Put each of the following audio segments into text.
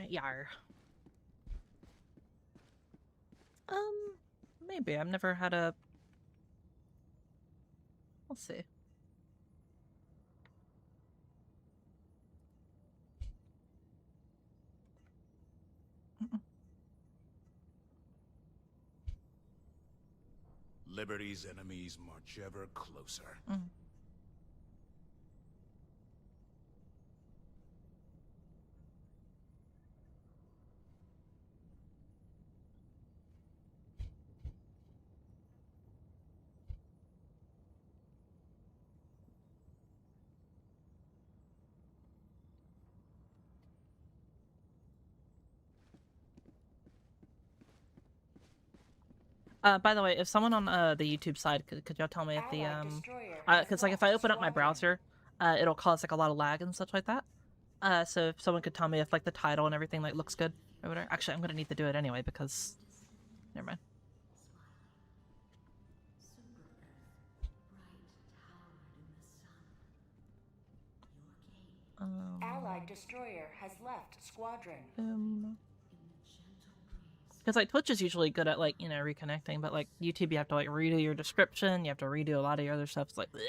Yar. Maybe. I've never had a... Let's see. Liberty's enemies march ever closer. By the way, if someone on the YouTube side could y'all tell me if the because like if I open up my browser, it'll cause like a lot of lag and such like that. So if someone could tell me if like the title and everything like looks good or whatever. Actually, I'm gonna need to do it anyway because never mind. Allied destroyer has left squadron. Because like Twitch is usually good at like, you know, reconnecting, but like YouTube you have to like redo your description, you have to redo a lot of your other stuff. It's like bleh.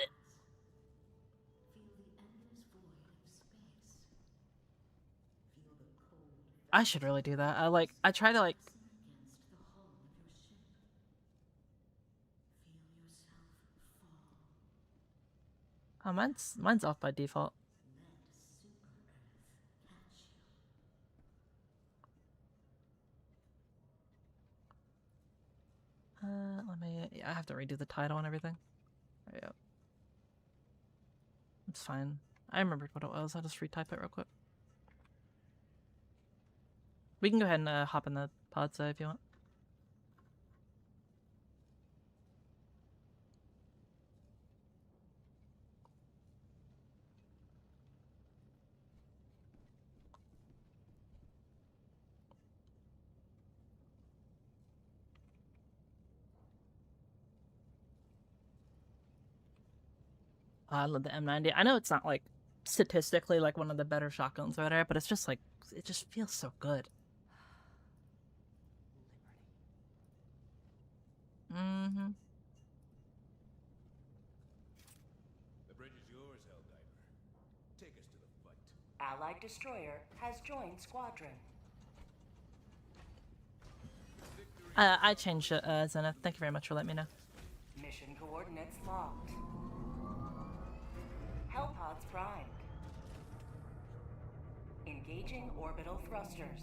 I should really do that. I try to like oh, mine's off by default. I have to redo the title and everything. There we go. It's fine. I remembered what it was. I'll just retype it real quick. We can go ahead and hop in the pod side if you want. I love the M90. I know it's not like statistically like one of the better shotguns or whatever, but it's just like it just feels so good. The bridge is yours, Helldiver. Take us to the fight. Allied destroyer has joined squadron. I changed it, Zenith. Thank you very much for letting me know. Mission coordinates locked. Hellpods primed. Engaging orbital thrusters.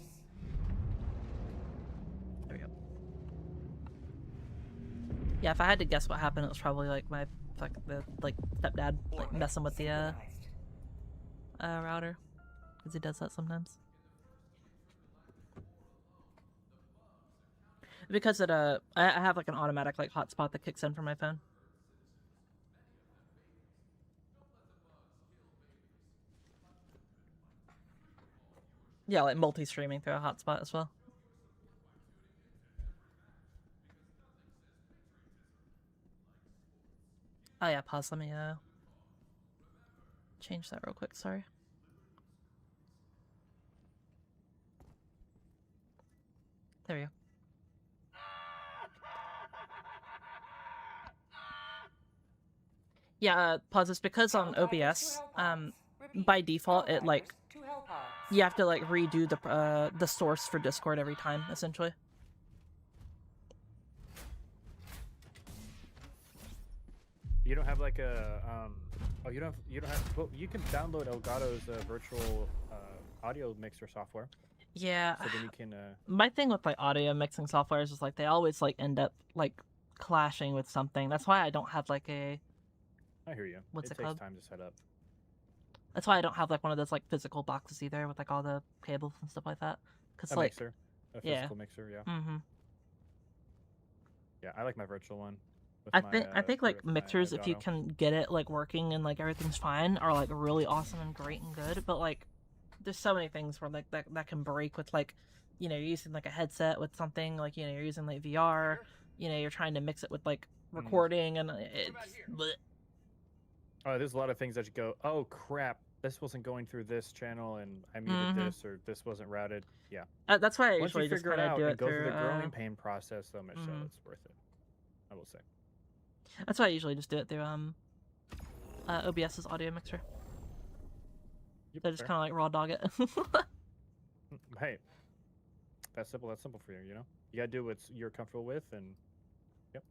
There we go. Yeah, if I had to guess what happened, it was probably like my stepdad like messing with the router, because he does that sometimes. Because it I have like an automatic like hotspot that kicks in from my phone. Yeah, like multi-streaming through a hotspot as well. Oh yeah, pause. Let me change that real quick. Sorry. There we go. Yeah, pause. It's because on OBS, by default, it like you have to like redo the source for Discord every time, essentially. You don't have like a oh, you don't have well, you can download Elgato's virtual audio mixer software. Yeah. So then you can my thing with like audio mixing software is just like they always like end up like clashing with something. That's why I don't have like a I hear you. What's it takes called? time to set up. That's why I don't have like one of those like physical boxes either with like all the cables and stuff like that. Cause like mixer. A physical mixer, yeah. Yeah, I like my virtual one. I think like mixers, if you can get it like working and like everything's fine, are like really awesome and great and good. But like, there's so many things where like that can break with like, you know, you're using like a headset with something like, you know, you're using like VR, you know, you're trying to mix it with like recording and it's. Oh, there's a lot of things that you go, oh crap, this wasn't going through this channel, and I muted this, or this wasn't routed. Yeah. That's why I Once you usually just figure it kind of out do and it go through. through the growing pain process, though, Michelle, it's worth it. I will say. That's why I usually just do it through OBS's audio mixer. Yep, So I just fair. kind of like raw dog it. Hey, that's simple. That's simple for you. You know, you gotta do what you're comfortable with, and yep.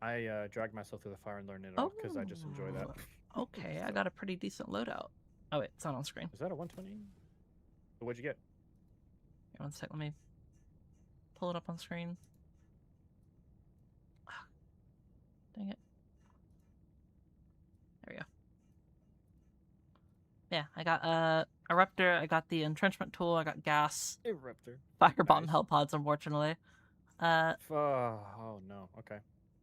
I dragged myself through the fire and learned it all because I just enjoy that. Okay, I got a pretty decent loadout. Oh wait, it's not on screen. Is that a 120? What'd you get? Here, one sec, let me pull it up on screen. Dang it. There we go. Yeah, I got Eruptor, I got the entrenchment tool, I got gas, Eruptor. firebomb, Nice. hell pods, unfortunately. Oh no. Okay.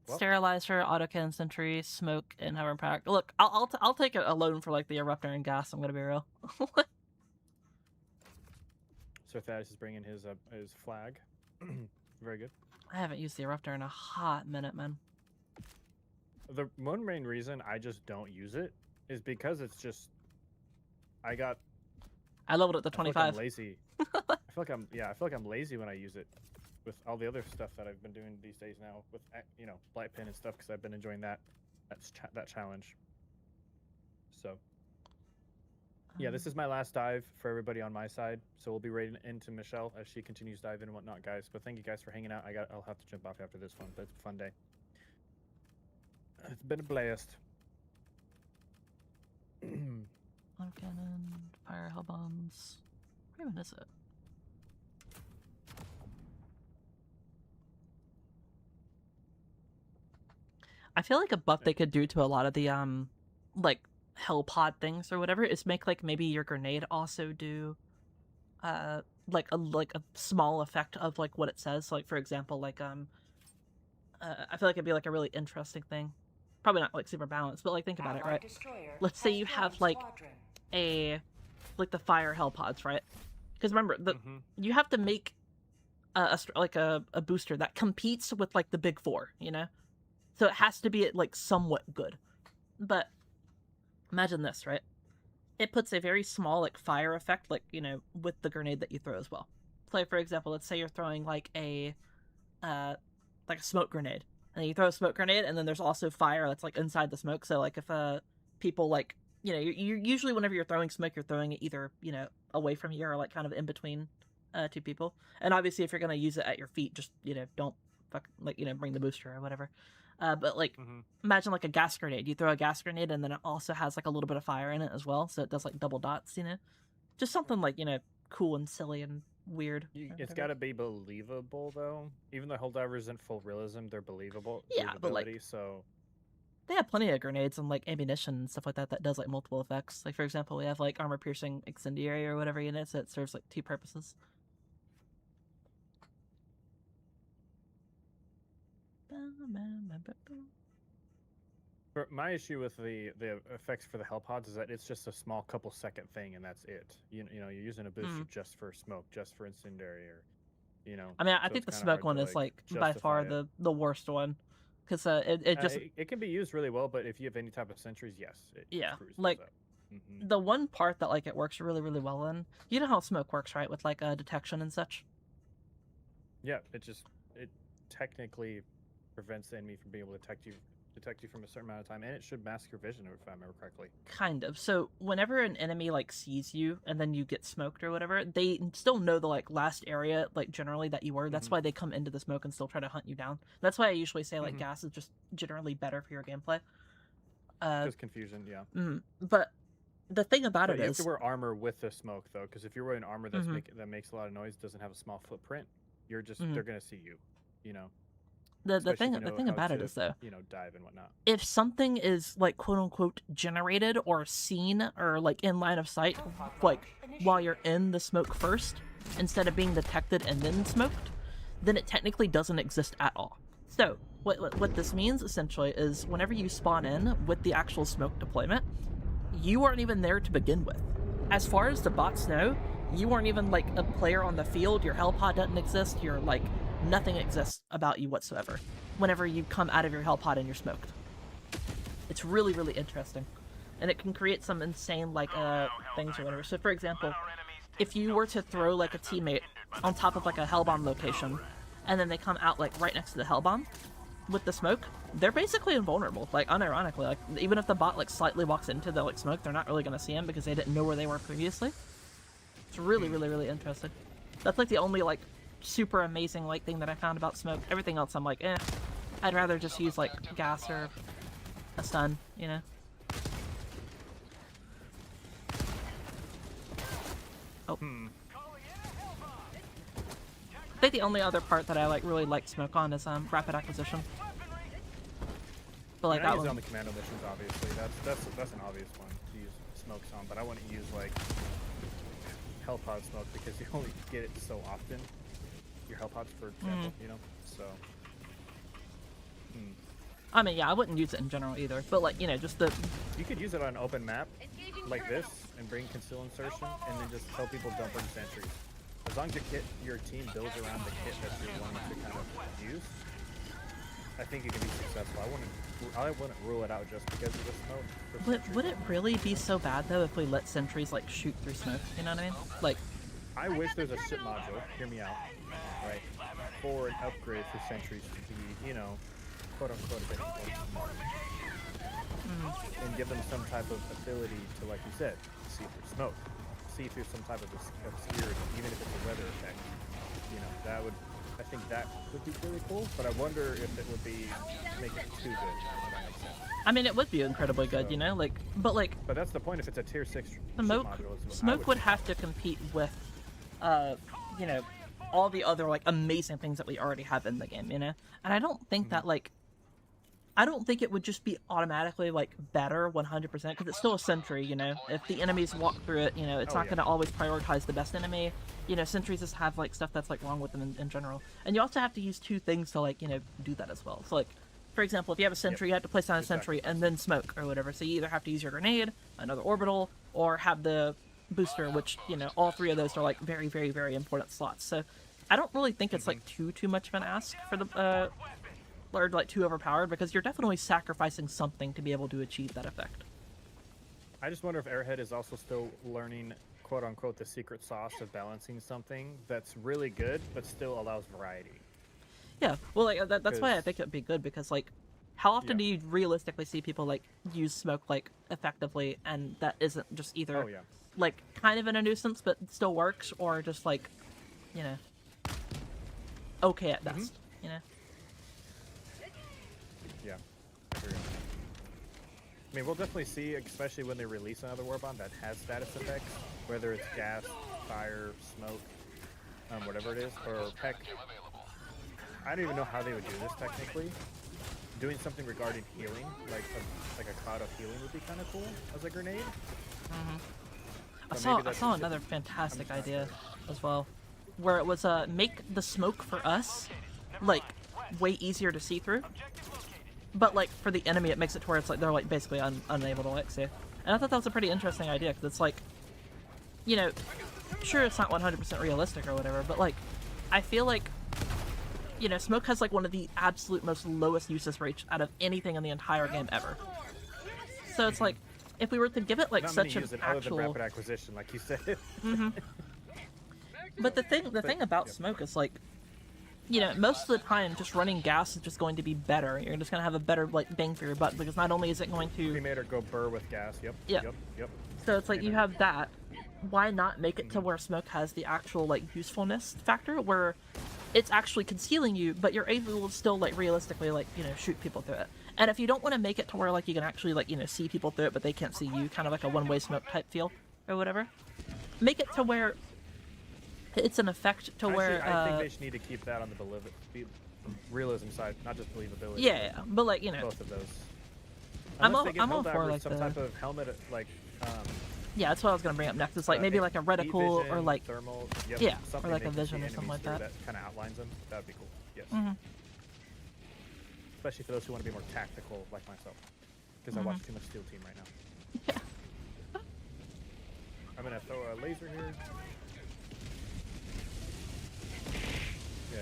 Well. Sterilizer, autocannon sentry, smoke, and hover pack. Look, I'll take it alone for like the Eruptor and gas. I'm gonna be real. Sir Thaddeus is bringing his flag. Very good. I haven't used the Eruptor in a hot minute, man. The one main reason I just don't use it is because it's just I leveled it to I feel like 25. I'm lazy. I feel like I'm lazy when I use it with all the other stuff that I've been doing these days now with blight pin and stuff because I've been enjoying that challenge. So yeah, this is my last dive for everybody on my side, so we'll be raiding into Michelle as she continues diving and whatnot, guys. But thank you guys for hanging out. I'll have to jump off after this one, but it's a fun day. It's been a blast. Autocannon, fire hell bombs. Where even is it? I feel like a buff they could do to a lot of the like hell pod things or whatever is make like maybe your grenade also do like a small effect of like what it says. Like for example, like I feel like it'd be like a really interesting thing. Probably not like super balanced, but like think about it, right? Let's say you have like the fire hell pods, right? Because remember, you have to make a booster that competes with like the big four, you know? So it has to be like somewhat good. But imagine this, right? It puts a very small like fire effect, like, you know, with the grenade that you throw as well. So like, for example, let's say you're throwing like a smoke grenade. And you throw a smoke grenade, and then there's also fire that's like inside the smoke. So like if people like, you know, you usually whenever you're throwing smoke, you're throwing it either, you know, away from you or like kind of in between two people. And obviously if you're gonna use it at your feet, just, you know, don't bring the booster or whatever. But like imagine like a gas grenade. You throw a gas grenade, and then it also has like a little bit of fire in it as well, so it does like double dots, you know, just something like, you know, cool and silly and weird. It's got to be believable though. Even though Helldivers isn't full realism, they're believable. Yeah, but like so they have plenty of grenades and like ammunition and stuff like that does like multiple effects. Like for example, we have like armor piercing incendiary or whatever in it, so it serves like two purposes. My issue with the effects for the hell pods is that it's just a small couple second thing, and that's it. You know, you're using a booster just for smoke, just for incendiary, or you know. I mean, I think the smoke one is like by far the worst one, because it can be used really well, but if you have any type of sentries, yes, yeah, like the one part that like it works really really well in. You know how smoke works, right? With like detection and such. Yeah, it technically prevents the enemy from being able to detect you from a certain amount of time, and it should mask your vision if I remember correctly. Kind of. So whenever an enemy like sees you and then you get smoked or whatever, they still know the like last area like generally that you were. That's why they come into the smoke and still try to hunt you down. That's why I usually say like gas is just generally better for your gameplay. Just confusion, yeah. But the thing about it is you have to wear armor with the smoke though, because if you're wearing armor that makes a lot of noise, doesn't have a small footprint, you're just they're gonna see you, you know. The thing about it is though, you know, dive and whatnot. If something is like quote unquote generated or seen or like in line of sight, like while you're in the smoke first, instead of being detected and then smoked, then it technically doesn't exist at all. So what this means essentially is whenever you spawn in with the actual smoke deployment, you aren't even there to begin with. As far as the bots know, you aren't even like a player on the field. Your hell pod doesn't exist. You're like nothing exists about you whatsoever whenever you come out of your hell pod and you're smoked. It's really, really interesting. and it can create some insane like things or whatever. So for example, if you were to throw like a teammate on top of like a hell bomb location, and then they come out like right next to the hell bomb with the smoke, they're basically invulnerable. Like unironically, like even if the bot like slightly walks into the like smoke, they're not really gonna see him because they didn't know where they were previously. It's really, really, really interesting. That's like the only like super amazing like thing that I found about smoke. Everything else I'm like, eh. I'd rather just use like gas or a stun, you know? Oh. I think the only other part that I like really like smoke on is rapid acquisition. But like I that use it one. on the commando missions, obviously. That's an obvious one to use smokes on, but I wouldn't use like hell pod smoke because you only get it so often. Your hell pods, for example, you know. So. I mean, yeah, I wouldn't use it in general either, but like you know, just the. You could use it on an open map like this and bring conceal insertion, and then just tell people don't bring sentries. As long as your team builds around the kit that you're wanting to kind of use, I think you can be successful. I wouldn't rule it out just because of the smoke. Would it really be so bad though if we let sentries like shoot through smoke? You know what I mean? Like. I wish there's a ship module. Hear me out, right? For an upgrade for sentries to be, you know, quote unquote a bit more smart. And give them some type of ability to, like you said, see through smoke, see through some type of obscurity, even if it's a weather effect. You know, I think that would be really cool, but I wonder if it would be make it too good. If that makes sense. I mean, it would be incredibly good, you know, like, but that's the point. If it's a tier 6 smoke, module, smoke would have to compete with, you know, all the other like amazing things that we already have in the game, you know. And I don't think that like. I don't think it would just be automatically, like, better 100%, because it's still a sentry, you know? If the enemies walk through it, you know, it's not going to always prioritize the best enemy. You know, sentries just have, like, stuff that's, like, wrong with them in general. And you also have to use two things to, like, you know, do that as well. So, like, for example, if you have a sentry, you have to place down a sentry and then smoke or whatever. So you either have to use your grenade, another orbital, or have the booster, which, you know, all three of those are, like, very, very, very important slots. So I don't really think it's, like, too much of an ask for the, or like too overpowered, because you're definitely sacrificing something to be able to achieve that effect. I just wonder if Airhead is also still learning, quote unquote, the secret sauce of balancing something that's really good but still allows variety. Yeah, well, like that's why I think it'd be good, because like, how often do you realistically see people like use smoke like effectively, and that isn't just either like kind of in a nuisance but still works, or just like, you know, okay at best, you know. Yeah, I agree. I mean, we'll definitely see, especially when they release another Warbomb that has status effects, whether it's gas, fire, smoke, whatever it is, or heck, I don't even know how they would do this technically. Doing something regarding healing, like a cloud of healing, would be kind of cool as a grenade. I saw another fantastic idea as well, where it was make the smoke for us like way easier to see through. But, like, for the enemy, it makes it to where it's, like, they're, like, basically unable to, like, see. And I thought that was a pretty interesting idea, because it's, like, you know, sure, it's not 100% realistic or whatever, but, like, I feel like, you know, smoke has, like, one of the absolute most lowest usage rates out of anything in the entire game ever. So it's, like, if we were to give it, like, such an actual... rapid acquisition, like you said. But the thing about smoke is, like, you know, most of the time, just running gas is just going to be better. You're just going to have a better, like, bang for your buck, because not only is it going to... Cremate or go burr with gas, yep. So it's like, you have that. Why not make it to where smoke has the actual, like, usefulness factor, where it's actually concealing you, but you're able to still, like, realistically, like, you know, shoot people through it. And if you don't want to make it to where, like, you can actually, like, you know, see people through it, but they can't see you, kind of like a one-way smoke type feel, or whatever, make it to where... it's an effect to where I think they should need to keep that on the realism side, not just believability. Yeah, but like, you know, both of those. I'm all for like some type of helmet, like. Yeah, that's what I was gonna bring up next. It's like maybe like a reticle vision, or like thermal, yeah, or like a vision or something like that. That kind of outlines them. That would be cool. Yes. Especially for those who want to be more tactical, like myself, because I watch too much Steel Team right now. Yeah. I'm gonna throw a laser here. Yeah.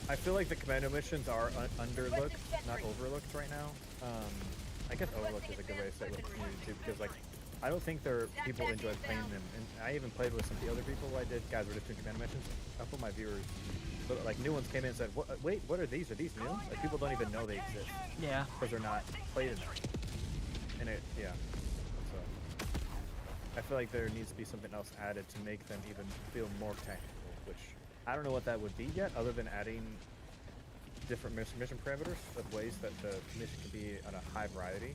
I feel like the commando missions are underlooked, not overlooked right now. I guess Overlook is a good way to say it with the community too, because like I don't think people enjoy playing them, and I even played with some of the other people I did. Guys, we're just doing command missions. A couple of my viewers, but like new ones came in and said, "Wait, what are these? Are these new?" Like people don't even know they exist. Yeah. Because they're not played enough. And yeah. So I feel like there needs to be something else added to make them even feel more technical, which I don't know what that would be yet, other than adding different mission parameters of ways that the mission can be on a high variety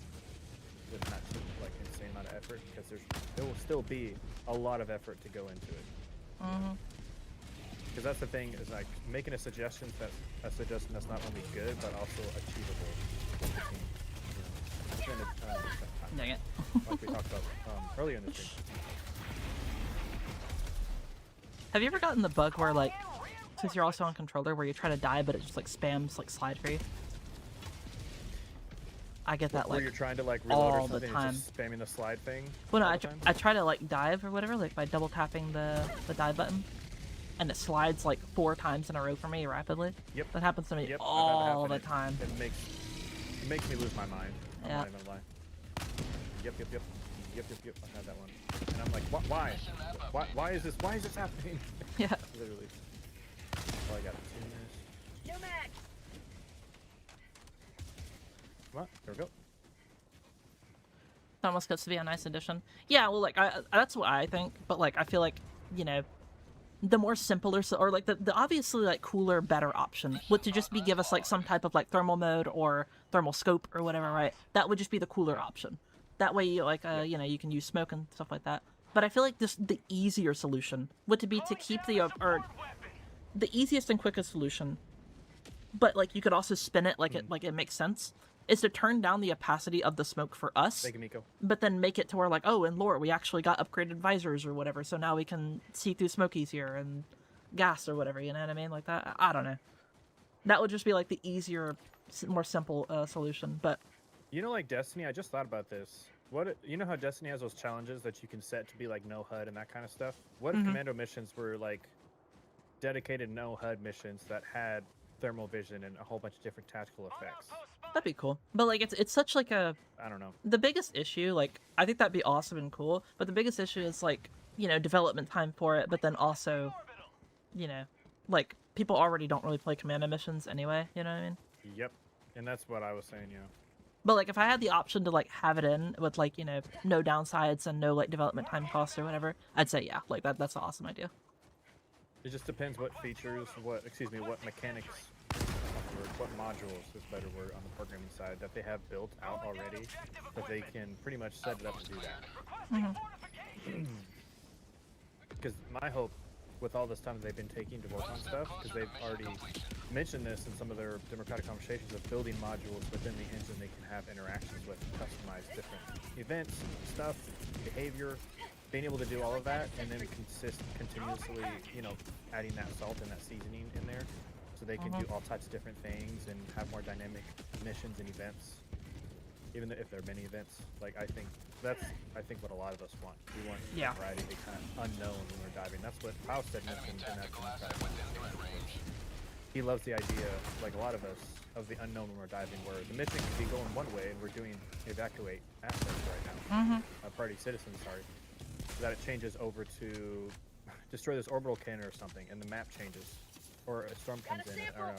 with not too like insane amount of effort, because there will still be a lot of effort to go into it. Because that's the thing, is like making a suggestion that's not only good but also achievable with the team. You know, Dang it. like we talked about earlier in this game. Have you ever gotten the bug where, like, since you're also on controller, where you try to die but it just like spams like slide for you? I get that where like you're trying to like reload or all the something and time. it's just spamming the slide thing. Well, no, all the time? I try to like dive or whatever, like by double tapping the dive button, and it slides like 4 times in a row for me rapidly. Yep. That happens to me Yep, I've had that all happen. the time. It makes me lose my mind. I'm Yeah. not even gonna lie. Yep. I've had that one, and I'm like, why is this happening? Yeah. Literally. Oh, I got 2 minutes. No mag. Come on, there we go. It almost gets to be a nice addition. Yeah, well, like that's what I think, but like I feel like, you know, the more simpler or like the obviously like cooler, better option would to just be give us like some type of like thermal mode or thermal scope or whatever, right? That would just be the cooler option. That way, you like you know, you can use smoke and stuff like that. But I feel like the easier solution would to be to keep the easiest and quickest solution, but like you could also spin it like it makes sense, is to turn down the opacity of the smoke for us. Thank you, Miko. But then make it to where like, oh, in lore we actually got upgraded visors or whatever, so now we can see through smoke easier and gas or whatever, you know what I mean? Like that. I don't know. That would just be like the easier, more simple solution. But You know, like Destiny, I just thought about this. You know how Destiny has those challenges that you can set to be like no HUD and that kind of stuff? What if commando missions were like dedicated no HUD missions that had thermal vision and a whole bunch of different tactical effects? that'd be cool. But like it's such like a I don't know. the biggest issue, like I think that'd be awesome and cool, but the biggest issue is like, you know, development time for it, but then also, you know, like people already don't really play commando missions anyway, you know what I mean? Yep. And that's what I was saying, yeah. But like if I had the option to like have it in with like, you know, no downsides and no like development time costs or whatever, I'd say yeah, like that's an awesome idea. It just depends what features, what mechanics, what modules is a better word on the programming side that they have built out already, that they can pretty much set it up to do that. Because my hope with all this time that they've been taking to work on stuff, because they've already mentioned this in some of their democratic conversations of building modules within the engine they can have interactions with, customize different events, stuff, behavior, being able to do all of that, and then continuously, you know, adding that salt and that seasoning in there, so they can do all types of different things and have more dynamic missions and events, even if they're mini events. Like I think what a lot of us want. We want variety, to be kind of unknown when we're diving. That's what Paul said mentioned in that he loves the idea, like a lot of us, of the unknown when we're diving, where the mission could be going one way and we're doing evacuate assets right now. Party citizens, sorry. That it changes over to destroy this orbital cannon or something, and the map changes, or a storm comes in, or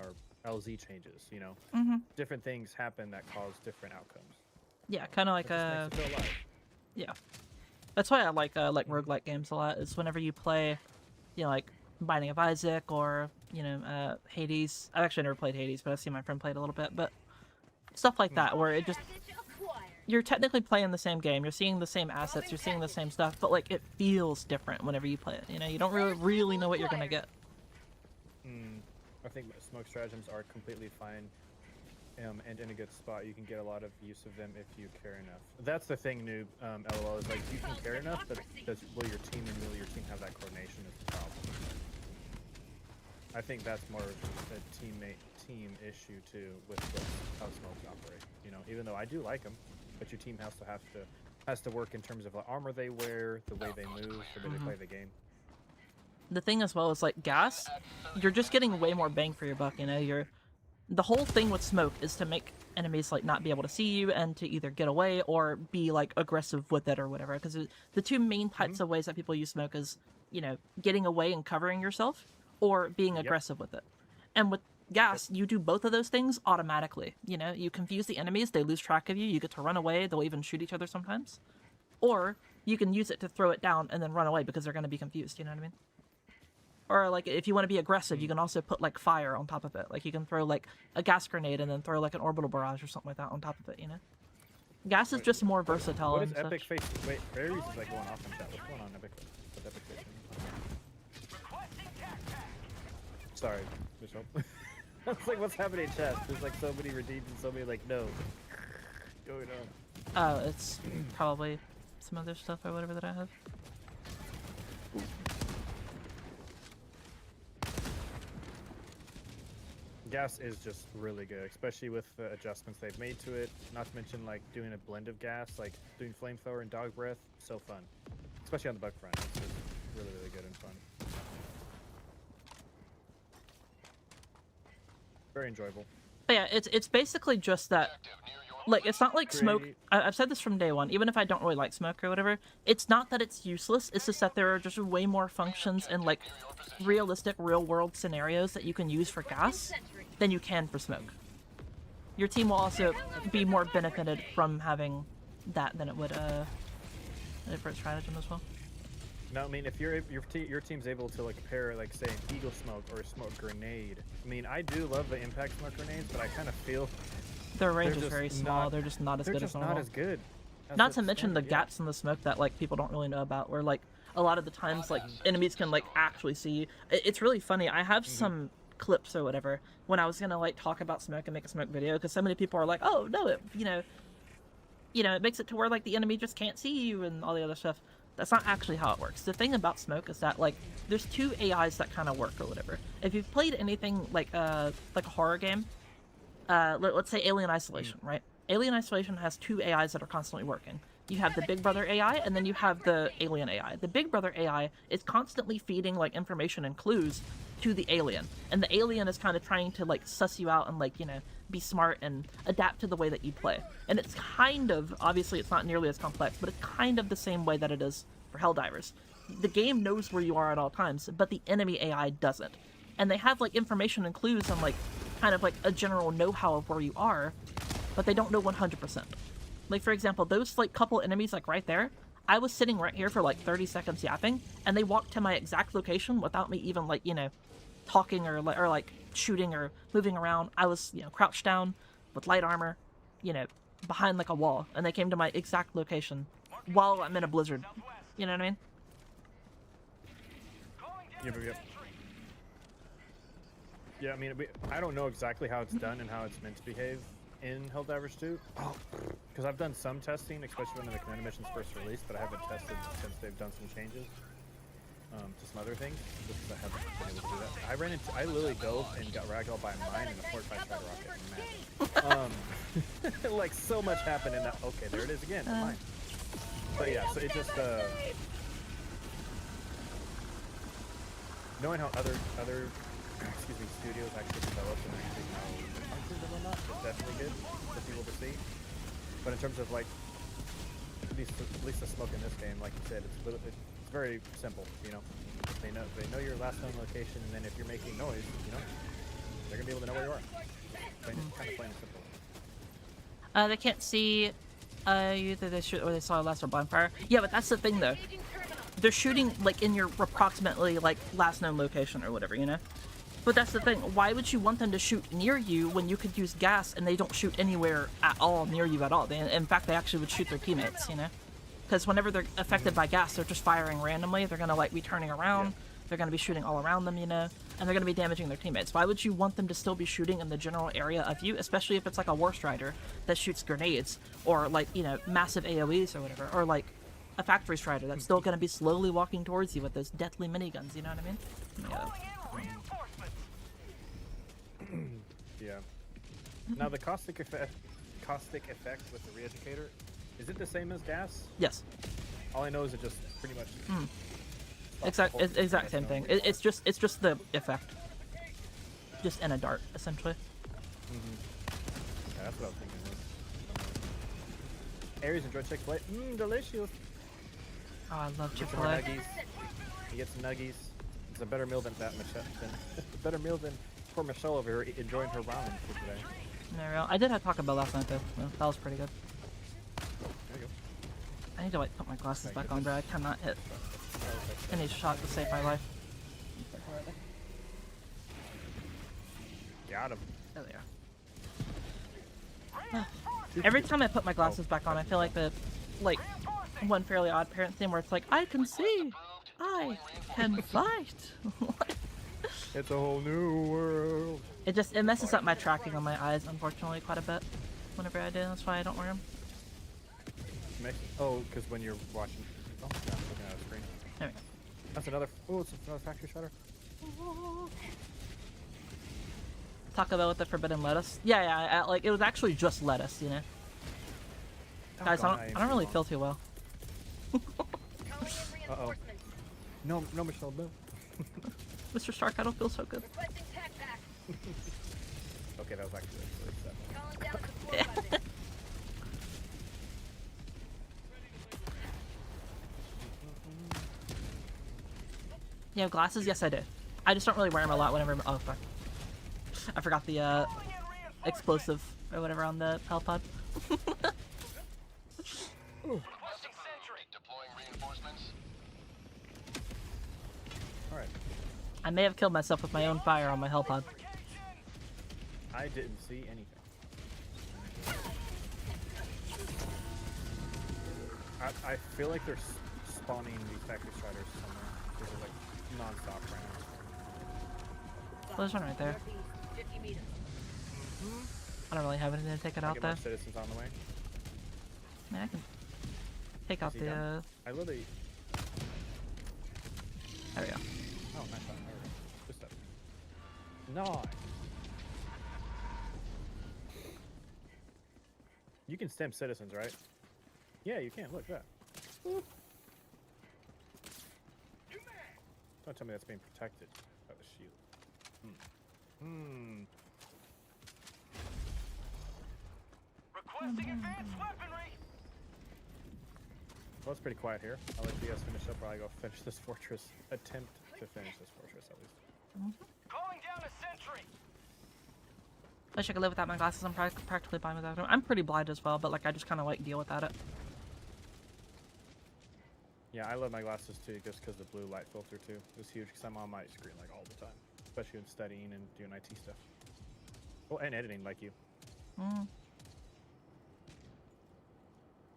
LZ changes. You know, different things happen that cause different outcomes. Yeah, kind of like Makes it feel alive. yeah. That's why I like roguelike games a lot. Is whenever you play, you know, like Binding of Isaac or you know Hades. I've actually never played Hades, but I've seen my friend play it a little bit. But stuff like that, where it just you're technically playing the same game, you're seeing the same assets, you're seeing the same stuff, but like it feels different whenever you play it. You know, you don't really know what you're gonna get. I think smoke stratagems are completely fine, and in a good spot. You can get a lot of use of them if you care enough. That's the thing, noob. LOL is like you can care enough, but will your team have that coordination is the problem. I think that's more of a team issue too with how smokes operate. You know, even though I do like them, but your team has to work in terms of the armor they wear, the way they move, the way they play the game. The thing as well is like gas, you're just getting way more bang for your buck. You know, the whole thing with smoke is to make enemies like not be able to see you and to either get away or be like aggressive with it or whatever. Because the two main types of ways that people use smoke is, you know, getting away and covering yourself or being aggressive with it. And with gas, you do both of those things automatically. You know, you confuse the enemies, they lose track of you, you get to run away, they'll even shoot each other sometimes. Or you can use it to throw it down and then run away because they're going to be confused, you know what I mean? Or, like, if you want to be aggressive, you can also put, like, fire on top of it. Like, you can throw, like, a gas grenade and then throw, like, an orbital barrage or something like that on top of it, you know? Gas is just more versatile. What is and Epic such. Face? Wait, Aries is, like, going off in chat. What's going on, Epic? What's Epic Face? Sorry, Michelle. I was like, what's happening in chat? There's, like, so many redeems and so many, like, no. Going on. Oh, it's probably some other stuff or whatever that I have. Gas is just really good, especially with the adjustments they've made to it. Not to mention, like, doing a blend of gas, like doing flamethrower and dog breath. So fun, especially on the bug front. It's just really, really good and fun. Very enjoyable. But yeah, it's basically just that. Like, it's not like smoke. Great. I've said this from day one, even if I don't really like smoke or whatever, it's not that it's useless, it's just that there are just way more functions and, like, realistic, real-world scenarios that you can use for gas than you can for smoke. Your team will also be more benefited from having that than it would, for its stratagem as well. No, I mean, if your team's able to, like, pair, like, say, an eagle smoke or a smoke grenade. I mean, I do love the impact smoke grenades, but I kind of feel Their range they're is just very small, not- they're just not as they're good just as normal. not as good. as Not the to mention the standard, yeah. gaps in the smoke that, like, people don't really know about, where, like, a lot of the times, like, enemies can, like, actually see you. It's really funny. I have some clips or whatever when I was gonna, like, talk about smoke and make a smoke video, because so many people are like, oh, no, it, you know, it makes it to where, like, the enemy just can't see you and all the other stuff. That's not actually how it works. The thing about smoke is that, like, there's two AIs that kind of work or whatever. If you've played anything like a horror game, let's say Alien Isolation, right? Alien Isolation has two AIs that are constantly working. You have the Big Brother AI, and then you have the Alien AI. The Big Brother AI is constantly feeding, like, information and clues to the alien, and the alien is kind of trying to, like, suss you out and, like, you know, be smart and adapt to the way that you play. And it's kind of, obviously it's not nearly as complex, but it's kind of the same way that it is for Helldivers. The game knows where you are at all times, but the enemy AI doesn't. And they have, like, information and clues and, like, kind of, like, a general know-how of where you are, but they don't know 100%. Like, for example, those, like, couple enemies, like, right there, I was sitting right here for, like, 30 seconds yapping, and they walked to my exact location without me even, like, you know, talking or like, shooting or moving around. I was, you know, crouched down with light armor, you know, behind, like, a wall, and they came to my exact location while I'm in a blizzard. You know what I mean? Yep. Yeah, I mean, I don't know exactly how it's done and how it's meant to behave in Helldivers 2. Because I've done some testing, especially when the command missions first released, but I haven't tested since they've done some changes to some other things, because I haven't been able to do that. I literally dove and got ragdolled by a mine and a fortified strider rocket. Man. Like, so much happened in that. Okay, there it is again, a mine. But yeah, so it just, knowing how other studios actually develop and actually know the functions and whatnot is definitely good for people to see. But in terms of, like, at least the smoke in this game, like you said, it's very simple. You know, they know your last known location, and then if you're making noise, you know, they're gonna be able to know where you are. Kind of plain and simple. They can't see either they shoot or they saw a lesser bonfire. Yeah, but that's the thing though. They're shooting, like, in your approximately, like, last known location or whatever, you know? But that's the thing. Why would you want them to shoot near you when you could use gas and they don't shoot anywhere at all near you at all? In fact, they actually would shoot their teammates, you know? Because whenever they're affected by gas, they're just firing randomly. They're going to, like, be turning around. Yeah. They're going to be shooting all around them, you know? And they're going to be damaging their teammates. Why would you want them to still be shooting in the general area of you, especially if it's, like, a War Strider that shoots grenades or, like, you know, massive AoEs or whatever, or, like, a Factory Strider that's still going to be slowly walking towards you with those deathly miniguns, you know what I mean? Yeah. Now the caustic effect with the re-educator, is it the same as gas? Yes. All I know is it just pretty much exact same thing. It's just the effect, just in a dart essentially. Yeah, that's what I was thinking. Aries enjoyed Chick-fil-A. Delicious. Oh, I love Get some more Chick-fil-A. nuggies. You get some nuggies. It's a better meal than that, Michelle. A better meal than poor Michelle over here enjoying her ramen for today. No, I did have Taco Bell last night though. That was pretty good. There you go. I need to like put my glasses Thank back on, bro. I cannot hit any shot to save my life. Got him. There they are. Every time I put my glasses back on, I feel like the one Fairly Odd Parent thing where it's like, I can see, I can fight. It's a whole new world. It messes up my tracking on my eyes, unfortunately, quite a bit. Whenever I do, that's why I don't wear them. Oh, because when you're watching. Oh my god, I'm looking at a screen. There we go. That's another. Oh, it's another factory shutter. Taco Bell with the forbidden lettuce. Yeah, like it was actually just lettuce, you know. Guys, I don't really feel too well. Uh-oh. No, Michelle, no. Mr. Stark, I don't feel so good. Okay, that was actually really Yeah. You have glasses? Yes, I do. I just don't really wear them a lot whenever. Oh, fuck. I forgot the explosive or whatever on the Hellpod. Alright. I may have killed myself with my own fire on my Hellpod. I didn't see anything. I feel like they're spawning these factory striders somewhere. This is like non-stop rounds. Well, there's one right there. I don't really have anything to take it out Get though. more citizens on the way. I mean, I can take out Is he the. done? I literally. There we go. Oh, nice shot. There we go. Just that. Nice. You can stem citizens, right? Yeah, you can. Look at that. Don't tell me that's being protected by the shield. Requesting advanced weaponry. Well, it's pretty quiet here. I'll let you guys finish up while I go finish this fortress. Attempt to finish this fortress, at least. Calling down a sentry. Wish I could live without my glasses. I'm practically fine without them. I'm pretty blind as well, but like I just kind of like deal without it. Yeah, I love my glasses too, just because the blue light filter too is huge. Because I'm on my screen like all the time, especially when studying and doing IT stuff. Oh, and editing like you.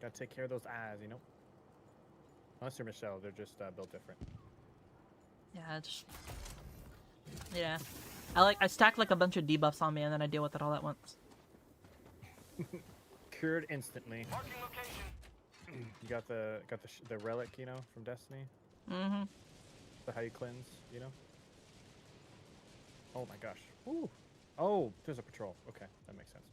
Gotta take care of those eyes, you know. Unless they're Michelle, they're just built different. Yeah, just yeah. I stack like a bunch of debuffs on me and then I deal with it all at once. Cured instantly. Marking location. You got the relic, you know, from Destiny. The how you cleanse, you know. Oh my gosh. Ooh. Oh, there's a patrol. Okay, that makes sense.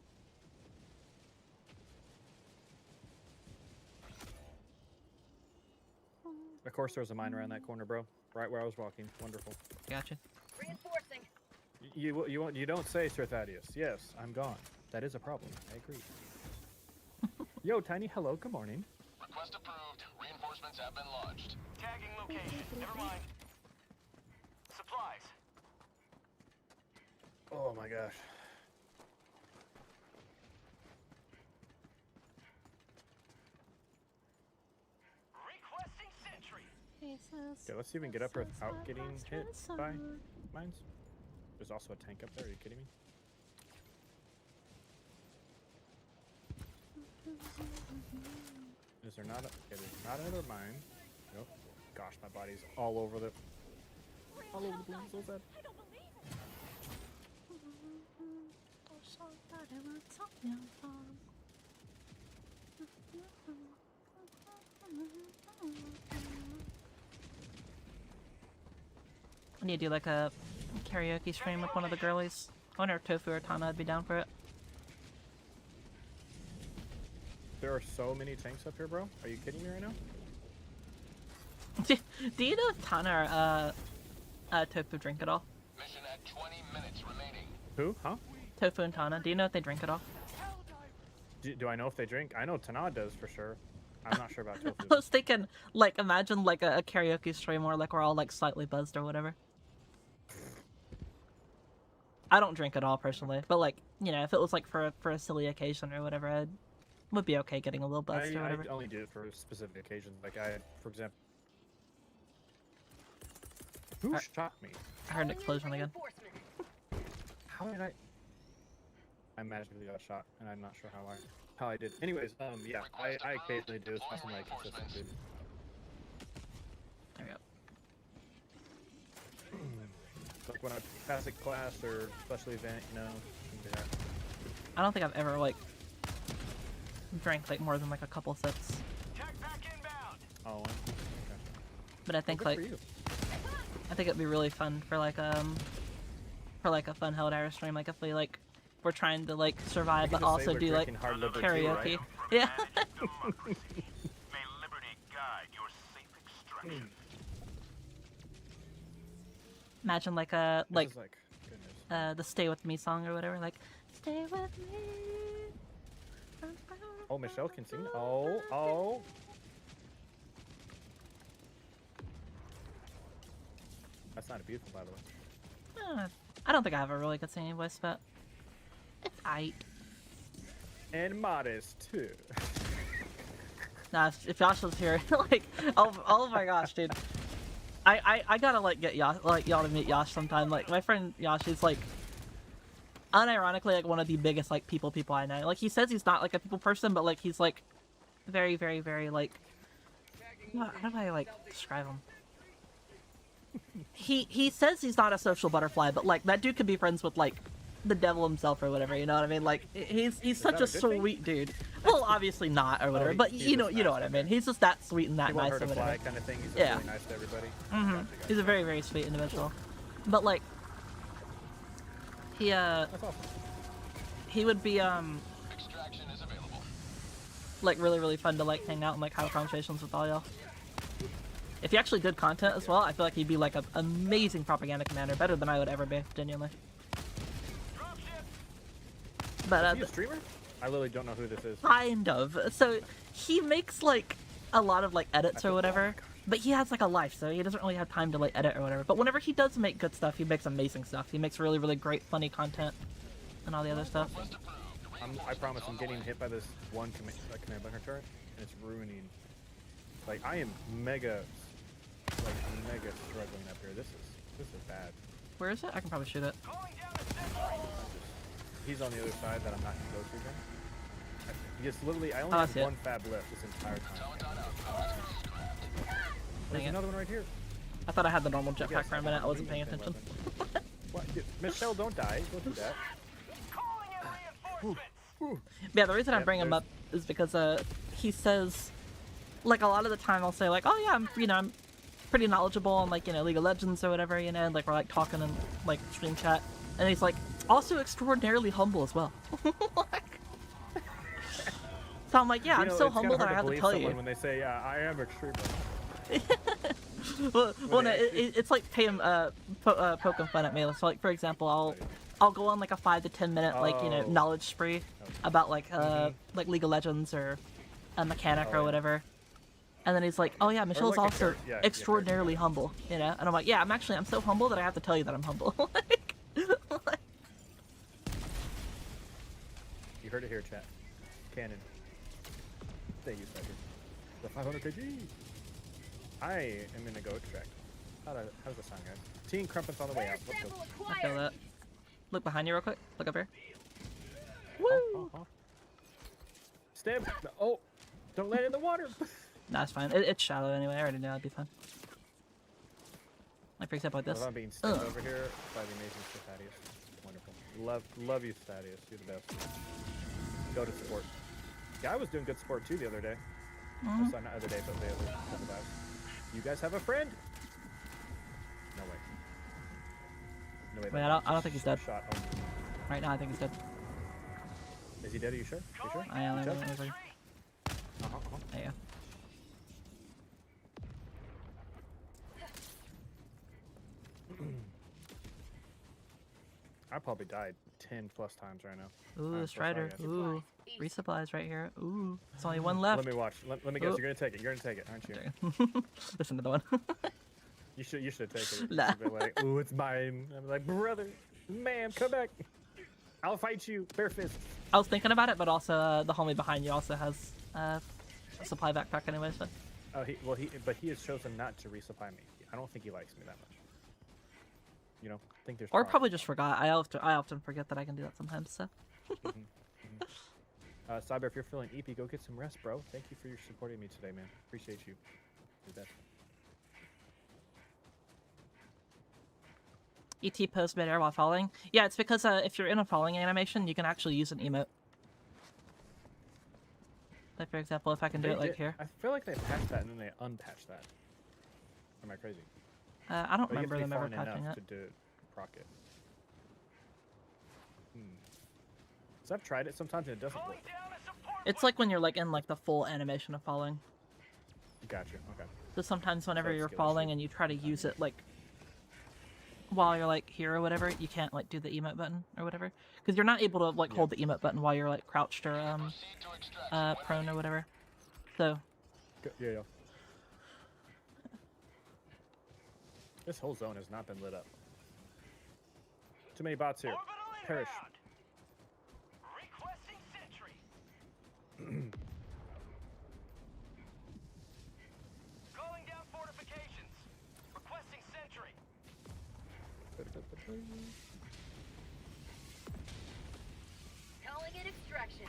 Of course, there was a mine around that corner, bro. Right where I was walking. Wonderful. Gotcha. Reinforcing. You don't say, Sir Thaddeus. Yes, I'm gone. That is a problem. I agree. Yo, Tiny. Hello. Good morning. Request approved. Reinforcements have been launched. Tagging location. Never mind. Supplies. Oh my gosh. Requesting sentry. Okay, let's see if we can get up here without getting hit by mines. There's also a tank up there. Are you kidding me? Is there not? Okay, there's not another mine. Nope. Gosh, my body's all over the. All over the place. So sad. I need to do like a karaoke stream with one of the girlies. I wonder if Tofu or Tana would be down for it. There are so many tanks up here, bro. Are you kidding me right now? Do you know if Tana or Tofu drink at all? Mission at 20 minutes remaining. Who? Huh? Tofu and Tana. Do you know if they drink at all? Do I know if they drink? I know Tana does for sure. I'm not sure about Tofu. I was thinking, like, imagine like a karaoke stream where like we're all like slightly buzzed or whatever. I don't drink at all personally, but like, you know, if it was like for a silly occasion or whatever, I would be okay getting a little buzzed or whatever. I only do it for specific occasions. Like for example, who shot me? I heard an explosion again. How did I magically got shot, and I'm not sure how I did. Anyways, yeah, I occasionally do. It's nothing like consistent, dude. There we go. Like when I pass a class or special event, you know, things like that. I don't think I've ever like drank like more than like a couple sips. Oh, okay. But I think Well, good like for you. I think it'd be really fun for like a fun Helldivers stream. Like if we like we're trying to like survive You but can just say also we're do like drinking hard liquor too, karaoke. right? Yeah. May liberty guide your safe extraction. Imagine like This is like goodness. the Stay With Me song or whatever. Like Stay With Me. Oh, Michelle can sing. Oh. That's not a beautiful, by the way. I don't think I have a really good singing voice, but it's aight. And modest too. Nah, if Josh was here, like, oh my gosh, dude. I gotta like get y'all to meet Yosh sometime. Like my friend Yosh is like, unironically like one of the biggest like people I know. Like he says he's not like a people person, but like he's like very like. How do I like describe him? He says he's not a social butterfly, but like that dude could be friends with like the devil himself or whatever. You know what I mean? Like he's such a that a good thing? sweet dude. Well, obviously not or whatever, but he's you know just you know nice, what I mean. okay. He's just that sweet and that He won't nice hurt or a whatever. fly kind of thing. He's just Yeah. really nice to everybody. Mm-hmm. Gotcha. He's a very sweet individual, but like he That's awesome. he would be Extraction is available. like really fun to like hang out and like have conversations with all y'all. If he actually did content as well, I feel like he'd be like an amazing propaganda commander, better than I would ever be, genuinely. But Is he a streamer? I literally don't know who this is. kind of. So he makes like a lot of like edits or Oh my whatever, but he has like a life, so he doesn't really have time to like edit or whatever. But whenever he does make good stuff, he makes amazing stuff. He makes really great funny content and all the other stuff. I promise I'm getting hit by this one command bunker turret, and it's ruining. Like I am mega struggling up here. This is bad. Where is it? I can probably shoot it. He's on the other side that I'm not gonna go to then. Just literally, I only Oh, I have see it. one fab left this entire time. There's Dang it. another one right here. I thought I had the normal jetpack Yes, for a minute. I wasn't paying amazing attention. weapon. What? Dude, Michelle, don't die. Don't do that. Yeah, the reason I Yep, bring him there's- up is because he says, like a lot of the time I'll say like, oh yeah, I'm pretty knowledgeable on like League of Legends or whatever, and like we're like talking in like stream chat, and he's like also extraordinarily humble as well. So I'm like, yeah, I'm so it's kinda humble that hard I have to believe tell someone you. when they say, I am extremely. well, no, they actually- it's like poking fun at me. So like for example, I'll go on like a 5 to 10 minute like Oh. knowledge spree about like like League of Legends or a mechanic or yeah. whatever, and then he's like, oh yeah, Michelle's like a also yeah, extraordinarily humble, and I'm like, yeah, I'm so humble that I have to tell you that I'm humble. like, You heard it here, chat. Cannon. Thank you, Cyber. The 500 kg. I am gonna go extract. How does that sound, guys? Teen Crumpets on the way out. Let's go. I feel that. Look behind you real quick. Look up here. Oh. Stab. Oh, don't land in the water. Nah, it's fine. It's shallow anyway. I already know it'd be fun. Like for example, like this. Well, I'm being stabbed Ugh. over here by the amazing Thaddeus. Wonderful. Love you, Thaddeus. You're the best. Go to support. Yeah, I was doing good support too the other day. Mhm. Sorry, not other day, but the other couple days. You guys have a friend? No way. No way. Wait, I don't think he's dead. Shot only. Right now, I think he's dead. Is he dead? Are you sure? You sure? I am. You sure? There you go. I probably died 10+ times right now. Ooh, I'm so sorry, Strider. guys. Ooh, resupplies right here. Ooh, it's only one left. Let me watch. Let me guess. Ooh. You're gonna take it. You're gonna take it, aren't you? Listen to the one. You should take it. Nah. You should be like, ooh, it's mine. I'm like, brother, man, come back. I'll fight you, bare fist. I was thinking about it, but also the homie behind you also has a supply backpack anyway. So. Oh, he has chosen not to resupply me. I don't think he likes me that much. You know, I think there's. Or problems. probably just forgot. I often forget that I can do that sometimes. So. Cyber, if you're feeling EP, go get some rest, bro. Thank you for your supporting me today, man. Appreciate you. You're the best. ET post midair while falling. Yeah, it's because if you're in a falling animation, you can actually use an emote. Like for example, if I can do it like here. I feel like they patched that and then they unpatched that. Or am I crazy? I don't But you have remember to be them ever falling patching enough it. to proc it. So I've tried it sometimes and it doesn't work. It's like when you're like in like the full animation of falling. Gotcha. Okay. So sometimes whenever it's you're skill falling issue. and you try to use it like while you're like here or whatever, you can't like do the emote button or whatever because you're not able to like hold the emote button while you're like crouched or prone or whatever. So Yeah. This whole zone has not been lit up. Too many bots here. Perish. Requesting sentry. Calling down fortifications. Requesting sentry. Calling in extraction.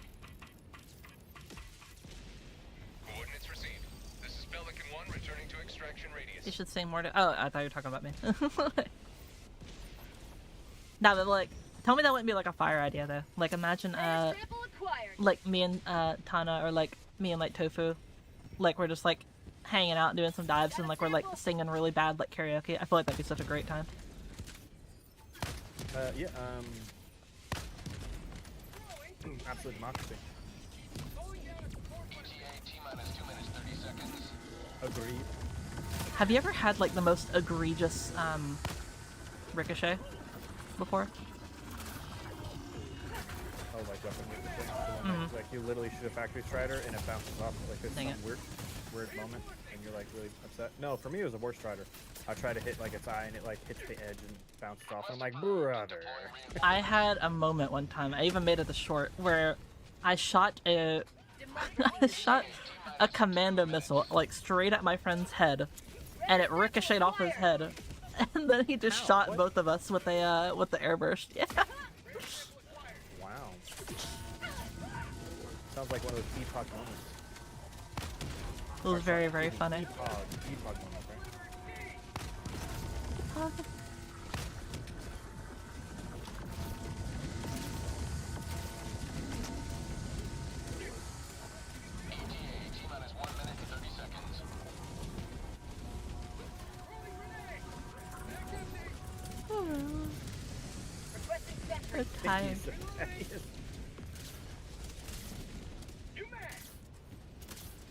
Coordinates received. This is Pelican 1 returning to extraction radius. you should say more to. Oh, I thought you were talking about me. Nah, but like, tell me that wouldn't be like a fire idea though. Like, imagine Sample acquired. like me and Tana or like me and like Tofu, like we're just like hanging out doing some dives and like we're like singing really bad like karaoke. I feel like that'd be such a great time. Yeah. Absolute democracy. ETA T-minus 2 minutes 30 seconds. Agreed. Have you ever had like the most egregious ricochet before? Oh, like weapon ricochet. The one that, like you literally shoot a factory strider and it bounces off like there's Dang some weird moment and you're like really upset. No, for me it was a war strider. I try to hit like its eye and it like hits the edge and bounces off. And I'm like, brother. I had a moment one time. I even made it the short where I shot a I shot a commando missile like straight at my friend's head, and it ricocheted off his head, and then he just shot What? both of us with the airburst. Yeah. Wow. Sounds like one of those epoch moments. It was very, very funny. Epoch moments, right? ETA T-minus 1 minute 30 seconds. Requesting sentry. We're tired.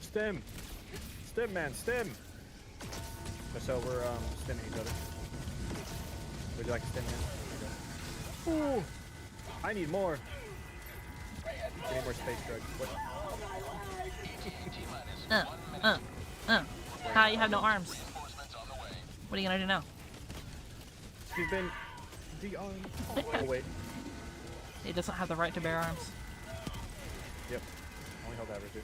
Stem! Stem, man, stem! So we're stemming each other. Would you like a stem, man? Ooh! I need more! I need more space drugs. What? Hi, you have no arms. What are you gonna do now? You've been de-armed. Oh, wait. He doesn't have the right to bear arms. Yep. Only Helldivers do.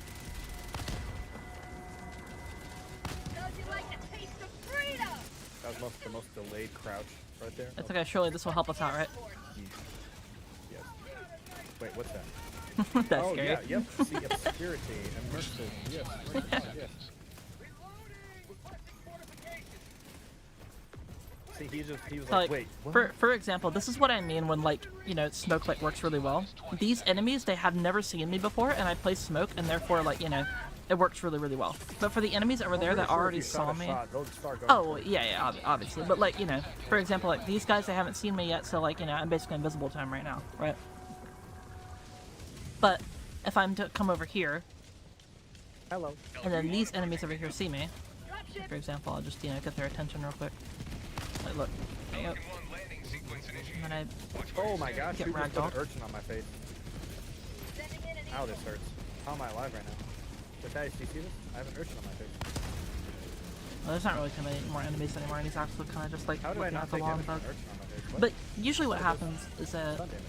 How'd you like a taste of freedom? That was the most delayed crouch right there. It's okay, surely this will help us out, right? Yes. Wait, what's that? That's Oh, scary. yeah, yep. See, obscurity, immersive. Yes, right, yes. See, he was So, like, wait, what? for example, this is what I mean when like, you know, smoke like works really well. These enemies, they have never seen me before, and I play smoke, and therefore like, you know, it works really, really well. But for the enemies over there that already saw me. Oh, yeah, obviously. But like, you know, for example, like these guys, they haven't seen me yet, so like, you know, I'm basically invisible to them right now, right? But if I'm to come over here, Hello. and then these enemies over here see me, for example, I'll just, you know, get their attention real quick. Like, look. There you go. Pelican 1 landing sequence Sequence initiated. And then Watch where Oh you're my standing. gosh, Get who just ragged put off. an urchin on my face? Ow, this hurts. How am I alive right now? But guys, do you see this? I have an urchin on my face. Well, there's not really too many more enemies anymore, and he's actually kind of just like How do I looking not at the take wall damage and from bug. an urchin on my face? What? But usually what What is happens is that Stun damage.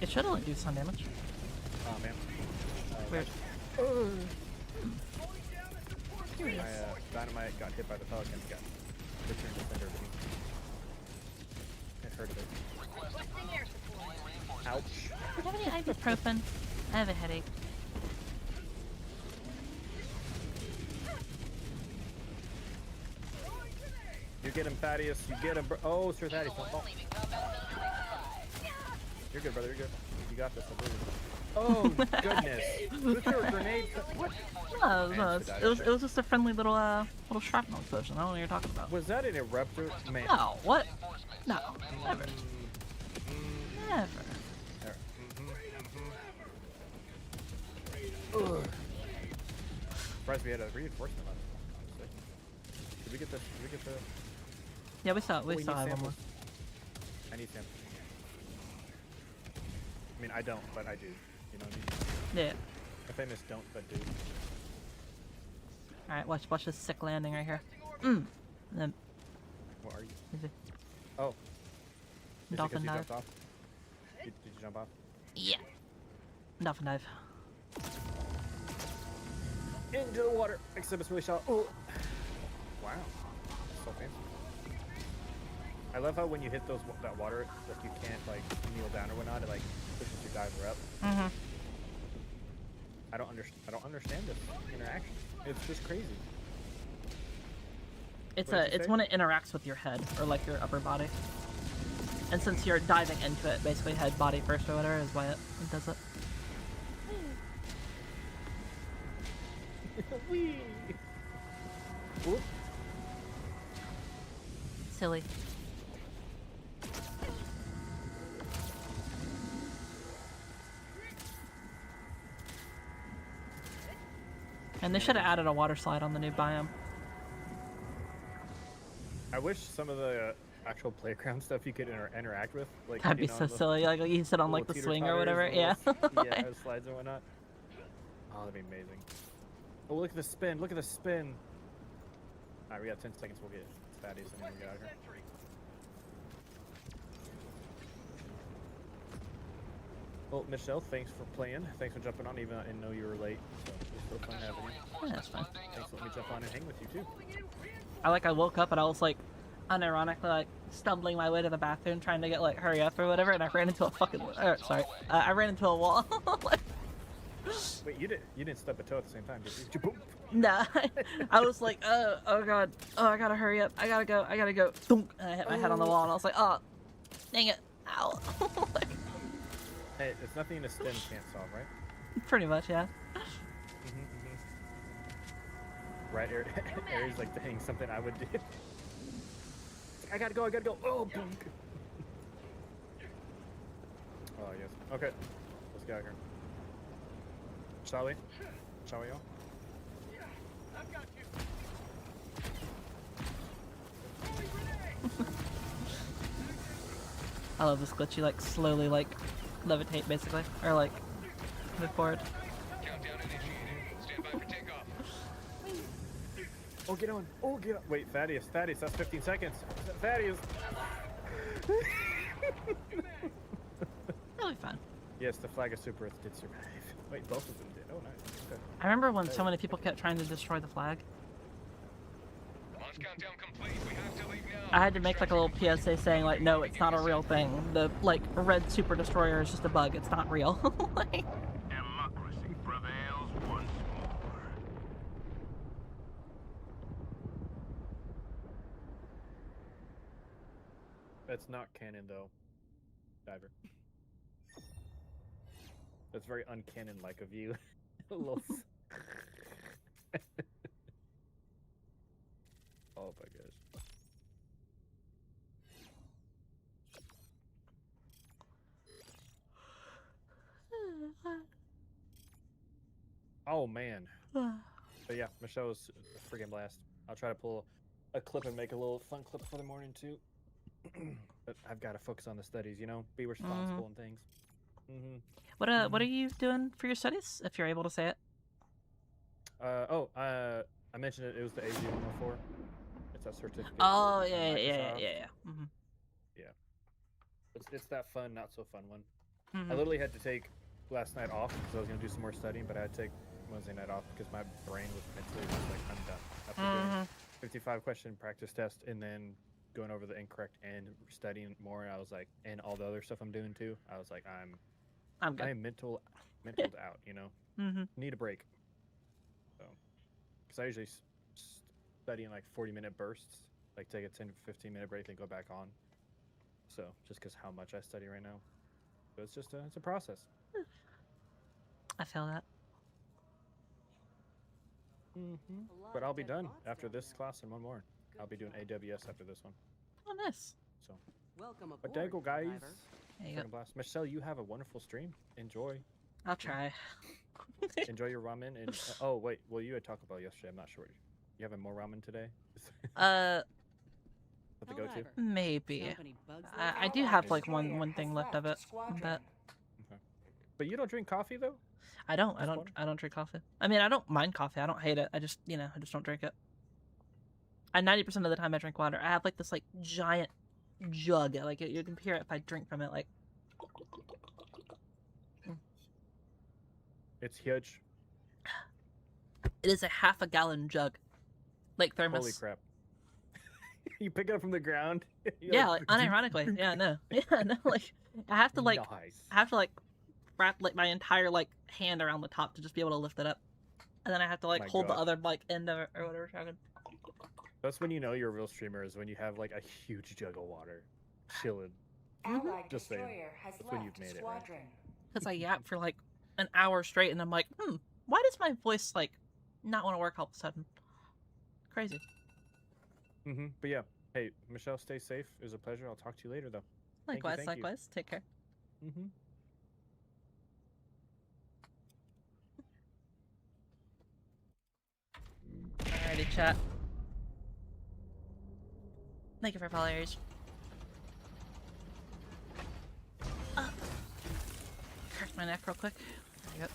it should only do stun damage. Oh man. Weird. My dynamite got hit by the pelican. Got returned to sender. I heard of it. Ouch. Do you have any ibuprofen? I have a headache. You get him, Thaddeus. You get him, bro. Oh, Sir Thaddeus. Oh. You're good, brother. You're good. You got this. I believe it. Oh, goodness. Who threw a grenade? What? No, it was just a friendly little little shrapnel explosion. I don't know what you're talking about. Was that an eruptor? Man. No, what? No, never, never. Surprised we had a reinforcement on it. Did we get this? Did we get the... Yeah, we still we have need one more. samples. I need samples. I mean, I don't, but I do. You know what I mean? Yeah. A famous don't, but do. All right, watch this sick landing right here. And then What are you? is it Oh. Is it 'cause dolphin you dive? jumped off? Did you jump off? Yeah. Dolphin dive. Into the water. Except it's really shallow. Oh. Wow. So fancy. I love how when you hit that water, like you can't like kneel down or whatnot. It like pushes your diver up. Mm-hmm. I don't understand this interaction. It's just crazy. It's What did you it's say? when it interacts with your head or like your upper body. And since you're diving into it, basically head, body first or whatever is why it does it. Whee! Whoop. Silly. And they should have added a water slide on the new biome. I wish some of the actual playground stuff you could interact with, like That'd be you know, so the silly. Like you said on like the little swing or teeter-totters, whatever. the Yeah. little yeah, slides and whatnot. Oh, that'd be amazing. Oh, look at the spin! Look at the spin! All right, we got 10 seconds. We'll get Thaddeus and then we get out of here. Well, Michelle, thanks for playing. Thanks for jumping on, even though I didn't know you were late. So it was so fun having you. Yeah, that's fine. Thanks for letting me jump on and hang with you too. I woke up and I was like unironically like stumbling my way to the bathroom trying to get like hurry up or whatever, and I ran into a fucking I ran into a wall. Like, Wait, you didn't stub a toe at the same time, did you? Boom. nah, I was like, oh god, oh I gotta hurry up, I gotta go. Thunk, and I hit my head on the wall and I was like, oh, dang it, ow. Like, Hey, it's nothing in a stem can't solve, right? pretty much, yeah. Right, Aries like dang, something I would do. I gotta go. Oh, punk. Oh yes. Okay, let's get out of here. Shall we? Shall we all? I love this glitch. You like slowly like levitate basically, or like move forward. Countdown initiated. Stand by for takeoff. Oh, get on. Oh, get on. Wait, Thaddeus, that's 15 seconds. Thaddeus. That'll be fun. Yes, the flag of Super Earth did survive. Wait, both of them did. Oh, nice. Okay. I remember when so many people kept trying to destroy the flag. Launch countdown complete. We have to leave now. I had to make like a little PSA saying like, no, it's not a real thing. The like red super destroyer is just a bug. It's not real. Like, Democracy prevails once more. That's not canon, though, Diver. That's very uncanon-like of you. A little oh my gosh. Oh man. But yeah, Michelle was a freaking blast. I'll try to pull a clip and make a little fun clip for the morning too. But I've got to focus on the studies, you know, be responsible and things. What are you doing for your studies, if you're able to say it? I mentioned it. It was the AG-104. It's that certificate. Oh, from yeah. Microsoft. Yeah. It's that fun, not so fun one. I literally had to take last night off because I was gonna do some more studying, but I had to take Wednesday night off because my brain was mentally just like, I'm done. After doing 55-question practice test and then going over the incorrect and studying more, I was like, and all the other stuff I'm doing too, I was like, I'm good. I am mentaled out, you know. Need a break. So, because I usually study in like 40-minute bursts, like take a 10 to 15-minute break and go back on. So just because how much I study right now, so it's just it's a process. I feel that. But I'll be done after this class and one more. I'll be doing AWS after this one. Oh, nice. So, Welcome aboard, but there you go, guys. There you go. Blast. Michelle, you have a wonderful stream. Enjoy. I'll try. Enjoy your ramen. And oh wait, well you had Taco Bell yesterday. I'm not sure. You having more ramen today? To go to? Maybe. I do have like one thing left of it. But okay. But you don't drink coffee though? I don't drink coffee. I mean, I don't mind coffee. I don't hate it. I just don't drink it. And 90% of the time I drink water. I have like this like giant jug. Like you can hear it if I drink from it. Like it's huge. It is a half a gallon jug, like thermos. Holy crap! You pick it up from the ground. Yeah, like unironically. Yeah, no. Like I have to like wrap like my entire like hand around the top to just be able to lift it up, and then I have to like hold the other like end of it or whatever. That's when you know you're a real streamer, is when you have like a huge jug of water chilling. Allied Just saying. destroyer has That's when left you've made it, squadron. right? Because I yap for like an hour straight, and I'm like, why does my voice like not want to work all of a sudden? Crazy. But yeah, hey Michelle, stay safe. It was a pleasure. I'll talk to you later though. Likewise, Thank you. likewise. Take care. Alrighty, chat. Thank you for followers. Curse my neck real quick. There you go.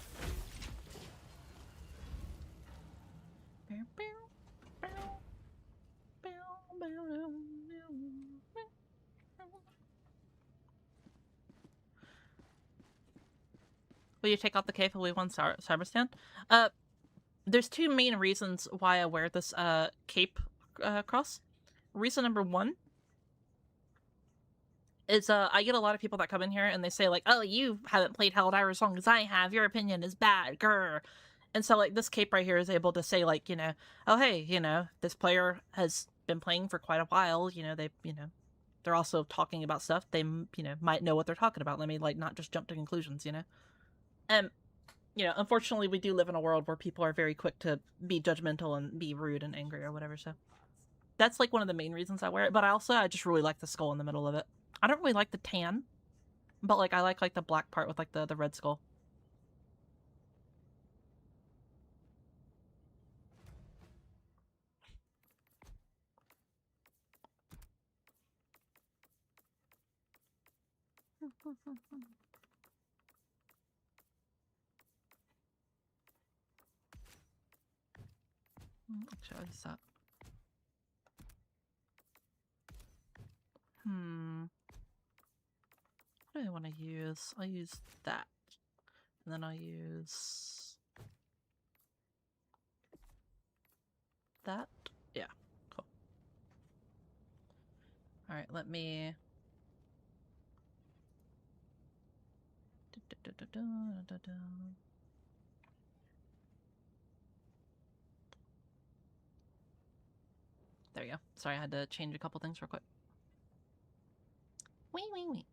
Will you take off the cape if we won Cyberstan? There's two main reasons why I wear this cape cross. Reason number one is I get a lot of people that come in here and they say like, oh, you haven't played Helldivers as long as I have, your opinion is bad, grr. And so like this cape right here is able to say like, oh hey, this player has been playing for quite a while, they're also talking about stuff, they might know what they're talking about, let me like not just jump to conclusions. And unfortunately we do live in a world where people are very quick to be judgmental and be rude and angry or whatever, so that's like one of the main reasons I wear it. But I just really like the skull in the middle of it. I don't really like the tan, but like I like the black part with like the red skull. Actually, I'll use that. What do I want to use? I'll use that. And then I'll use that. Yeah, cool. Alright, let me... There we go. Sorry, I had to change a couple things real quick. Wee.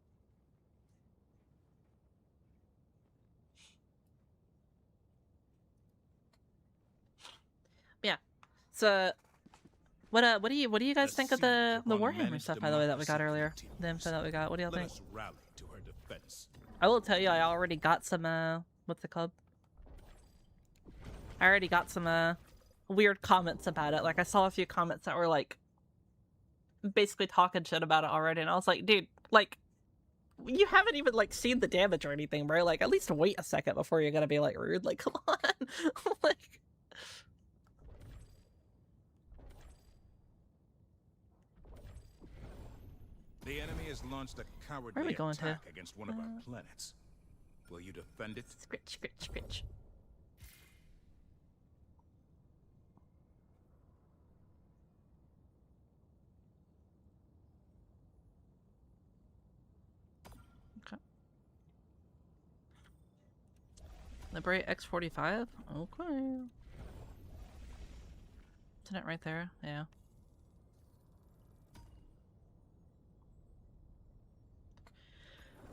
Yeah. So, what do you guys think of the Warhammer stuff, by the way, that we got earlier? The info that we got. What do y'all think? Rally to her defense. I will tell you, I already got some what's it called? I already got some weird comments about it. Like I saw a few comments that were like, basically talking shit about it already, and I was like, dude, like, you haven't even like seen the damage or anything, bro. Like, at least wait a second before you're gonna be like rude. Like, come on. Like, The enemy has launched a Where are cowardly we going to? attack against one of our planets. Will you defend it? scritch, scritch, scritch. Okay. Liberate X-45? Okay. Isn't it right there? Yeah.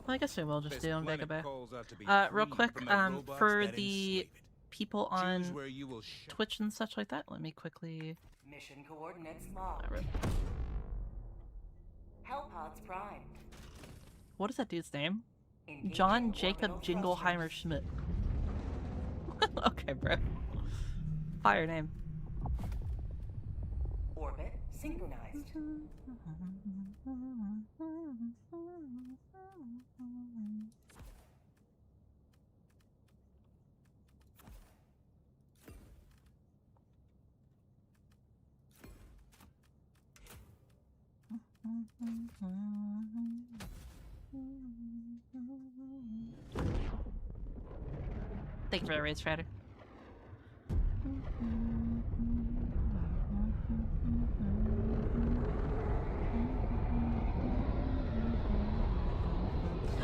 Well, I guess we will just This do on planet Vega calls out to be Real free quick, from the robots for that the enslave it. people on Choose where you will shut. Twitch and such like that, let me quickly... Mission coordinates locked. Alright. Hellpods primed. What is that dude's name? Engaging John Jacob orbital Jingleheimer thrusters. Schmidt. Okay, bro. Fire name. Orbit synchronized. Thank you for the raid, Strider.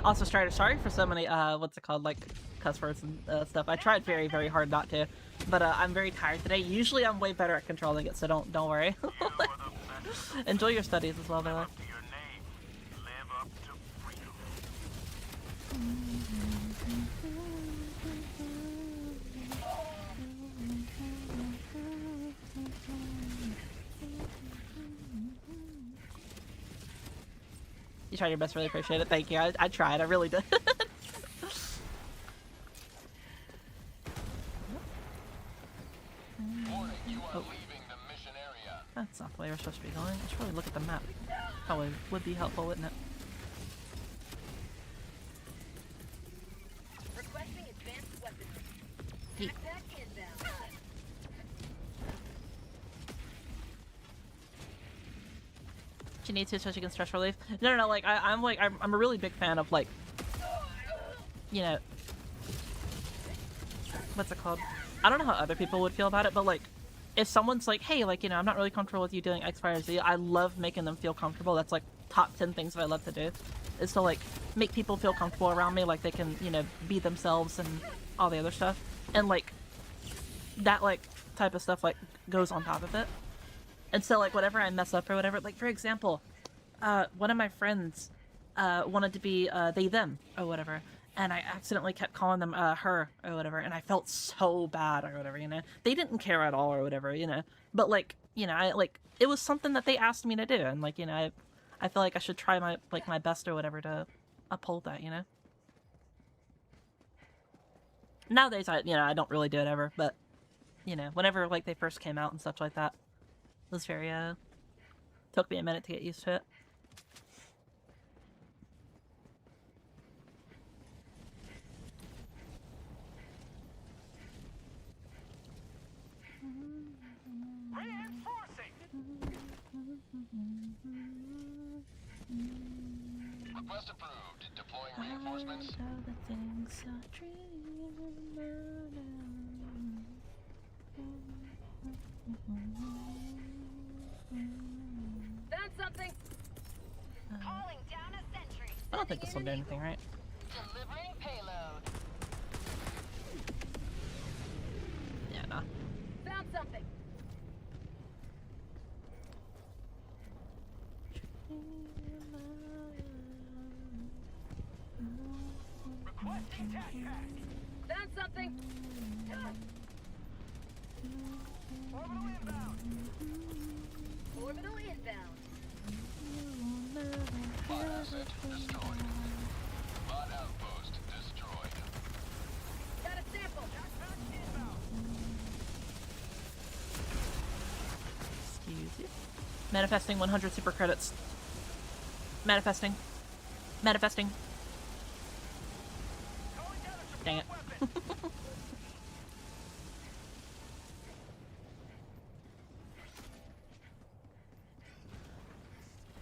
Also, Strider, sorry for so many, what's it called, like, cuss words and stuff. I tried very, very hard not to, but I'm very tired today. Usually I'm way better at controlling it, so don't worry. Enjoy your studies as well, by the way. You tried your best, really appreciate it. Thank you. I tried, I really did. Warning, you are leaving the mission area. That's not the way we're supposed to be going. I should probably look at the map. Probably would be helpful, wouldn't it? Requesting advanced weaponry. Yeet. Backpack inbound. She needs to, so she can stress relief. No, like, I'm a really big fan of, like, you know, what's it called? I don't know how other people would feel about it, but, like, if someone's like, hey, like, you know, I'm not really comfortable with you doing X, Y, or Z, I love making them feel comfortable. That's, like, top 10 things that I love to do, is to, like, make people feel comfortable around me, like, they can, you know, be themselves and all the other stuff. And, like, that, like, type of stuff, like, goes on top of it. And so, like, whatever I mess up or whatever, like, for example, one of my friends wanted to be they, them, or whatever, and I accidentally kept calling them her, or whatever, and I felt so bad, or whatever, you know? They didn't care at all, or whatever, you know? But, like, you know, it was something that they asked me to do, and, like, you know, I feel like I should try my best, or whatever, to uphold that, you know? Nowadays, I don't really do it ever, but, you know, whenever, like, they first came out and stuff like that, it was very, took me a minute to get used to it. Request approved. Deploying reinforcements. Found something. Calling down a sentry. I don't think this will do anything, right? Delivering payload. Yeah, nah. Found something. Requesting tac. Found something. Orbital inbound. Orbital inbound. Bot asset destroyed. Bot outpost destroyed. Got a sample. Excuse you. Manifesting 100 super credits. Manifesting. Manifesting. Dang it.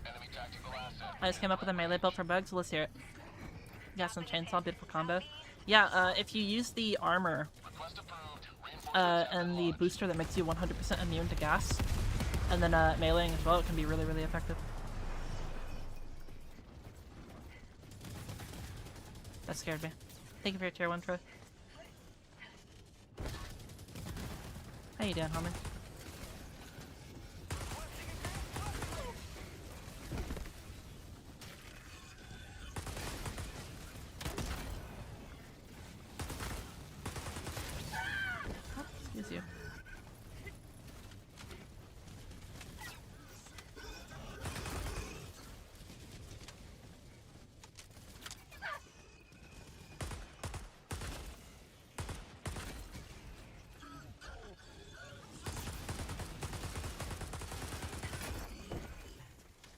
Enemy tactical asset. I just came up with a melee build for bugs. Let's hear it. Got some chainsaw, beautiful combo. Yeah, if you use the armor Request approved. Reinforcements have and been the launched. booster that makes you 100% immune to gas, and then meleeing as well, it can be really, really effective. That scared me. Thank you for your tier 1, Troy. How you doing, homie? Oh, excuse you.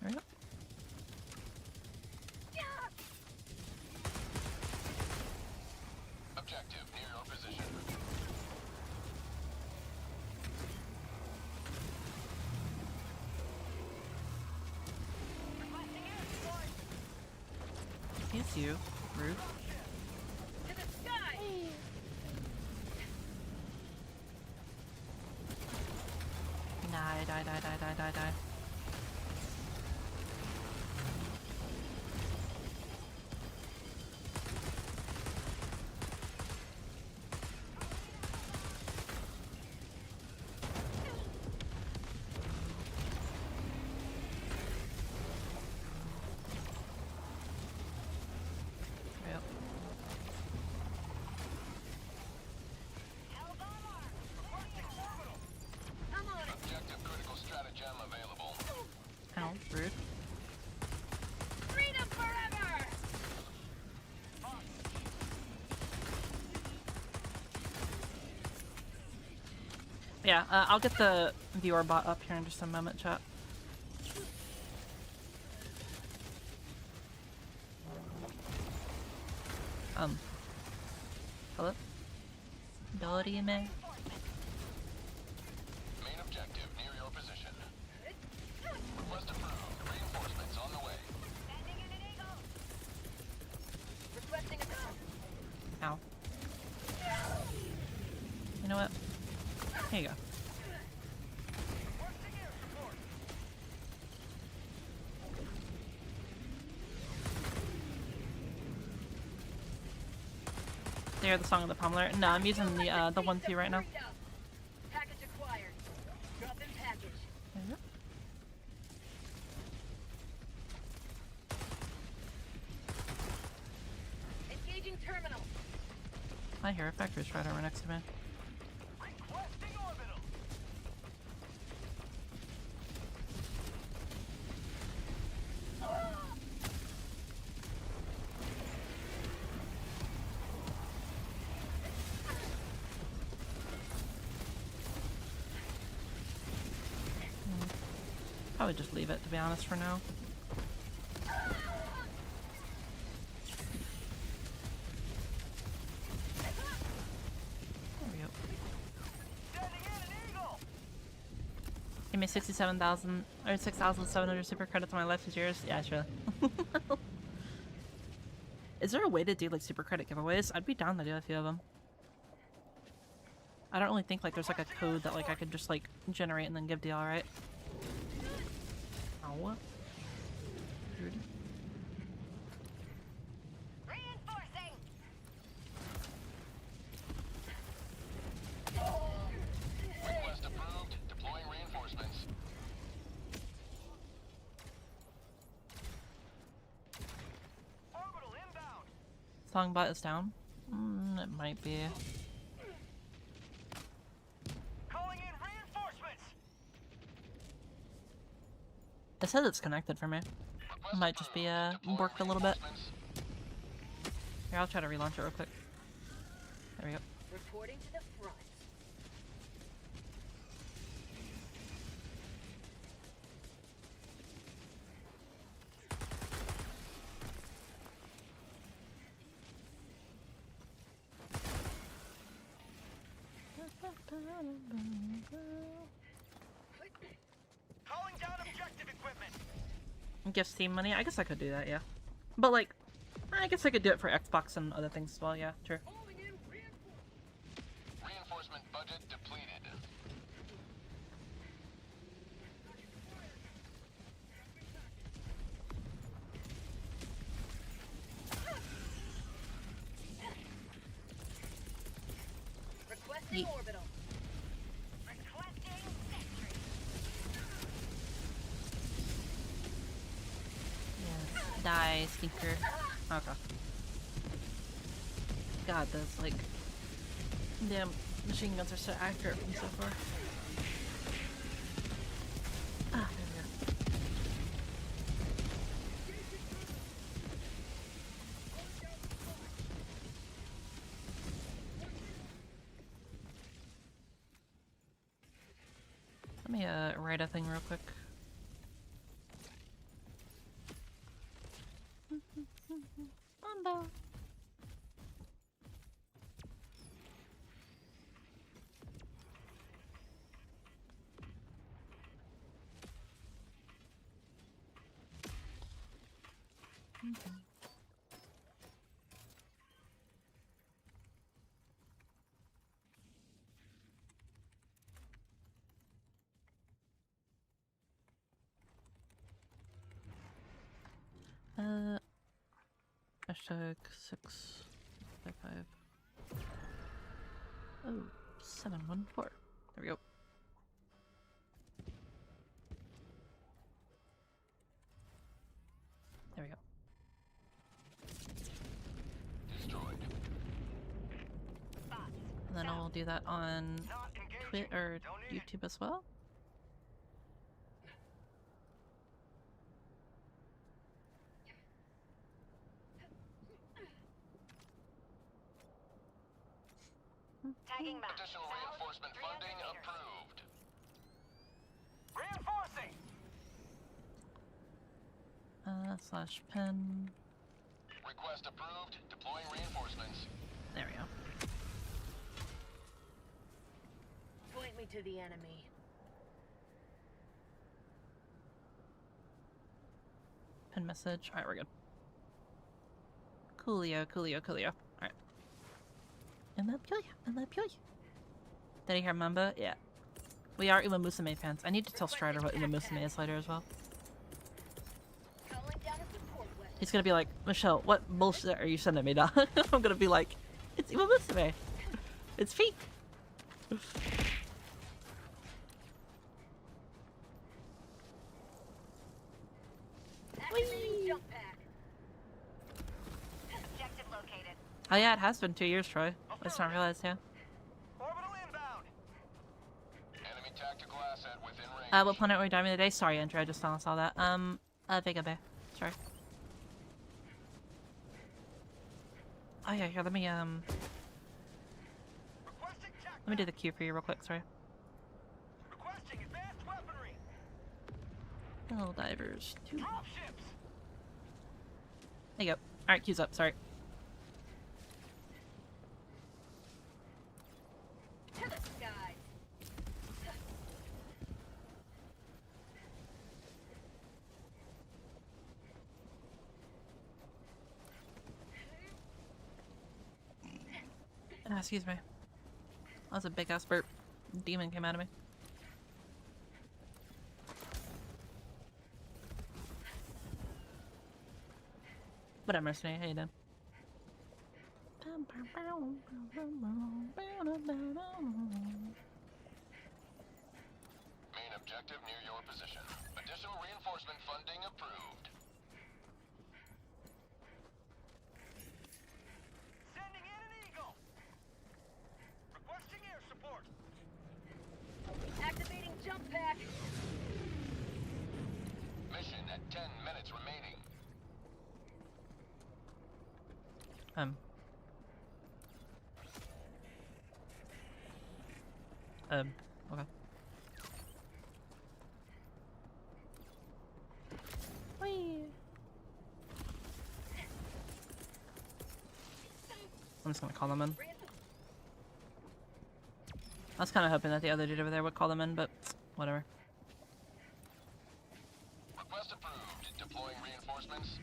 There we go. Objective near your position. Excuse you, rude. To the sky! Die. Yep. I'm on it! Objective critical stratagem available. Ow, rude. Freedom forever! Yeah, I'll get the viewer bot up here in just a moment, chat. Hello? Ability, man. Main objective near your position. Request approved. Reinforcements on the way. Requesting a drone. Ow. You know what? Here you go. Do you hear the song of the Pommeler? No, I'm using the 1P right now. Package acquired. Drop in package. There you go. Engaging terminal. I hear a factory strider right next to me. Requesting orbital. Probably just leave it, to be honest, for now. There we go. Sending in an eagle. Give me 67,000 or 6,700 super credits. My life is yours. Yeah, sure. Is there a way to do like super credit giveaways? I'd be down to do a few of them. I don't really think like there's like a code that like I could just like generate and then give to y'all, right? Ow. Rude. Reinforcing. Request approved. Deploying reinforcements. Orbital inbound. Songbot is down. It might be. Calling in reinforcements. It says it's connected for me. Request Might just be approved. Deploying worked a little bit. reinforcements. Here, I'll try to relaunch it real quick. There we go. Reporting to the front. Calling down objective equipment. Give Steam money? I guess I could do that, yeah. But like, I guess I could do it for Xbox and other things as well, yeah, sure. Reinforcement budget depleted. Requesting Yeet. orbital. Requesting sentry. Yeah. Die, stinker. Okay. God, those, like, damn machine guns are so accurate from so far. Ah, there we go. Let me write a thing real quick. Bombo. Hashtag 655. Oh, 714. There we go. There we go. Destroyed. And then I'll do that on Not engaging. Twitch or Don't need it. YouTube as well. Tagging map. Additional reinforcement funding approved. Reinforcing. Slash pen. Request approved. Deploying reinforcements. There we go. Point me to the enemy. Pen message. Alright, we're good. Coolio, coolio, coolio. Alright. And that kill you. And that kill you. Did you hear Mamba? Yeah. We are Uma Musume fans. I need to tell Strider what Uma Musume is later as well. Calling down a support weapon. He's gonna be like, Michelle, what bullshit are you sending me, dog? I'm gonna be like, it's Uma Musume. It's fake. Activating jump pack. Objective located. Oh yeah, it has been 2 years, Troy. I just not realized, yeah. Orbital inbound. Enemy tactical asset within range. What planet were we diving today? Sorry, Andrew, I just saw that. Vega Bay. Sorry. Oh yeah, here, let me Requesting tac. do the queue for you real quick, sorry. Requesting advanced weaponry. Helldivers 2. Drop ships. There you go. Alright, queue's up, sorry. To the skies. Excuse me. That was a big ass burp. Demon came out of me. What up, Mercenary? How you doing? Main objective near your position. Additional reinforcement funding approved. Sending in an eagle. Requesting air support. Activating jump pack. Mission at 10 minutes remaining. Okay. Whee! I'm just gonna call them in. I was kind of hoping that the other dude over there would call them in, but whatever. Request approved. Deploying reinforcements.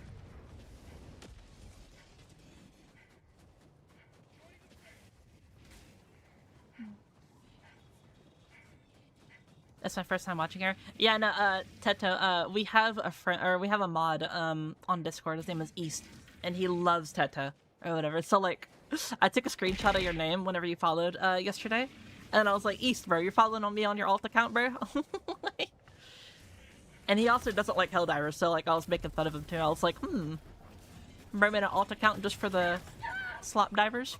That's my first time watching her. Yeah, no, Teto, we have a friend, or we have a mod, on Discord. His name is East, and he loves Teto, or whatever. So, like, I took a screenshot of your name whenever you followed, yesterday, and I was like, East, bro, you're following on me on your alt account, bro? And he also doesn't like Helldivers, so, like, I was making fun of him, too. I was like, bro made an alt account just for the slop divers?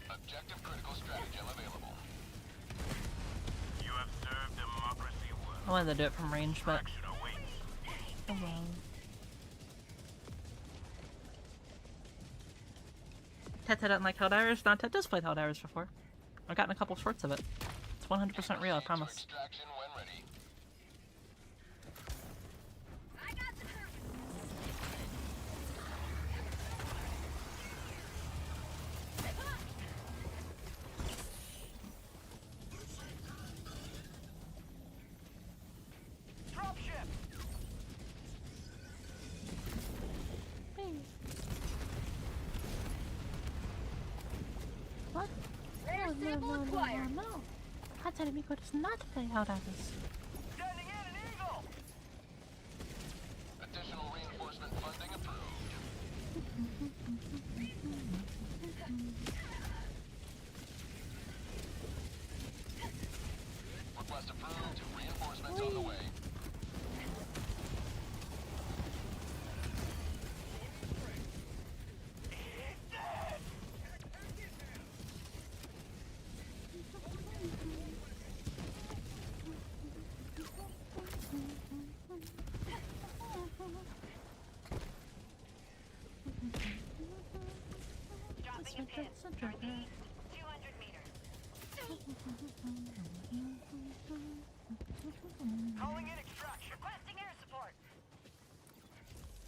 Objective critical stratagem available. You have served democracy well. I wanted to do it from range, but Action awaits. oh well. Teta doesn't like Helldivers. No, Teta's played Helldivers before. I've gotten a couple shorts of it. It's 100% real, I promise. Extraction when ready. I got the curve. Dropship. What? Rare sample acquired. no. Hatsune Miku does not play Helldivers. Sending in an eagle. Additional reinforcement funding approved. Request approved. Reinforcements on the way. Dropping a pin. Northeast, 200 meters. Calling in extraction. Requesting air support.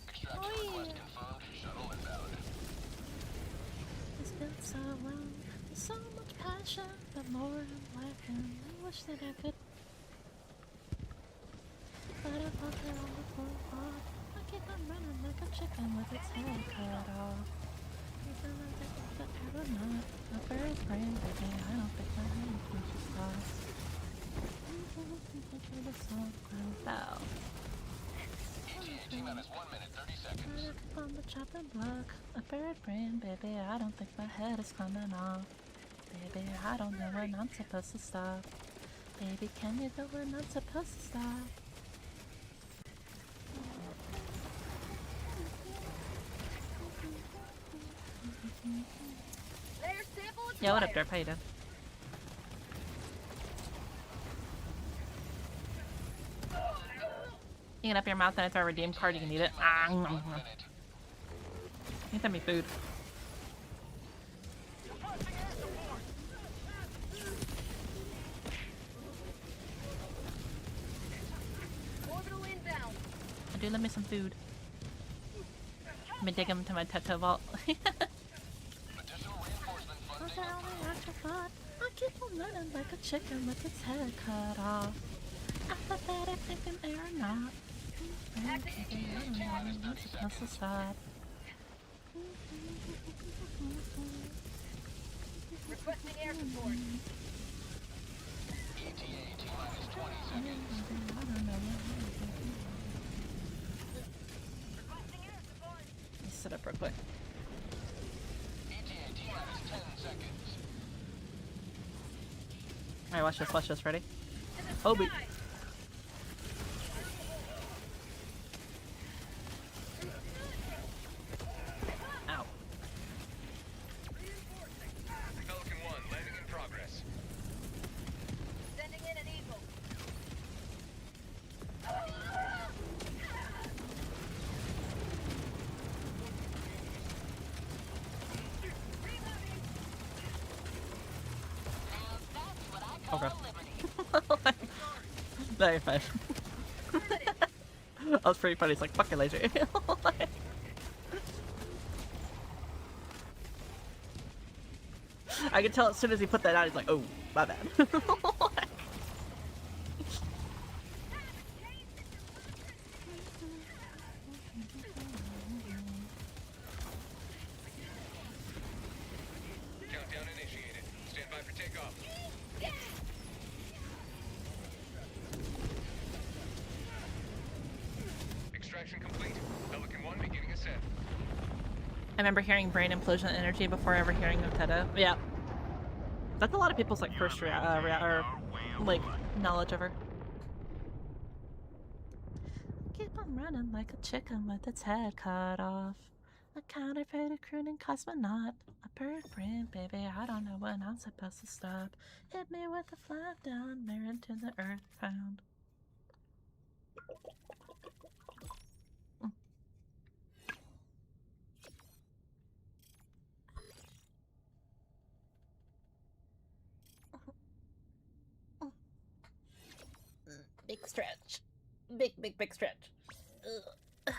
Extraction request confirmed. Shuttle inbound. It's been so long, so much passion, but more in life, and I wish that I could. But I'm out there on the floor, I keep on running like a chicken with its head cut off. Even though I think that I would not, a bird's brain, baby, I don't think my hand can just stop. The song fell. ETA T-minus 1 minute, 30 seconds. On the chopping block, a bird brain, baby, I don't think my head is coming off. Baby, I don't know when I'm supposed to stop. Baby, can you go when I'm supposed to stop? Rare sample acquired. Yeah, what up, Derp? How you doing? You can up your mouth and it's our redeem card, you can eat it. Ah, nom, nom. Minute. You can send me food. Requesting air support. Orbital inbound. Do love me some food. Let me dig him to my Teto vault. Additional reinforcement funding approved. I keep on running like a chicken with its head cut off. Apathetic thinking they're not. T-minus 30 seconds. Stop. Requesting air support. ETA T-minus 20 seconds. Requesting air support. Let me sit up real quick. ETA T-minus 10 seconds. Alright, watch this, ready? To the Obi. sky. Ow. Pelican 1 landing in progress. Sending in an eagle. Okay. No, you're fine. That was pretty funny. It's like, fuck it, laser. I could tell as soon as he put that out, he's like, oh, my bad. Countdown initiated. Stand by for takeoff. Extraction complete. Pelican 1 beginning ascent. I remember hearing brain implosion energy before ever hearing of Teta. Yeah. That's a lot of people's like first like knowledge of her. Keep on running like a chicken with its head cut off. A counterfeit crooning cosmonaut. A bird brain baby, I don't know when I'm supposed to stop. Hit me with a flat down mirror into the earth found. Big stretch. Big stretch. Ugh.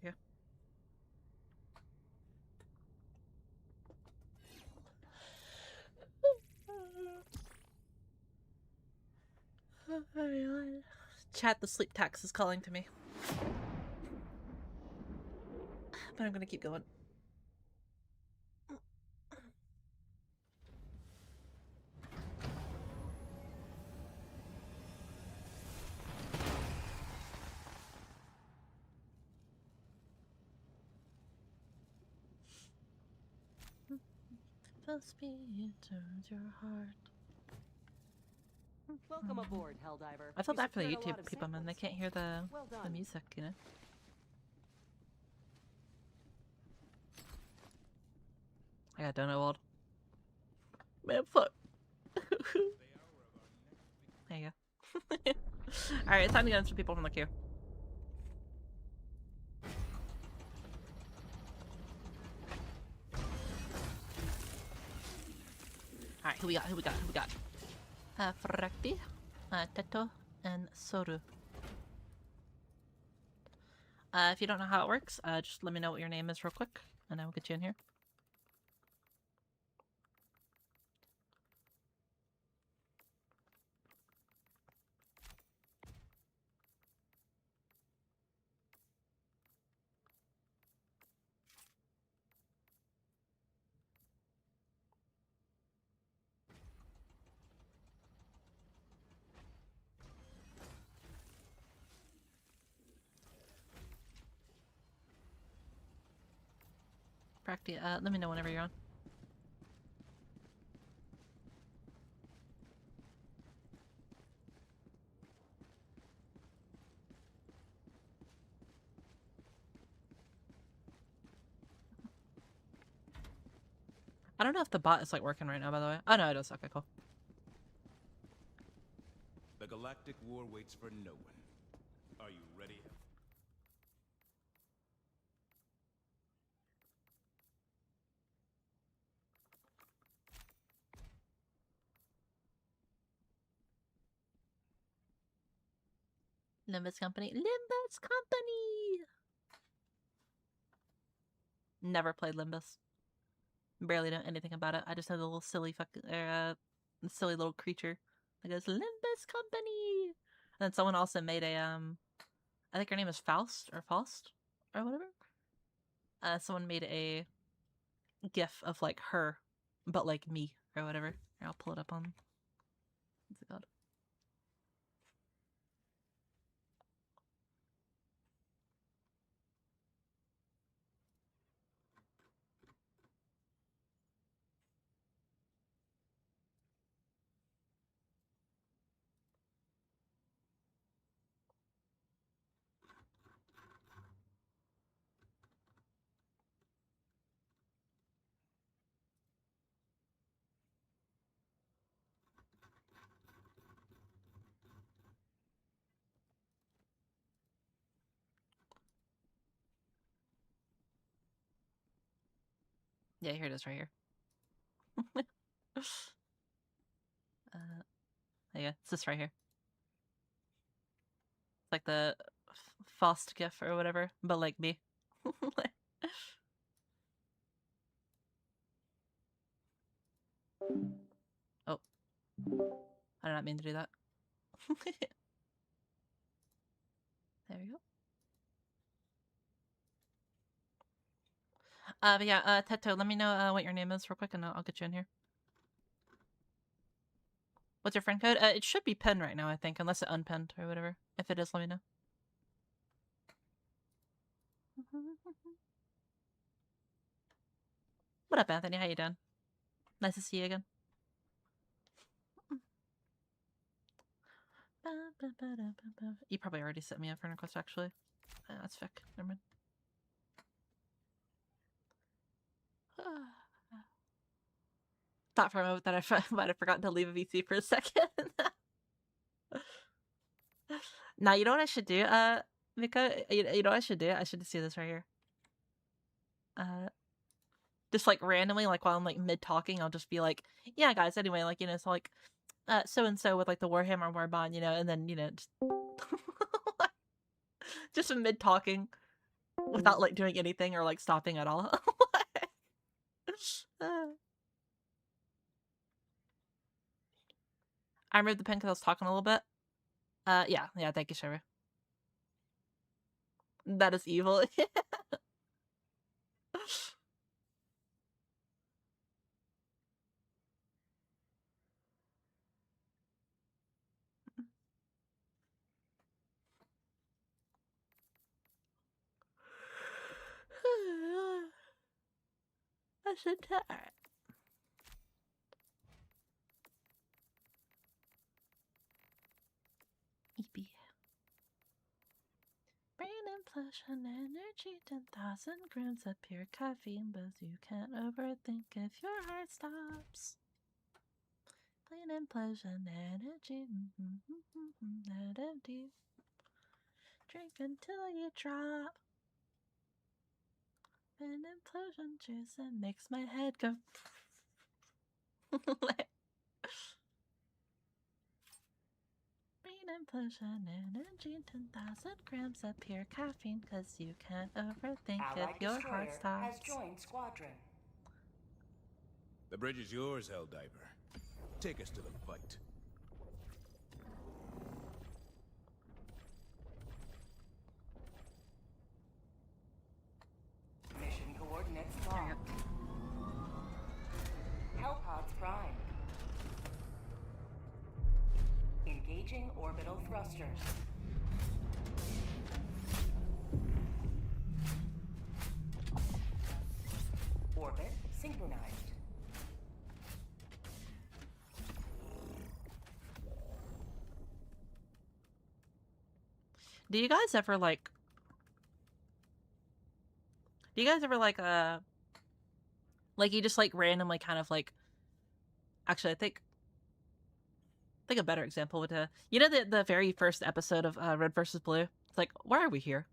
Yeah. Chat, the sleep tax is calling to me. But I'm gonna keep going. The speed turns your heart. Welcome aboard, Helldiver. I felt You bad for the secured a lot YouTube of people, man. They samples. can't hear the Well done. music, you know? I got donut walled. Man, fuck. There you go. Alright, it's time to get some people from the queue. Alright, who we got? Frakti, Teto, and Soru. If you don't know how it works, just let me know what your name is real quick, and I will get you in here. Frakti, let me know whenever you're on. I don't know if the bot is like working right now, by the way. Oh no, it is. Okay, cool. The galactic war waits for no one. Are you ready? Limbus Company. Limbus Company! Never played Limbus. Barely know anything about it. I just know the little silly fucking, silly little creature that goes, Limbus Company! And then someone also made a, I think her name is Faust, or whatever. Someone made a gif of, like, her, but, like, me, or whatever. Here, I'll pull it up on, what's it called? Yeah, here it is right here. yeah. It's this right here. It's like the Faust gif or whatever, but like me. Oh. I did not mean to do that. There we go. But yeah, Teto, let me know what your name is real quick and I'll get you in here. What's your friend code? It should be pinned right now, I think, unless it unpinned or whatever. If it is, let me know. What up, Anthony? How you doing? Nice to see you again. You probably already sent me a friend request, actually. That's fic. Never mind. Thought for a moment that I might have forgotten to leave a VC for a second. Now, you know what I should do, Mika? You know what I should do? I should see this right here. Just like randomly, like while I'm like mid-talking, I'll just be like, yeah, guys, anyway, like, you know, so like, so-and-so with like the Warhammer Warbond, you know, and then, you know, just mid-talking without like doing anything or like stopping at all. I removed the pen because I was talking a little bit. Yeah, thank you, Sherry. That is evil. I should try. EP. Brain implosion energy, 10,000 grams of pure caffeine, but you can't overthink if your heart stops. Brain implosion energy, that empty. Drink until you drop. Brain implosion juice that makes my head go. Brain implosion energy, 10,000 grams of pure caffeine, cause you can't overthink Allied if your destroyer heart stops. has joined squadron. The bridge is yours, Helldiver. Take us to the fight. Mission coordinates locked. Hellpods primed. Engaging orbital thrusters. Orbit synchronized. Do you guys ever like you just like randomly kind of like, actually I think a better example would you know the very first episode of Red versus Blue? It's like, why are we here?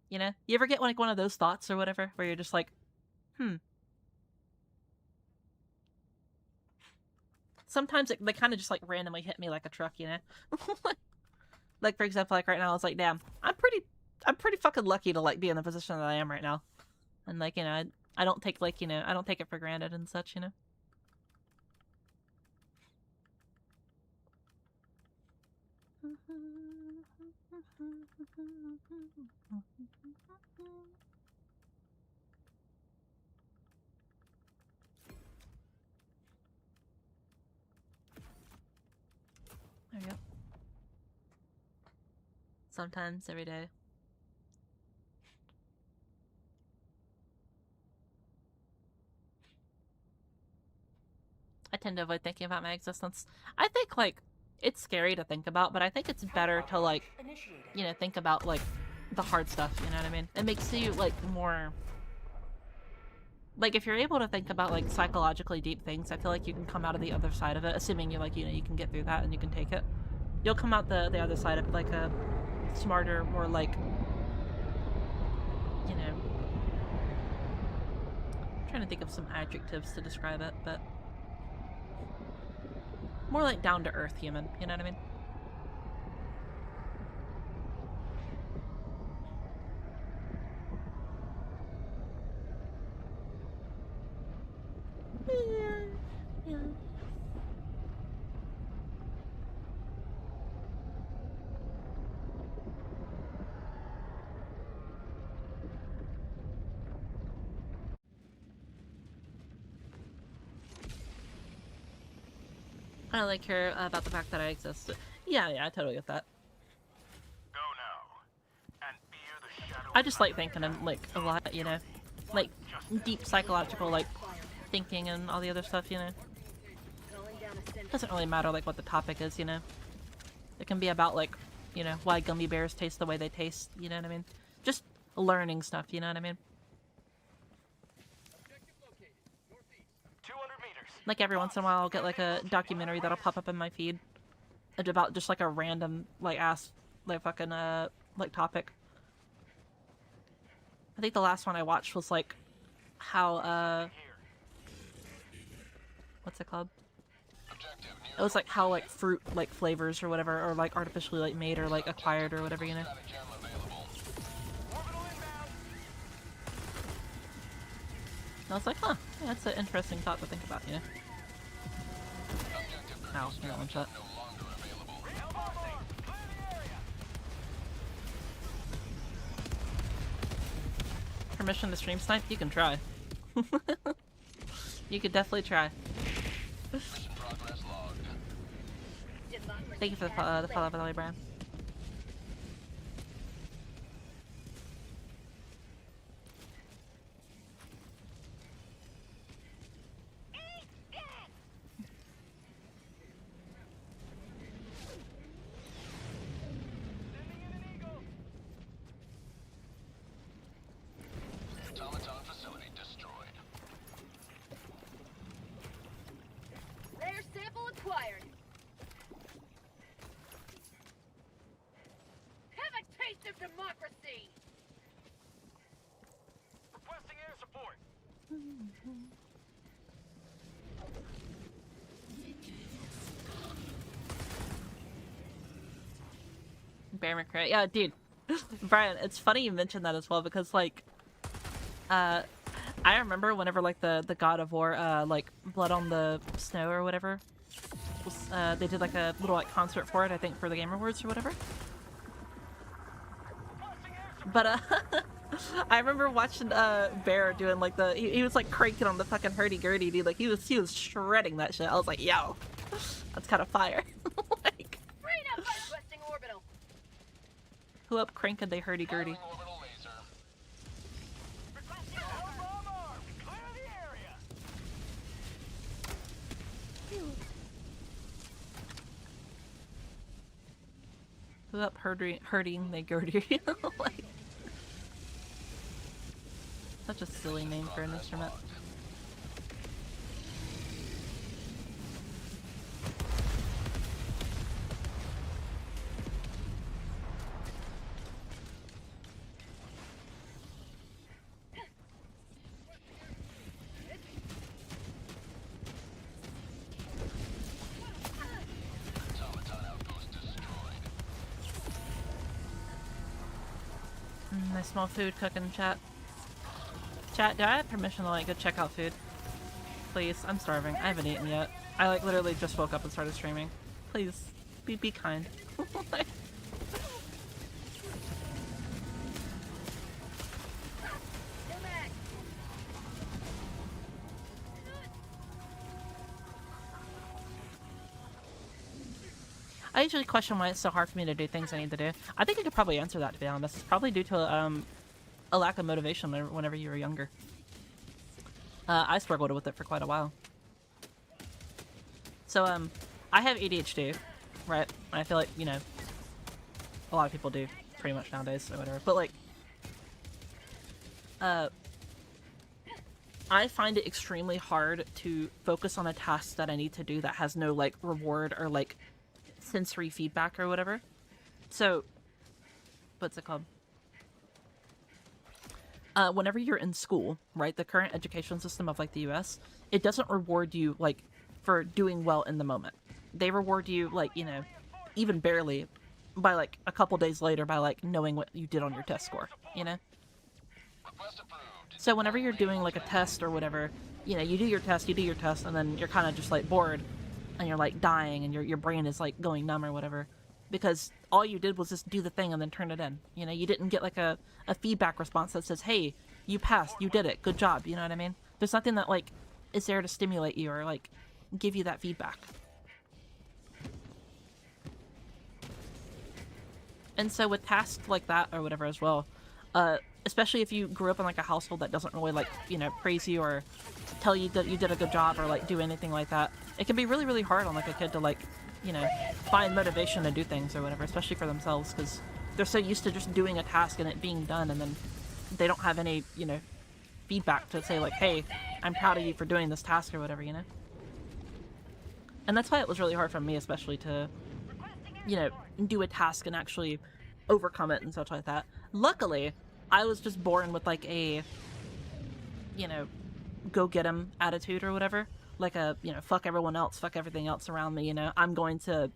You know? You ever get like one of those thoughts or whatever where you're just like, Sometimes they kind of just like randomly hit me like a truck, you know? Like, for example, like right now I was like, damn, I'm pretty fucking lucky to like be in the position that I am right now. And like, you know, I don't take like, you know, I don't take it for granted and such, you know? There we go. Sometimes, every day. I tend to avoid thinking about my existence. I think, like, it's scary to think about, but I think it's better to, like, you know, think about, like, the hard stuff, you know what I mean? It makes you, like, more... Like, if you're able to think about, like, psychologically deep things, I feel like you can come out of the other side of it, assuming you, like, you know, you can get through that and you can take it. You'll come out the other side of, like, a smarter, more, like, you know... I'm trying to think of some adjectives to describe it, but... More like down to earth human, you know what I mean? Yeah. I like her about the fact that I exist. Yeah, I totally get that. Go now. And fear the shadow. I just like thinking and like a lot, you know, like deep psychological like thinking and all the other stuff, you know. Calling down a sentry. Doesn't really matter like what the topic is, you know. It can be about like, you know, why gummy bears taste the way they taste, you know what I mean? Just learning stuff, you know what I mean? 200 meters. Like every once in a while I'll get like a documentary that'll pop up in my feed about just like a random like ass like fucking like topic. I think the last one I watched was like how what's it called? Objective near It was like how like fruit like flavors or whatever are like artificially like made or like acquired or whatever, you know. static gem available. Orbital inbound. And I was like, huh, yeah, that's an interesting thought to think about, you know. Objective Ow, cruise I got one shot. no longer available. Clear the area. Permission to stream snipe? You can try. You could definitely try. Mission progress logged. Democracy Thank you for the has follow, lived. Valley Brian. Automaton facility destroyed. Rare sample acquired. Have a taste of democracy. Requesting air support. Bear McCray. Yeah, dude. Brian, it's funny you mentioned that as well because like I remember whenever like the God of War like Blood on the Snow or whatever was, they did like a little like concert for it, I think for the Game Awards or whatever. But I remember watching Bear doing like he was like cranking on the fucking hurdy-gurdy, dude. Like he was shredding that shit. I was like, yo, that's kind of fire. Like, Freedom! Requesting orbital. who up cranking they hurdy-gurdy? Firing orbital laser. Requesting power bomb armed. Clear the area. Who up hurting they gurdy? Like, such a silly name for an instrument. Automaton outpost destroyed. I smell food cooking, chat. Chat, do I have permission to like go check out food? Please, I'm starving. I haven't eaten yet. I like literally just woke up and started streaming. Please, be kind. Like, Go back. I usually question why it's so hard for me to do things I need to do. I think I could probably answer that, to be honest. It's probably due to a lack of motivation whenever you were younger. I struggled with it for quite a while. So, I have ADHD, right? And I feel like, you know, a lot of people do pretty much nowadays or whatever. But, like, I find it extremely hard to focus on a task that I need to do that has no, like, reward or, like, sensory feedback or whatever. So, what's it called? Whenever you're in school, right, the current education system of like the US, it doesn't reward you like for doing well in the moment. they reward you, like, you know, even barely by, like, a couple days later by, like, knowing what you did on your test score, you know? Request approved. So whenever you're doing, like, a test or whatever, you know, you do your test, and then you're kind of just, like, bored, and you're, like, dying, and your brain is, like, going numb or whatever, because all you did was just do the thing and then turn it in, you know? You didn't get, like, a feedback response that says, hey, you passed, you did it, good job, you know what I mean? There's nothing that, like, is there to stimulate you or, like, give you that feedback. And so with tasks like that or whatever as well, especially if you grew up in, like, a household that doesn't really, like, you know, praise you or tell you that you did a good job or, like, do anything like that, it can be really, really hard on, like, a kid to, like, you know, find motivation to do things or whatever, especially for themselves, because they're so used to just doing a task and it being done, and then they don't have any, you know, feedback to say, like, hey, I'm proud of you for doing this task or whatever, you know? And that's why it was really hard for me, especially to, you know, do a task and actually overcome it and such like that. Luckily, I was just born with, like, a, you know, go get 'em attitude or whatever. Like a, you know, fuck everyone else, fuck everything else around me, you know? I'm going to,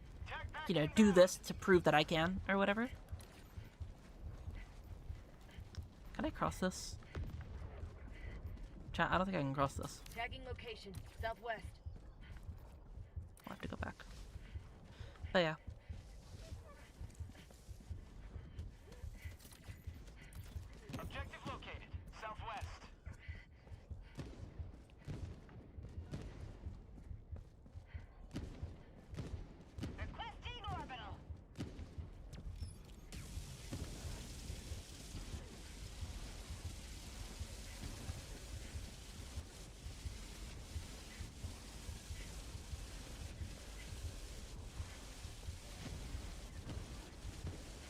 you know, do this to prove that I can or whatever. Can I cross this? Chat, I don't think I can cross this. Tagging location, southwest. I'll have to go back. But yeah. Objective located. Southwest. Requesting orbital.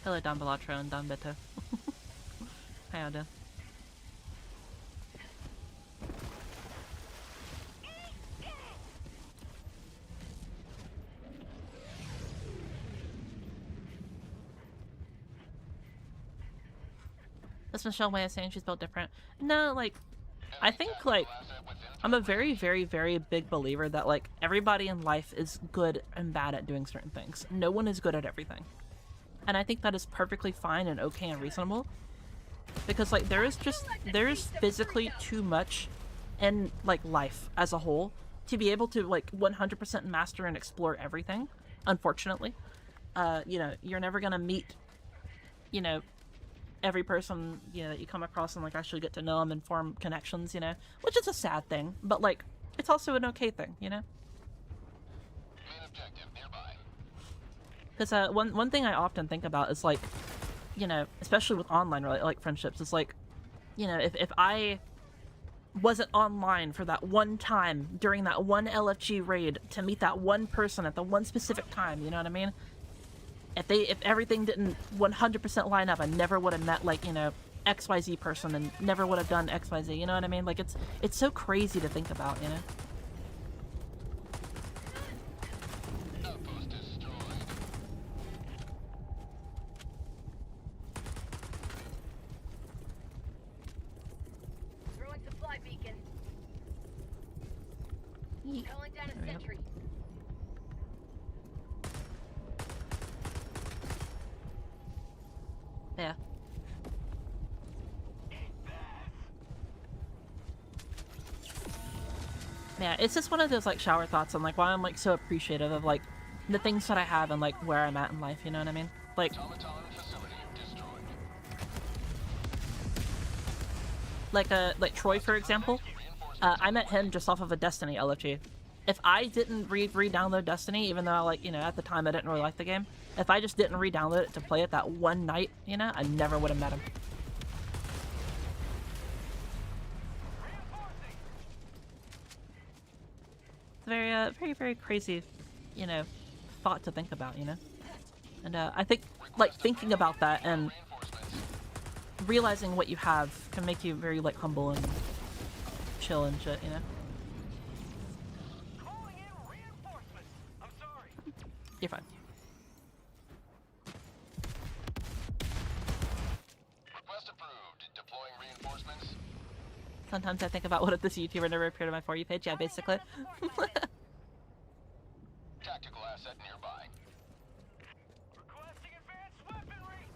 Hello, Don Belatro and Don Beto. How y'all doing? That's Michelle way of saying she's built different. No, like, I think, like, I'm a very, very, very big believer that, like, everybody in life is good and bad at doing certain things. No one is good at everything. And I think that is perfectly fine and okay and reasonable. Because, like, there is physically too much in, like, life as a whole to be able to, like, 100% master and explore everything, unfortunately. You know, you're never gonna meet, you know, every person, you know, that you come across and, like, actually get to know them and form connections, you know? Which is a sad thing, but, like, it's also an okay thing, you know? Main objective nearby. Because one thing I often think about is, like, you know, especially with online, like, friendships, is like, you know, if I wasn't online for that one time during that one LFG raid to meet that one person at the one specific time, you know what I mean? If everything didn't 100% line up, I never would have met, like, you know, XYZ person and never would have done XYZ, you know what I mean? Like, it's so crazy to think about, you know? Outpost destroyed. Throwing supply beacon. Yeet. Calling down There a we go. sentry. Yeah. Yeah, it's just one of those, like, shower thoughts on, like, why I'm, like, so appreciative of, like, the things that I have and, like, where I'm at in life, you know what I mean? Like, Automaton facility destroyed. like Troy, for example, I met him just off of a Destiny LFG. If I didn't re-download Destiny, even though, like, you know, at the time I didn't really like the game, if I just didn't re-download it to play it that one night, you know, I never would have met him. It's very, very, very crazy, you know, thought to think about, you know? And, I think, like, thinking about that and realizing what you have can make you very, like, humble and chill and shit, you know? Calling in reinforcements. I'm sorry. You're fine. Request approved. Deploying reinforcements. Sometimes I think about what if this YouTuber never appeared on my For You page. Yeah, basically. Tactical asset nearby. Requesting advanced weaponry.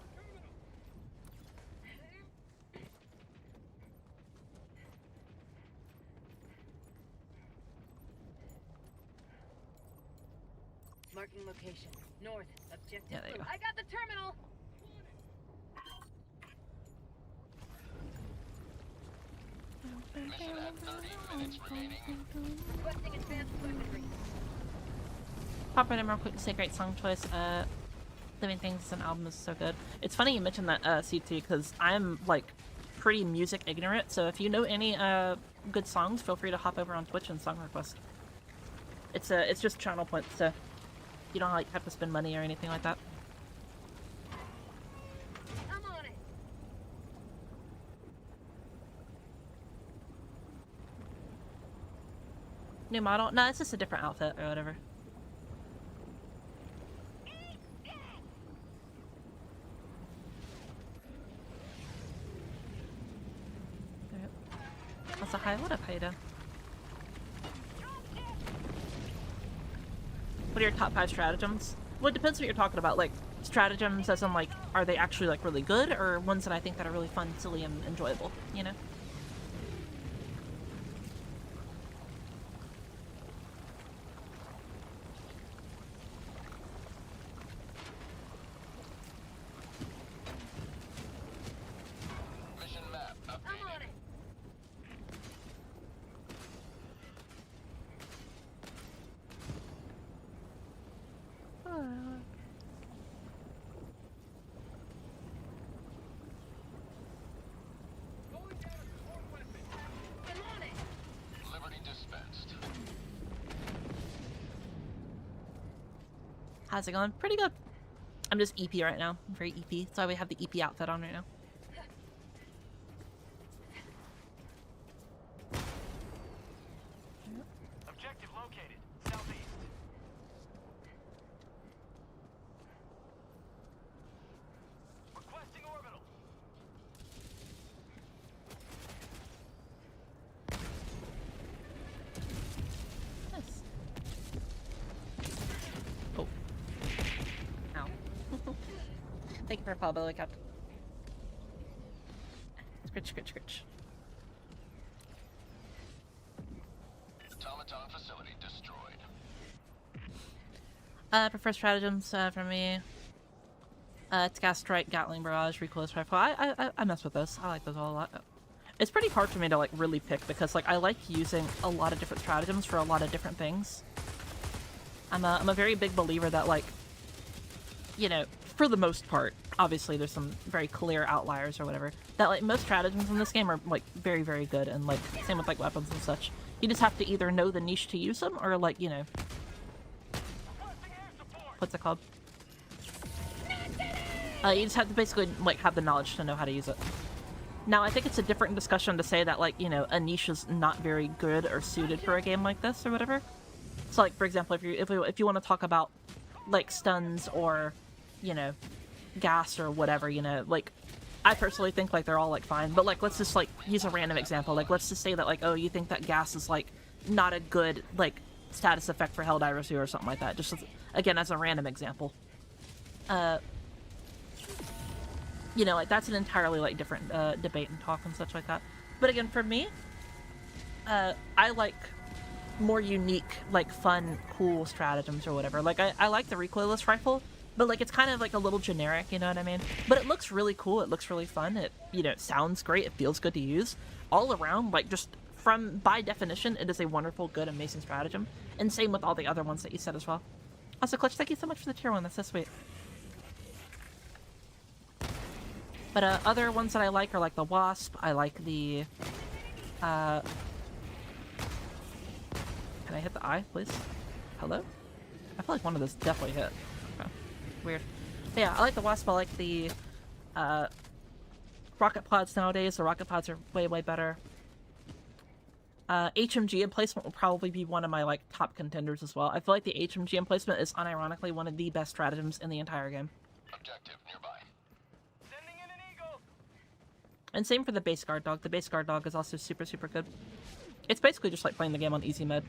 Marking location. North. Objective. Yeah, there you go. I got the terminal. Mission at 30 minutes remaining. Requesting advanced weaponry. Pop right in real quick to say great song choice. Living Things as an album is so good. It's funny you mentioned that CT because I'm like pretty music ignorant. So if you know any good songs, feel free to hop over on Twitch and song request. It's just channel points, so you don't like have to spend money or anything like that. I'm on it. New model? No, it's just a different outfit or whatever. That's a high. What up, Hayden? What are your top 5 stratagems? Well, it depends what you're talking about. Like, stratagems as in, like, are they actually, like, really good? Or ones that I think that are really fun, silly, and enjoyable, you know? Mission map I'm updated. on it. I'm on it. Liberty dispensed. How's it going? Pretty good. I'm just EP right now. I'm very EP. That's why we have the EP outfit on right now. Objective located. Southeast. Requesting orbital. Nice. Oh. Ow. Thank you for follow, Billy Cap. Scritch, scritch, scritch. Automaton facility destroyed. Prefer stratagems from me. It's Gas Strike, Gatling Barrage, Recoilless Rifle. I mess with those. I like those all a lot. It's pretty hard for me to like really pick because like I like using a lot of different stratagems for a lot of different things. I'm a very big believer that like, you know, for the most part, obviously there's some very clear outliers or whatever, that like most stratagems in this game are like very, very good, and like same with like weapons and such. You just have to either know the niche to use them or like, you know, Requesting air support. what's it called? You just have to basically like have the knowledge to know how to use it. Now, I think it's a different discussion to say that like, you know, a niche is not very good or suited for a game like this or whatever. So like, for example, if you want to talk about like stuns or, you know, gas or whatever, you know, like I personally think like they're all like fine, but like let's just like use a random example. Like let's just say that like, oh, you think that gas is like not a good like status effect for Helldivers 2 or something like that. Just again as a random example. You know, like that's an entirely like different debate and talk and such like that. But again, for me, I like more unique, like fun, cool stratagems or whatever. Like I like the recoilless rifle, but like it's kind of like a little generic, you know what I mean? But it looks really cool. It looks really fun. It, you know, it sounds great. It feels good to use. All around, like just from by definition, it is a wonderful, good, amazing stratagem. And same with all the other ones that you said as well. Also, Clutch, thank you so much for the tier 1. That's so sweet. But other ones that I like are like the Wasp. I like the can I hit the eye, please? Hello? I feel like one of those definitely hit. Okay. Weird. But yeah, I like the Wasp. I like the rocket pods nowadays. The rocket pods are way, way better. HMG emplacement will probably be one of my like top contenders as well. I feel like the HMG emplacement is unironically one of the best stratagems in the entire game. Objective nearby. Sending in an eagle. And same for the base guard dog. The base guard dog is also super, super good. It's basically just like playing the game on easy mode.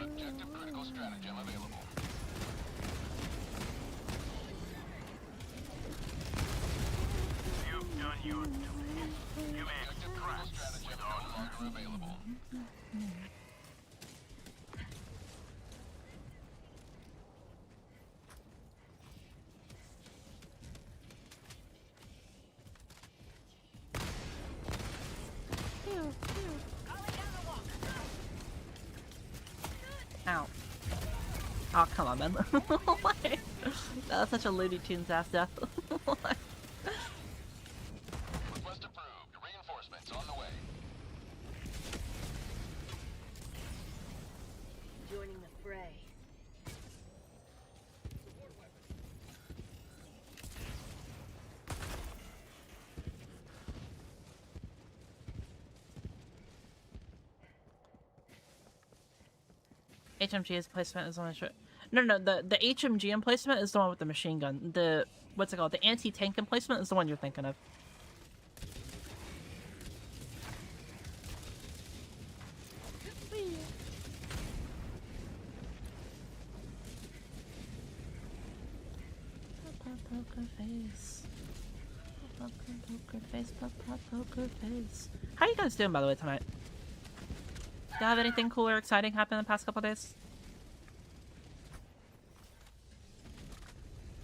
Objective critical stratagem available. You've done your duty. You Objective critical stratagem no longer available. Ow. Oh, come on, man. That's such a Looney Tunes ass death. Request approved. Reinforcements on the way. Joining the fray. HMG emplacement is the one. No, the HMG emplacement is the one with the machine gun. The what's it called? The anti-tank emplacement is the one you're thinking of. Poker face. Poker face. Poker face. How are you guys doing, by the way, tonight? Do you have anything cool or exciting happen in the past couple days?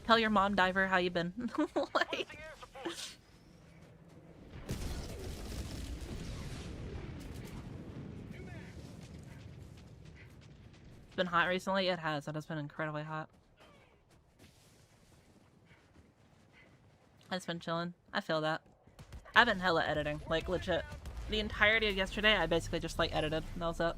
Tell your mom, Diver, how you been. Like, it's been hot recently. It has. It has been incredibly hot. I've been chilling. I feel that. I've been hella editing, like legit. The entirety of yesterday, I basically just like edited. And that was it.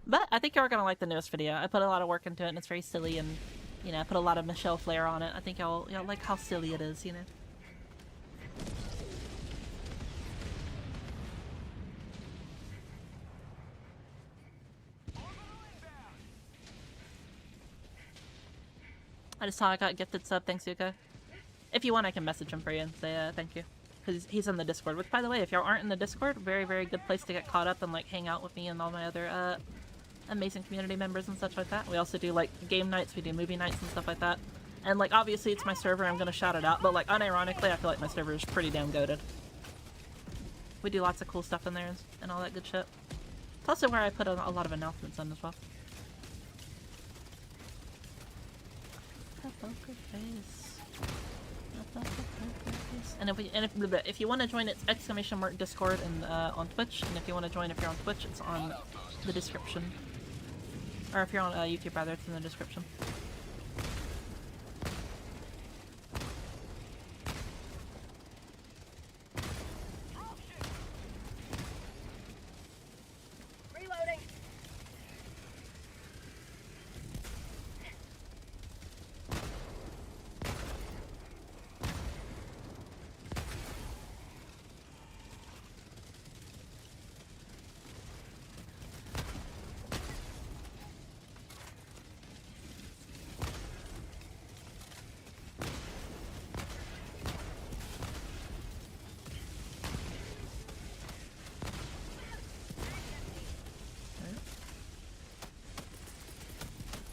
But I think y'all are gonna like the newest video. I put a lot of work into it, and it's very silly, and you know, I put a lot of Michelle flair on it. I think y'all like how silly it is, you know. I just saw I got gifted sub. Thanks, Yuka. If you want, I can message him for you and say thank you. Because he's in the Discord. Which, by the way, if y'all aren't in the Discord, very, very good place to get caught up and, like, hang out with me and all my other, amazing community members and such like that. We also do, like, game nights, we do movie nights and stuff like that. And, like, obviously it's my server, I'm gonna shout it out, but, like, unironically, I feel like my server is pretty damn goated. We do lots of cool stuff in there and all that good shit. It's also where I put a lot of announcements in as well. Poker face. And if you want to join, it's ! Discord and on Twitch. And if you want to join, if you're on Twitch, it's on the description. Or if you're on YouTube, rather, it's in the description. Reloading.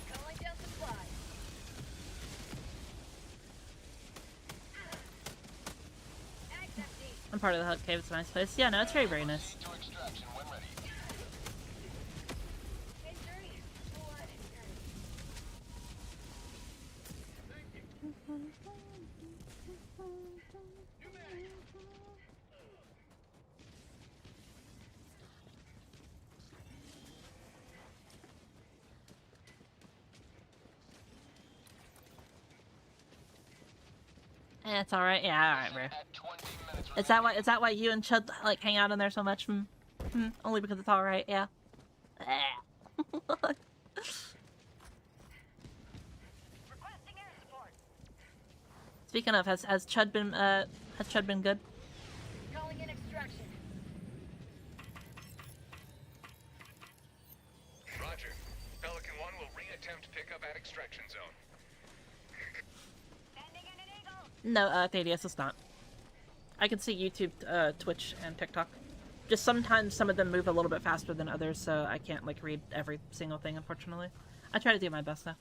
Calling down supplies. Ag's empty. I'm part of the Hut Cave, it's a nice place. Yeah, no, it's very, very nice. To extraction when ready. Injury. Blood injury. It's alright. Yeah, alright, bro. At 20 minutes Is that why you and Chud, like, hang out in there so much? Only because it's alright, yeah. Requesting air support. Speaking of, has Chud been good? Calling in extraction. Roger. Pelican 1 will re-attempt pickup at extraction zone. Sending in an eagle. No, Thaddeus, it's not. I can see YouTube, Twitch, and TikTok. Just sometimes some of them move a little bit faster than others, so I can't like read every single thing, unfortunately. I try to do my best though.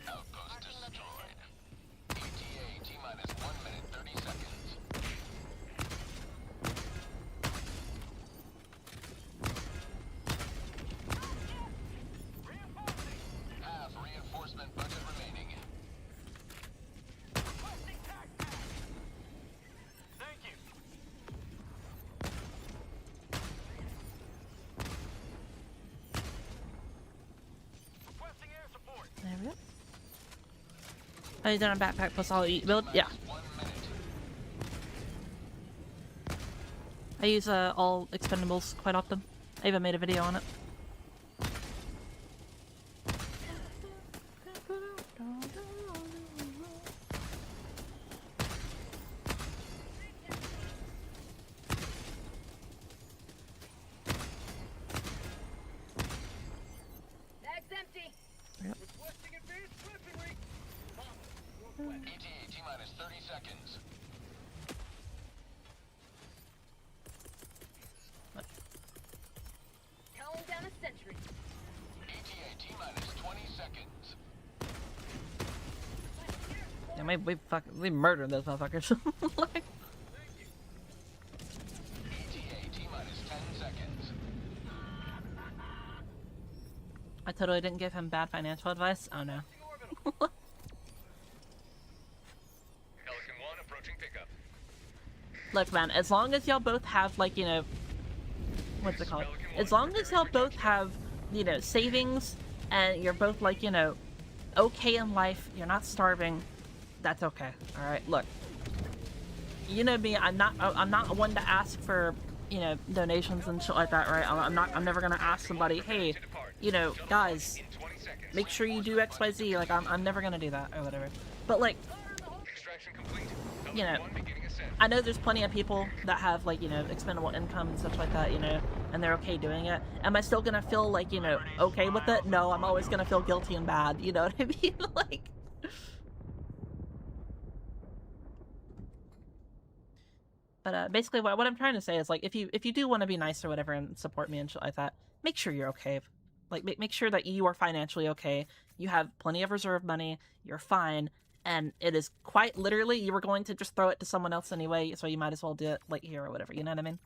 Outpost destroyed. ETA T-minus 1 minute 30 seconds. Half reinforcement budget remaining. Requesting tac pack. Thank you. Requesting air support. There we go. Oh, you done a backpack plus all eat build? Yeah. 1 minute. I use all expendables quite often. I even made a video on it. Bag's empty. Requesting advanced weaponry. ETA T-minus 30 seconds. Calling down a sentry. ETA T-minus 20 seconds. Yeah, we murdered those motherfuckers. Like, ETA T-minus 10 seconds. I totally didn't give him bad financial advice. Oh no. Pelican 1 approaching pickup. Look, man, as long as y'all both have, like, you know, what's it called? As long as y'all both have, you know, savings and you're both, like, you know, okay in life, you're not starving, that's okay. Alright, look. You know me, I'm not one to ask for, you know, donations and shit like that, right? I'm never gonna ask somebody, hey, you know, guys, In 20 seconds. make sure you do XYZ. Like, I'm never gonna do that or whatever. But, like, Extraction complete. you know, Pelican 1 beginning ascent. I know there's plenty of people that have, like, you know, expendable income and stuff like that, you know, and they're okay doing it. Am I still gonna feel, like, you know, okay with it? No, I'm always gonna feel guilty and bad, you know what I mean? Like... But, basically, what I'm trying to say is, like, if you do want to be nice or whatever and support me and shit like that, make sure you're okay. Like, make sure that you are financially okay. You have plenty of reserve money. You're fine. And it is quite literally, you were going to just throw it to someone else anyway, so you might as well do it, like, here or whatever. You know what I mean?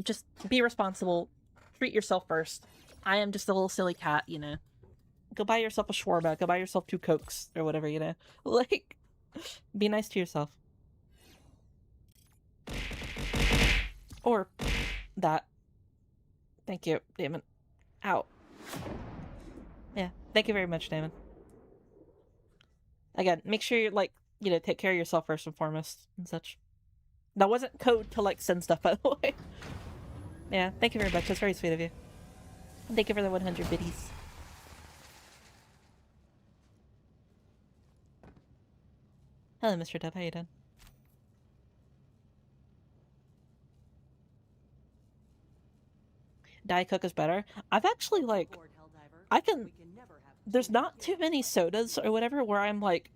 Just be responsible. Treat yourself first. I am just a little silly cat, you know. Go buy yourself a shawarma. Go buy yourself 2 Cokes or whatever, you know. Like, be nice to yourself. Or that. Thank you, Damon. Ow. Yeah, thank you very much, Damon. Again, make sure you're, like, you know, take care of yourself first and foremost and such. That wasn't code to, like, send stuff, by the way. Yeah, thank you very much. That's very sweet of you. And thank you for the 100 biddies. Hello, Mr. Dub. How you doing? Diet Coke is better. I've actually, like, I can... There's not too many sodas or whatever where I'm like,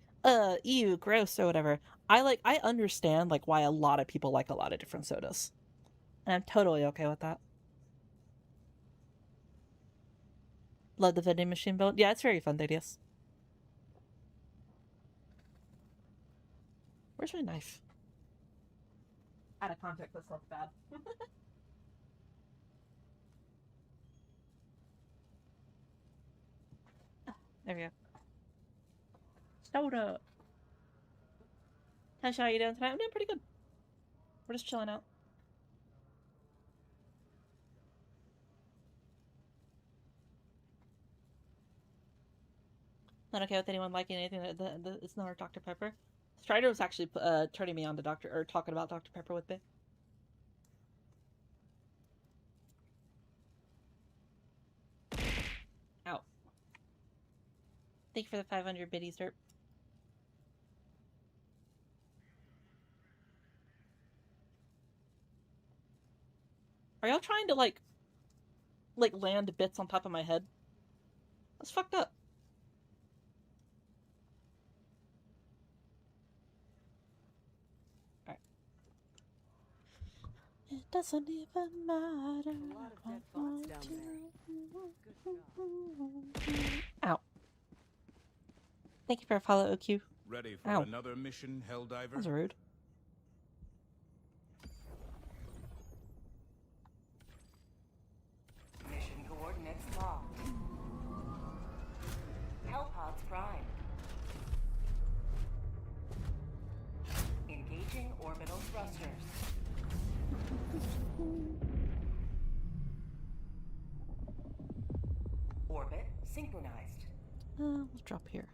ew, gross or whatever. I understand, like, why a lot of people like a lot of different sodas. And I'm totally okay with that. Love the vending machine build. Yeah, it's very fun, Thaddeus. Where's my knife? Out of context, this looks bad. There we go. Soda! Tasha, how you doing tonight? I'm doing pretty good. We're just chilling out. Not okay with anyone liking anything that it's not Dr. Pepper. Strider was actually turning me on to talking about Dr. Pepper with me. Ow. Thank you for the 500 biddies, Derp. Are y'all trying to, like, like land bits on top of my head. That's fucked up. Alright. It doesn't even matter. A lot of dead bots down there. Ow. Thank you for a follow, OQ. Ready for Ow. another mission, Helldiver? That was rude. Mission coordinates locked. Hellpods prime. Engaging orbital thrusters. Orbit synchronized. We'll drop here.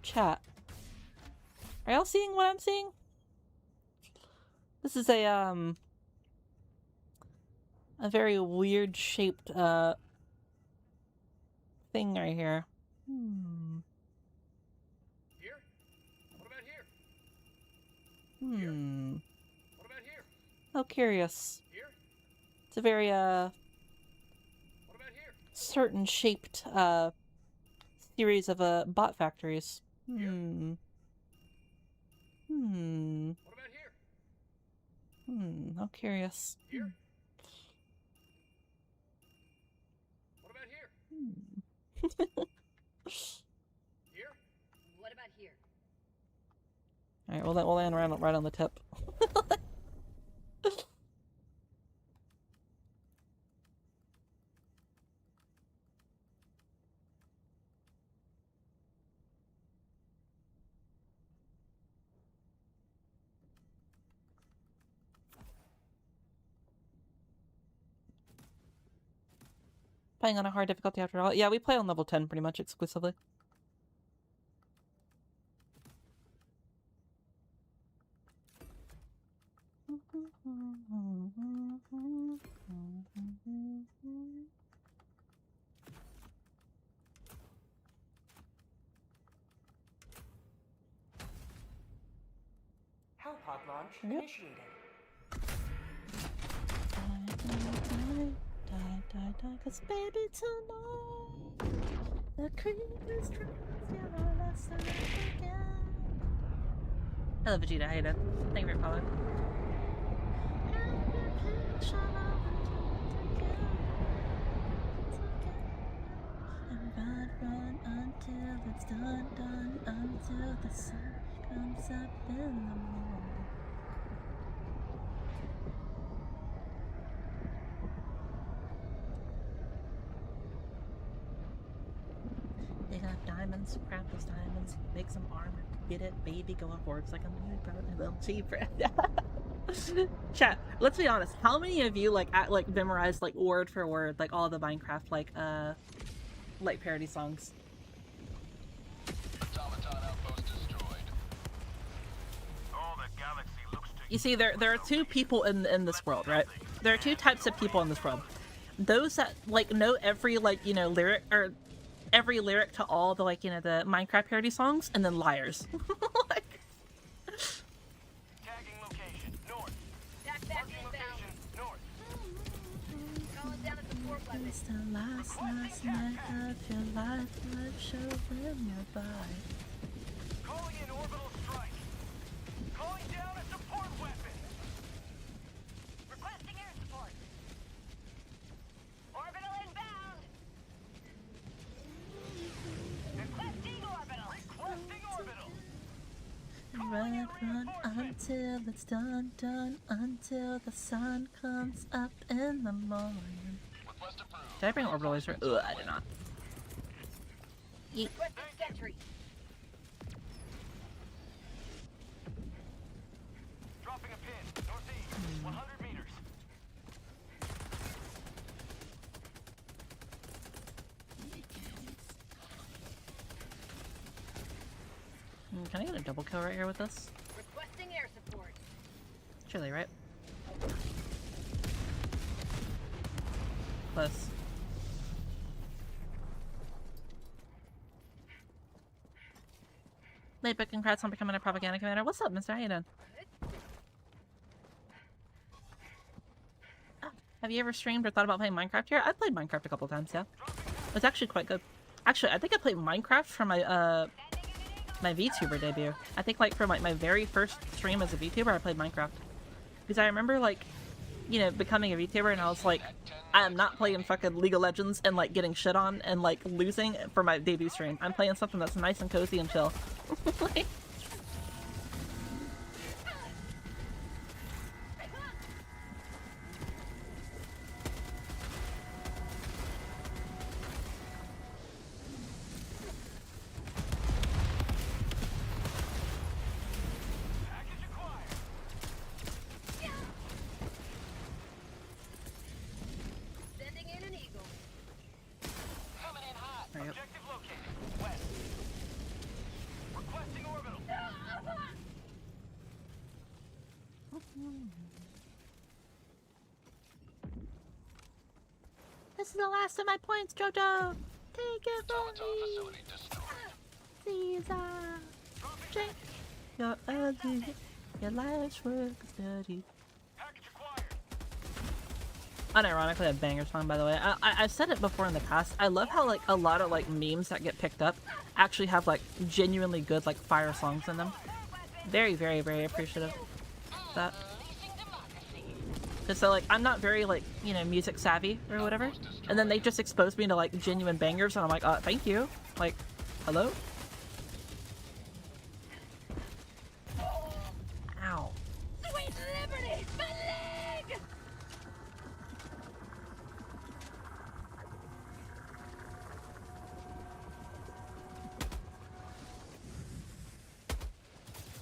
Chat. Are y'all seeing what I'm seeing? This is a very weird shaped, thing right here. Here? What about here? What about here? Oh, curious. Here? It's a very, What about here? certain shaped, series of, bot factories. What about here? How curious. Here? What about here? Here? What about here? Alright, we'll land right on the tip. Playing on a hard difficulty after all. Yeah, we play on level 10 pretty much exclusively. Hellpod launch initiated. Die, cause baby tonight the creepers transfer us again. Hello Vegeta, how you doing? Thank you for your follow. Run until it's done, until the sun comes up in the morning. They got diamonds, craft those diamonds, make some armor, get it, baby, go on boards like a new brother, little cheaper. Chat, let's be honest, how many of you like memorized like word for word like all the Minecraft like parody songs? Automaton outpost destroyed. Oh, the galaxy looks to You see, there are two people in this world, right? There are two types of people in this world. Those that like know every like, you know, lyric or every lyric to all the like, you know, the Minecraft parody songs, and then liars. Like, tagging location north. Back Marking inbound. location north. Calling down a support weapon. it's the last night of your life, show them your body. Calling in orbital strike. Calling down a support weapon. Requesting air support. Orbital inbound. Requesting orbital. Requesting orbital. Run until it's done, until the sun comes up in the morning. Request approved. Did I bring orbital laser? Ugh, I did not. Yeet. Requesting sentry. Dropping a pin. Northeast. 100 meters. Can I get a double kill right here with this? Requesting air support. Surely, right? Close. Late, but congrats on becoming a propaganda commander. What's up, mister? How you doing? Oh, have you ever streamed or thought about playing Minecraft here? I've played Minecraft a couple times, yeah. It's actually quite good. Actually, I think I played Minecraft for my, my VTuber debut. I think, like, for, like, my very first stream as a VTuber, I played Minecraft. Because I remember, like, you know, becoming a VTuber, and I was like, I am not playing fucking League of Legends and, like, getting shit on and, like, losing for my debut stream. I'm playing something that's nice and cozy and chill. Like, Package acquired. Sending in an eagle. Coming in hot. Yep. Objective located. West. Requesting orbital. This is the last of my points, Jojo! Take it from Automaton me! facility destroyed. Caesar! Check your ugly, your life's work is dirty. Package acquired. Unironically, a banger song, by the way. I've said it before in the past. I love how, like, a lot of, like, memes that get picked up actually have, like, genuinely good, like, fire songs in them. Very, very, very appreciative of that. Because, so, like, I'm not very, like, you know, music savvy or whatever. And then they just expose me to, like, genuine bangers, and I'm like, thank you. Like, hello? Ow. Sweet liberty! My leg!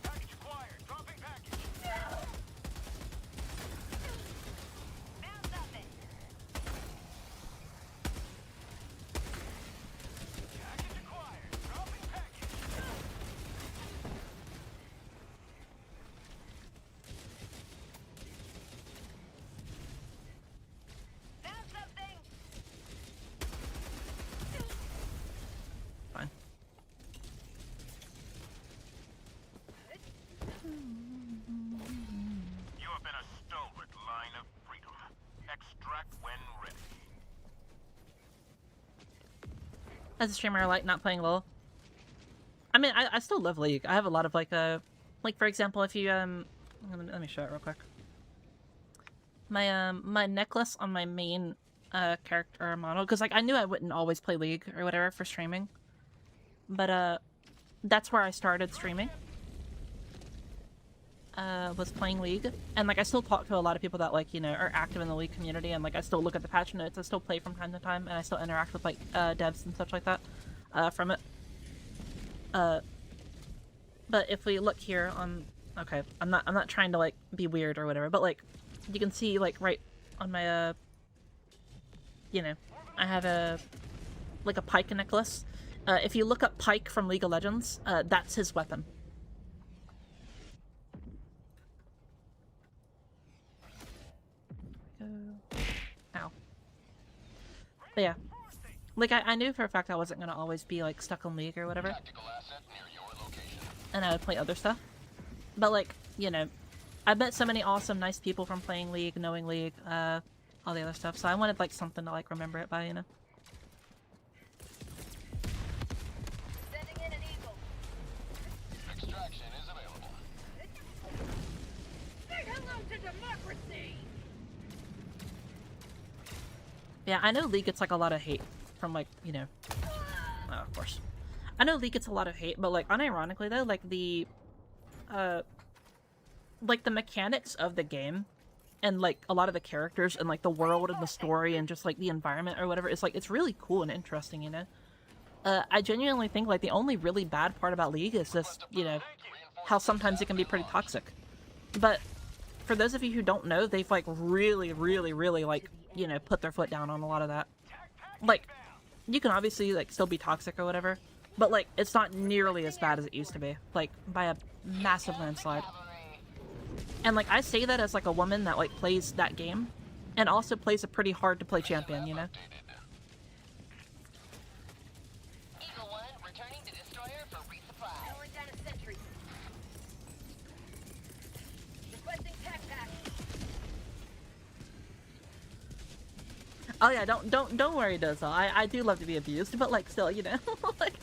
Package acquired. Dropping package. Found something. Package acquired. Dropping package. Found something. Fine. You have been a stalwart line of freedom. Extract when ready. As a streamer, I like not playing LoL. I mean, I still love League. I have a lot of, like, for example, if you, let me show it real quick. My, my necklace on my main, character model, because, like, I knew I wouldn't always play League or whatever for streaming. But, that's where I started streaming. Was playing League. And, like, I still talk to a lot of people that, like, you know, are active in the League community, and, like, I still look at the patch notes, I still play from time to time, and I still interact with, like, devs and such like that, from it. But if we look here on, okay, I'm not trying to, like, be weird or whatever, but, like, you can see, like, right on my, you know, I have a, like, a pike necklace. If you look up Pike from League of Legends, that's his weapon. Ow. But yeah. Like, I knew for a fact I wasn't gonna always be, like, stuck on League or whatever. Tactical asset near your location. And I would play other stuff. But, like, you know, I met so many awesome, nice people from playing League, knowing League, all the other stuff. So I wanted, like, something to, like, remember it by, you know? Sending in an eagle. Extraction is available. Say hello to democracy! Yeah, I know League gets, like, a lot of hate from, like, you know... of course. I know League gets a lot of hate, but, like, unironically, though, like, the mechanics of the game and, like, a lot of the characters and, like, the world and the story and just, like, the environment or whatever, it's, like, it's really cool and interesting, you know? I genuinely think, like, the only really bad part about League is just, you know, how sometimes it can be pretty toxic. But for those of you who don't know, they've, like, really, really, really, like, you know, put their foot down on a lot of that. Like, you can obviously, like, still be toxic or whatever, but, like, it's not nearly as bad as it used to be. Like, by a massive landslide. And, like, I say that as, like, a woman that, like, plays that game, and also plays a pretty hard-to-play champion, you know? Eagle 1 returning to destroyer for resupply. Going down a Oh yeah, don't worry, Dozo. I do love to be abused, but like still, you know, like.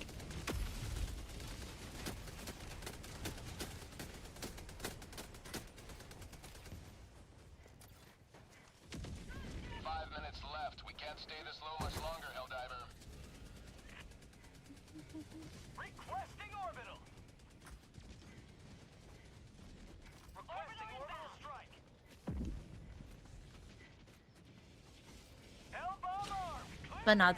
Left. We can't stay this low much longer, Helldiver. Requesting orbital. Requesting orbital strike. Hellbomb armed. But no,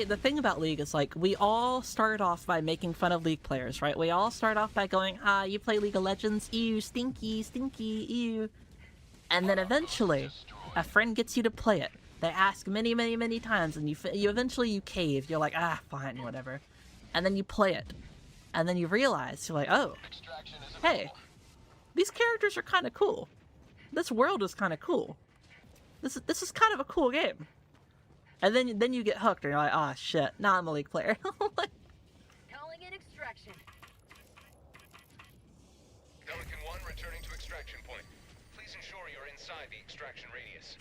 the thing about League is like we all start off by making fun of League players, right? We all start off by going, ah, you play League of Legends, ew, stinky, stinky, ew. And then eventually, a friend gets you to play it. They ask many, many, many times, and you eventually you cave. You're like, ah, fine, whatever. And then you play it, and then you realize you're like, oh, hey, these characters are kind of cool. This world is kind of cool. This is kind of a cool game. And then you get hooked, and you're like, ah, shit, now I'm a League player. Calling in extraction. Pelican 1 returning to extraction point. Please ensure you're inside the extraction radius.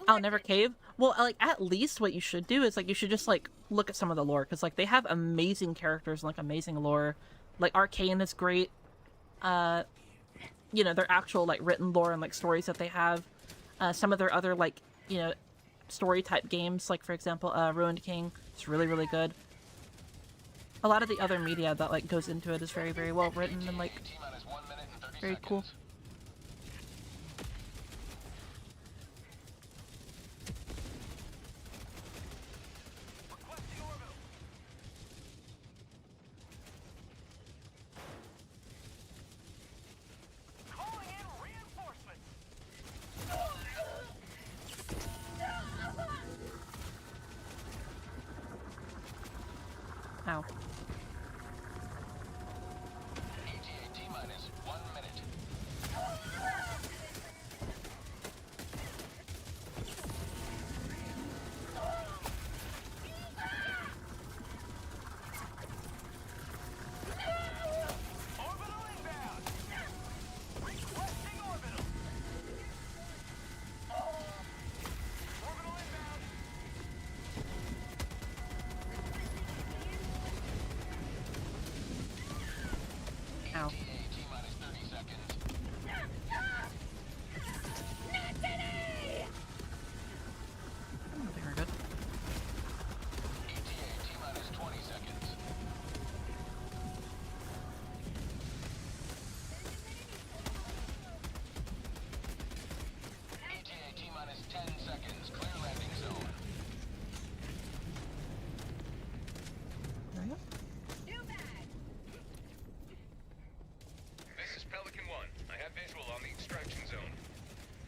I'll never cave. Well, like, at least what you should do is, like, you should just, like, look at some of the lore. Because, like, they have amazing characters and, like, amazing lore. Like, Arcane is great. You know, their actual, like, written lore and, like, stories that they have. Some of their other, like, you know, story-type games. Like, for example, Ruined King. It's really, really good. A lot of the other media that, like, goes into it is very, very well written and, like, very cool. Ow. Ow. Very good.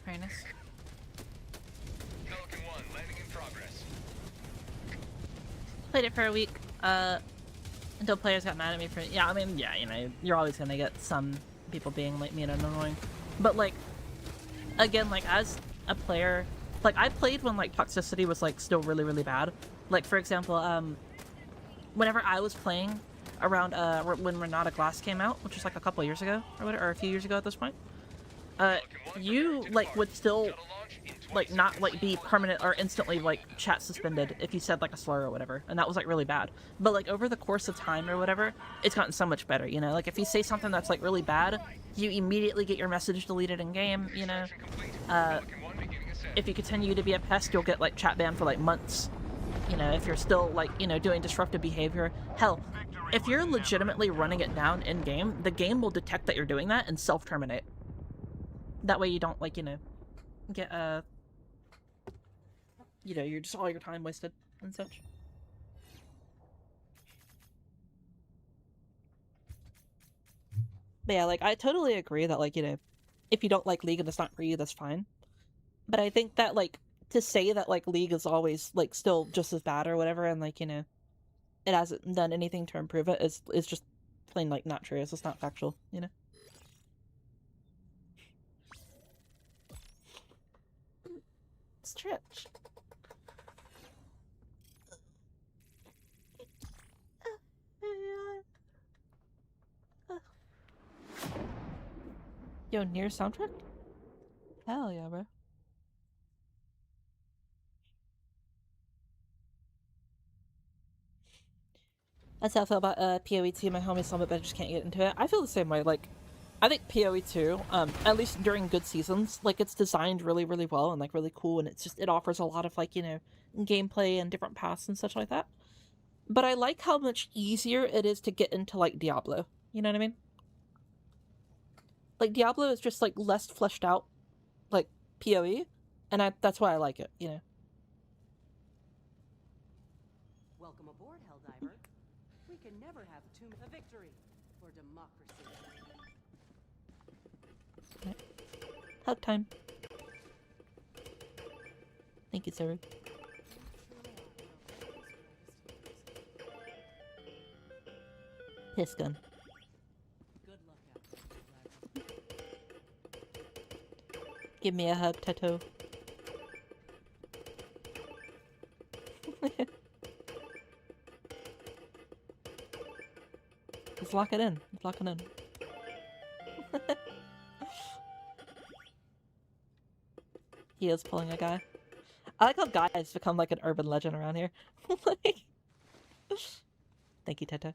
Very nice. Pelican 1 landing in progress. Played it for a week, until players got mad at me for yeah, I mean, yeah, you know, you're always gonna get some people being like mean and annoying. But like again, like as a player, like I played when like toxicity was like still really, really bad. Like for example, whenever I was playing around when Renata Glass came out, which was like a couple years ago or whatever, or a few years ago at this point. You like would still like not like be permanent or instantly like chat suspended if you said like a slur or whatever, and that was like really bad. But like over the course of time or whatever, it's gotten so much better, you know. Like if you say something that's like really bad, you immediately get your message deleted in game, you know. If you continue to be a pest, you'll get like chat banned for like months, you know, if you're still like, you know, doing disruptive behavior. Hell, if you're legitimately running it down in game, the game will detect that you're doing that and self-terminate. That way you don't, like, you know, get, you know, you're just all your time wasted and such. But yeah, like, I totally agree that, like, you know, if you don't like League and it's not for you, that's fine. But I think that, like, to say that, like, League is always, like, still just as bad or whatever, and, like, you know, it hasn't done anything to improve it is just plain, like, not true. It's just not factual, you know? Stretch. Yo, near soundtrack? Hell yeah, bro. That's how I feel about PoE 2. My homies love it, but I just can't get into it. I feel the same way. Like, I think PoE 2, at least during good seasons, like, it's designed really, really well and, like, really cool, and it's just, it offers a lot of, like, you know, gameplay and different paths and such like that. But I like how much easier it is to get into, like, Diablo. You know what I mean? Like, Diablo is just, like, less fleshed out, like, PoE, and that's why I like it, you know? Welcome aboard, Helldiver. We can never have a victory for democracy. Hug time. Thank you, sir. Piss gun. Good luck out there, Helldiver. Give me a hug, Tato. Let's lock it in. Let's lock it in. He is pulling a guy. I like how guy has become like an urban legend around here. Like... Thank you, Tato.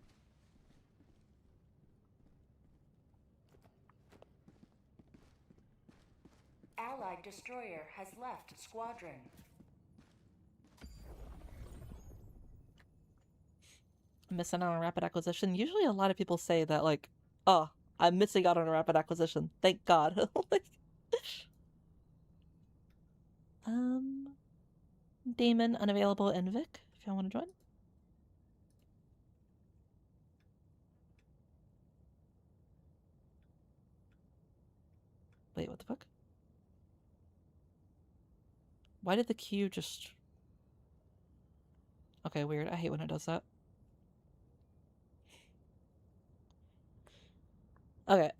Allied destroyer has left squadron. Missing out on rapid acquisition. Usually a lot of people say that, like, oh, I'm missing out on a rapid acquisition. Thank God. Like... Damon, unavailable, and Vic, if y'all want to join. Wait, what the fuck? Why did the queue just... Okay, weird. I hate when it does that. Okay,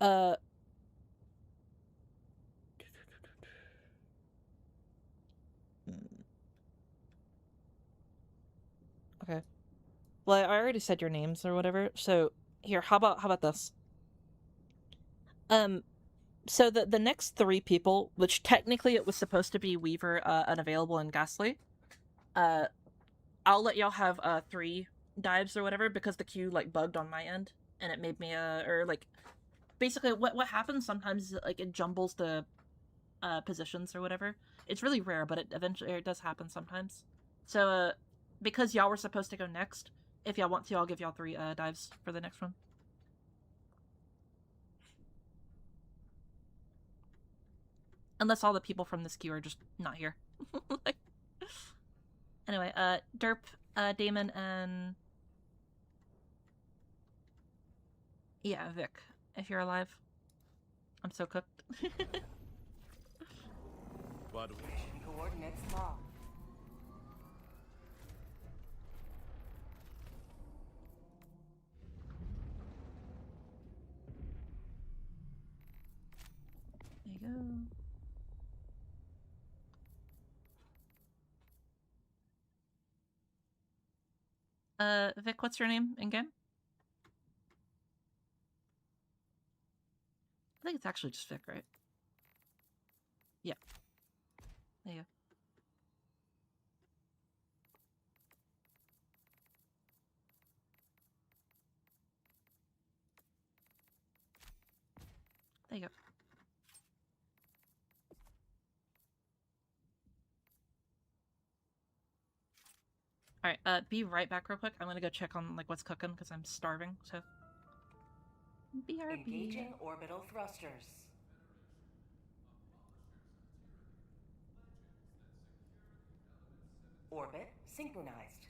Okay. Well, I already said your names or whatever, so here, how about this? So the next three people, which technically it was supposed to be Weaver, Unavailable, and Ghastly, I'll let y'all have 3 dives or whatever because the queue like bugged on my end and it made me or like basically what happens sometimes is like it jumbles the positions or whatever. It's really rare, but it does happen sometimes. So because y'all were supposed to go next, if y'all want to, I'll give y'all 3 dives for the next one. Unless all the people from this queue are just not here. Like... Anyway, Derp, Damon, and... Yeah, Vic, if you're alive. I'm so cooked. But Coordinates locked. There you go. Vic, what's your name in game? I think it's actually just Vic, right? Yeah. There you go. There you go. Alright, be right back real quick. I'm gonna go check on, like, what's cooking, because I'm starving, so... BRB. Engaging orbital thrusters. Orbit synchronized.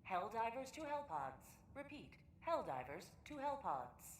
Helldivers to Hellpods. Repeat. Helldivers to Hellpods.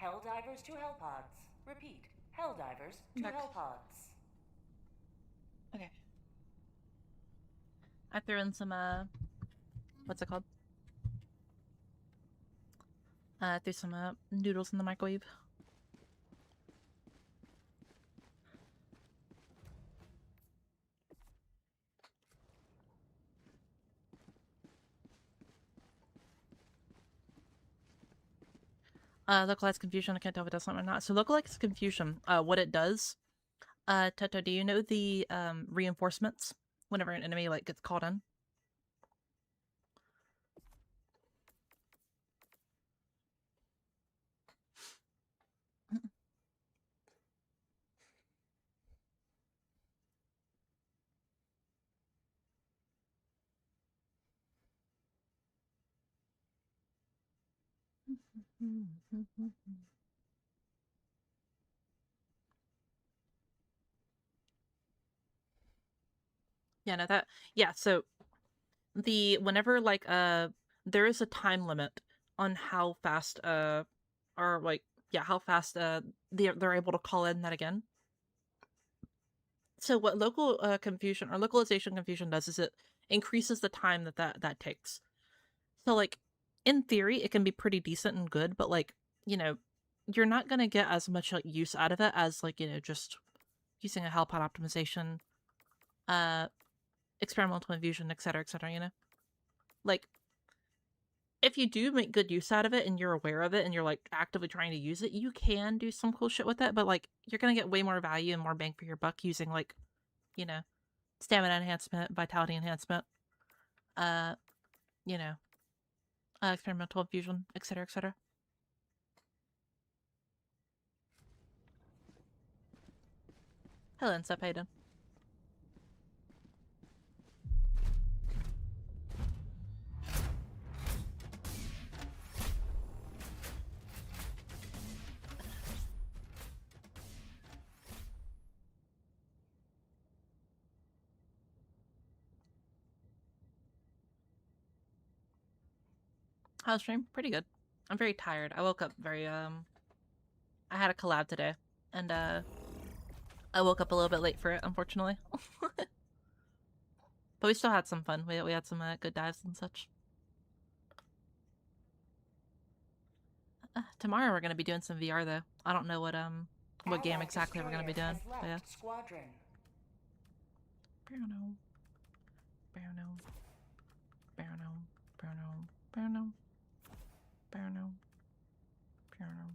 Helldivers to Hellpods. Repeat. Helldivers to Back. Hellpods. Okay. I threw in some, what's it called? Threw some, noodles in the microwave. Localized confusion. I can't tell if it does something or not. So localized confusion, what it does, Teto, do you know the, reinforcements whenever an enemy, like, gets caught in? Yeah, no, so whenever, like, there is a time limit on how fast, or, like, yeah, how fast, they're able to call in that again. So what local, confusion or localization confusion does is it increases the time that takes. So, like, in theory, it can be pretty decent and good, but, like, you know, you're not gonna get as much, like, use out of it as, like, you know, just using a Hellpod optimization, experimental infusion, etc., you know? Like, if you do make good use out of it and you're aware of it and you're, like, actively trying to use it, you can do some cool shit with it, but, like, you're gonna get way more value and more bang for your buck using, like, you know, stamina enhancement, vitality enhancement, you know, experimental infusion, etc., etc. Hello, Insep, how you doing? How's stream? Pretty good. I'm very tired. I woke up very, I had a collab today, and, I woke up a little bit late for it, unfortunately. But we still had some fun. We had some, good dives and such. Tomorrow we're gonna be doing some VR, though. I don't know what game Allied exactly we're gonna be destroyer doing, has but yeah. left Squadron. Burno. Burno. Burno. Burno. Burno. Burno. Burno.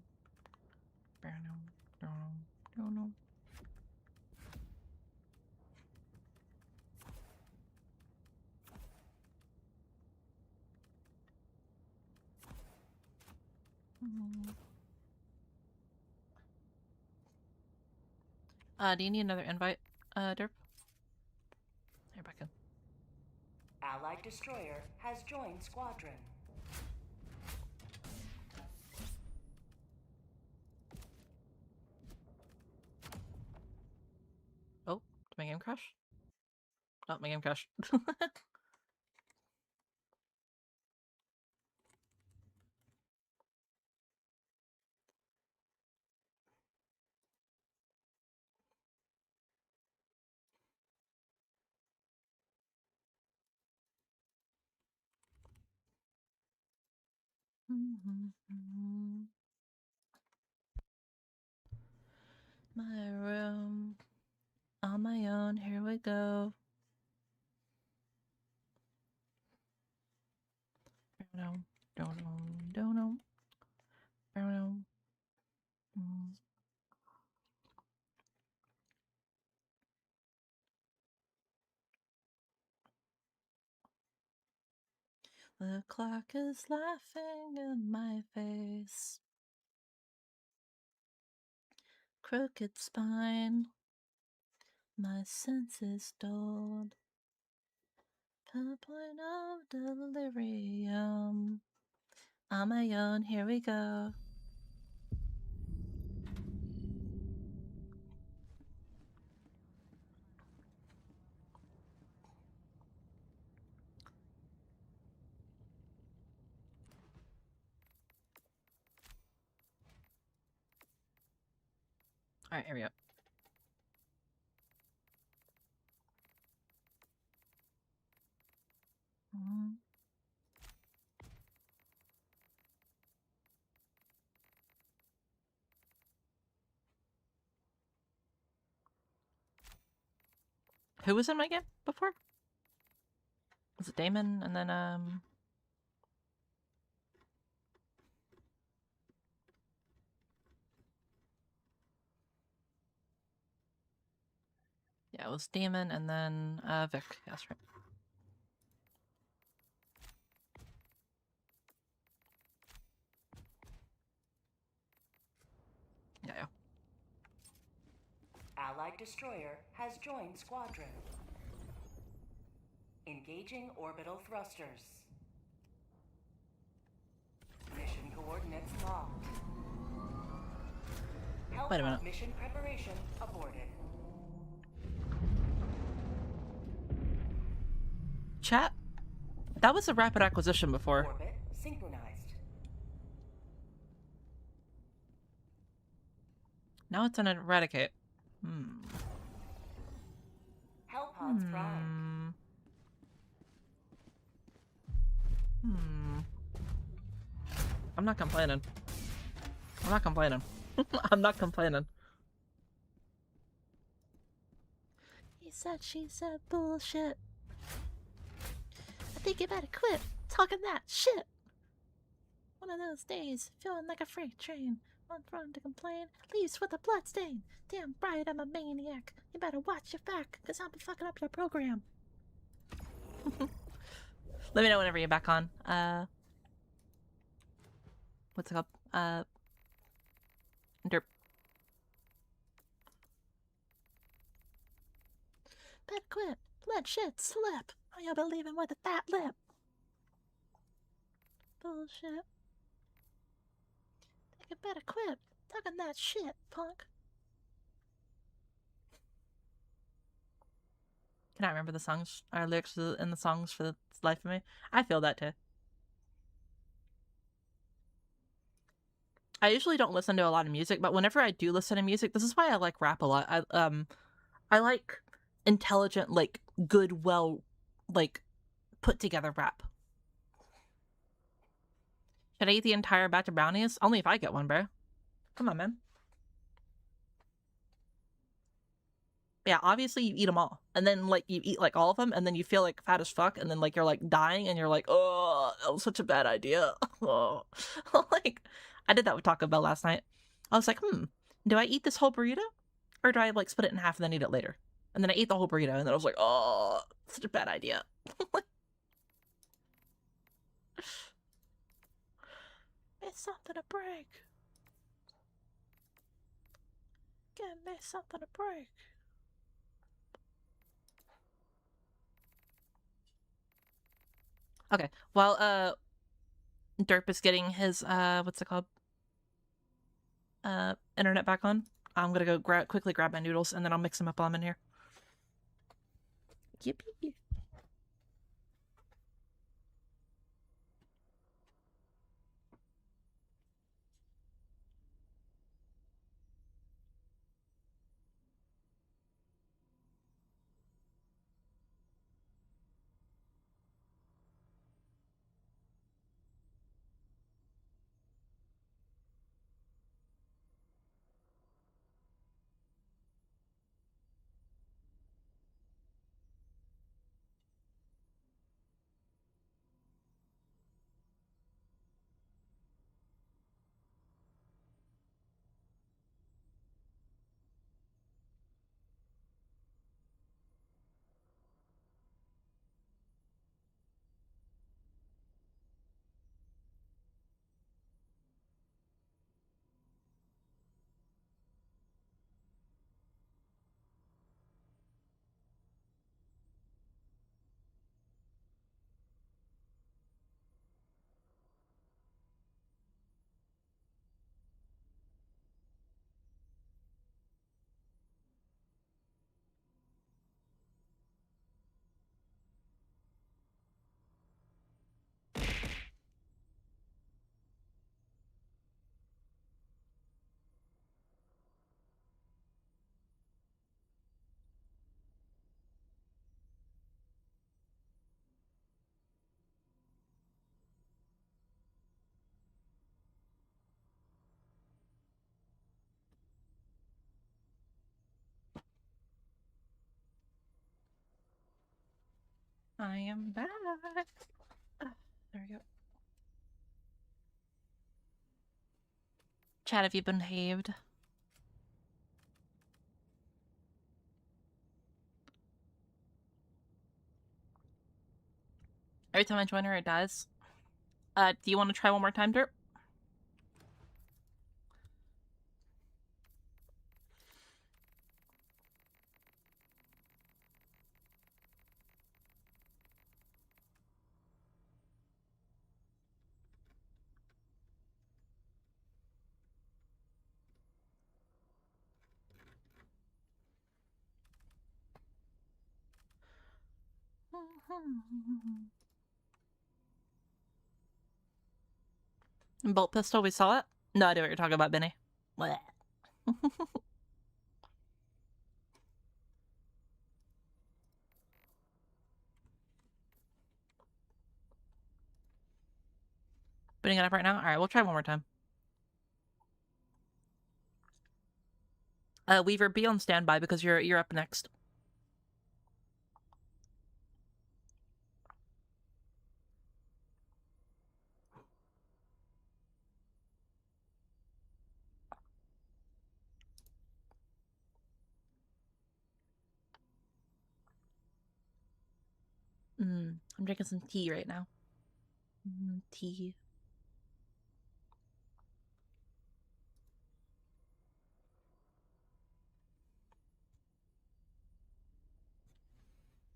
Do you need another invite, Derp? Here, back in. Allied destroyer has joined squadron. Oh, did my game crash? Oh, my game crashed. My room. On my own, here we go. Don't know. The clock is laughing in my face. Crooked spine. My senses dulled. To the point of delirium. On my own, here we go. Alright, here we go. Who was in my game before? Was it Damon and then yeah, it was Damon and then Vic. Yeah, that's right. Yeah. Allied destroyer has joined squadron. Engaging orbital thrusters. Mission coordinates locked. Wait a minute. Mission preparation aborted. Chat? That was a rapid acquisition before. Orbit synchronized. Now it's an eradicate. Hellpods primed. I'm not complaining. I'm not complaining. I'm not complaining. He said, she said bullshit. I think you better quit talking that shit. One of those days, feeling like a freight train. One front to complain, leaves with a blood stain. Damn right, I'm a maniac. You better watch your back, cause I'll be fucking up your program. Let me know whenever you're back on. What's it called? Derp. Better quit. Let shit slip. Or you'll be leaving with a fat lip. Bullshit. Think you better quit talking that shit, punk. Cannot remember the songs, or lyrics in the songs for the life of me. I feel that too. I usually don't listen to a lot of music, but whenever I do listen to music, this is why I like rap a lot. I like intelligent, like good, well, like put together rap. Should I eat the entire batch of brownies? Only if I get one, bro. Come on, man. Yeah, obviously you eat them all. And then, like, you eat, like, all of them, and then you feel, like, fat as fuck, and then, like, you're, like, dying, and you're like, oh, that was such a bad idea. Oh. Like, I did that with Taco Bell last night. I was like, do I eat this whole burrito? Or do I, like, split it in half and then eat it later? And then I ate the whole burrito, and then I was like, oh, such a bad idea. me something to break. Give me something to break. Okay, while Derp is getting his what's it called? Internet back on. I'm gonna go quickly grab my noodles and then I'll mix them up while I'm in here. Yippee. I am back. There we go. Chat, have you been behaved? Every time I join her, it does. Do you want to try one more time, Derp? Bolt pistol, we saw it? No idea what you're talking about, Benny. Blech. Putting it up right now? Alright, we'll try one more time. Weaver, be on standby because you're up next. I'm drinking some tea right now. Tea.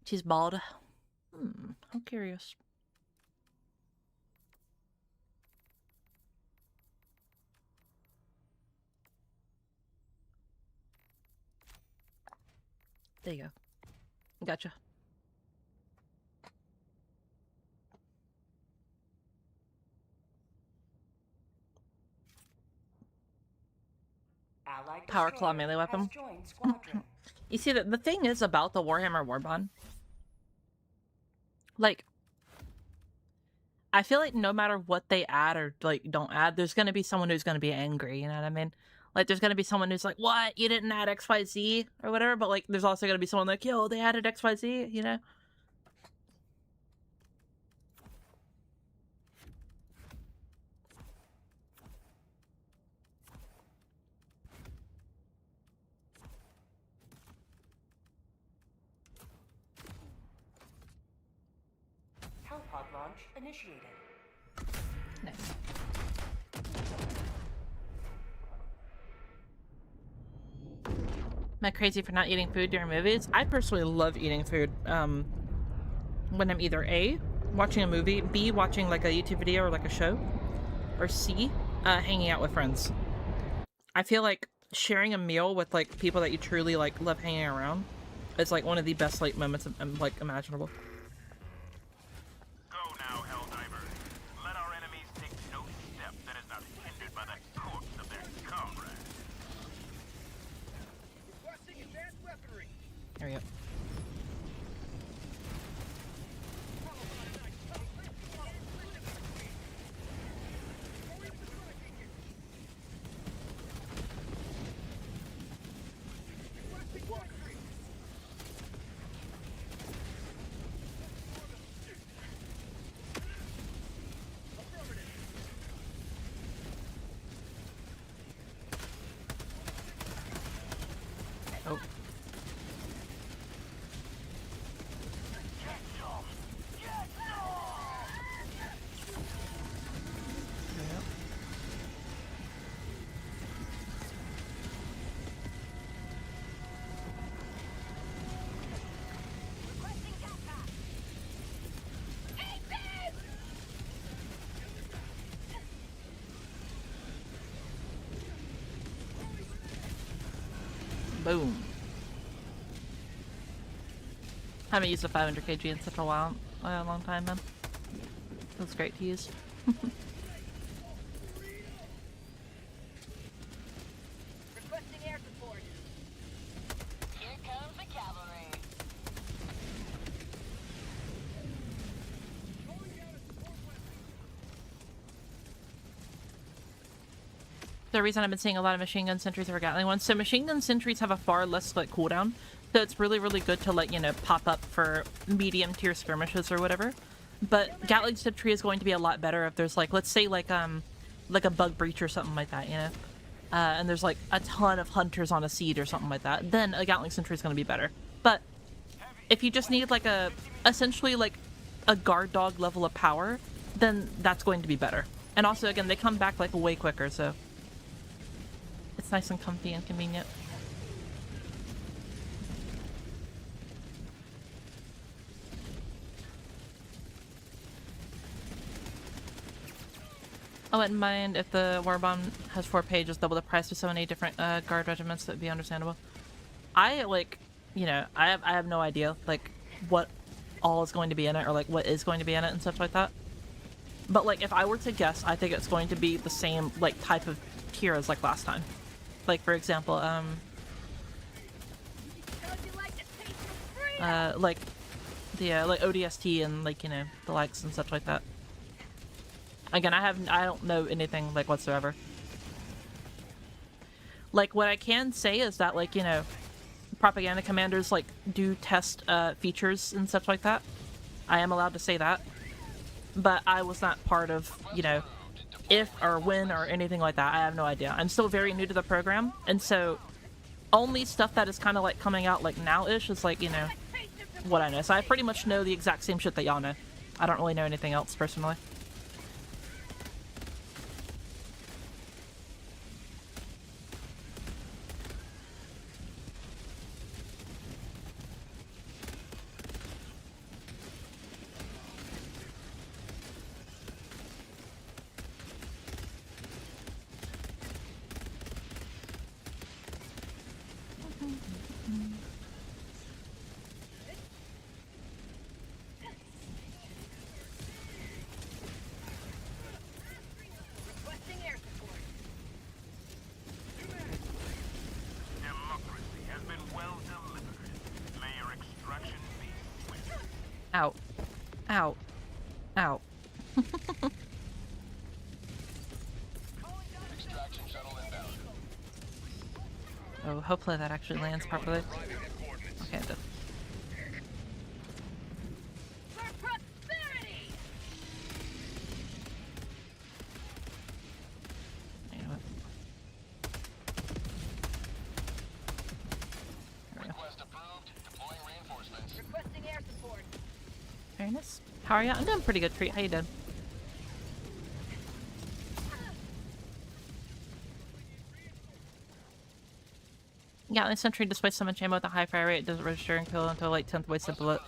She's bald. How curious. There you go. Gotcha. Allied Power destroyer claw melee weapon. has joined squadron. You see, the thing is about the Warhammer Warbond. Like, I feel like no matter what they add or, like, don't add, there's gonna be someone who's gonna be angry, you know what I mean? Like, there's gonna be someone who's like, what? You didn't add XYZ? Or whatever, but, like, there's also gonna be someone like, yo, they added XYZ, you know? Hellpod launch initiated. Nice. Am I crazy for not eating food during movies? I personally love eating food. When I'm either A, watching a movie, B, watching like a YouTube video or like a show, or C, hanging out with friends. I feel like sharing a meal with like people that you truly like love hanging around is like one of the best like moments of, like imaginable. Go now, Helldivers. Let our enemies take no step that is not hindered by the corpse of their comrade. Requesting advanced weaponry. There we go. Oh. Boom. Haven't used a 500 kg in such a while, a long time, man. Feels great to use. Requesting air support. Here comes the cavalry. The reason I've been seeing a lot of machine gun sentries over Gatling ones. So machine gun sentries have a far less like cooldown, so it's really good to like, you know, pop up for medium tier skirmishes or whatever. But Gatling sentry is going to be a lot better if there's like, let's say like a bug breach or something like that, you know, and there's like a ton of hunters on a seed or something like that. Then a Gatling sentry is going to be better. But if you just need like essentially like a guard dog level of power, then that's going to be better. And also again, they come back like way quicker, so it's nice and comfy and convenient. I wouldn't mind if the war bomb has 4 pages, double the price for so many different guard regiments. That'd be understandable. I like, you know, I have no idea like what all is going to be in it or like what is going to be in it and stuff like that. But like if I were to guess, I think it's going to be the same like type of tier as like last time. Like for example, like the like ODST and like, you know, the likes and stuff like that. Again, I don't know anything like whatsoever. Like what I can say is that like, you know, propaganda commanders like do test features and stuff like that. I am allowed to say that, but I was not part of, you know, if or when or anything like that. I have no idea. I'm still very new to the program, and so only stuff that is kind of like coming out like now-ish is like, you know, what I know. So I pretty much know the exact same shit that y'all know. I don't really know anything else personally. Requesting air support. Democracy has been well delivered. May your extraction be swift. Out. Out. Out. Extraction shuttle inbound. Oh, hopefully that actually lands properly. Okay, it did. For prosperity. You know what? There we go. Request approved. Deploying reinforcements. Requesting air support. Very nice. How are you? I'm doing pretty good, Treat. How you doing? Yeah, the sentry displays so much ammo at the high fire rate, it doesn't register and kill until like 10th waste of bullet.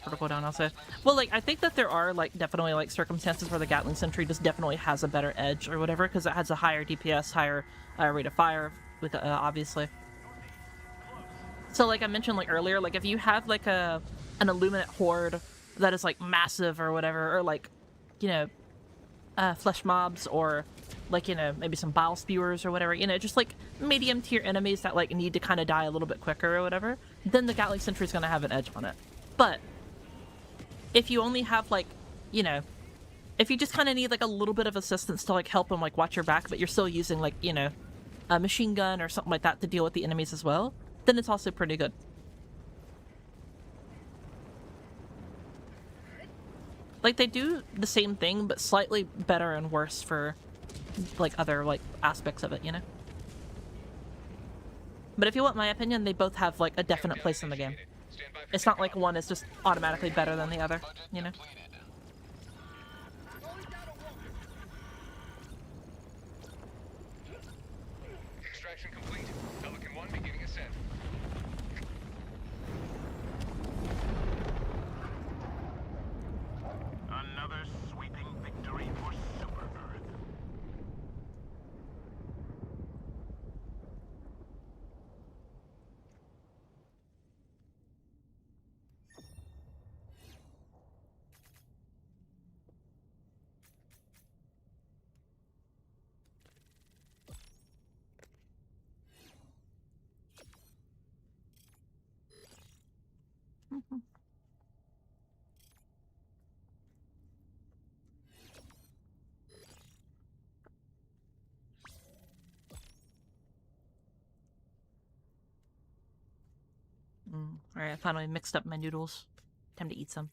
Critical down also. Well, like, I think that there are, like, definitely, like, circumstances where the Gatling Sentry just definitely has a better edge or whatever, because it has a higher DPS, higher rate of fire, with, obviously. So, like I mentioned, like, earlier, like, if you have, like, an Illuminate Horde that is, like, massive or whatever, or, like, you know, flesh mobs, or, like, you know, maybe some bile spewers or whatever, you know, just, like, medium-tier enemies that, like, need to kind of die a little bit quicker or whatever, then the Gatling Sentry is going to have an edge on it. But if you only have, like, you know, if you just kind of need, like, a little bit of assistance to, like, help them, like, watch your back, but you're still using, like, you know, a machine gun or something like that to deal with the enemies as well, then it's also pretty good. Like, they do the same thing, but slightly better and worse for, like, other, like, aspects of it, you know? But if you want my opinion, they both have, like, a definite place in the game. It's not like one is just automatically better than the other, you know? Extraction complete. Pelican 1 beginning ascent. Another sweeping victory for Super Earth. Alright, I finally mixed up my noodles. Time to eat some.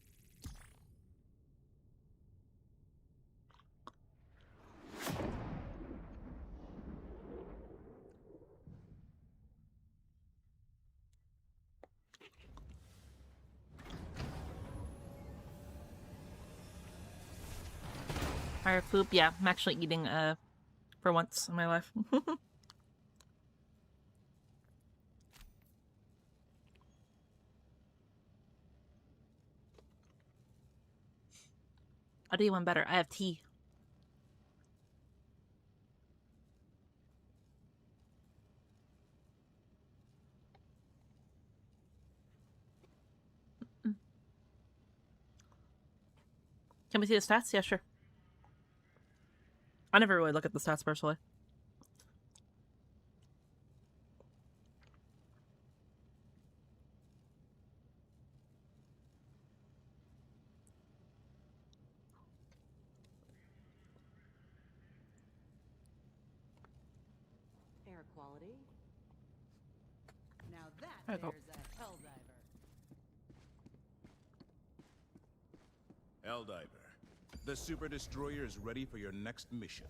Fire poop, yeah, I'm actually eating, for once in my life. I'll do you one better. I have tea. Can we see the stats? Yeah, sure. I never really look at the stats personally. Air quality. Now that There you go. there's a Helldiver. Helldiver, the Super Destroyer is ready for your next mission.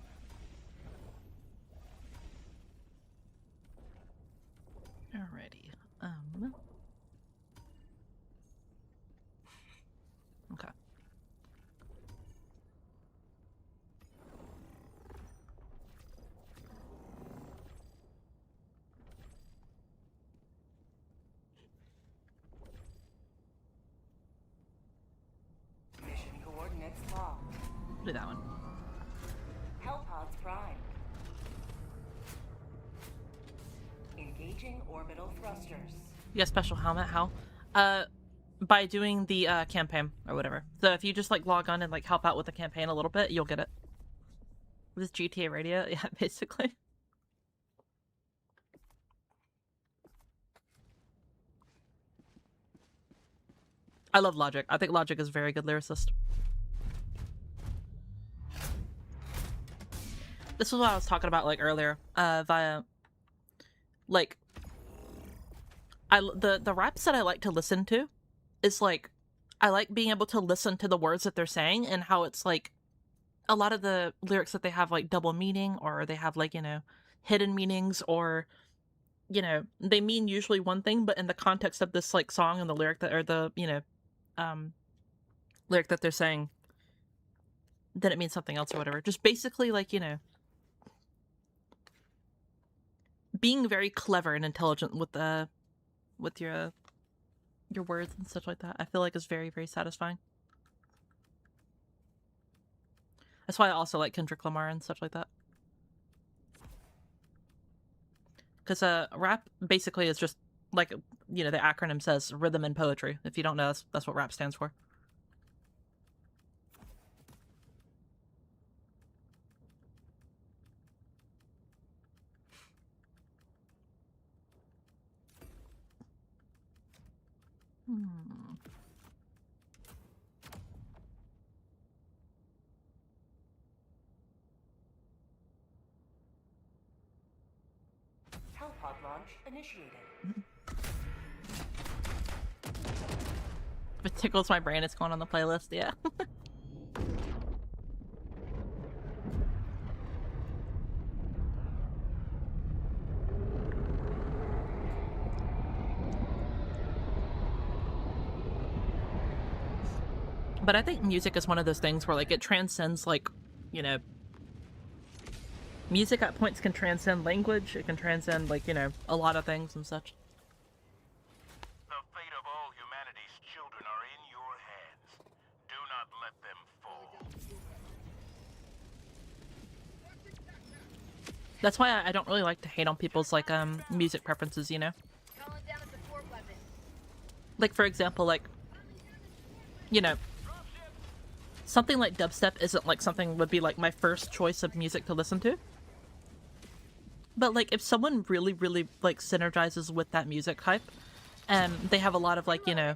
Alrighty. Okay. Mission coordinates locked. Do that one. Hellpods primed. Engaging orbital thrusters. You got a special helmet? How? By doing the campaign or whatever. So if you just like log on and like help out with the campaign a little bit, you'll get it. This GTA radio, yeah, basically. I love Logic. I think Logic is a very good lyricist. This is what I was talking about like earlier, via like the raps that I like to listen to is like I like being able to listen to the words that they're saying and how it's like a lot of the lyrics that they have like double meaning or they have like, you know, hidden meanings or, you know, they mean usually one thing, but in the context of this like song and the lyric that or the, you know, lyric that they're saying, then it means something else or whatever. Just basically like, you know, being very clever and intelligent with your words and stuff like that, I feel like is very, very satisfying. That's why I also like Kendrick Lamar and stuff like that. Because rap basically is just like, you know, the acronym says rhythm and poetry. If you don't know, that's what rap stands for. Hellpod launch initiated. If it tickles my brain, it's going on the playlist, yeah. But I think music is one of those things where, like, it transcends, like, you know, music at points can transcend language, it can transcend, like, you know, a lot of things and such. The fate of all humanity's children are in your hands. Do not let them fall. That's why I don't really like to hate on people's, like, music preferences, you know? Calling down a support weapon. Like, for example, like, you know, something like dubstep isn't, like, something would be, like, my first choice of music to listen to. But, like, if someone really, really, like, synergizes with that music type, and they have a lot of, like, you know,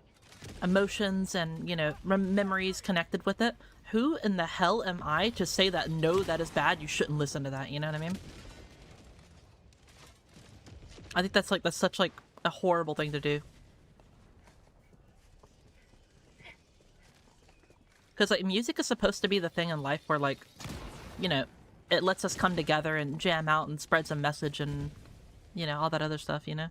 emotions and, you know, memories connected with it, who in the hell am I to say that, no, that is bad, you shouldn't listen to that, you know what I mean? I think that's, like, that's such, like, a horrible thing to do. Because, like, music is supposed to be the thing in life where, like, you know, it lets us come together and jam out and spreads a message and, you know, all that other stuff, you know?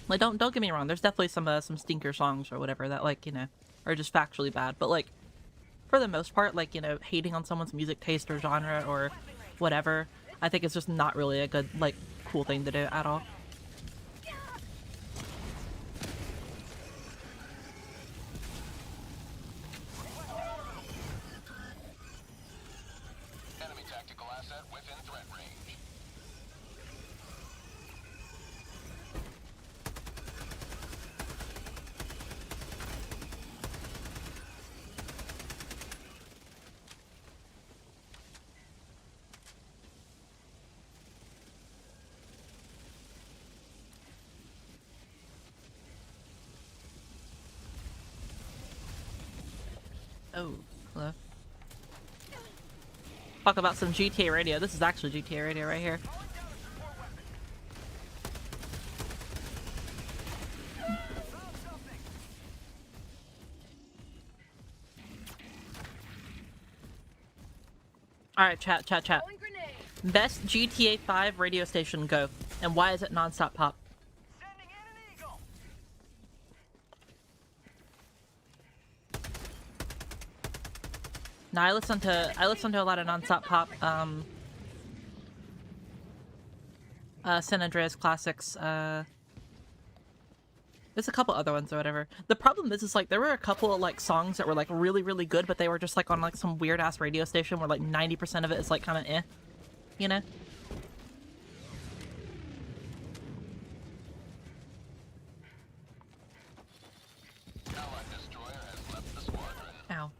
Like, don't get me wrong, there's definitely some stinker songs or whatever that, like, you know, are just factually bad. But, like, for the most part, like, you know, hating on someone's music taste or genre or whatever, I think it's just not really a good, like, cool thing to do at all. Enemy tactical asset within threat range. Oh, hello. Talk about some GTA radio. This is actually GTA radio right here. Alright, chat. Throwing grenade. Best GTA 5 radio station, go. And why is it non-stop pop? Sending in an eagle. Now I listen to a lot of non-stop pop, San Andreas Classics, there's a couple other ones or whatever. The problem is like, there were a couple of, like, songs that were, like, really, really good, but they were just, like, on, like, some weird-ass radio station where, like, 90% of it is, like, kind of eh, you know? Allied destroyer has left the squadron. Ow.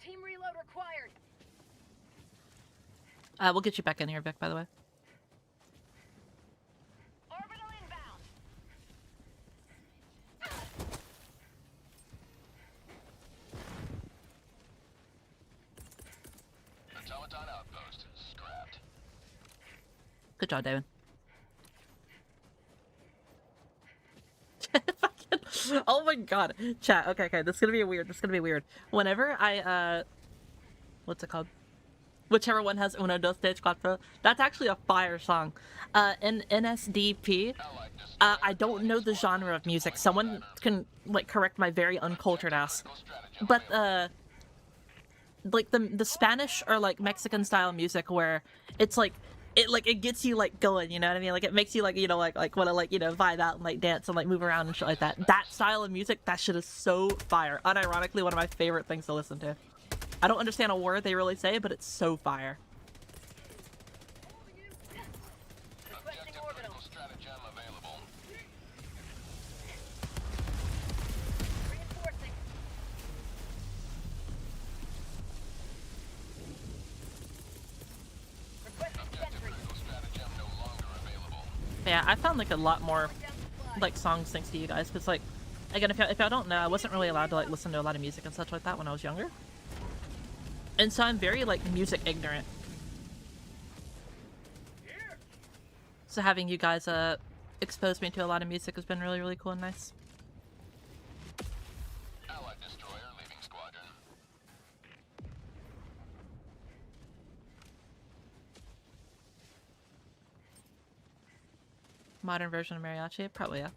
Team reload required. We'll get you back in here, Vic, by the way. Orbital inbound. Automaton outpost scrapped. Good job, David. Oh my god. Chat, okay, this is gonna be weird. Whenever I, what's it called? Whichever one has Uno, Dos, Tres, Cuatro. That's actually a fire song. In NSDP, I don't know the genre of music. Someone can, like, correct my very uncultured ass. But, like the Spanish or like Mexican style music where it's like it gets you like going, you know what I mean? Like it makes you like, you know, like want to like, you know, vibe out and like dance and like move around and shit like that. That style of music, that shit is so fire. Unironically, one of my favorite things to listen to. I don't understand a word they really say, but it's so fire. Objective critical stratagem available. Reinforcing. Requesting Objective sentry. critical stratagem no longer available. Yeah, I found like a lot more like songs thanks to you guys, because like again, if I don't know, I wasn't really allowed to like listen to a lot of music and such like that when I was younger, and so I'm very like music ignorant. So having you guys expose me to a lot of music has been really, really cool and nice. Allied destroyer leaving squadron. Modern version of mariachi, probably, yeah.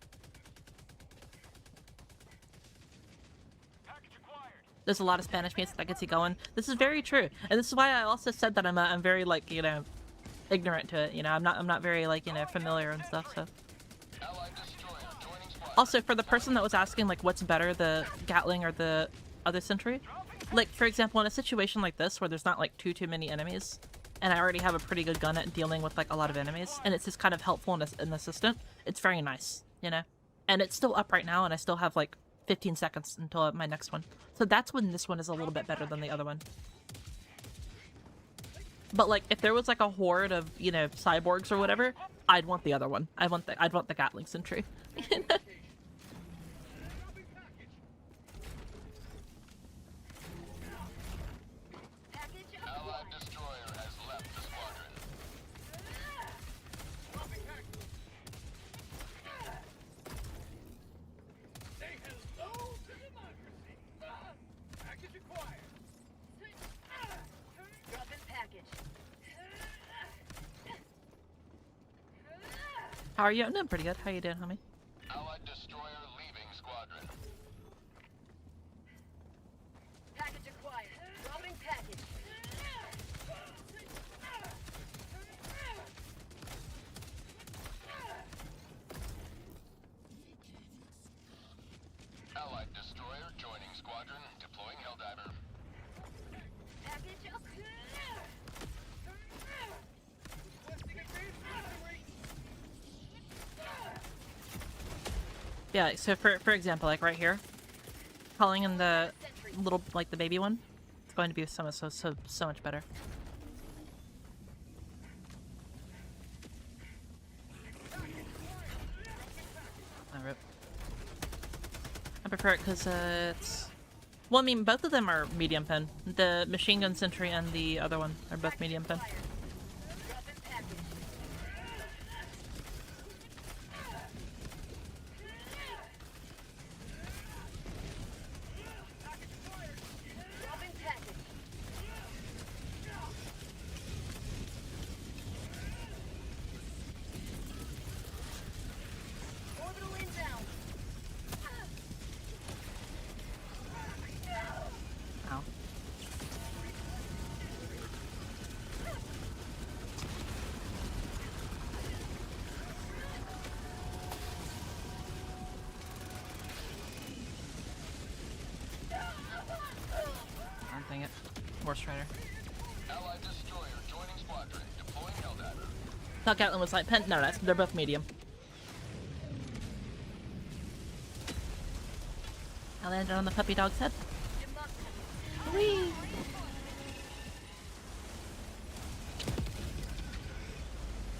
There's a lot of Spanish music that gets you going. This is very true, and this is why I also said that I'm very like, you know, ignorant to it. You know, I'm not very like, you know, familiar and stuff. So. Allied destroyer joining squadron. Also, for the person that was asking like what's better, the Gatling or the other sentry, like for example, in a situation like this where there's not like too many enemies, and I already have a pretty good gun at dealing with like a lot of enemies, and it's just kind of helpful and an assistant. It's very nice, you know, and it's still up right now, and I still have like 15 seconds until my next one. So that's when this one is a little bit better than the other one. But like, if there was like a horde of, you know, cyborgs or whatever, I'd want the other one. I'd want the Gatling sentry. Allied destroyer has left the squadron. Say hello to democracy. Package acquired. Dropping package. How are you? No, I'm pretty good. How you doing, homie? Allied destroyer leaving squadron. Package acquired. Dropping package. Allied destroyer joining squadron. Deploying Helldiver. Package up. Requesting advanced artillery. Yeah. So for example, like right here, calling in the little like the baby one, it's going to be so much better. Oh, rip. I prefer it because it's. Well, I mean, both of them are medium pin. The machine gun sentry and the other one are both medium pin. Dropping package. Dropping package. Orbital inbound. Ow. Oh, dang it. More Strider. Allied destroyer joining squadron. Deploying Helldiver. Thought Gatling was light pen. No, they're both medium. I landed on the puppy dog's head. Whee!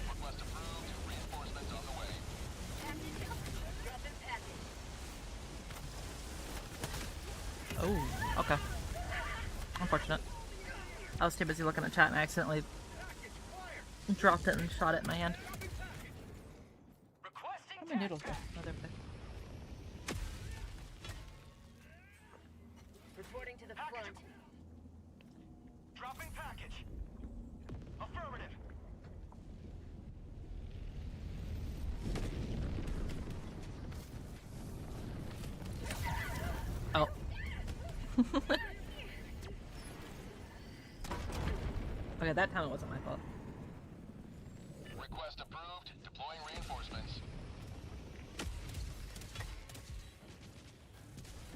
Request approved. Reinforcements on the way. Package up. Dropping package. Oh, okay. Unfortunate. I was too busy looking at chat and I accidentally dropped it and shot it in my hand. Requesting Where'd my noodles go? Oh, they're back. Reporting to the front. dropping package. Affirmative. Oh. Okay, that time it wasn't my fault. Request approved. Deploying reinforcements.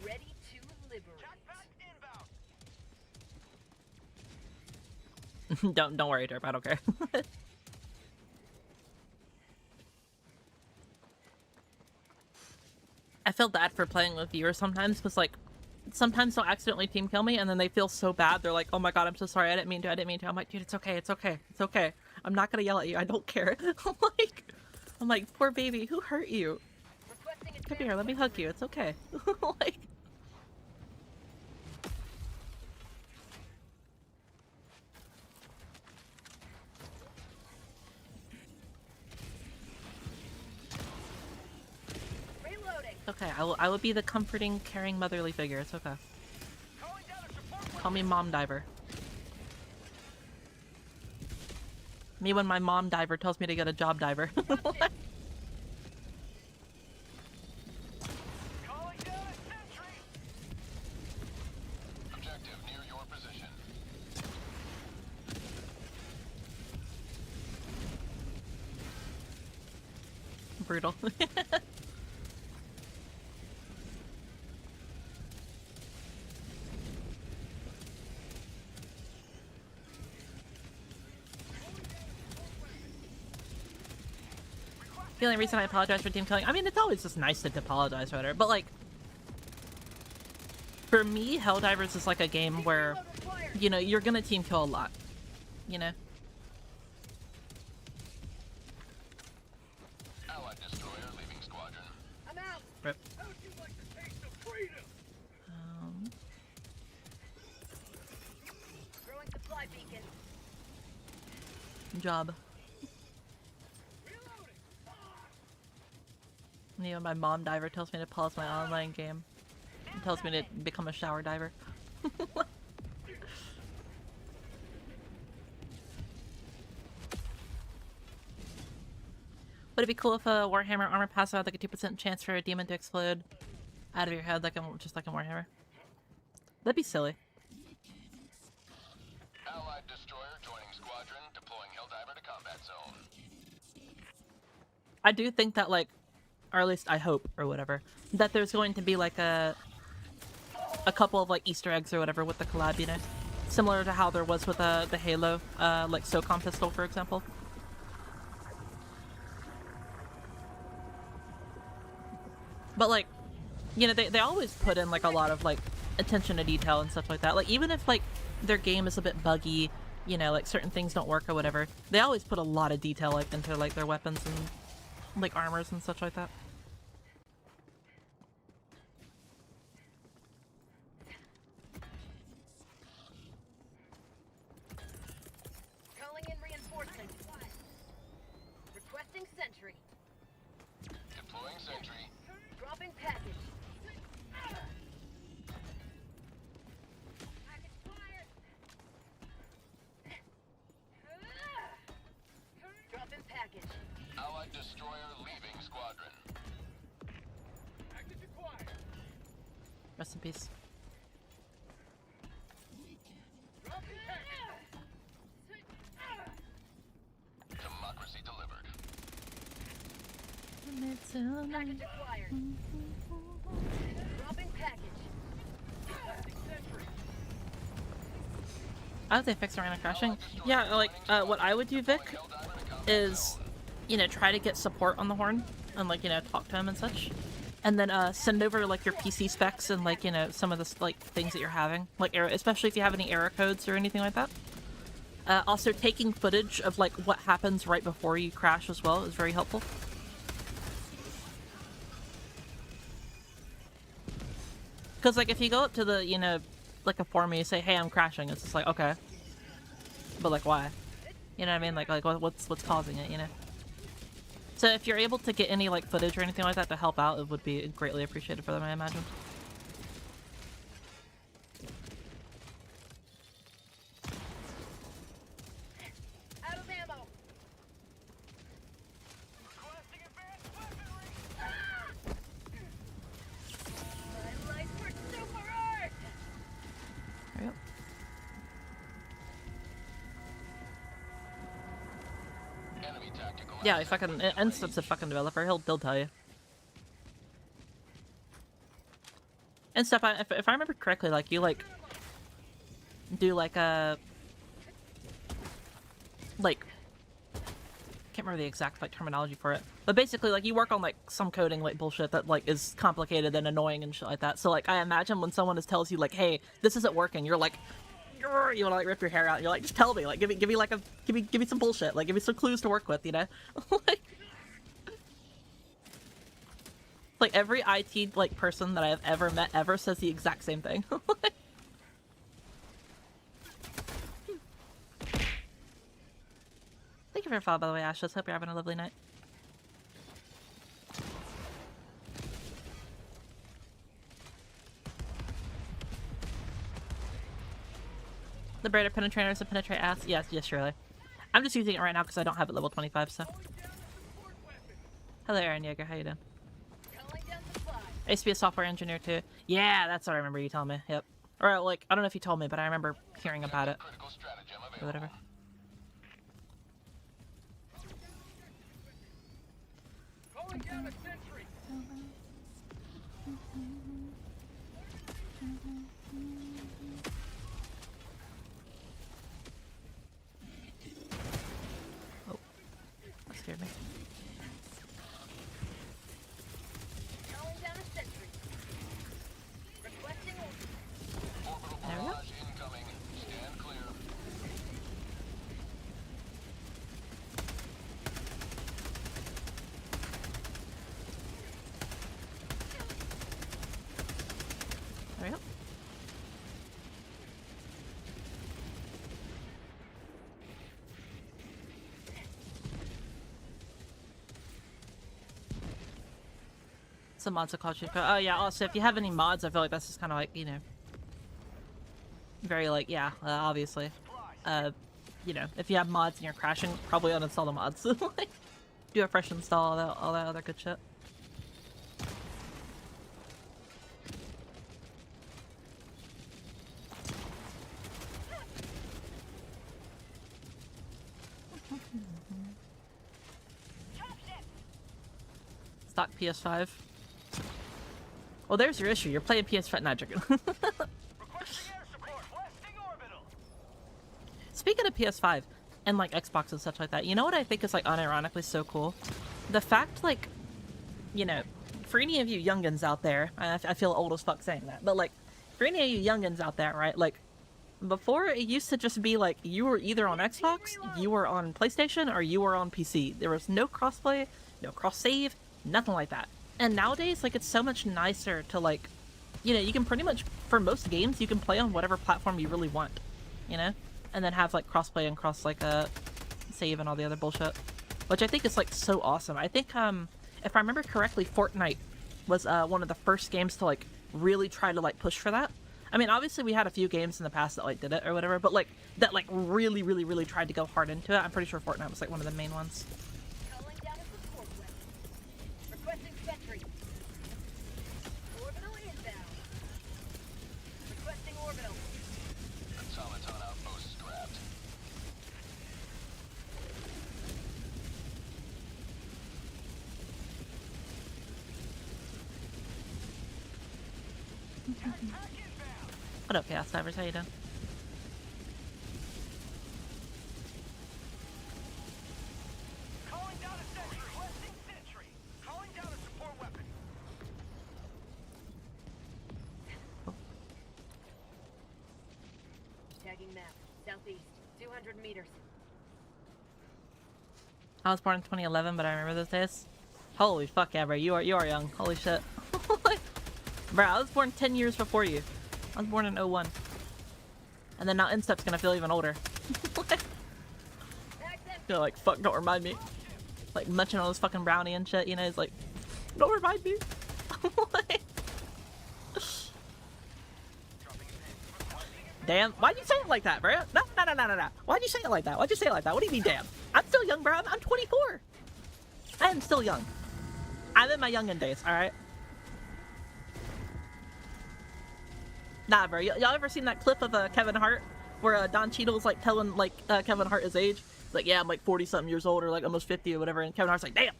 Ready to liberate. Don't worry, Derp. I don't care. I feel bad for playing with viewers sometimes, because like sometimes they'll accidentally team kill me, and then they feel so bad. They're like, "Oh my god, I'm so sorry. I didn't mean to. I didn't mean to." I'm like, "Dude, it's okay. It's okay. It's okay. I'm not gonna yell at you. I don't care." I'm like, poor baby. Who hurt you? Requesting Come here. Let me hug you. It's okay. Like. reloading. Okay, I will be the comforting, caring, motherly figure. It's okay. Call me Mom Diver. Me when my mom diver tells me to get a job diver. Objective near your position. Brutal. The only reason I apologize for team killing, I mean, it's always just nice to apologize, rather, but like, for me, Helldivers is like a game where, you know, you're gonna team kill a lot, you know? Allied destroyer leaving squadron. I'm out. Rip. How'd you like the taste of freedom? Throwing supply beacon. Job. You know, my mom diver tells me to pause my online game. And tells me to become a shower diver. Would it be cool if a Warhammer armor pass had like a 2% chance for a demon to explode out of your head, like just like in Warhammer? That'd be silly. Allied destroyer joining squadron. Deploying Helldiver to combat zone. I do think that, like, or at least I hope, or whatever, that there's going to be like a couple of like Easter eggs or whatever with the collab, you know, similar to how there was with the Halo, like SOCOM pistol, for example. But like, you know, they always put in like a lot of like attention to detail and stuff like that. Like even if like their game is a bit buggy, you know, like certain things don't work or whatever, they always put a lot of detail like into like their weapons and like armors and such like that. Calling in reinforcements. Requesting sentry. Deploying sentry. Dropping package. Package fired. Dropping package. Allied destroyer leaving squadron. Package acquired. Rest in peace. Dropping package. Democracy delivered. Package acquired. Dropping package. Requesting sentry. I would say fix arena crashing. Yeah, like, what I would do, Vic, is, you know, try to get support on the horn and, like, you know, talk to him and such. And then, send over, like, your PC specs and, like, you know, some of the, like, things that you're having. Like, especially if you have any error codes or anything like that. Also, taking footage of, like, what happens right before you crash as well is very helpful. Because, like, if you go up to the, you know, like a forum and you say, "Hey, I'm crashing," it's just like, okay. But, like, why? You know what I mean? Like what's causing it, you know? So if you're able to get any, like, footage or anything like that to help out, it would be greatly appreciated for them, I imagine. Out of ammo. Requesting advanced weaponry. My life for super art. There you go. Yeah, like fucking Instep's a fucking developer. He'll tell you. Instep, if I remember correctly, like you like do like a like can't remember the exact like terminology for it, but basically like you work on like some coding like bullshit that like is complicated and annoying and shit like that. So like I imagine when someone tells you like, hey, this isn't working, you're like, you want to like rip your hair out. You're like, just tell me, like give me like a give me some bullshit, like give me some clues to work with, you know. Like every IT like person that I've ever met ever says the exact same thing. Thank you for your follow, by the way, Ashes. Hope you're having a lovely night. Liberator penetrators to penetrate ass. Yes, surely. I'm just using it right now because I don't have it level 25, so. Hello, Aaron Yeager. How you doing? I used to be a software engineer too. Yeah, that's what I remember you telling me. Yep. Or like, I don't know if you told me, but I remember hearing about it. Or whatever. Oh, that scared me. There we go. There we go. Some mods are called cheat code. Oh yeah, also if you have any mods, I feel like that's just kind of like, you know, very like, yeah, obviously. You know, if you have mods and you're crashing, probably uninstall the mods. Like, do a fresh install, all that other good shit. Stock PS5. Well, there's your issue. You're playing PS5. Not joking. Speaking of PS5 and like Xbox and such like that, you know what I think is like unironically so cool? The fact, like, you know, for any of you youngins out there, I feel old as fuck saying that, but like, for any of you youngins out there, right? Like, before it used to just be like you were either on Xbox, you were on PlayStation, or you were on PC. There was no crossplay, no cross save, nothing like that. And nowadays, like, it's so much nicer to like, you know, you can pretty much, for most games, you can play on whatever platform you really want, you know? And then have like crossplay and cross like save and all the other bullshit, which I think is like so awesome. I think if I remember correctly, Fortnite was one of the first games to like really try to like push for that. I mean, obviously we had a few games in the past that like did it or whatever, but like that like really tried to go hard into it. I'm pretty sure Fortnite was like one of the main ones. Requesting sentry. Orbital inbound. Requesting orbital. Automaton outpost scrapped. What up, Chaos Divers? How you doing? Calling down a sentry. Requesting sentry. Calling down a support weapon. Tagging map. Southeast. 200 meters. I was born in 2011, but I remember those days. Holy fuck, yeah, bro. You are young. Holy shit. Bro, I was born 10 years before you. I was born in 01. And then now Instep's gonna feel even older. You're like, fuck, don't remind me. Like, munching on this fucking brownie and shit, you know? It's like, don't remind me. Damn, why'd you say it like that, bro? No. Why'd you say it like that? Why'd you say it like that? What do you mean, damn? I'm still young, bro. I'm 24. I am still young. I'm in my youngin' days, alright? Nah, bro. Y'all ever seen that clip of Kevin Hart where Don Cheadle's like telling like Kevin Hart his age? Like, yeah, I'm like 40 something years old or like almost 50 or whatever, and Kevin Hart's like, damn.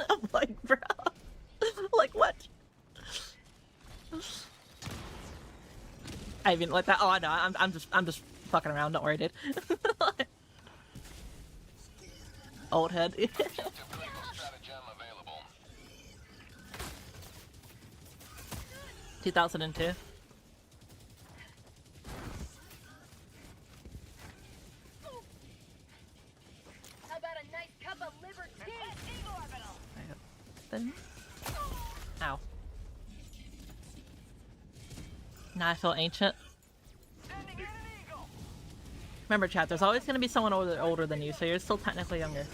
I'm like, bro, like what? I even like that. Oh, I know. I'm just fucking around. Don't worry, dude. Old head. Objective critical stratagem available. 2002. How about a nice cup of liberty? Orbital. Ow. Now I feel ancient. Remember, chat, there's always going to be someone older than you, so you're still technically younger.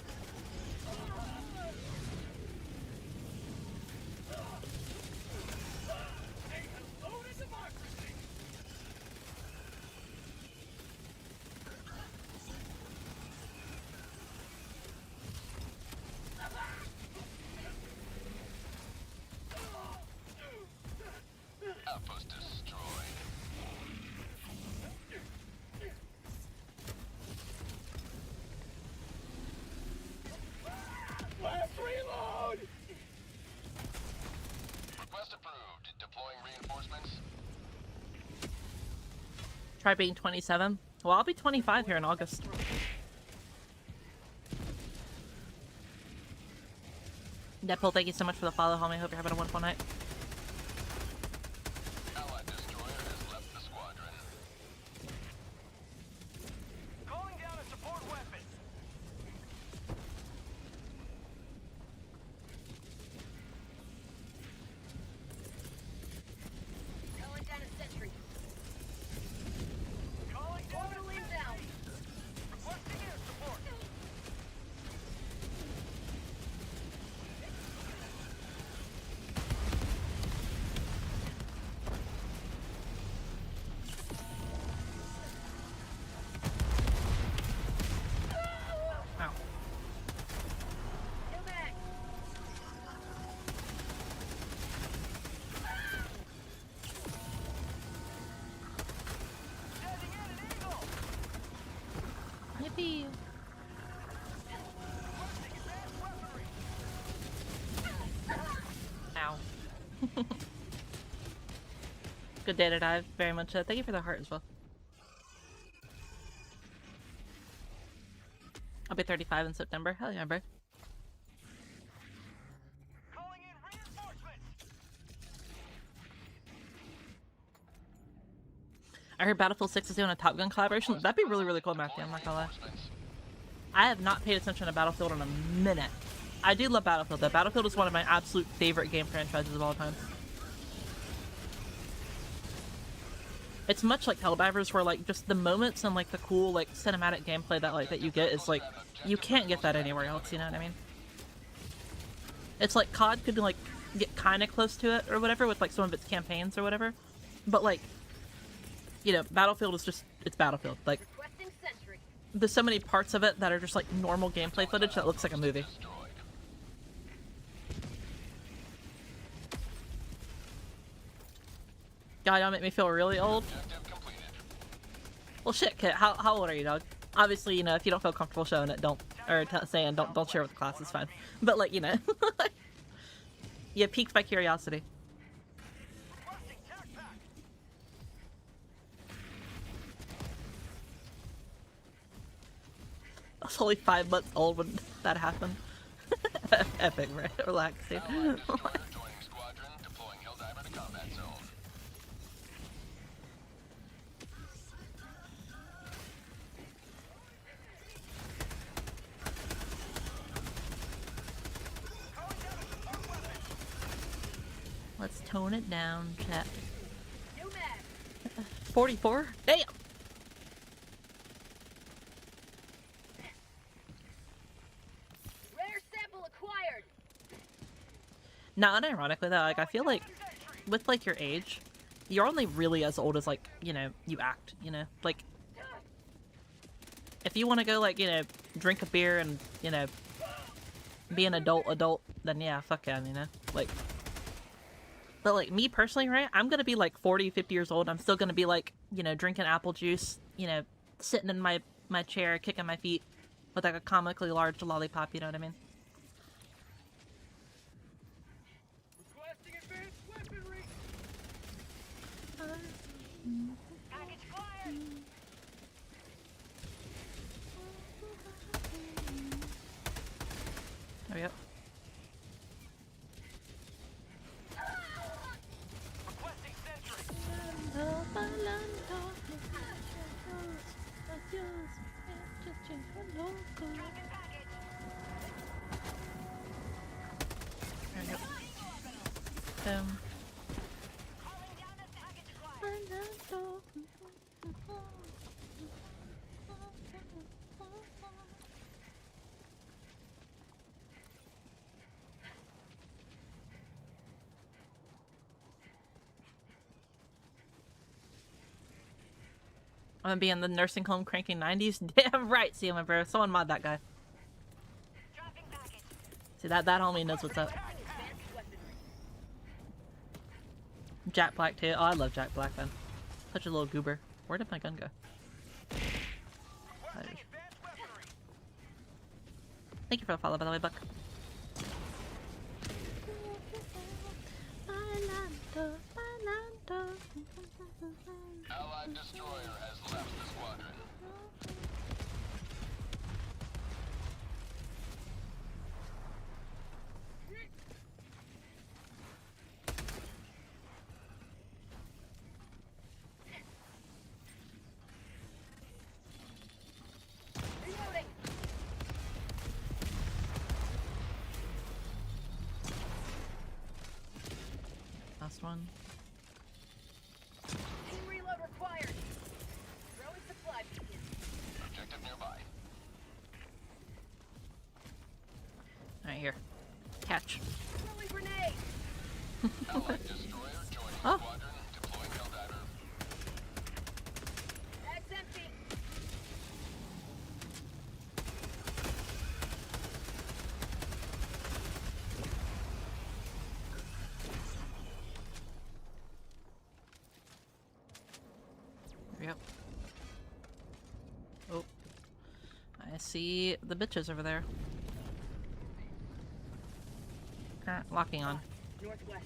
Outpost destroyed. Request approved. Deploying reinforcements. Try being 27. Well, I'll be 25 here in August. Deadpool, thank you so much for the follow, homie. Hope you're having a wonderful night. Allied destroyer has left the squadron. Calling down a support weapon. Calling down a sentry. Calling down Orbital inbound. requesting air support. Ow. Go back. Sending in an eagle. Yippee. Requesting advanced weaponry. Ow. Good day to dive. Very much. Thank you for the heart as well. I'll be 35 in September. Hell yeah, bro. Calling in reinforcements. I heard Battlefield 6 is doing a Top Gun collaboration. That'd be really, really cool, Matthew. I'm not gonna lie. Reinforcements. I have not paid attention to Battlefield in a minute. I do love Battlefield, though. Battlefield is one of my absolute favorite game franchises of all time. It's much like Helldivers, where like just the moments and like the cool like cinematic gameplay that you get is like you can't get that anywhere else. You know what I mean? It's like COD could like get kind of close to it or whatever with like some of its campaigns or whatever, but like you know, Battlefield is just it's Battlefield. Like Requesting sentry. there's so many parts of it that are just like normal gameplay footage that looks like a movie. Destroyed. God, y'all make me feel really old. Objective completed. Well, shit, Kit. How old are you, dog? Obviously, you know, if you don't feel comfortable showing it, don't or saying don't share with the class. It's fine. But like, you know, you piqued my curiosity. Requesting tac pack. I was only 5 months old when that happened. Epic, right? Relax, dude. Allied destroyer joining squadron. Deploying Helldiver to combat zone. Let's tone it down, chat. New mag. 44? Damn! Rare sample acquired. Now, unironically though, like I feel like with like your age, you're only really as old as like, you know, you act, you know? Like if you want to go like, you know, drink a beer and, you know, be an adult, then yeah, fuck yeah, you know? Like but like me personally, right? I'm gonna be like 40, 50 years old. I'm still gonna be like, you know, drinking apple juice, you know, sitting in my chair, kicking my feet, with like a comically large lollipop, you know what I mean? Requesting advanced weaponry. Package acquired. There we go. Requesting sentry. Dropping package. There we go. Boom. Calling down a package acquired. I'm gonna be in the nursing home cranking 90s. Damn right, see my bro. Someone mod that guy. Dropping package. See that homie knows what's up. Advanced weaponry. Jack Black too. Oh, I love Jack Black then. Such a little goober. Where did my gun go? Requesting advanced weaponry. Thank you for the follow, by the way, Buck. Allied destroyer has left the squadron. Reloading. Last one. Team reload required. Throwing supply beacon. Objective nearby. Alright, here. Catch. Throwing grenade. Allied destroyer joining Oh. squadron. Deploying Helldiver. Bag's empty. There we go. Oh. I see the bitches over there. Locking on. Northwest.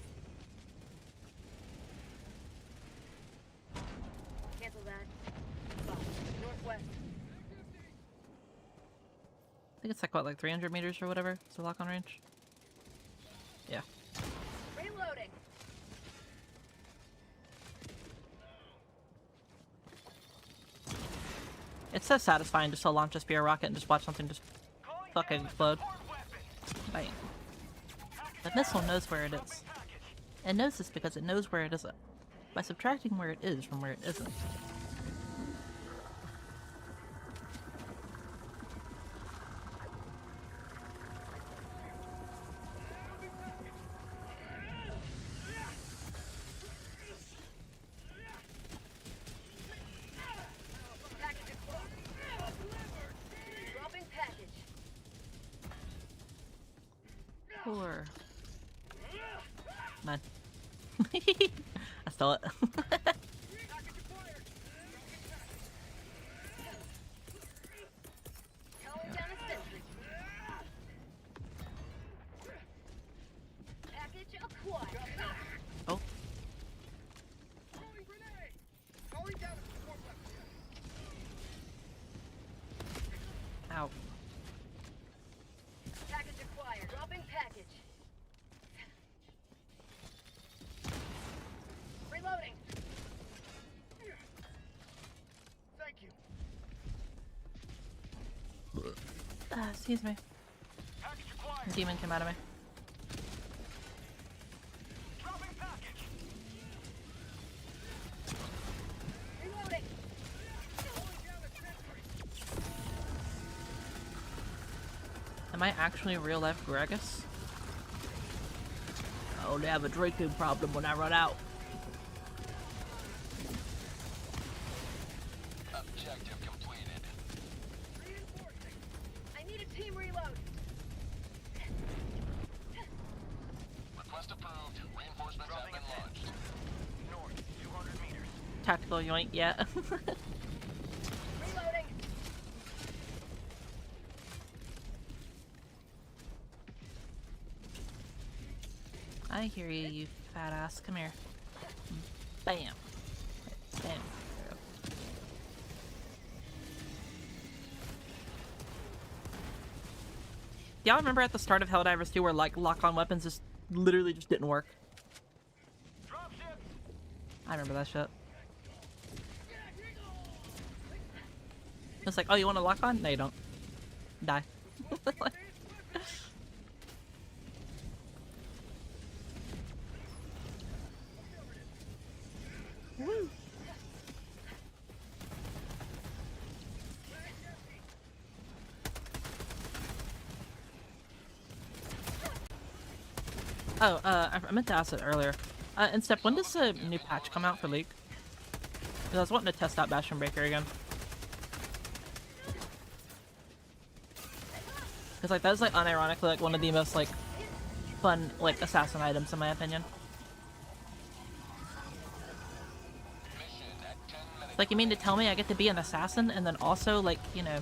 Cancel that. Stop. Northwest. I think it's like, what, like 300 meters or whatever? So lock on range? Yeah. Reloading. It's so satisfying just to launch a spear rocket and just watch something just Calling fucking down a explode. support weapon. Bang. The missile knows where it is. It knows this because it knows where it isn't. By subtracting where it is from where it isn't. Package acquired. Dropping package. Poor. Man. I stole it. Calling down a sentry. Package acquired. Oh. Throwing grenade. Calling down a support weapon. Ow. Package acquired. Dropping package. Reloading. Thank you. Excuse me. Package acquired. Demon came out of me. Dropping package. Reloading. Calling down a sentry. Am I actually real life Gragas? I only have a drinking problem when I run out. Objective completed. Reinforcing. I need a team reload. Request approved. Reinforcements have been launched. North, 200 meters. Tactical yoink, yeah. Reloading. I hear you, you fat ass. Come here. Bam. Bam. There we go. Y'all remember at the start of Helldivers 2 where like lock-on weapons just literally just didn't work? I remember that shit. It's like, oh, you want to lock on? No, you don't. Die. Woo. Oh, I meant to ask it earlier. Instead, when does the new patch come out for League? 'Cause I was wanting to test out Bastion Breaker again. Because like that's like unironically like one of the most like fun like assassin items in my opinion. Like, you mean to tell me I get to be an assassin and then also like, you know,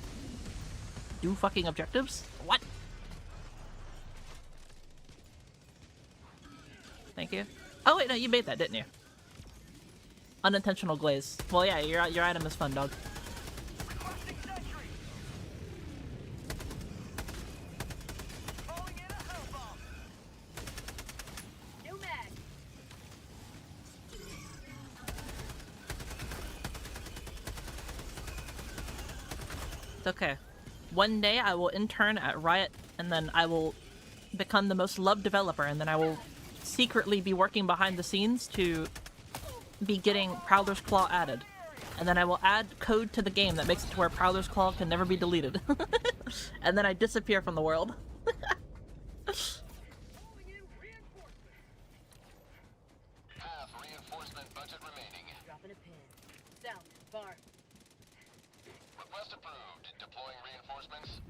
do fucking objectives? What? Thank you. Oh wait, no, you made that, didn't you? Unintentional glaze. Well, yeah, your item is fun, dog. It's okay. One day I will intern at Riot, and then I will become the most loved developer, and then I will secretly be working behind the scenes to be getting Prowler's Claw added. And then I will add code to the game that makes it to where Prowler's Claw can never be deleted. And then I disappear from the world. Half reinforcement budget remaining. Dropping a pin. South, bar. Request approved. Deploying reinforcements.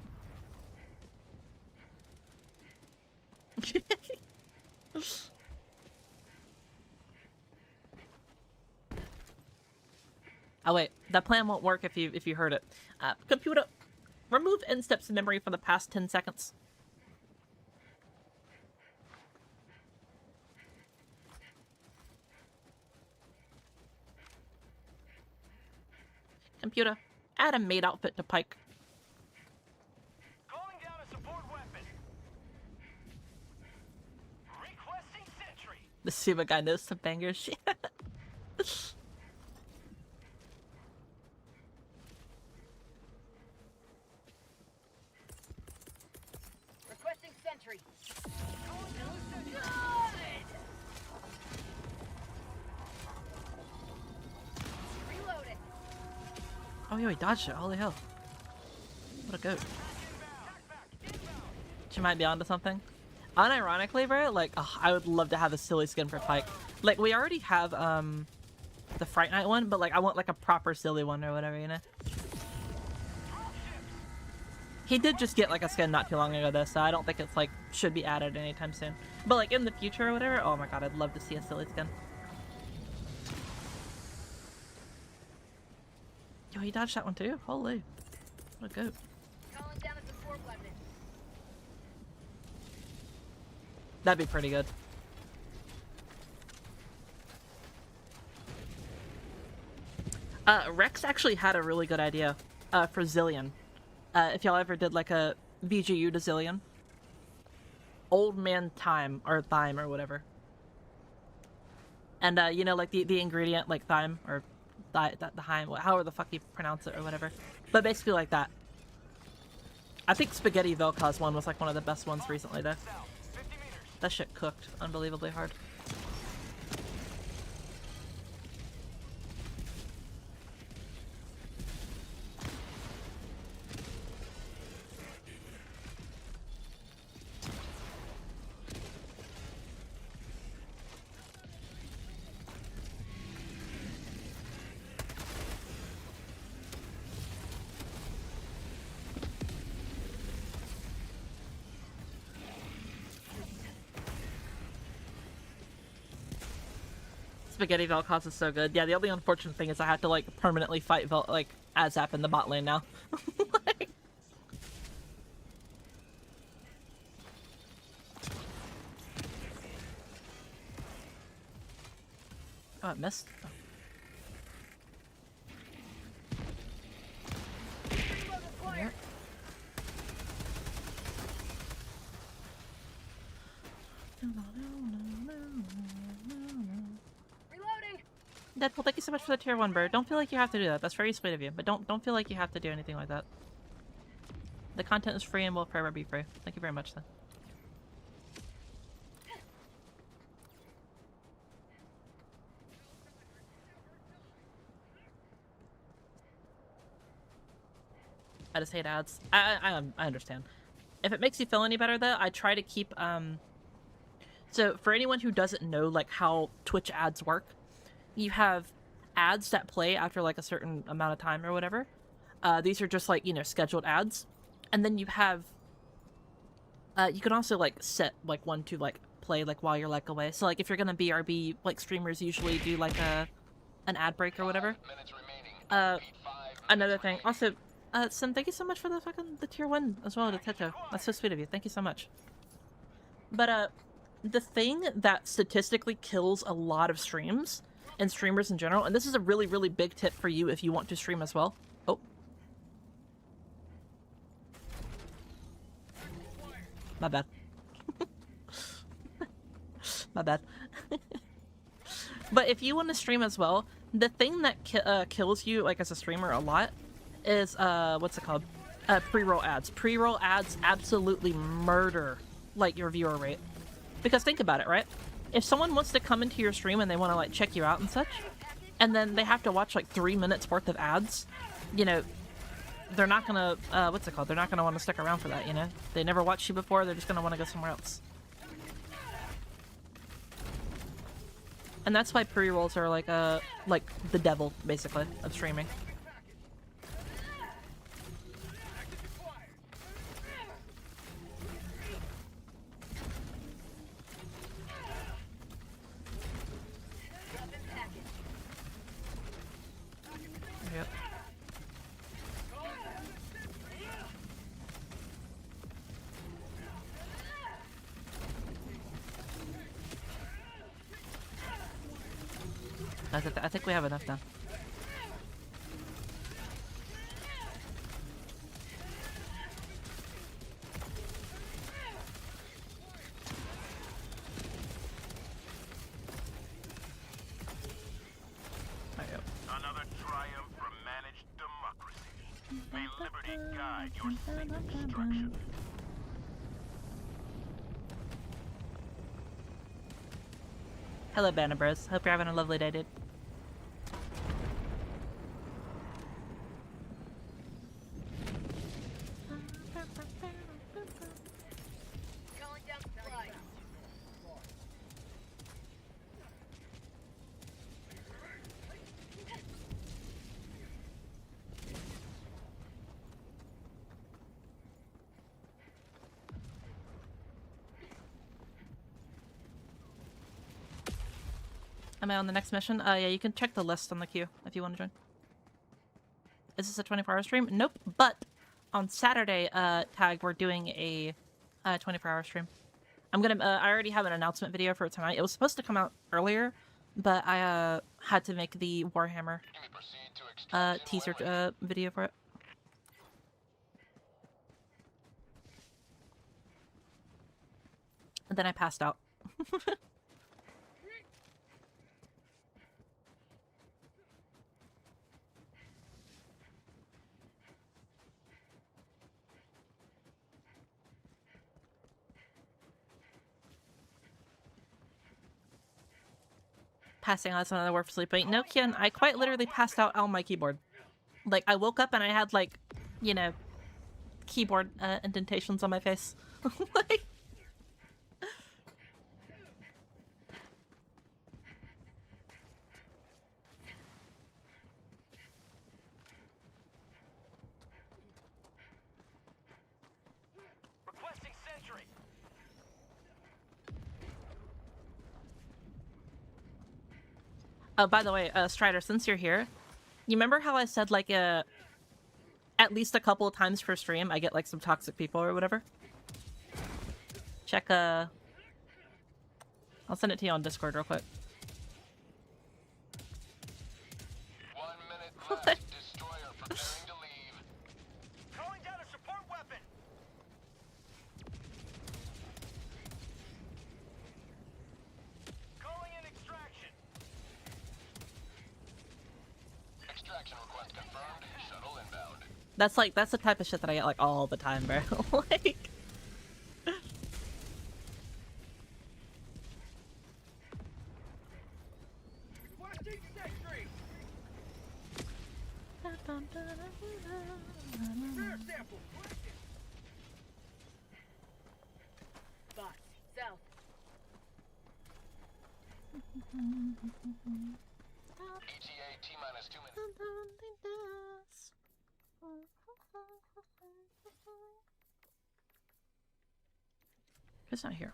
Oh wait, that plan won't work if you heard it. Computer, remove end steps memory for the past 10 seconds. Computer, add a maid outfit to Pike. Calling down a support weapon. Requesting sentry. The Suba guy knows some bangers. Requesting sentry. Reloading. Oh yeah, he dodged it. Holy hell. What a goat. She might be onto something. Unironically, bro, like, I would love to have a silly skin for Pike. Like, we already have, the Fright Night one, but, like, I want, like, a proper silly one or whatever, you know? He did just get, like, a skin not too long ago, though, so I don't think it's, like, should be added anytime soon. But, like, in the future or whatever, oh my god, I'd love to see a silly skin. Yo, he dodged that one too? Holy. What a goat. Calling down a support weapon. That'd be pretty good. Rex actually had a really good idea for Zillion. If y'all ever did like a VGU to Zillion. Old Man Thyme, or Thyme, or whatever. And, you know, like the ingredient, like thyme, or thyme, however the fuck you pronounce it, or whatever. But basically like that. I think Spaghetti Vel'Koz one was like one of the best ones recently, though. That shit cooked unbelievably hard. Spaghetti Vel'Koz is so good. Yeah, the only unfortunate thing is I have to like permanently fight Azap in the bot lane now. Like... Oh, it missed. Oh. Yep. Reloading. Deadpool, thank you so much for the tier 1 bird. Don't feel like you have to do that. That's very sweet of you. But don't feel like you have to do anything like that. The content is free and will forever be free. Thank you very much, then. I just hate ads. I understand. If it makes you feel any better, though, I try to keep, So, for anyone who doesn't know, like, how Twitch ads work, you have ads that play after, like, a certain amount of time or whatever. These are just, like, you know, scheduled ads. And then you have, you can also, like, set, like, one to, like, play, like, while you're, like, away. So, like, if you're gonna BRB, like, streamers usually do, like, an ad break or whatever. Another thing. Also, Sim, thank you so much for the tier 1 as well to Teto. That's so sweet of you. Thank you so much. But, the thing that statistically kills a lot of streams, and streamers in general, and this is a really, really big tip for you if you want to stream as well. Oh. My bad. My bad. But if you want to stream as well, the thing that kills you, like, as a streamer a lot is, what's it called? Pre-roll ads. Pre-roll ads absolutely murder, like, your viewer rate. Because think about it, right? If someone wants to come into your stream and they want to, like, check you out and such, and then they have to watch, like, 3 minutes worth of ads, you know, they're not gonna, what's it called? They're not gonna want to stick around for that, you know? They never watched you before, they're just gonna want to go somewhere else. And that's why pre-rolls are, like the devil, basically, of streaming. Yep. I think we have enough now. Another triumph for managed democracy. May liberty guide your safe destruction. Hello, Banner Bros. Hope you're having a lovely day, dude. Calling down supply. Am I on the next mission? Yeah, you can check the list on the queue if you want to join. Is this a 24-hour stream? Nope, but on Saturday, Tag, we're doing a 24-hour stream. I'm gonna, I already have an announcement video for tonight. It was supposed to come out earlier, but I, had to make the Warhammer, teaser, video for it. And then I passed out. Passing out is another word for sleeping. No, Kian, I quite literally passed out on my keyboard. Like, I woke up and I had, like, you know, keyboard indentations on my face. Like... Requesting sentry. Oh, by the way, Strider, since you're here, you remember how I said, like, at least a couple of times per stream I get, like, some toxic people or whatever? Check, I'll send it to you on Discord real quick. That's the type of shit that I get like all the time, bro. Like. Box, south. ETA T-minus 2 minutes. It's not here.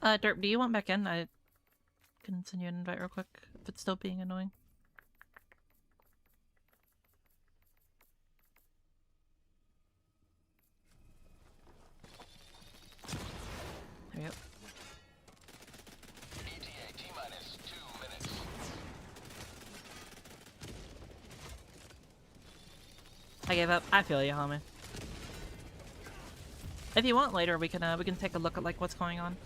Derp, do you want back in? I can send you an invite real quick if it's still being annoying. There you go. ETA T-minus 2 minutes. I gave up. I feel you, homie. If you want later, we can take a look at like what's going on.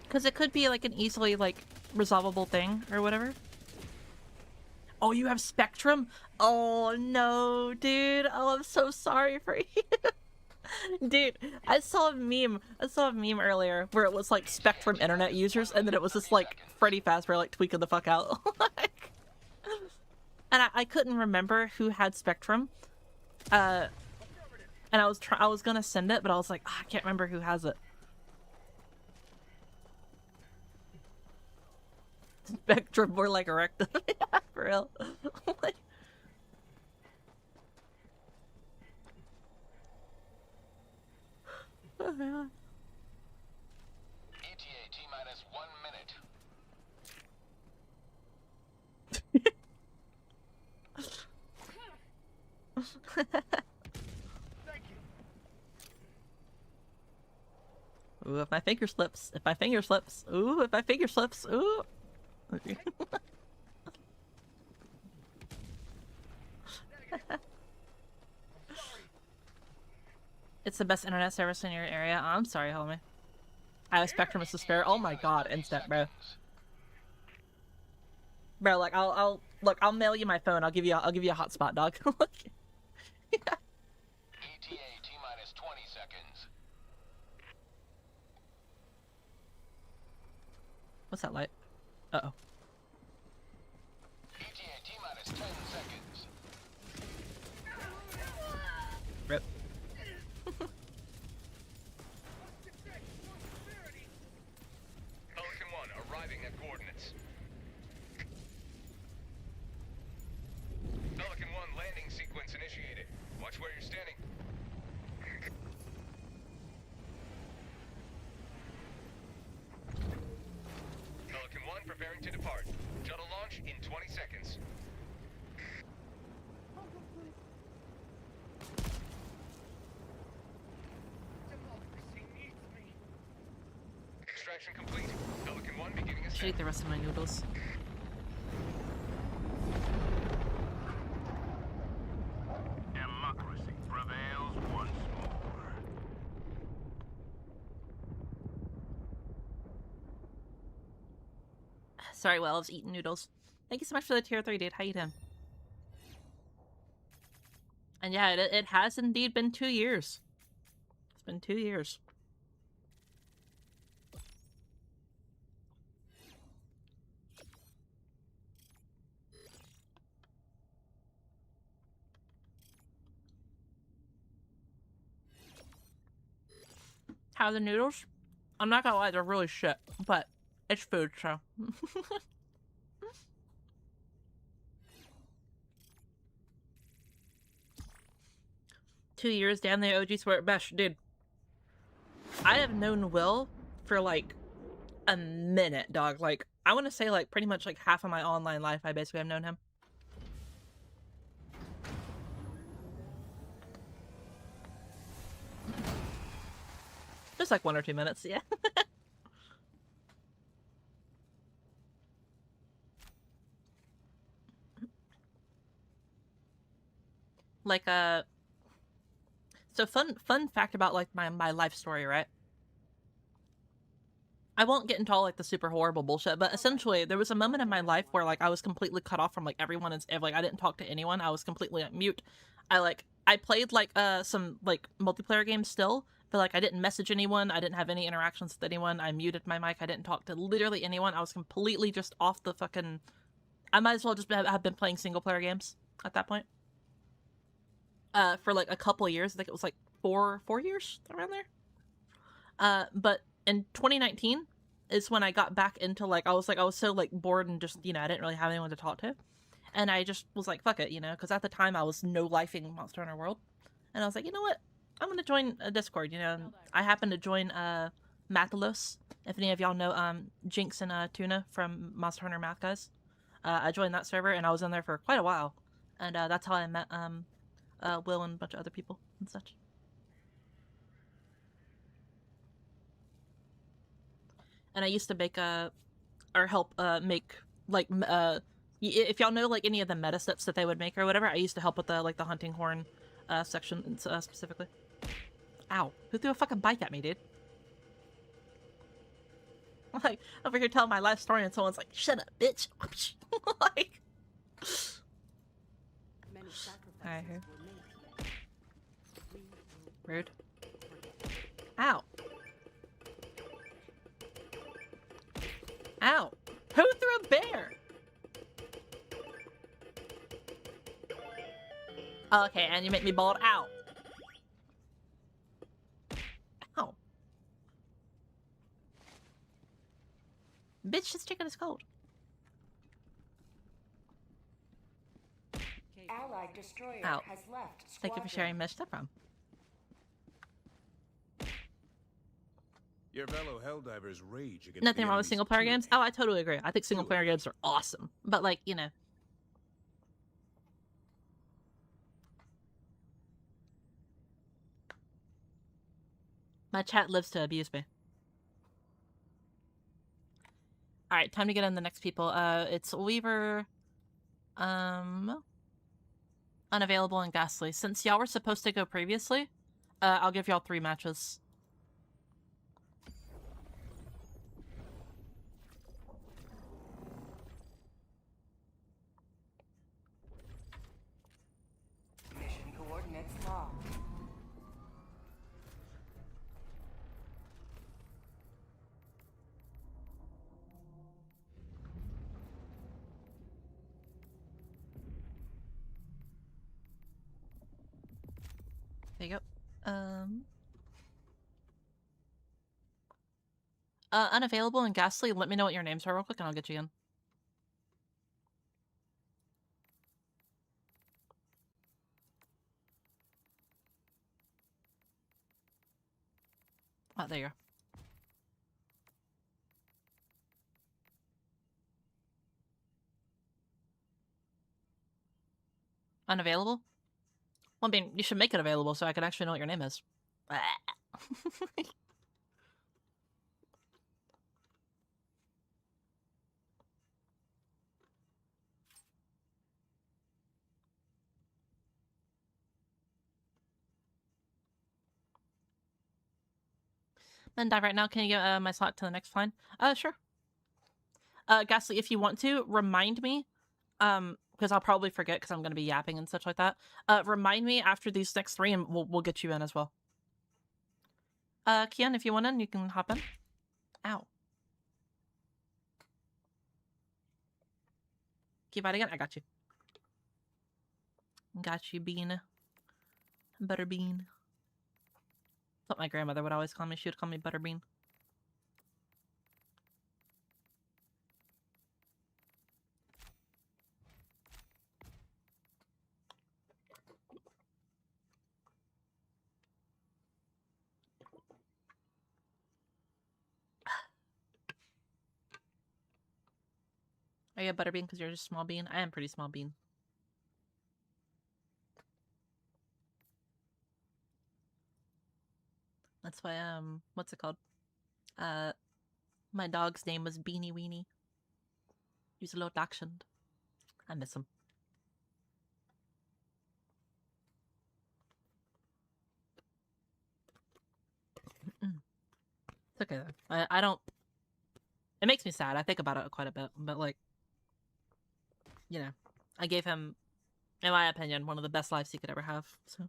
Because it could be like an easily like resolvable thing or whatever. Oh, you have Spectrum? Oh no, dude. Oh, I'm so sorry for you. Dude, I saw a meme earlier where it was like Spectrum internet users, and then it was just like Freddy Fazbear like tweaking the fuck out. Like, and I couldn't remember who had Spectrum. And I was gonna send it, but I was like, I can't remember who has it. Spectrum more like Erectum. Yeah, for real. Like, oh, yeah. ETA T-minus 1 minute. Ooh, if my finger slips. If my finger slips. Ooh, if my finger slips. Ooh. It's the best internet service in your area. I'm sorry, homie. I have Spectrum as to spare. Oh my god, instant, bro. Bro, like I'll mail you my phone. I'll give you a hotspot, dog. Yeah. ETA T-minus 20 seconds. What's that light? Uh-oh. ETA T-minus 10 seconds. Rip. Pelican 1 arriving at coordinates. Pelican 1 landing sequence initiated. Watch where you're standing. Pelican 1 preparing to depart. Shuttle launch in 20 seconds. Extraction complete. Pelican 1 beginning I should ascent. eat the rest of my noodles. Democracy prevails once more. Sorry, well, I was eating noodles. Thank you so much for the tier 3, dude. How you doing? And yeah, it has indeed been 2 years. It's been 2 years. How are the noodles? I'm not gonna lie, they're really shit, but it's food, so. 2 years, damn, the OG swear at best, dude. I have known Will for like a minute, dog. Like, I want to say like pretty much like half of my online life I basically have known him. Just like 1 or 2 minutes, yeah. Like, so fun fact about like my life story, right? I won't get into all like the super horrible bullshit, but essentially there was a moment in my life where like I was completely cut off from like everyone and like I didn't talk to anyone. I was completely like mute. I played like some like multiplayer games still, but like I didn't message anyone. I didn't have any interactions with anyone. I muted my mic. I didn't talk to literally anyone. I was completely just off the fucking. I might as well just have been playing single player games at that point. For like a couple of years. I think it was like four years around there. But in 2019 is when I got back into like I was so like bored and just, you know, I didn't really have anyone to talk to, and I just was like, fuck it, you know, because at the time I was no lifing Monster Hunter World, and I was like, you know what, I'm gonna join a Discord, you know. And I happened to join Mathalos. If any of y'all know Jinx and Tuna from Monster Hunter Math Guys, I joined that server and I was in there for quite a while, and that's how I met Will and a bunch of other people and such. And I used to make or help make like if y'all know like any of the meta steps that they would make or whatever, I used to help with the like the hunting horn section specifically. Ow! Who threw a fucking bike at me, dude? Like over here telling my life story and someone's like, "Shut up, bitch!" Like. Many sacrifices I hear. were made. We will Rude. forget. Ow. Ow. Who threw a bear? Oh, okay, and you make me bald. Ow. Ow. Bitch, this chicken is cold. Allied destroyer Ow. has left squadron. Thank you for sharing Mesh from. Your fellow Helldivers rage against Nothing the wrong with enemy's single player tyranny. games. Oh, I totally agree. I think single player games are awesome. But like, you know. My chat lives to abuse me. Alright, time to get on the next people. It's Weaver, Unavailable, and Ghastly. Since y'all were supposed to go previously, I'll give y'all 3 matches. Mission coordinates locked. There you go. Unavailable and Ghastly, let me know what your names are real quick and I'll get you in. Oh, there you go. Unavailable? Well, I mean, you should make it available so I can actually know what your name is. Then dive right now. Can you get my slot to the next line? Sure. Ghastly, if you want to, remind me. Because I'll probably forget because I'm going to be yapping and such like that. Remind me after these next 3 and we'll get you in as well. Kian, if you want in, you can hop in. Ow. Keep fighting again. I got you. Got you, Bean. Butterbean. That's what my grandmother would always call me. She would call me Butterbean. Are you a Butterbean because you're just a small bean? I am pretty small bean. That's why, what's it called? My dog's name was Beanie Weenie. He's a little dachshund. I miss him. It's okay though. I don't me sad. I think about it quite a bit, but like, you know, I gave him, in my opinion, one of the best lives he could ever have. So.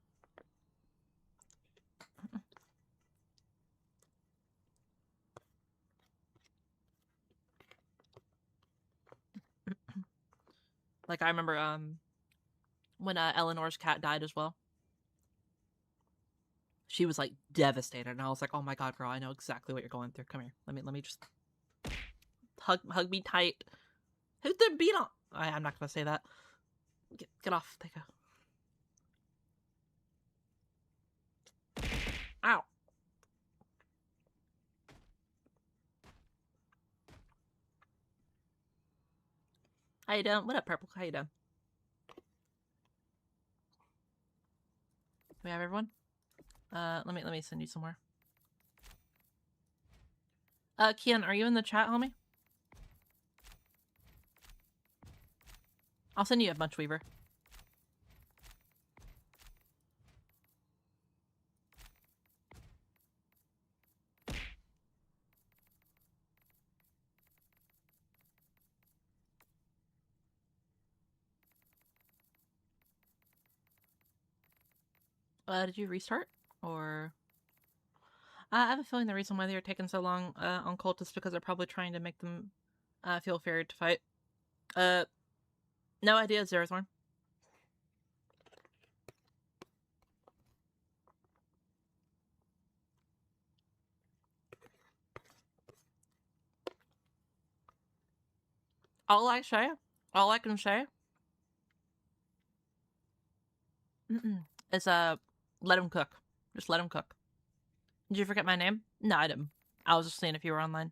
Like I remember when Eleanor's cat died as well. She was like devastated, and I was like, "Oh my god, girl, I know exactly what you're going through. Come here, let me just hug me tight." Who's the beat on? I'm not gonna say that. Get off. Take a. Ow. How you doing? What up, Purple? How you doing? We have everyone. Let me send you somewhere. Kian, are you in the chat, homie? I'll send you a bunch, Weaver. Did you restart? Or... I have a feeling the reason why they were taking so long on Cult is because they're probably trying to make them feel fair to fight. No idea, Zerazorn. All I can say is let him cook. Just let him cook. Did you forget my name? No, I didn't. I was just seeing if you were online.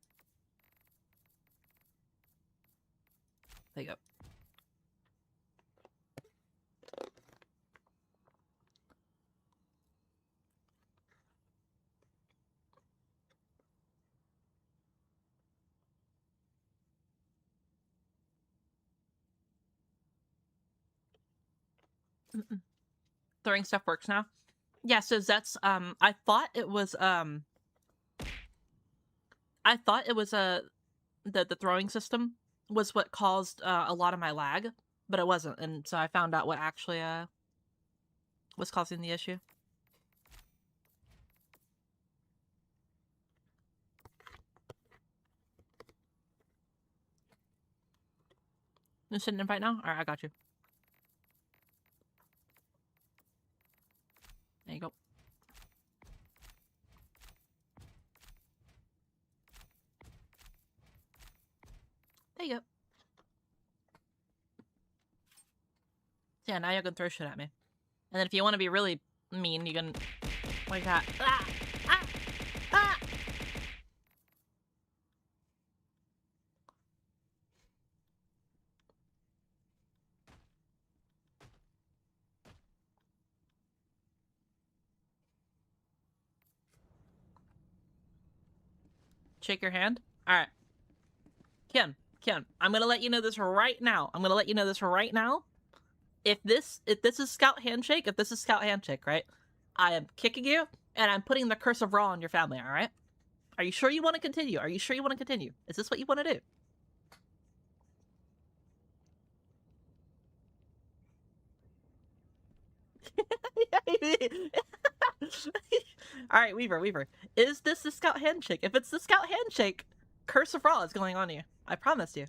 There you go. Throwing stuff works now. Yeah, so that's I thought it was the throwing system was what caused a lot of my lag, but it wasn't, and so I found out what actually was causing the issue. You send an invite now? Alright, I got you. There you go. There you go. Yeah, now you can throw shit at me. And then if you want to be really mean, you can... like that. Ah! Ah! Ah! Shake your hand? Alright. Kim, I'm gonna let you know this right now. If this is Scout Handshake, right? I am kicking you, and I'm putting the Curse of Ra on your family, alright? Are you sure you want to continue? Is this what you want to do? Alright, Weaver. Is this the Scout Handshake? If it's the Scout Handshake, Curse of Ra is going on you. I promise you.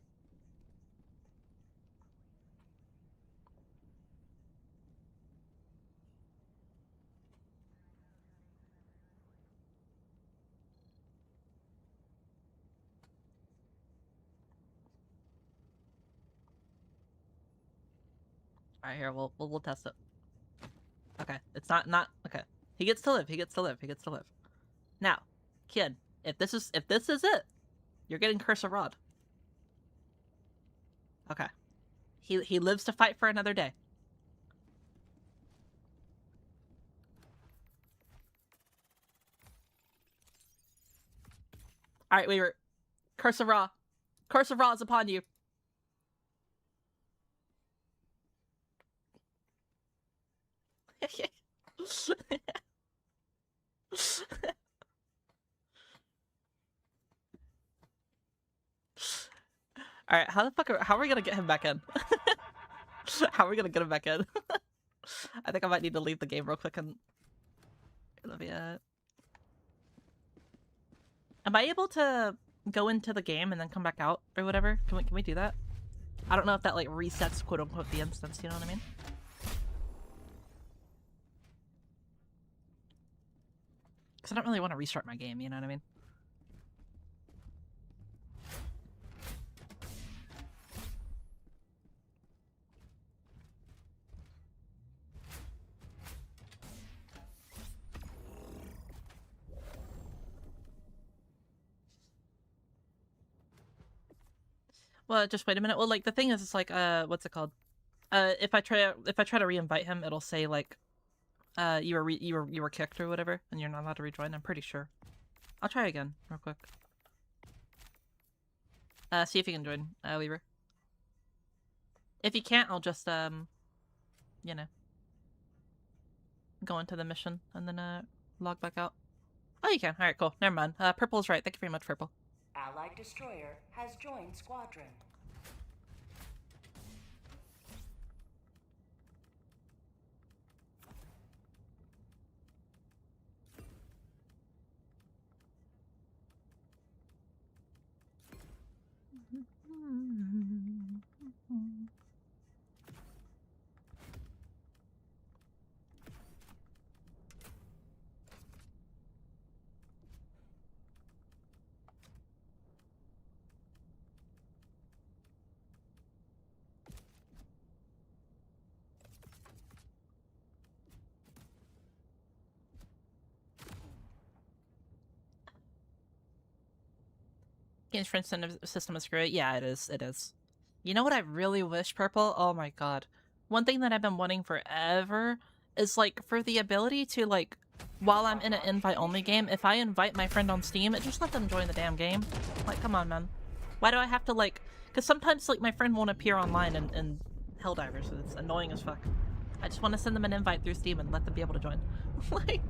Alright, here, we'll test it. Okay, it's not okay. He gets to live. Now, kid, if this is it, you're getting Curse of Rod. Okay. He lives to fight for another day. Alright, Weaver. Curse of Ra. Curse of Ra is upon you. All right, how are we gonna get him back in? How are we gonna get him back in? I think I might need to leave the game real quick and let me am I able to go into the game and then come back out or whatever? Can we do that? I don't know if that like resets quote unquote the instance, you know what I mean? Because I don't really want to restart my game, you know what I mean? Well, just wait a minute. Well, like the thing is, it's like what's it called? If I try to re-invite him, it'll say like, you were kicked or whatever, and you're not allowed to rejoin. I'm pretty sure. I'll try again real quick. See if you can join, Weaver. If you can't, I'll just you know, go into the mission and then log back out. Oh, you can. All right, cool. Never mind. Purple's right. Thank you very much, Purple. Allied destroyer has joined squadron. Games for instance system is great. Yeah, it is. It is. You know what I really wish, Purple? Oh my god. One thing that I've been wanting forever is like for the ability to like, while I'm in an invite-only game, if I invite my friend on Steam, it just let them join the damn game. Like, come on, man. Why do I have to like... Because sometimes like my friend won't appear online in Helldivers, so it's annoying as fuck. I just want to send them an invite through Steam and let them be able to join. Like...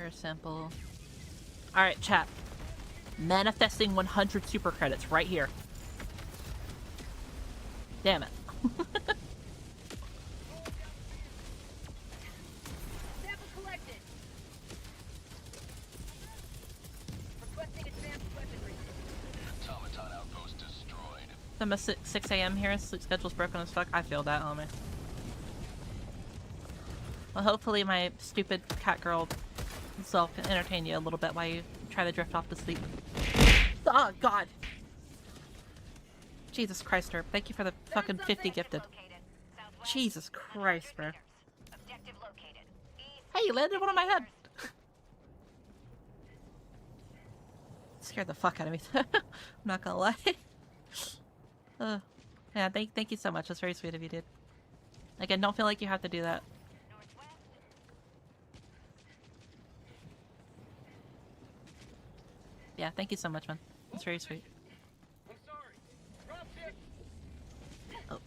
Sample. Alright, chat. Manifesting 100 super credits right here. Damn it. Sample collected. Requesting advanced weaponry. Automaton outpost destroyed. I'm at 6 a.m. here. Sleep schedule's broken as fuck. I feel that, homie. Well, hopefully my stupid cat girl self can entertain you a little bit while you try to drift off to sleep. Oh, God. Jesus Christ, Herb. Thank you for the fucking 50 gifted. Jesus Christ, bro. Hey, you landed one on my head. Scared the fuck out of me. I'm not gonna lie. Yeah, thank you so much. That's very sweet of you, dude. Again, don't feel like you have to do that. Yeah, thank you so much, man. That's very sweet. Oh.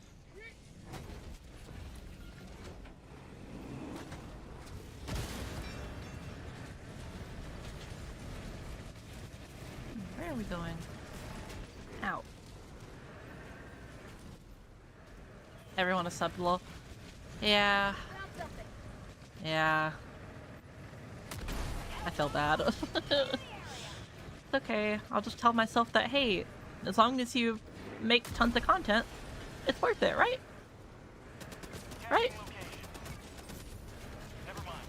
Where are we going? Ow. Everyone a sub lol. Yeah. Yeah. I feel bad. Okay, I'll just tell myself that, hey, as long as you make tons of content, it's worth it, right? Right? Never mind.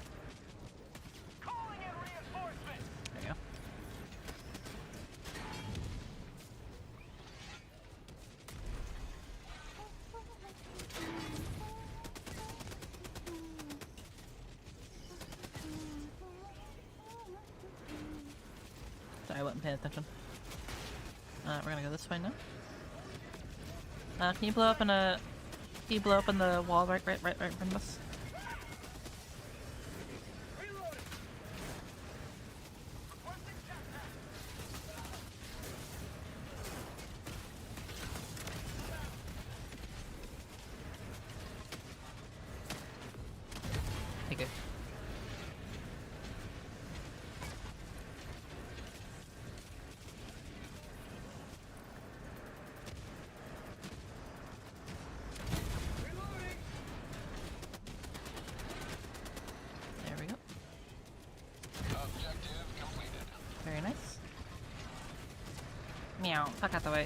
Calling in reinforcements. There you go. Sorry, I wasn't paying attention. We're gonna go this way now. Can you blow up in a... Can you blow up in the wall right from us? Thank you. There we go. Objective completed. Very nice. Meow. Fuck out the way.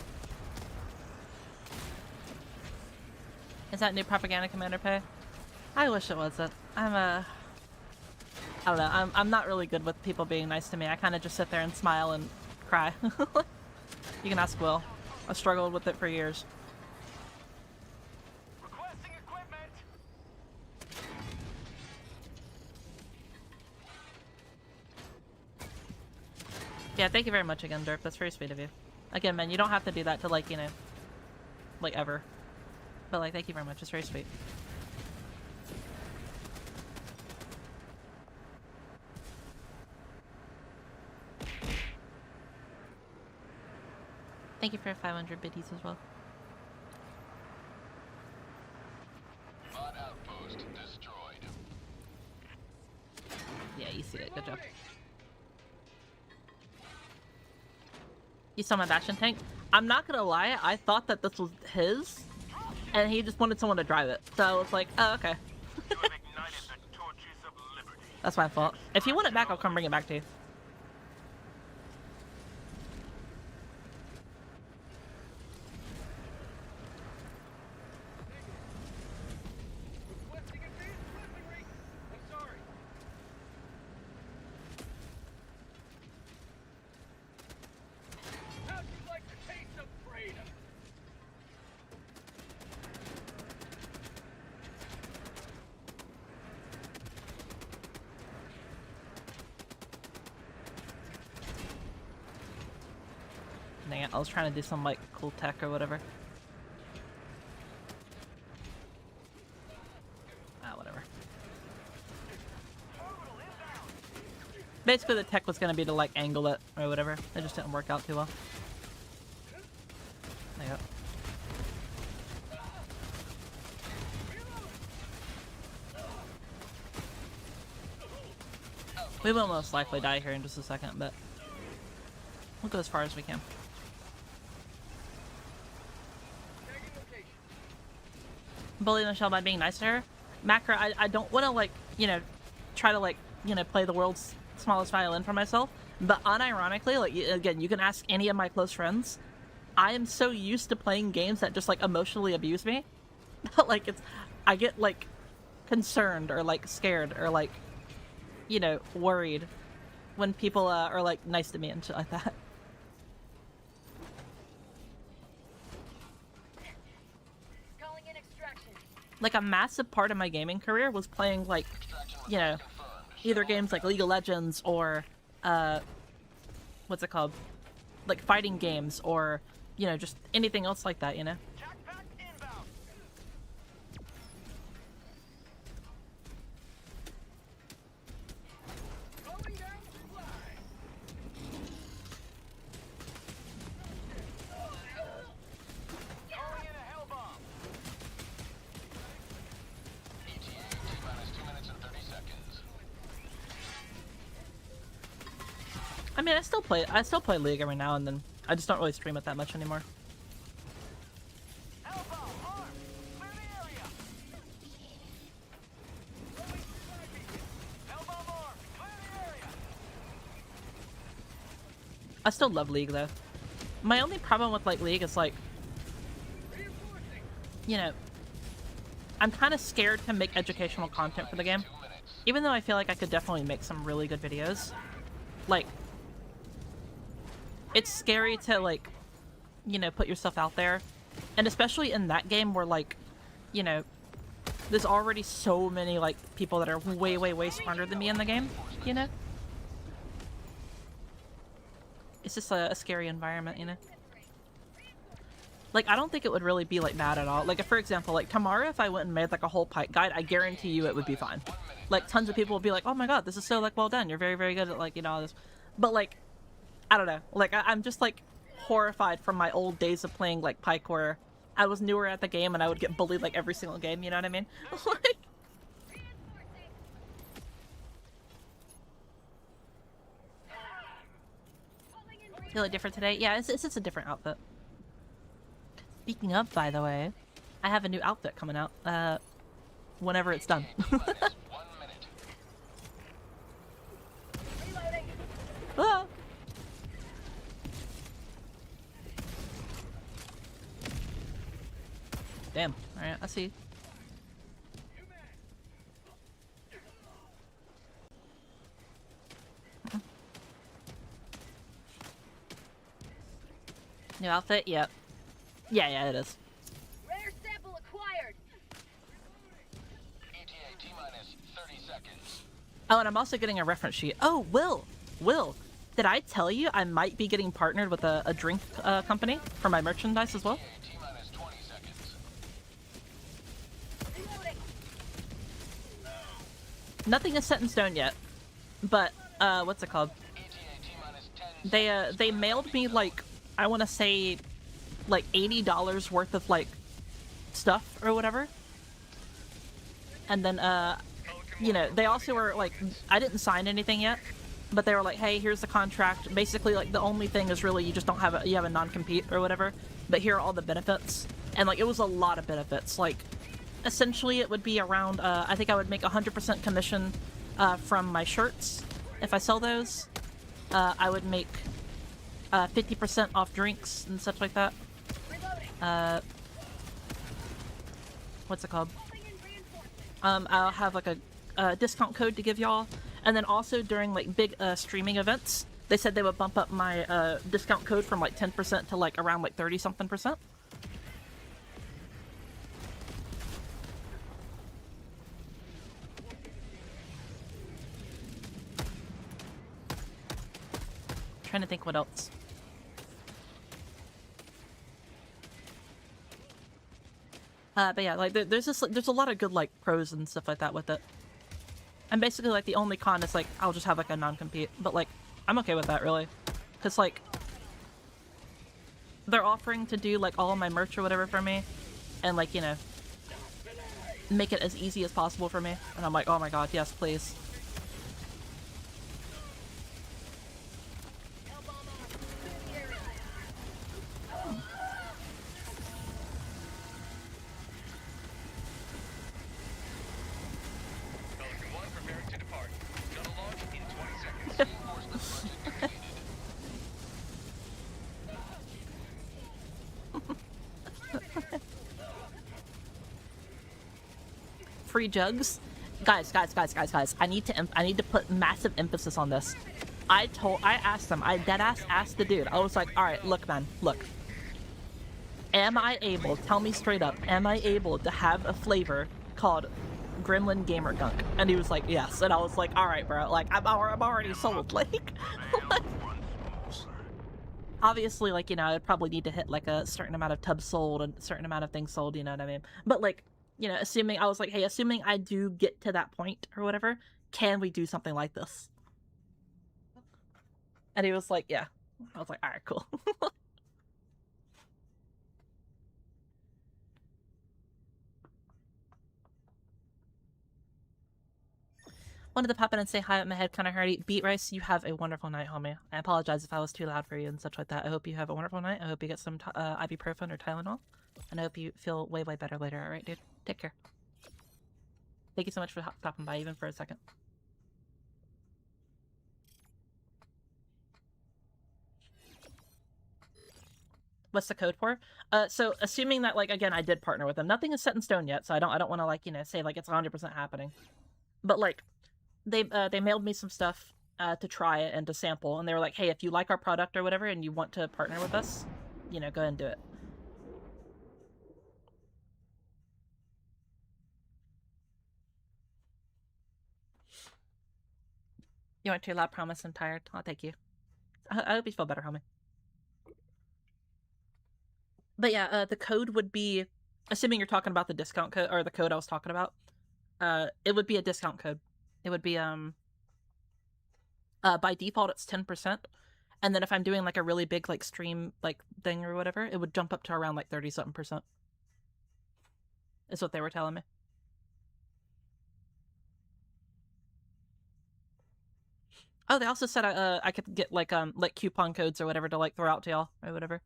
Is that new propaganda commander pay? I wish it wasn't. I don't know. I'm not really good with people being nice to me. I kind of just sit there and smile and cry. You can ask Will. I've struggled with it for years. Requesting equipment. Yeah, thank you very much again, Derp. That's very sweet of you. Again, man, you don't have to do that to, like, you know, like, ever. But, like, thank you very much. It's very sweet. Thank you for 500 biddies as well. Bot outpost destroyed. Yeah, you see it. Good job. You saw my Bastion tank? I'm not gonna lie, I thought that this was his, and he just wanted someone to drive it. So I was like, oh, okay. You have ignited the torches of liberty. That's my fault. If you want it back, I'll come bring it back to you. Requesting advanced weaponry. I'm sorry. How'd you like the taste of freedom? Dang it, I was trying to do some, like, cool tech or whatever. Ah, whatever. Basically, the tech was gonna be to, like, angle it or whatever. It just didn't work out too well. There you go. We will most likely die here in just a second, but we'll go as far as we can. Bully Michelle by being nice to her. Macro, I don't want to, like, you know, try to, like, you know, play the world's smallest violin for myself, but unironically, like, again, you can ask any of my close friends, I am so used to playing games that just, like, emotionally abuse me. Like, I get, like, concerned or, like, scared or, like, you know, worried when people are, like, nice to me and shit like that. Calling in extraction. Like, a massive part of my gaming career was playing, like, you know, either games like League of Legends or, what's it called? Like, fighting games or, you know, just anything else like that, you know? Jackpack inbound. Going down the line. Throwing in a hell bomb. ETA T-minus 2 minutes and 30 seconds. I mean, I still play League every now and then. I just don't really stream it that much anymore. Hell bomb armed. Clear the area. Throwing supply beacon. Hell bomb armed. Clear the area. I still love League, though. My only problem with, like, League is, like, Reinforcing. you know, I'm kind of scared to make educational content for the game. Even though I feel like I could definitely make some really good videos. Like, it's scary to, like, you know, put yourself out there. And especially in that game where, like, you know, there's already so many, like, people that are way, way, way smarter than me in the game, you know? It's just a scary environment, you know? Like, I don't think it would really be, like, bad at all. Like, if, for example, like, tomorrow if I went and made, like, a whole pike guide, I guarantee you it would be fine. Like, tons of people would be like, oh my god, this is so, like, well done. You're very, very good at, like, you know, all this. But, like, I don't know. Like, I'm just, like, horrified from my old days of playing, like, pike where I was newer at the game and I would get bullied, like, every single game, you know what I mean? Like... Feel different today? Yeah, it's just a different outfit. Speaking of, by the way, I have a new outfit coming out, whenever it's done. Ah! Damn. Alright, I see. New outfit? Yep. Yeah, it is. Rare sample acquired. ETA T-minus 30 seconds. Oh, and I'm also getting a reference sheet. Oh, Will, did I tell you I might be getting partnered with a drink company for my merchandise as well? ETA T-minus 20 seconds. Reloading. Nothing is set in stone yet, but what's it called? ETA T-minus 10 They mailed me, like, I want to say, like, $80 worth of, like, stuff or whatever. And then, you know, they also were, like, I didn't sign anything yet, but they were like, hey, here's the contract. Basically, like, the only thing is really you just don't have you have a non-compete or whatever, but here are all the benefits. And, like, it was a lot of benefits. Like, essentially it would be around, I think I would make 100% commission from my shirts if I sell those. I would make 50% off drinks and stuff like that. What's it called? I'll have like a discount code to give y'all, and then also during like big streaming events, they said they would bump up my discount code from like 10% to like around like 30-something%. Trying to think what else. But yeah, like there's a lot of good like pros and stuff like that with it. And basically like the only con is like I'll just have like a non-compete, but like I'm okay with that really, because like they're offering to do like all of my merch or whatever for me, and like, you know, make it as easy as possible for me, and I'm like, oh my god, yes, please. Free jugs, guys. I need to put massive emphasis on this. I asked them. I deadass asked the dude. I was like, all right, look, man, look. Am I able? Tell me straight up. Am I able to have a flavor called Gremlin Gamer Gunk? And he was like, yes. And I was like, all right, bro. Like, I'm already sold. Like, obviously, like, you know, I'd probably need to hit like a certain amount of tubs sold and a certain amount of things sold. You know what I mean? But like, you know, assuming I was like, hey, assuming I do get to that point or whatever, can we do something like this? And he was like, yeah. I was like, all right, cool. Wanted to pop in and say hi at my head, kind of hurty. Beat Rice, you have a wonderful night, homie. I apologize if I was too loud for you and such like that. I hope you have a wonderful night. I hope you get some ibuprofen or Tylenol. And I hope you feel way, way better later. Alright, dude? Take care. Thank you so much for stopping by, even for a second. What's the code for? So assuming that, like, again, I did partner with them. Nothing is set in stone yet, so I don't want to, like, you know, say, like, it's 100% happening. But, like, they mailed me some stuff to try it and to sample, and they were like, hey, if you like our product or whatever and you want to partner with us, you know, go ahead and do it. You weren't too loud, promise. I'm tired. Oh, thank you. I hope you feel better, homie. But yeah, the code would be, assuming you're talking about the discount code or the code I was talking about. It would be a discount code. It would be by default it's 10%, and then if I'm doing like a really big like stream like thing or whatever, it would jump up to around like 30-something%. Is what they were telling me. Oh, they also said I could get like coupon codes or whatever to like throw out to y'all or whatever.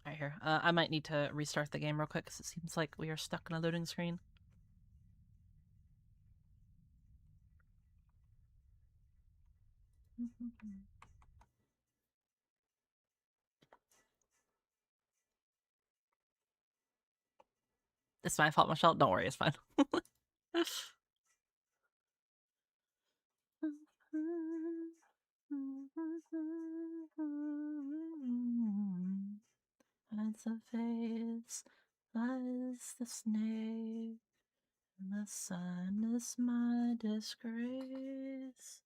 Right here. I might need to restart the game real quick because it seems like we are stuck in a loading screen. It's my fault, Michelle. Don't worry, it's fine. It's a face, lies the snake, and the sun is my disgrace.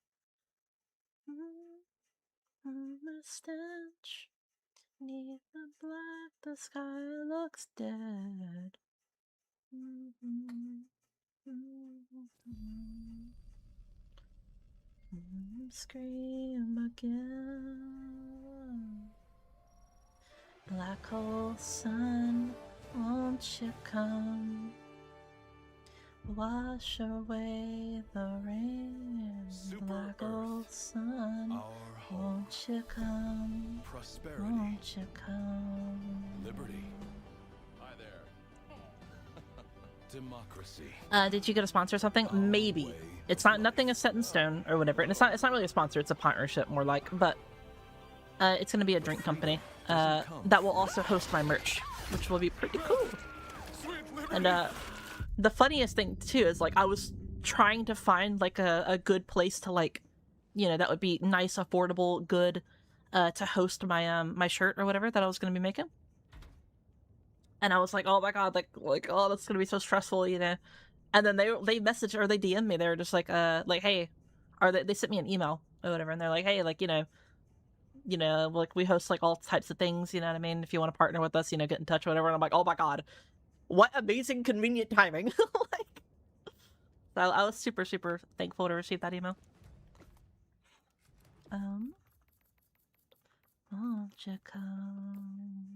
The stench, neath the black, the sky looks dead. Scream again. Black hole sun, won't you come? Wash away the rain. Super Black Earth, hole sun, our home. won't you come? Prosperity. Won't you come? Liberty. Hi there. Democracy. Did you get a sponsor or something? Our Maybe. way It's of not nothing is set in stone or whatever. And it's not really a sponsor, it's a partnership more like, but it's gonna be a drink company. That will also host my merch, which will be pretty cool. And the funniest thing too is like I was trying to find like a good place to like, you know, that would be nice, affordable, good to host my my shirt or whatever that I was gonna be making. And I was like, oh my god, like oh, that's gonna be so stressful, you know. And then they messaged or they DM'd me. They were just like hey, or they sent me an email or whatever, and they're like, hey, like you know, like we host like all types of things, you know what I mean? If you want to partner with us, you know, get in touch or whatever. And I'm like, oh my god, what amazing convenient timing. Like, so I was super thankful to receive that email. Won't you come?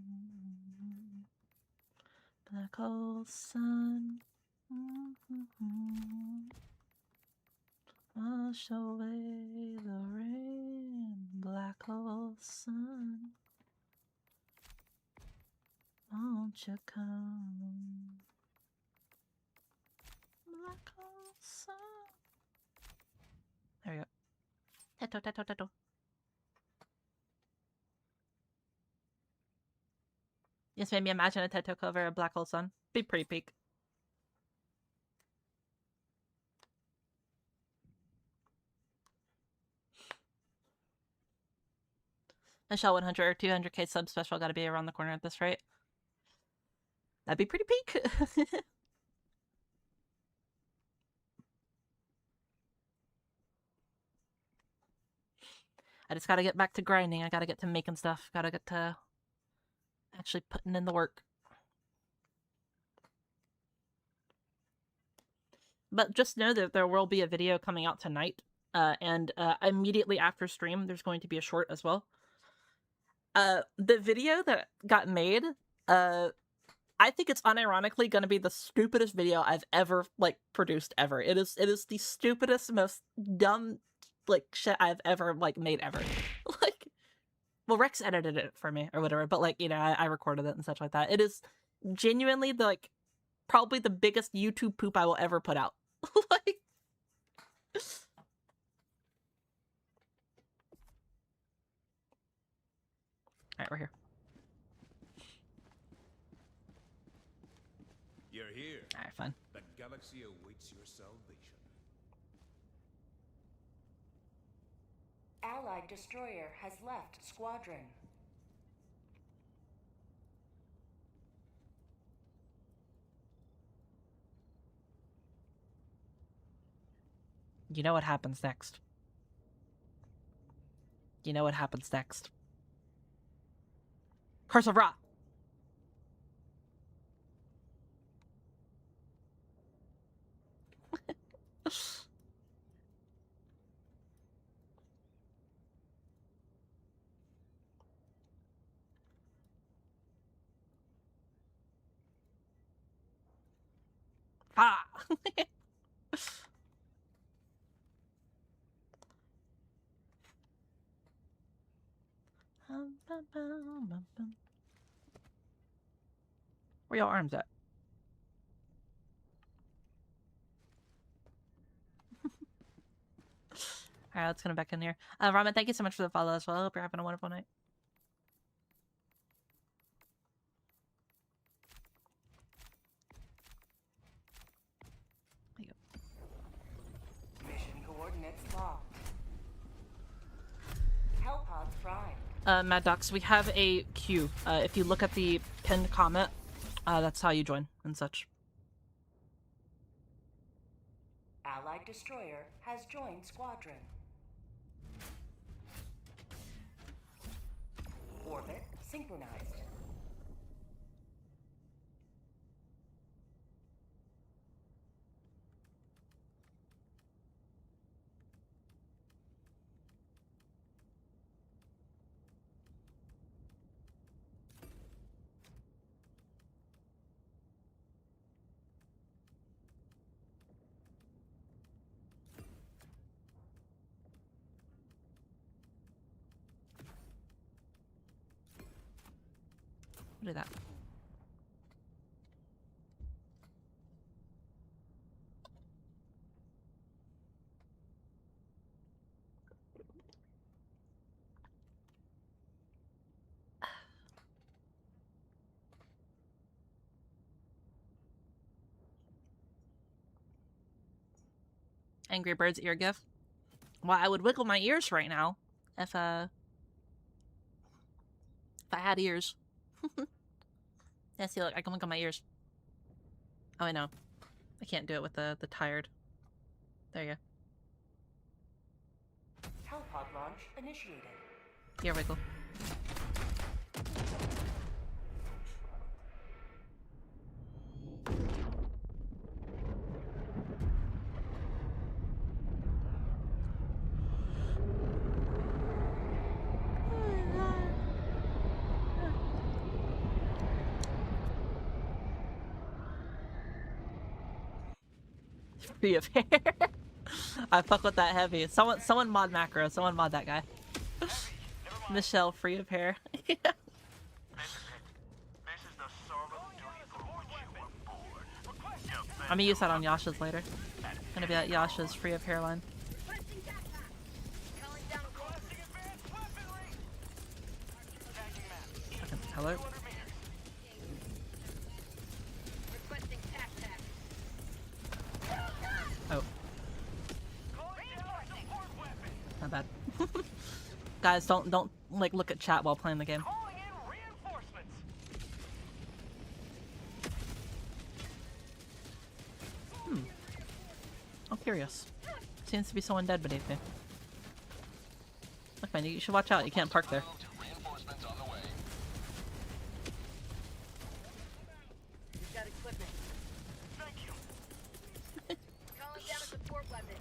Black hole sun. Wash away the rain. Black hole sun. Won't you come? Black hole sun. There we go. Teto. Yes, made me imagine a Teto cover of Black Hole Sun. Be pretty peak. Michelle 100 or 200k sub special gotta be around the corner at this rate. That'd be pretty peak. I just gotta get back to grinding. I gotta get to making stuff. Gotta get to actually putting in the work. But just know that there will be a video coming out tonight. And immediately after stream, there's going to be a short as well. The video that got made, I think it's unironically going to be the stupidest video I've ever, like, produced ever. It is the stupidest, most dumb, like, shit I've ever, like, made ever. Like, well, Rex edited it for me or whatever, but, like, you know, I recorded it and such like that. It is genuinely, like, probably the biggest YouTube poop I will ever put out. Like... Alright, we're here. You're here. Alright, fine. The galaxy awaits your salvation. Allied destroyer has left squadron. You know what happens next. You know what happens next. Curse of Ra! Ah! Where your arms at? Alright, let's get him back in here. Ramen, thank you so much for the follow as well. Hope you're having a wonderful night. There you go. Mission coordinates locked. Hellpods primed. Mad Docs, we have a queue. If you look at the pinned comment, that's how you join and such. Allied destroyer has joined squadron. Orbit synchronized. Look at that. Angry Bird's ear gif. Well, I would wiggle my ears right now if I had ears. Yeah, see, look, I can wiggle my ears. Oh, I know. I can't do it with the tired. There you go. Hellpod launch initiated. Ear wiggle. Free of hair. I fuck with that heavy. Someone mod macro. Someone mod that guy. Michelle, free of hair. This is the solemn duty for which you were born. I'm gonna use that on Yasha's later. Gonna be at Yasha's free of hairline. Requesting backpack. Calling down Requesting advanced weaponry. Tagging map. Fucking hello. requesting backpack. Oh, Calling down support weapon. not bad. Guys, don't like look at chat while playing the game. Calling in reinforcements. I'm curious. Seems to be someone dead beneath me. Look, man, you should watch out. You can't park there. Reinforcements on the way. We've got equipment. Thank you. Calling down a support weapon.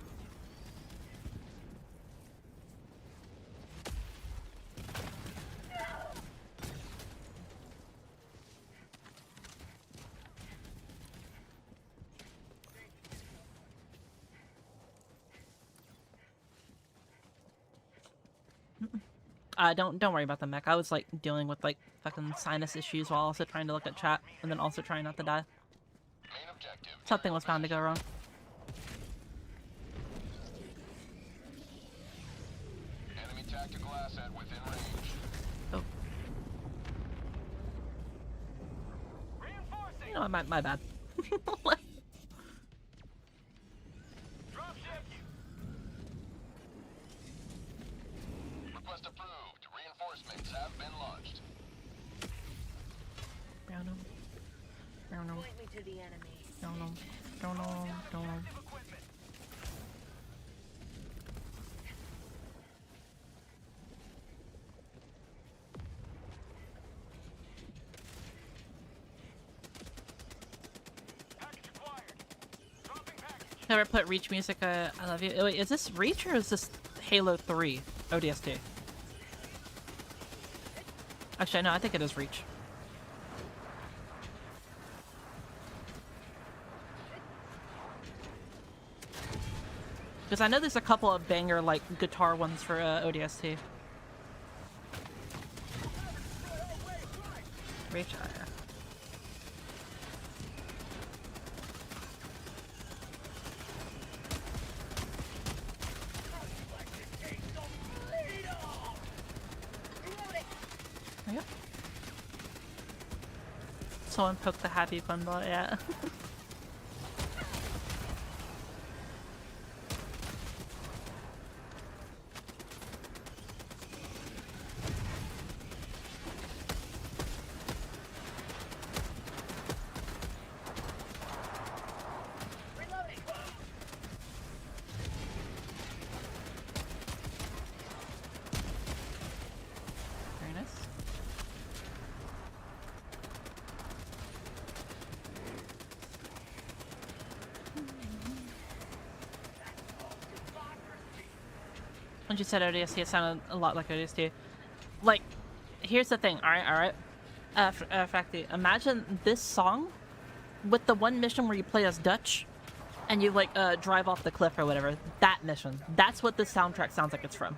Don't worry about the mech. I was like dealing with like fucking sinus issues while also trying to look at chat and then also trying not to die. Main objective. Something was bound to go wrong. Enemy tactical asset within range. Oh, Reinforcing. you know what? My bad. Dropship. Request approved. Reinforcements have been launched. Down him. Down him. Point me to the enemy. Down him. Down him. Down him. Equipment. Whoever put Reach music, I love you. Wait, is this Reach or is this Halo 3 ODST? Actually, no, I think it is Reach. Because I know there's a couple of banger, like, guitar ones for ODST. Reach, yeah. Yep. Someone poked the happy fun ball, yeah. Very nice. When you said ODST, it sounded a lot like ODST. Like, here's the thing, alright? Fracty, imagine this song with the one mission where you play as Dutch and you, like, drive off the cliff or whatever. That mission. That's what this soundtrack sounds like it's from.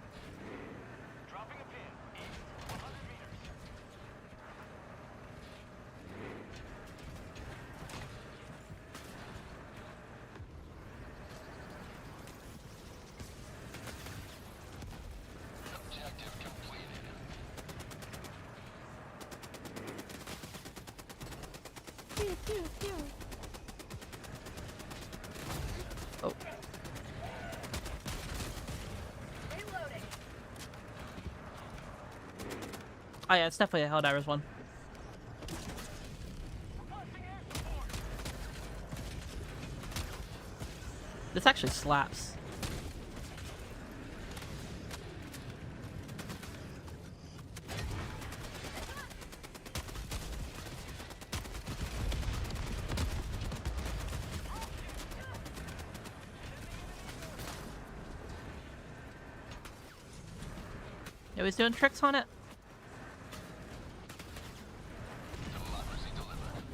Objective completed. Oh. Oh yeah, it's definitely a Helldivers one. This actually slaps. It was doing tricks on it. Democracy delivered.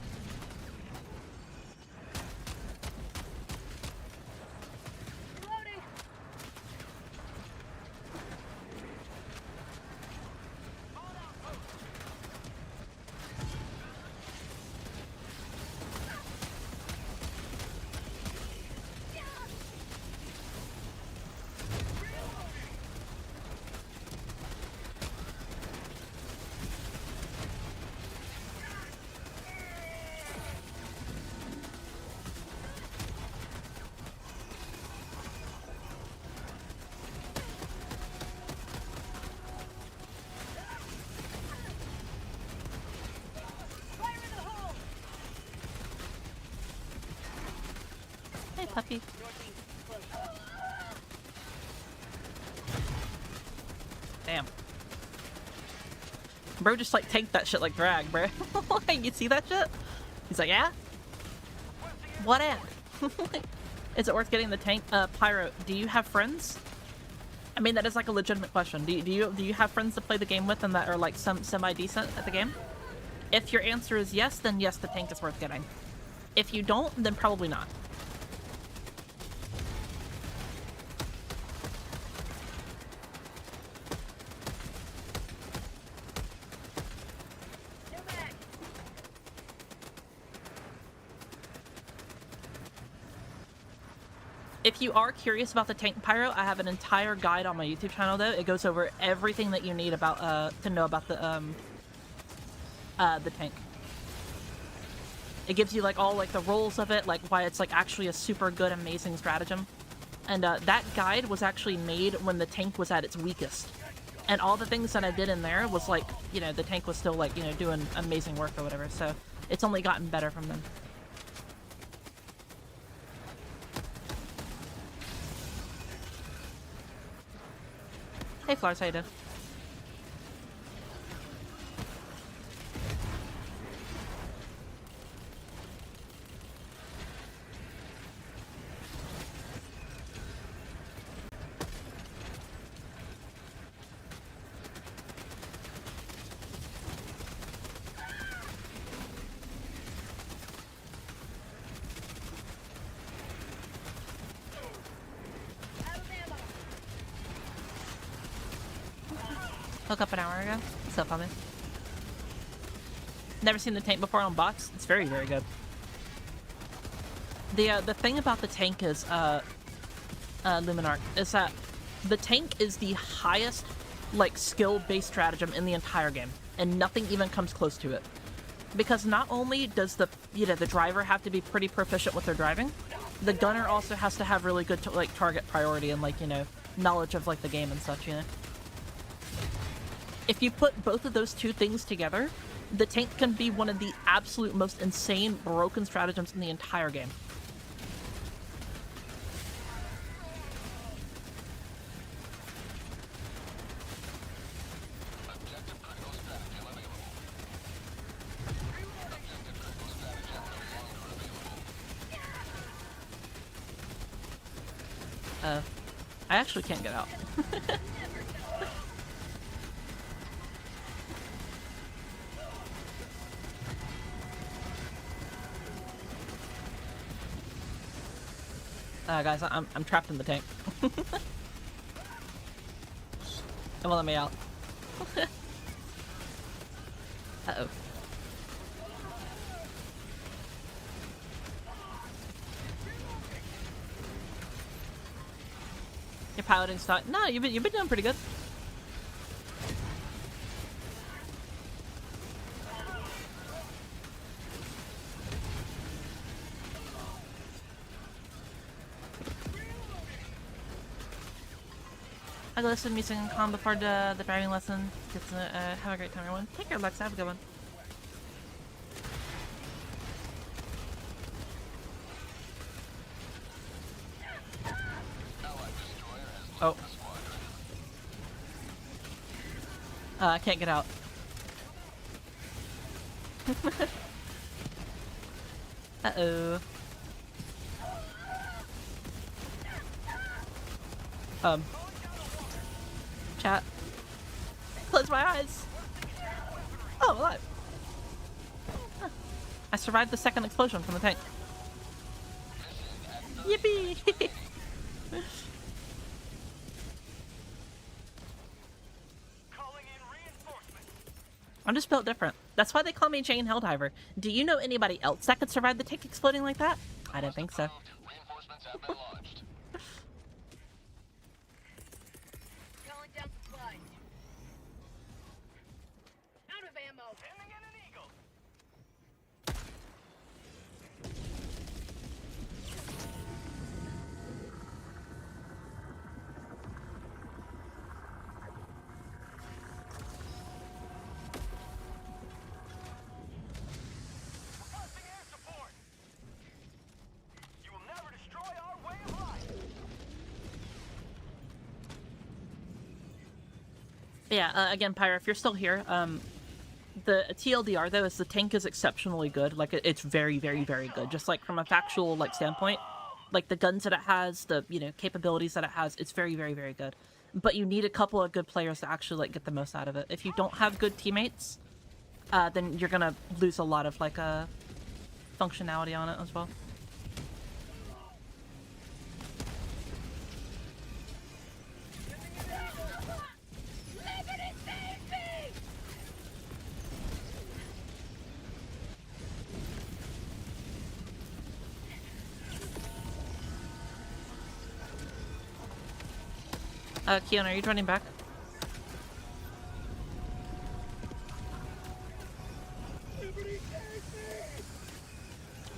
Hey, puppy. Damn. Bro just like tanked that shit like drag, bro. You see that shit? He's like, yeah? What end? Is it worth getting the tank? Pyro, do you have friends? I mean, that is like a legitimate question. Do you have friends to play the game with and that are like semi-decent at the game? If your answer is yes, then yes, the tank is worth getting. If you don't, then probably not. If you are curious about the tank pyro, I have an entire guide on my YouTube channel though. It goes over everything that you need about to know about the tank. It gives you like all like the roles of it, like why it's like actually a super good, amazing stratagem. And that guide was actually made when the tank was at its weakest. And all the things that I did in there was like, you know, the tank was still like, you know, doing amazing work or whatever. So it's only gotten better from then. Hey Flowers, how you doing? Hook up an hour ago. What's up, homie? Never seen the tank before on box. It's very, very good. The thing about the tank is, Luminarch, is that the tank is the highest, like, skill-based stratagem in the entire game, and nothing even comes close to it. Because not only does the driver have to be pretty proficient with their driving, the gunner also has to have really good, like, target priority and, like, knowledge of, like, the game and such, If you put both of those two things together, the tank can be one of the absolute most insane, broken stratagems in the entire game. I actually can't get out. Guys, I'm trapped in the tank. It won't let me out. Uh-oh. Your piloting style. No, you've been doing pretty good. I go listen to music and calm before the driving lesson. Have a great time, everyone. Take care, Lex. Have a good one. Oh. I can't get out. Uh-oh. Chat. Close my eyes. Oh, I'm alive. Huh. I survived the second explosion from the tank. Yippee! I'm just built different. That's why they call me Jane Helldiver. Do you know anybody else that could survive the tank exploding like that? I didn't think so. Reinforcements have been launched. Calling down supplies. Out of ammo. Sending in an eagle. Requesting air support. You will never destroy our way of life. Yeah, again, Pyra, if you're still here, the TLDR though is the tank is exceptionally good. Like, it's very, very, very good. Just like from a factual like standpoint, like the guns that it has, the capabilities that it has, it's very, very, very good. But you need a couple of good players to actually like get the most out of it. If you don't have good teammates, then you're gonna lose a lot of like functionality on it as well. Keon, are you joining back?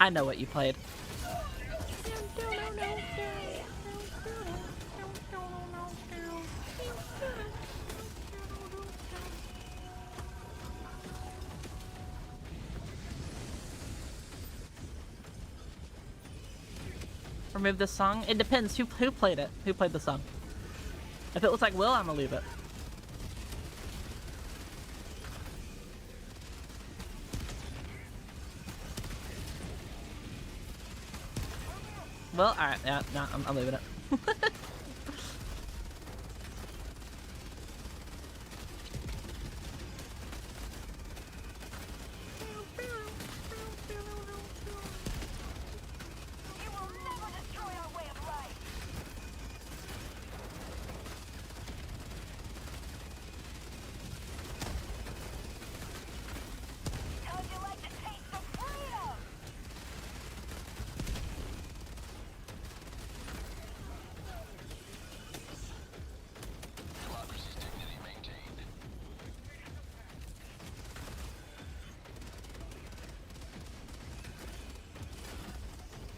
I know what you played. Remove this song? It depends who played it. Who played the song? If it looks like Will, I'm gonna leave it. Well, alright, yeah, no, I'm leaving it.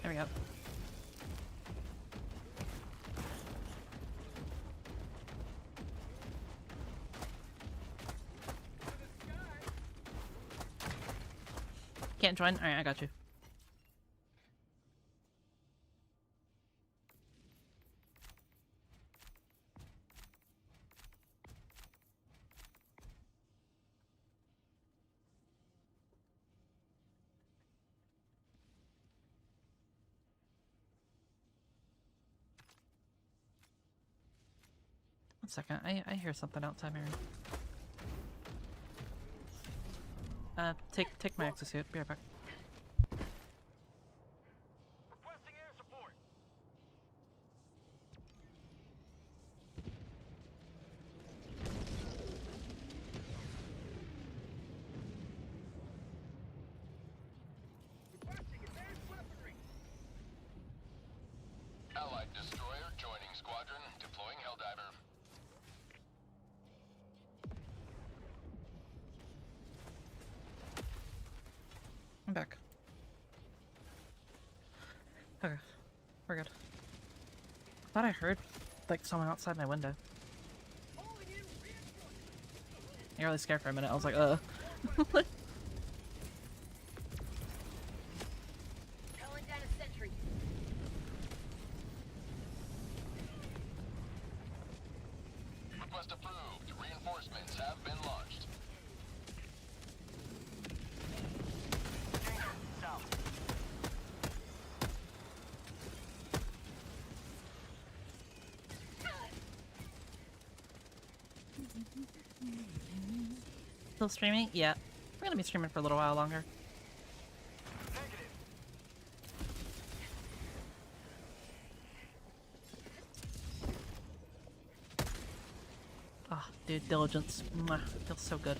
There we go. Can't join? Alright, I got you. One second, I hear something outside my room. Take my exosuit. Be right back. Requesting air support. Requesting advanced weaponry. Allied destroyer joining squadron. Deploying Helldiver. I'm back. Okay, we're good. I thought I heard like someone outside my window. I got really scared for a minute. I was like, Calling down a sentry. Request approved. Reinforcements have been launched. Still streaming? Yeah. We're gonna be streaming for a little while longer. Ah, oh, dude, diligence. Mwah, it feels so good.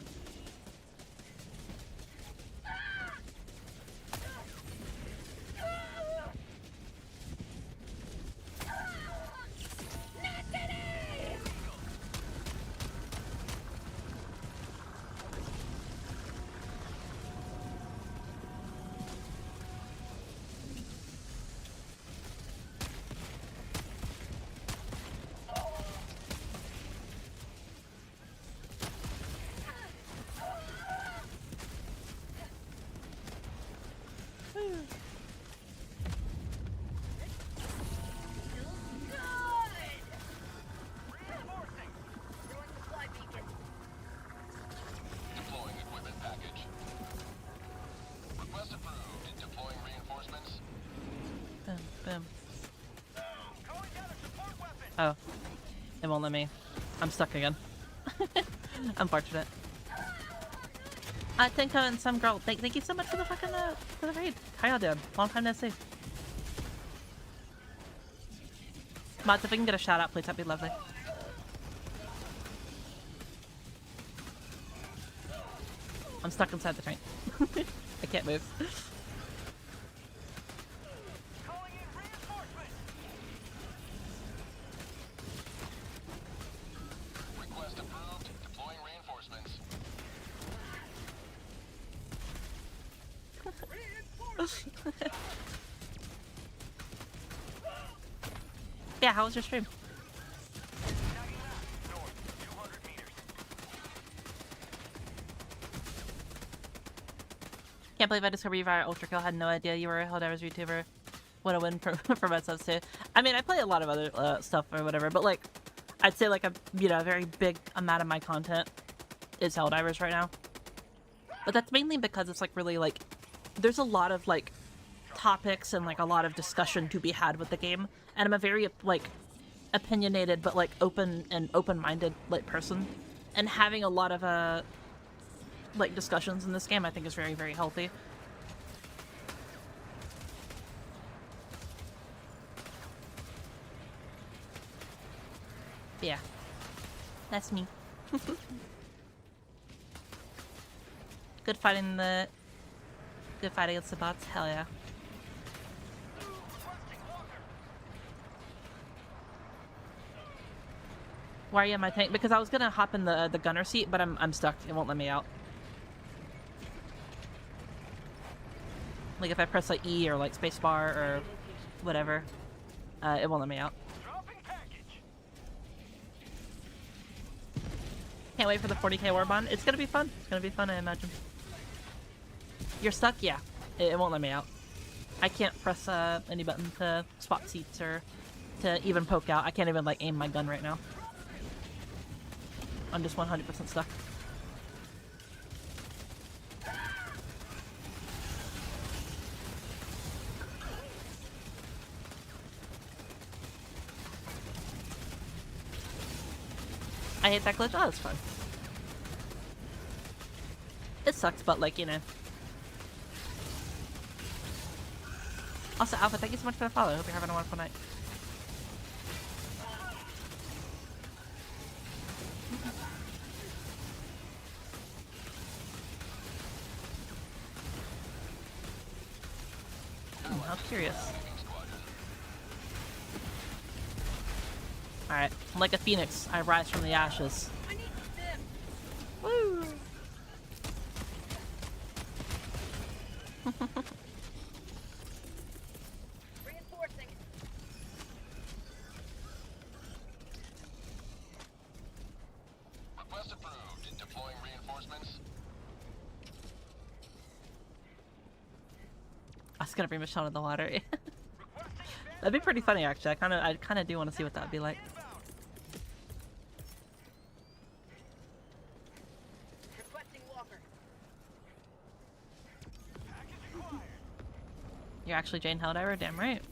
Deploying equipment package. Request approved. Deploying reinforcements. Boom, boom. Calling down a support weapon. Oh. It won't let me. I'm stuck again. Unfortunate. Tinko and some girl, thank you so much for the fucking, for the raid. How y'all doing? Long time no see. Mods, if we can get a shout out, please, that'd be lovely. I'm stuck inside the train. I can't move. Calling in reinforcements. Request approved. Deploying reinforcements. Yeah, how was your stream? North, 200 meters. Can't believe I discovered you via Ultra Kill. Had no idea you were a Helldivers YouTuber. What a win for for myself too. I mean, I play a lot of other stuff or whatever, but like, I'd say like a very big amount of my content is Helldivers right now. But that's mainly because it's like really like, there's a lot of like topics and like a lot of discussion to be had with the game, and I'm a very like opinionated but like open-minded like person, and having a lot of like discussions in this game I think is very, very healthy. Yeah, that's me. Good fighting against the bots, hell yeah. Why are you in my tank? Because I was gonna hop in the gunner seat, but I'm stuck. It won't let me out. Like if I press like E or like spacebar or whatever. It won't let me out. Dropping package. Can't wait for the 40k war bond. It's gonna be fun. It's gonna be fun, I imagine. You're stuck? Yeah. It won't let me out. I can't press any button to swap seats or to even poke out. I can't even like aim my gun right now. I'm just 100% stuck. I hate that glitch. Oh, that's fun. It sucks, but like, you know. Also, Alpha, thank you so much for the follow. Hope you're having a wonderful night. How curious. Alright, like a phoenix, I rise from the ashes. Woo! Reinforcing. Request approved. Deploying reinforcements. I was gonna bring Michelle to the water. That'd be pretty funny, actually. I kind of do want to see what that'd be like. Requesting Walker. You're actually Jane Helldiver? Damn right.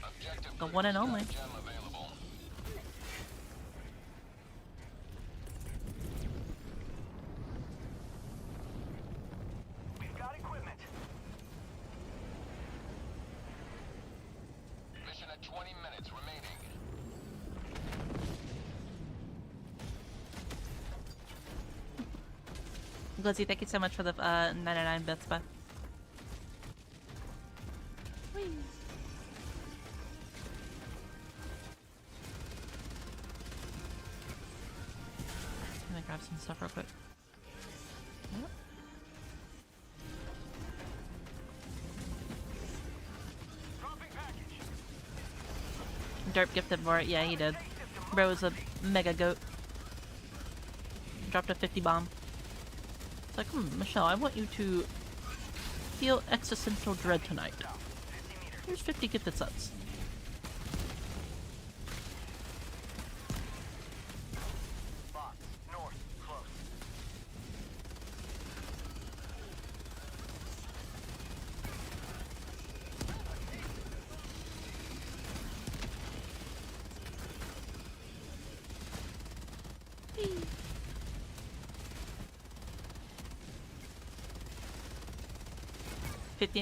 Objective The one and only. gem available. We've got equipment. Mission at 20 minutes remaining. Glizzy, thank you so much for the 99 bits, bud. Let me grab some stuff real quick. Yep. Dropping package. Derp gifted for it. Yeah, he did. Bro was a mega goat. Dropped a 50 bomb. It's like, Michelle, I want you to feel existential dread tonight. Here's 50 gifted subs. Box. North. Close.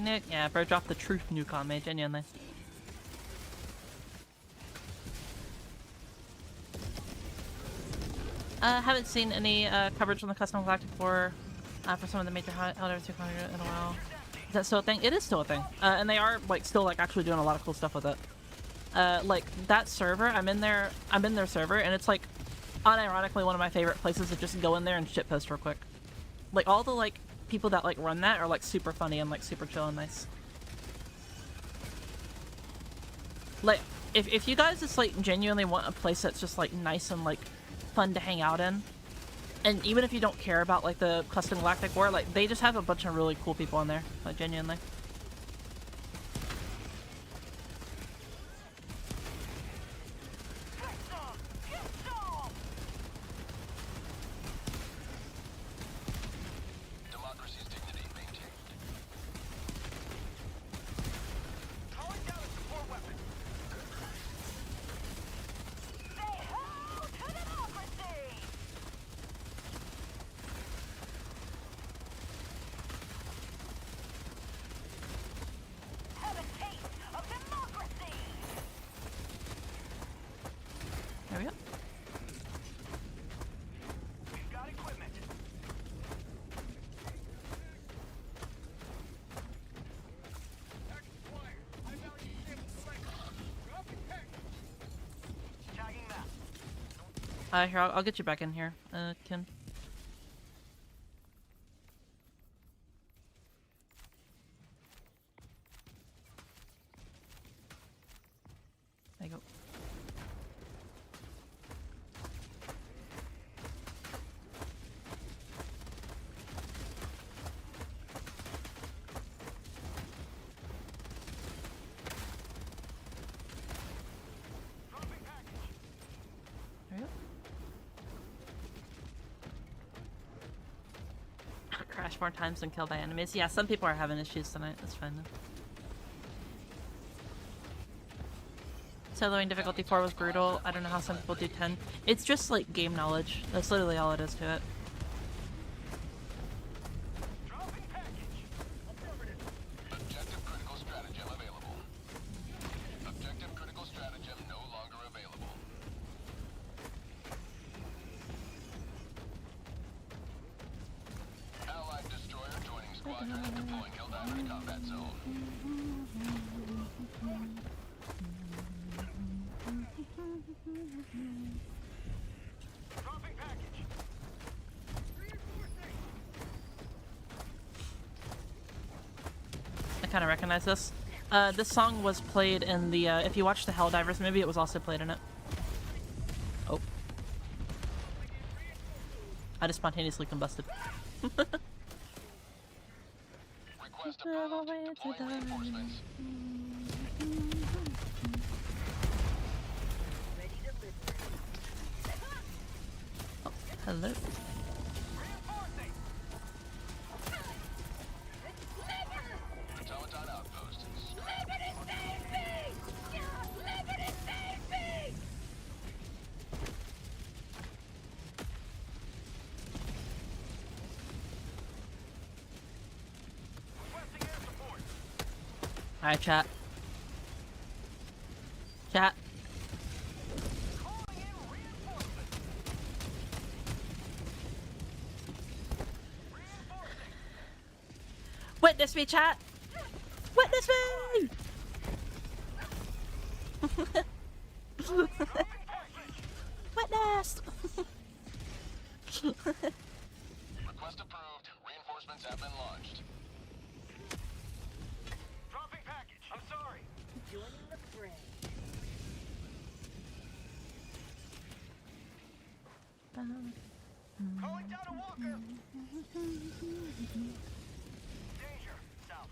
nuke? Yeah, bro dropped the truth nuke on me, genuinely. Haven't seen any coverage on the Custom Galactic for some of the major Helldivers 200 in a while. Is that still a thing? It is still a thing. And they are like still like actually doing a lot of cool stuff with it. Like that server, I'm in their server, and it's like unironically one of my favorite places to just go in there and shitpost real quick. Like all the like people that like run that are like super funny and like super chill and nice. Like if you guys just like genuinely want a place that's just like nice and like fun to hang out in, and even if you don't care about like the Custom Galactic War, like they just have a bunch of really cool people on there, like genuinely. Democracy's dignity maintained. Calling down a support weapon. Say ho to democracy! Have a taste of democracy! There we go. We've got equipment. Tagging map. Here, I'll get you back in here, Ken. more times than killed by enemies. Yeah, some people are having issues tonight. That's fine though. Soloing difficulty 4 was brutal. I don't know how some people do 10. It's just like game knowledge. That's literally all it is to it. Objective critical stratagem available. Objective critical stratagem no longer available. Allied destroyer joining squadron and deploying Helldiver to combat zone. Dropping package. I kind of recognize this. This song was played in the, if you watch the Helldivers movie, it was also played in it. Oh. I just spontaneously combusted. Request approved. Deploying reinforcements. Oh, hello. Automaton outpost. Requesting air support. Alright, chat. Chat. Calling in reinforcements. Reinforcing. Witness me, chat! Witness me! Witness! Request approved. Reinforcements have been launched. Dropping package. I'm sorry. Joining the fray. Calling down a walker. Danger. South.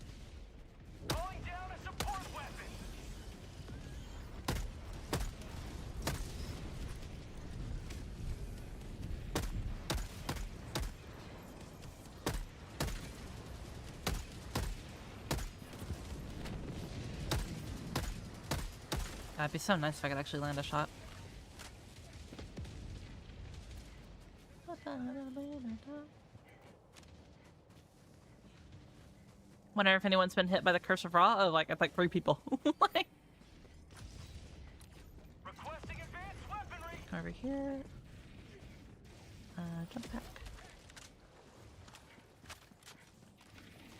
Calling down a support weapon. That'd be so nice if I could actually land a shot. Wonder if anyone's been hit by the Curse of Ra. Oh, like, I think 3 people. Like, Requesting advanced weaponry. over here. Jump back.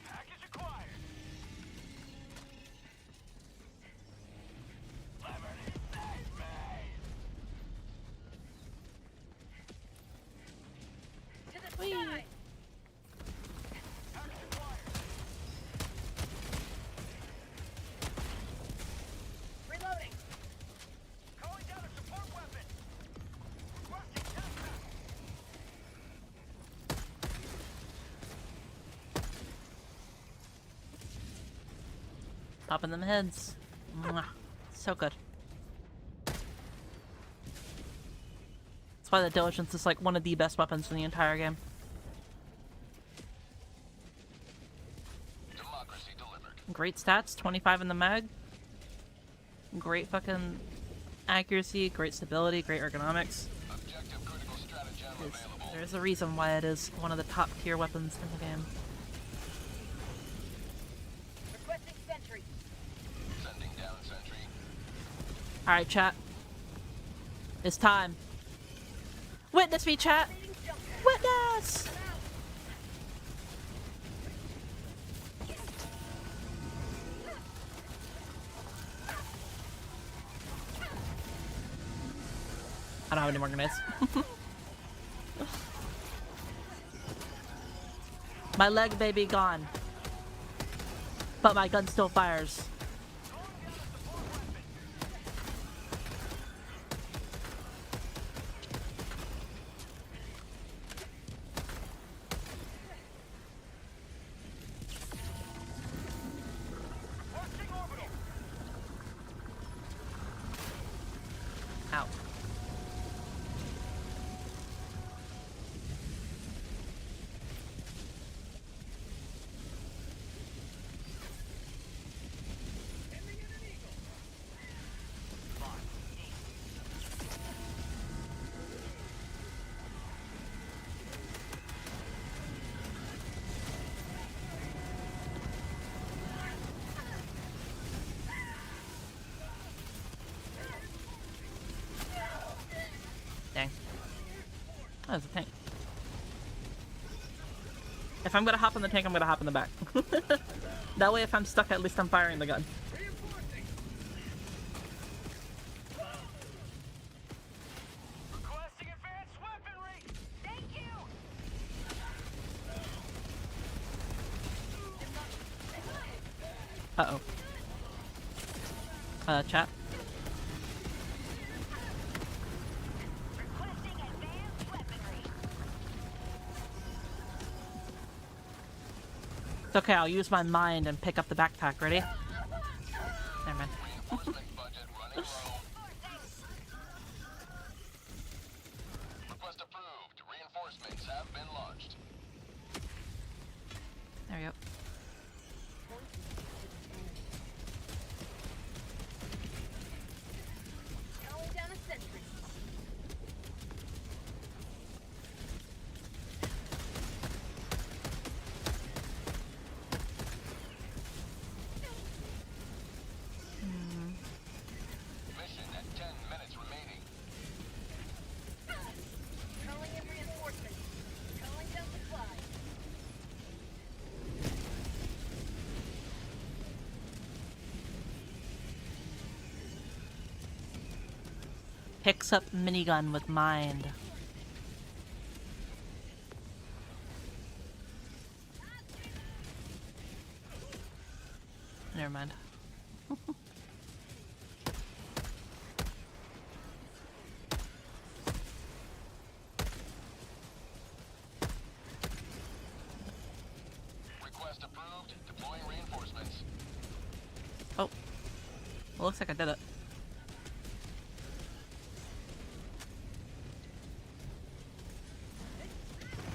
Package acquired. Liberty, save me. To the side! Package acquired. Reloading! Calling down a support weapon. Requesting test pack. Popping them heads. Mwah. So good. That's why the Diligence is like one of the best weapons in the entire game. Democracy delivered. Great stats, 25 in the mag. Great fucking accuracy, great stability, great ergonomics. Objective critical stratagem available. There's a reason why it is one of the top tier weapons in the game. Requesting sentry. Sending down sentry. Alright, chat. It's time. Witness me, chat! Witness! I don't have any more grenades. My leg may be gone, but my gun still fires. Requesting orbital. Ow. Oh, there's a tank. If I'm gonna hop in the tank, I'm gonna hop in the back. That way, if I'm stuck, at least I'm firing the gun. Requesting advanced weaponry. Thank you. Uh-oh. Chat. Requesting advanced weaponry. It's okay, I'll use my mind and pick up the backpack. Ready? Never mind. Reinforcement budget running low. Request approved. Reinforcements have been launched. There we go. Calling down a sentry. Mission at 10 minutes remaining. Calling in reinforcements. Calling down supplies. Picks up minigun with mind. Never mind. Request approved. Deploying reinforcements. Oh. Well, looks like I did it.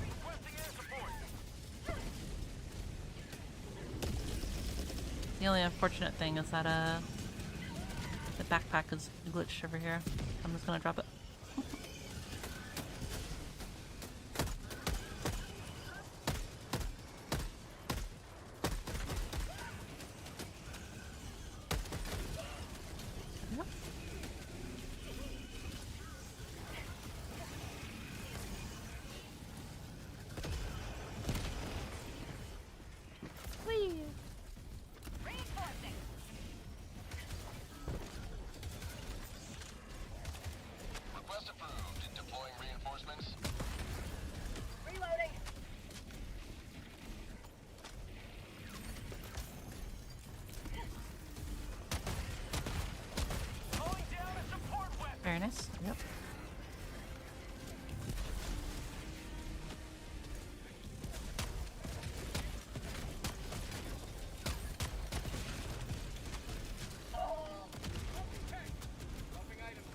Requesting air support. The only unfortunate thing is that the backpack is glitched over here. I'm just gonna drop it. Yep. Whee! Reinforcing. Request approved. Deploying reinforcements. Reloading. Calling down a support weapon. Very nice. Yep. Dropping items.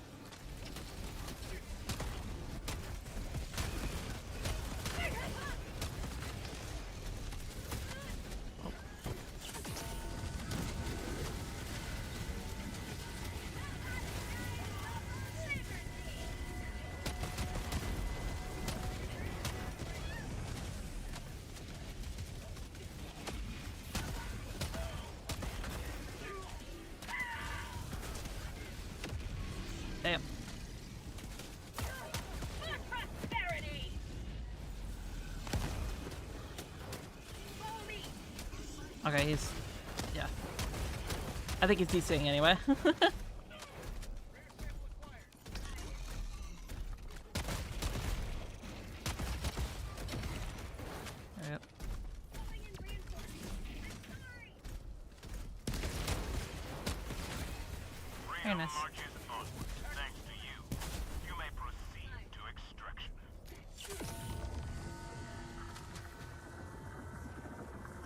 Damn. Prosperity. Follow me. Okay, he's... yeah. I think he's DCing anyway. There we go. Calling in reinforcements. Very nice. Marches onward. Thanks to you. You may proceed to extraction.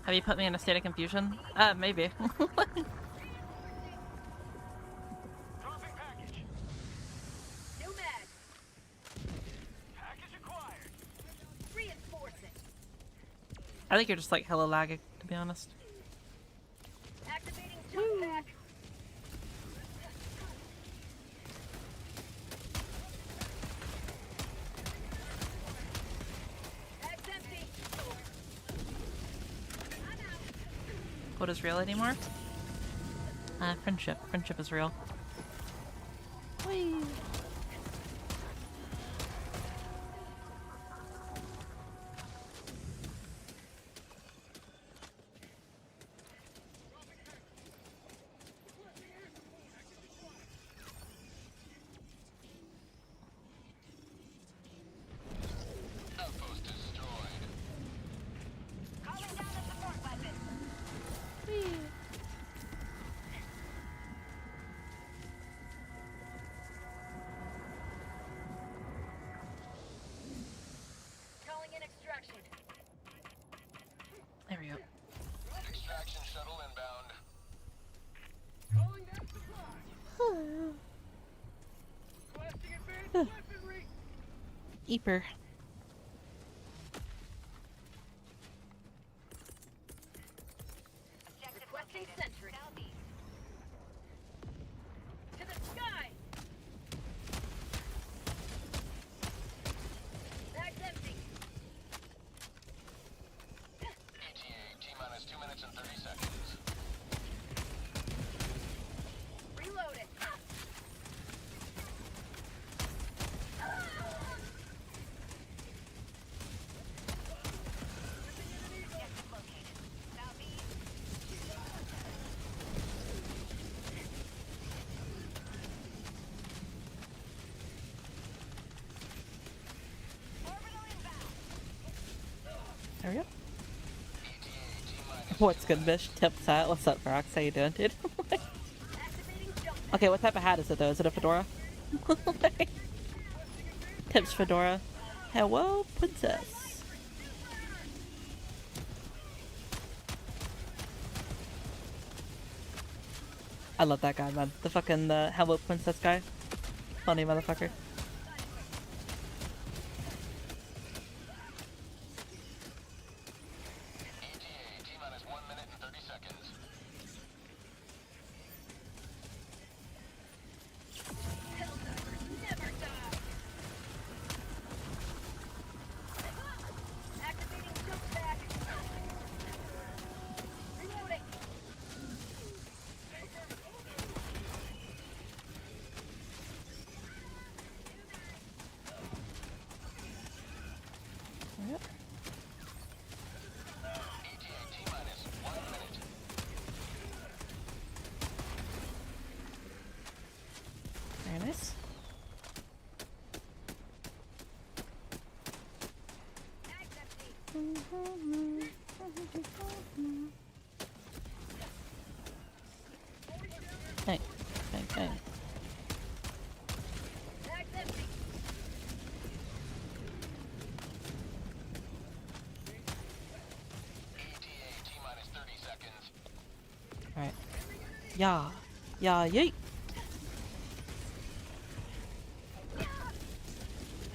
Have you put me in a state of confusion? Maybe. Dropping package. New mag. Package acquired. Reinforcing. I think you're just like hella lagging, to be honest. Activating jump pack. Mag's empty. I'm out. What is real anymore? Friendship. Friendship is real. Whee! Eeper. Requesting sentry. To the sky! Bag's empty. ETA, T-minus 2 minutes and 30 seconds. Reload it. There we go. What's good, Bish? Tips hat. What's up, Rox? How you doing, dude? Okay, what type of hat is it, though? Is it a fedora? Tips fedora. Hello, princess. I love that guy, man. The fucking Hello Princess guy. Funny motherfucker. ETA, T-minus 1 minute and 30 seconds. Never die. Activating jump back. Reloading. Yep. ETA, T-minus 1 minute. Very nice. Bag's empty. Hey, hey, hey. Bag's empty. ETA, T-minus 30 seconds. Alright. Yeah. Yeah, yeet.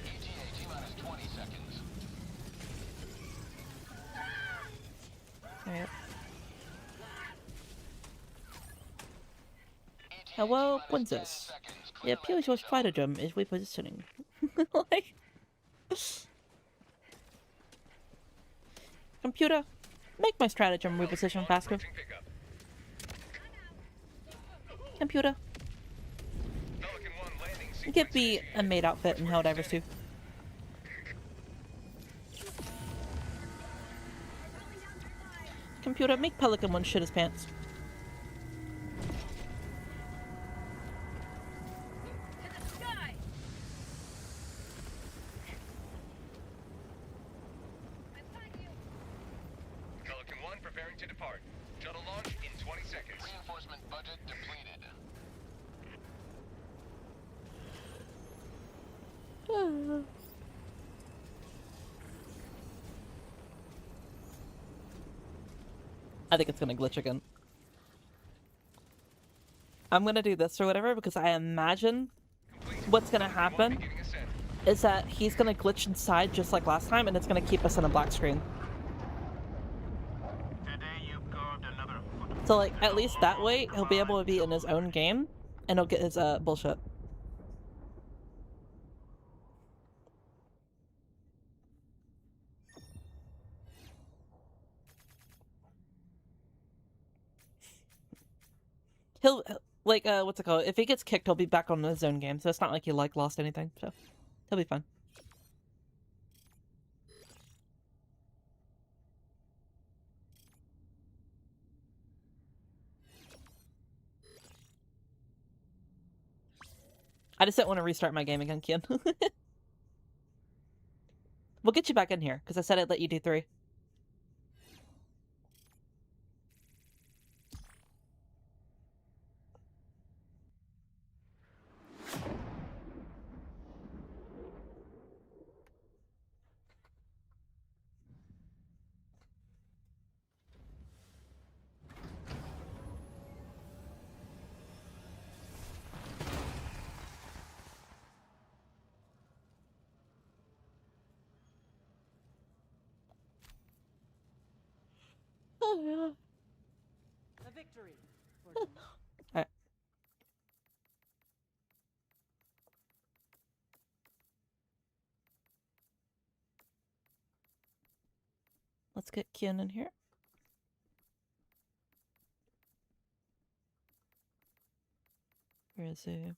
ETA, T-minus 20 seconds. Alright. ETA, Hello, T-minus 10 princess. seconds. It Clear appears your landing zone. stratagem is repositioning. Like... Computer, make my stratagem reposition faster. Computer, Pelican 1 landing give me a maid outfit in Helldivers 2. Computer, make Pelican 1 shit his pants. To the sky. I find you. Pelican 1 preparing to depart. Shuttle launch in 20 seconds. Reinforcement budget depleted. I think it's gonna glitch again. I'm gonna do this or whatever because I imagine what's gonna happen Beginning ascent. is that he's gonna glitch inside just like last time and it's gonna keep us in a black screen. Today you've carved another foot. So like at least that way he'll be able to be in his own game and he'll get his bullshit. He'll like what's it called? If he gets kicked, he'll be back on his own game. So it's not like he like lost anything. So he'll be fine. I just didn't want to restart my game again, Kian. We'll get you back in here because I said I'd let you do 3. Oh, A victory for democracy. Alright. Let's get Kian in here. Where is he?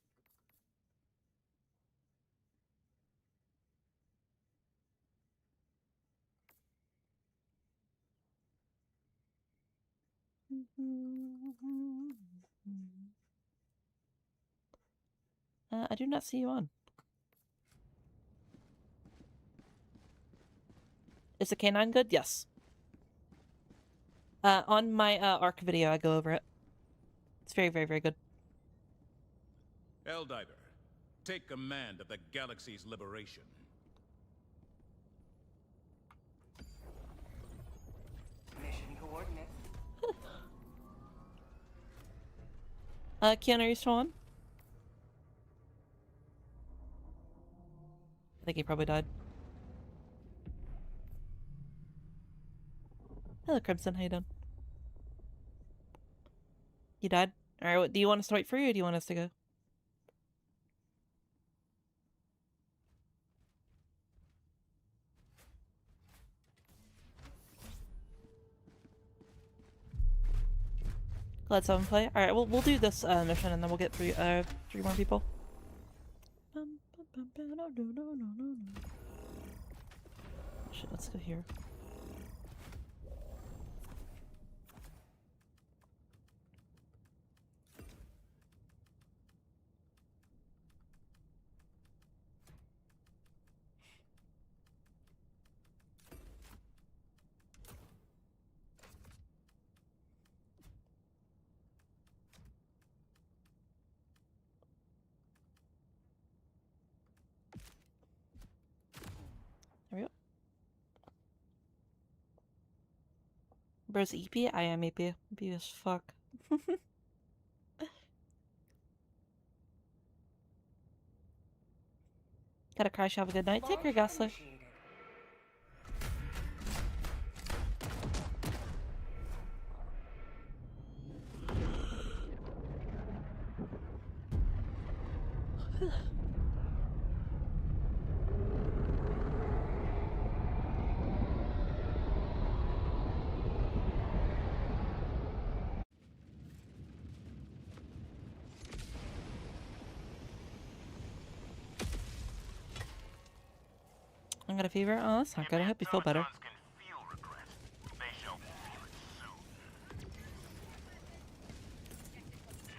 I do not see you on. Is the canine good? Yes. On my ARC video, I go over it. It's very, very, very good. Helldiver, take command of the galaxy's liberation. Mission coordinates. Kian, are you still on? I think he probably died. Hello, Crimson. How you doing? You died? Alright, do you want us to wait for you, or do you want us to go? Let someone play. All right, we'll do this mission and then we'll get three more people. Shit, let's go here. There we go. Bro's EP? I am EP. EP as fuck. Gotta crash, have a good night. Take care, Gosler. I got a fever. Oh, that's not good. I hope you feel better. Automatons can feel regret. They shall feel it soon.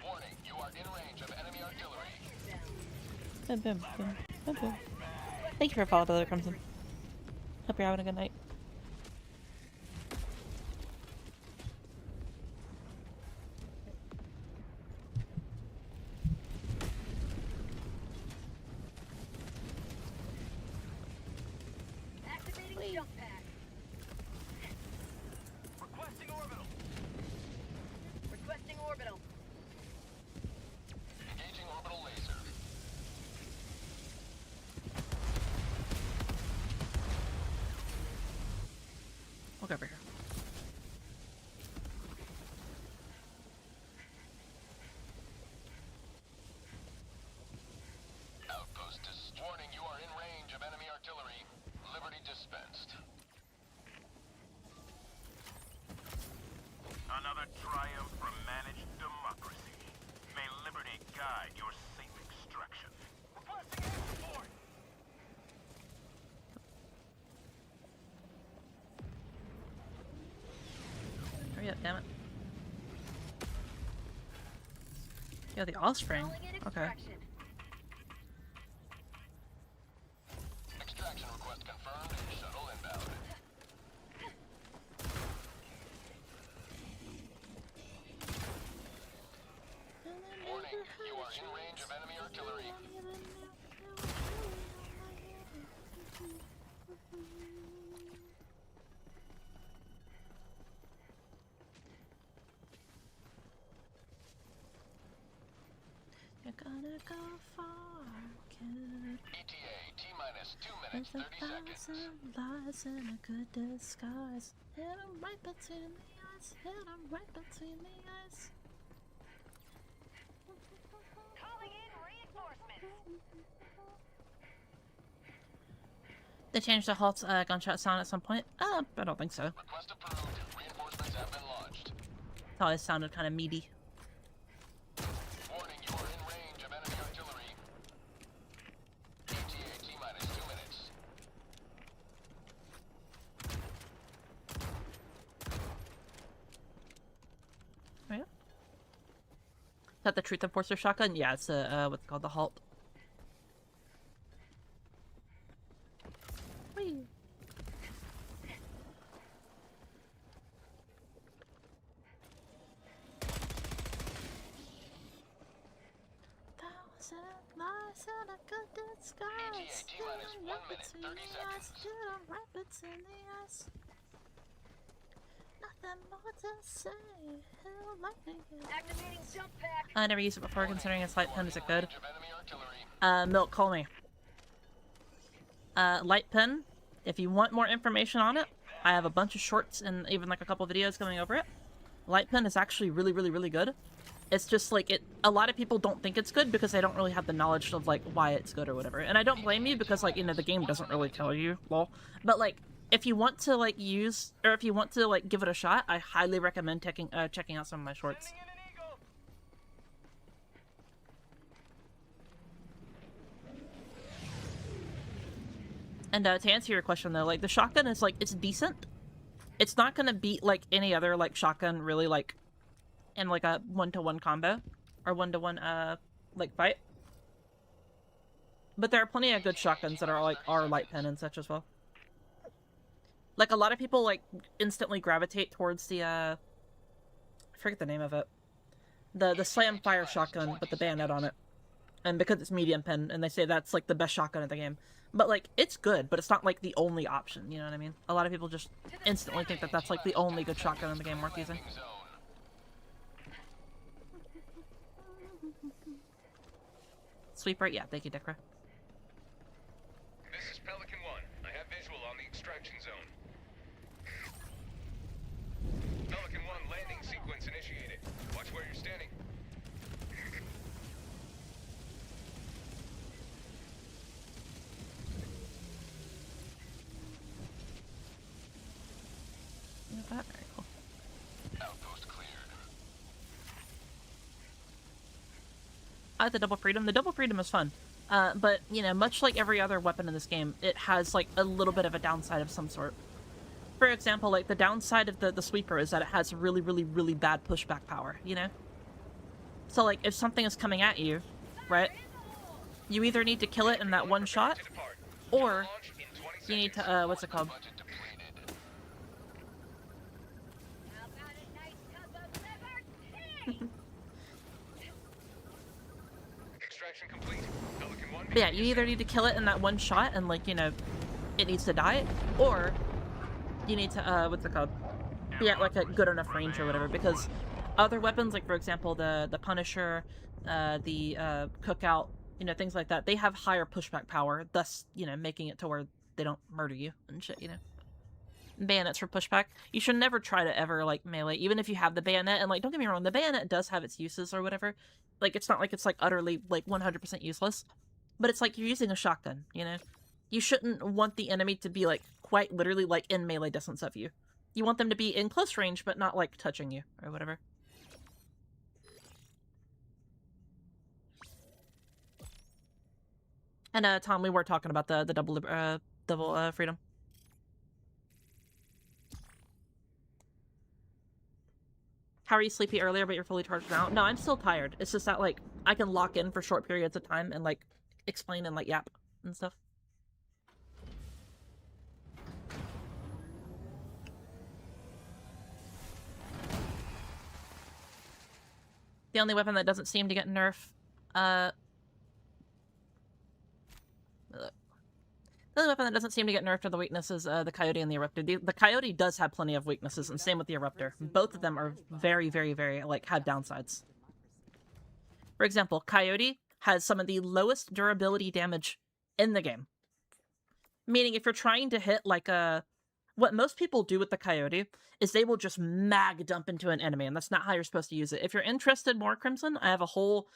Warning, you are in range of enemy artillery. Boom, boom, boom, boom, boom. Thank you for following, Brother Crimson. Hope you're having a good night. Activating jump pad. Requesting orbital. Requesting orbital. Engaging orbital laser. Look over here. Outpost warning, you are in range of enemy artillery. Liberty dispensed. Another triumph from managed democracy. May liberty guide your safe extraction. Requesting air support. Hurry up, damn it. Yeah, the offspring. Calling in Okay. extraction. Extraction request confirmed. Shuttle inbound. Warning, you are in range of enemy artillery. You're gonna go far, kid. ETA, T-minus 2 minutes, There's 30 seconds. 1,000 lies in a good disguise. And I'm right between the eyes shots hit him right between the eyes. Calling in reinforcements. They changed the Halt's gunshot sound at some point. I don't think so. Request approved. Reinforcements have been launched. It always sounded kind of meaty. Warning, you are in range of enemy artillery. ETA T-minus 2 minutes. Oh, yeah. Is that the Truth Enforcer shotgun? Yeah, it's what's it called, the Halt. Whee. Activating jump pack. I never used it before, considering its light pen. Is it good? Range of enemy artillery. Milk, call me. Light pen. If you want more information on it, I have a bunch of shorts and even like a couple videos going over it. Light pen is actually really, really, really good. It's just like a lot of people don't think it's good because they don't really have the knowledge of like why it's good or whatever. And I don't blame you because like, you know, the game doesn't really tell you, lol. But like, if you want to like use, or if you want to like give it a shot, I highly recommend checking out some of my shorts. Sending in an eagle. And to answer your question though, like the shotgun is like, it's decent. It's not gonna beat like any other like shotgun really like in like a 1-to-1 combo or 1-to-1 like fight. But there are plenty of good shotguns that are like light pen and such as well. Like a lot of people like instantly gravitate towards the I forget the name of it. The slam fire shotgun with the bayonet on it. And because it's medium pen and they say that's like the best shotgun in the game. But like it's good, but it's not like the only option, you know what I mean? A lot of people just instantly think that that's like the only good shotgun in the game worth using. Zone. Sweeper, yeah, thank you, Dekra. This is Pelican 1. I have visual on the extraction zone. Pelican 1 landing sequence initiated. Watch where you're standing. Very cool. Outpost cleared. I like the Double Freedom. The Double Freedom is fun. But, you know, much like every other weapon in this game, it has, like, a little bit of a downside of some sort. For example, like, the downside of the Sweeper is that it has really, really, really bad pushback power, you know? So, like, if something is coming at you, right, you either need to kill it in that one shot, or you need to, what's it called? Budget depleted. How about a nice cup of liver tea? Extraction complete. Pelican 1. But yeah, you either need to kill it in that one shot and, like, you know, it needs to die, or you need to, what's it called? Be at, like, a good enough range or whatever, because other weapons, like, for example, the Punisher, the Cookout, you know, things like that, they have higher pushback power, thus, you know, making it to where they don't murder you and shit, you know? Bayonets for pushback. You should never try to ever, like, melee, even if you have the bayonet, and, like, don't get me wrong, the bayonet does have its uses or whatever. Like, it's not like it's, like, utterly, like, 100% useless. But it's like you're using a shotgun, you know? You shouldn't want the enemy to be, like, quite literally, like, in melee distance of you. You want them to be in close range, but not, like, touching you, or whatever. And, Tom, we were talking about the double freedom. How are you sleepy earlier, but you're fully charged now? No, I'm still tired. It's just that, like, I can lock in for short periods of time and, like, explain and, like, yap and stuff. The only weapon that doesn't seem to get nerfed, the only weapon that doesn't seem to get nerfed are the weaknesses, the Coyote and the Eruptor. The Coyote does have plenty of weaknesses, and same with the Eruptor. Both of them are very, very, very, like, have downsides. For example, Coyote has some of the lowest durability damage in the game. Meaning if you're trying to hit, like, a What most people do with the Coyote is they will just mag dump into an enemy, and that's not how you're supposed to use it. If you're interested more, Crimson, I have a whole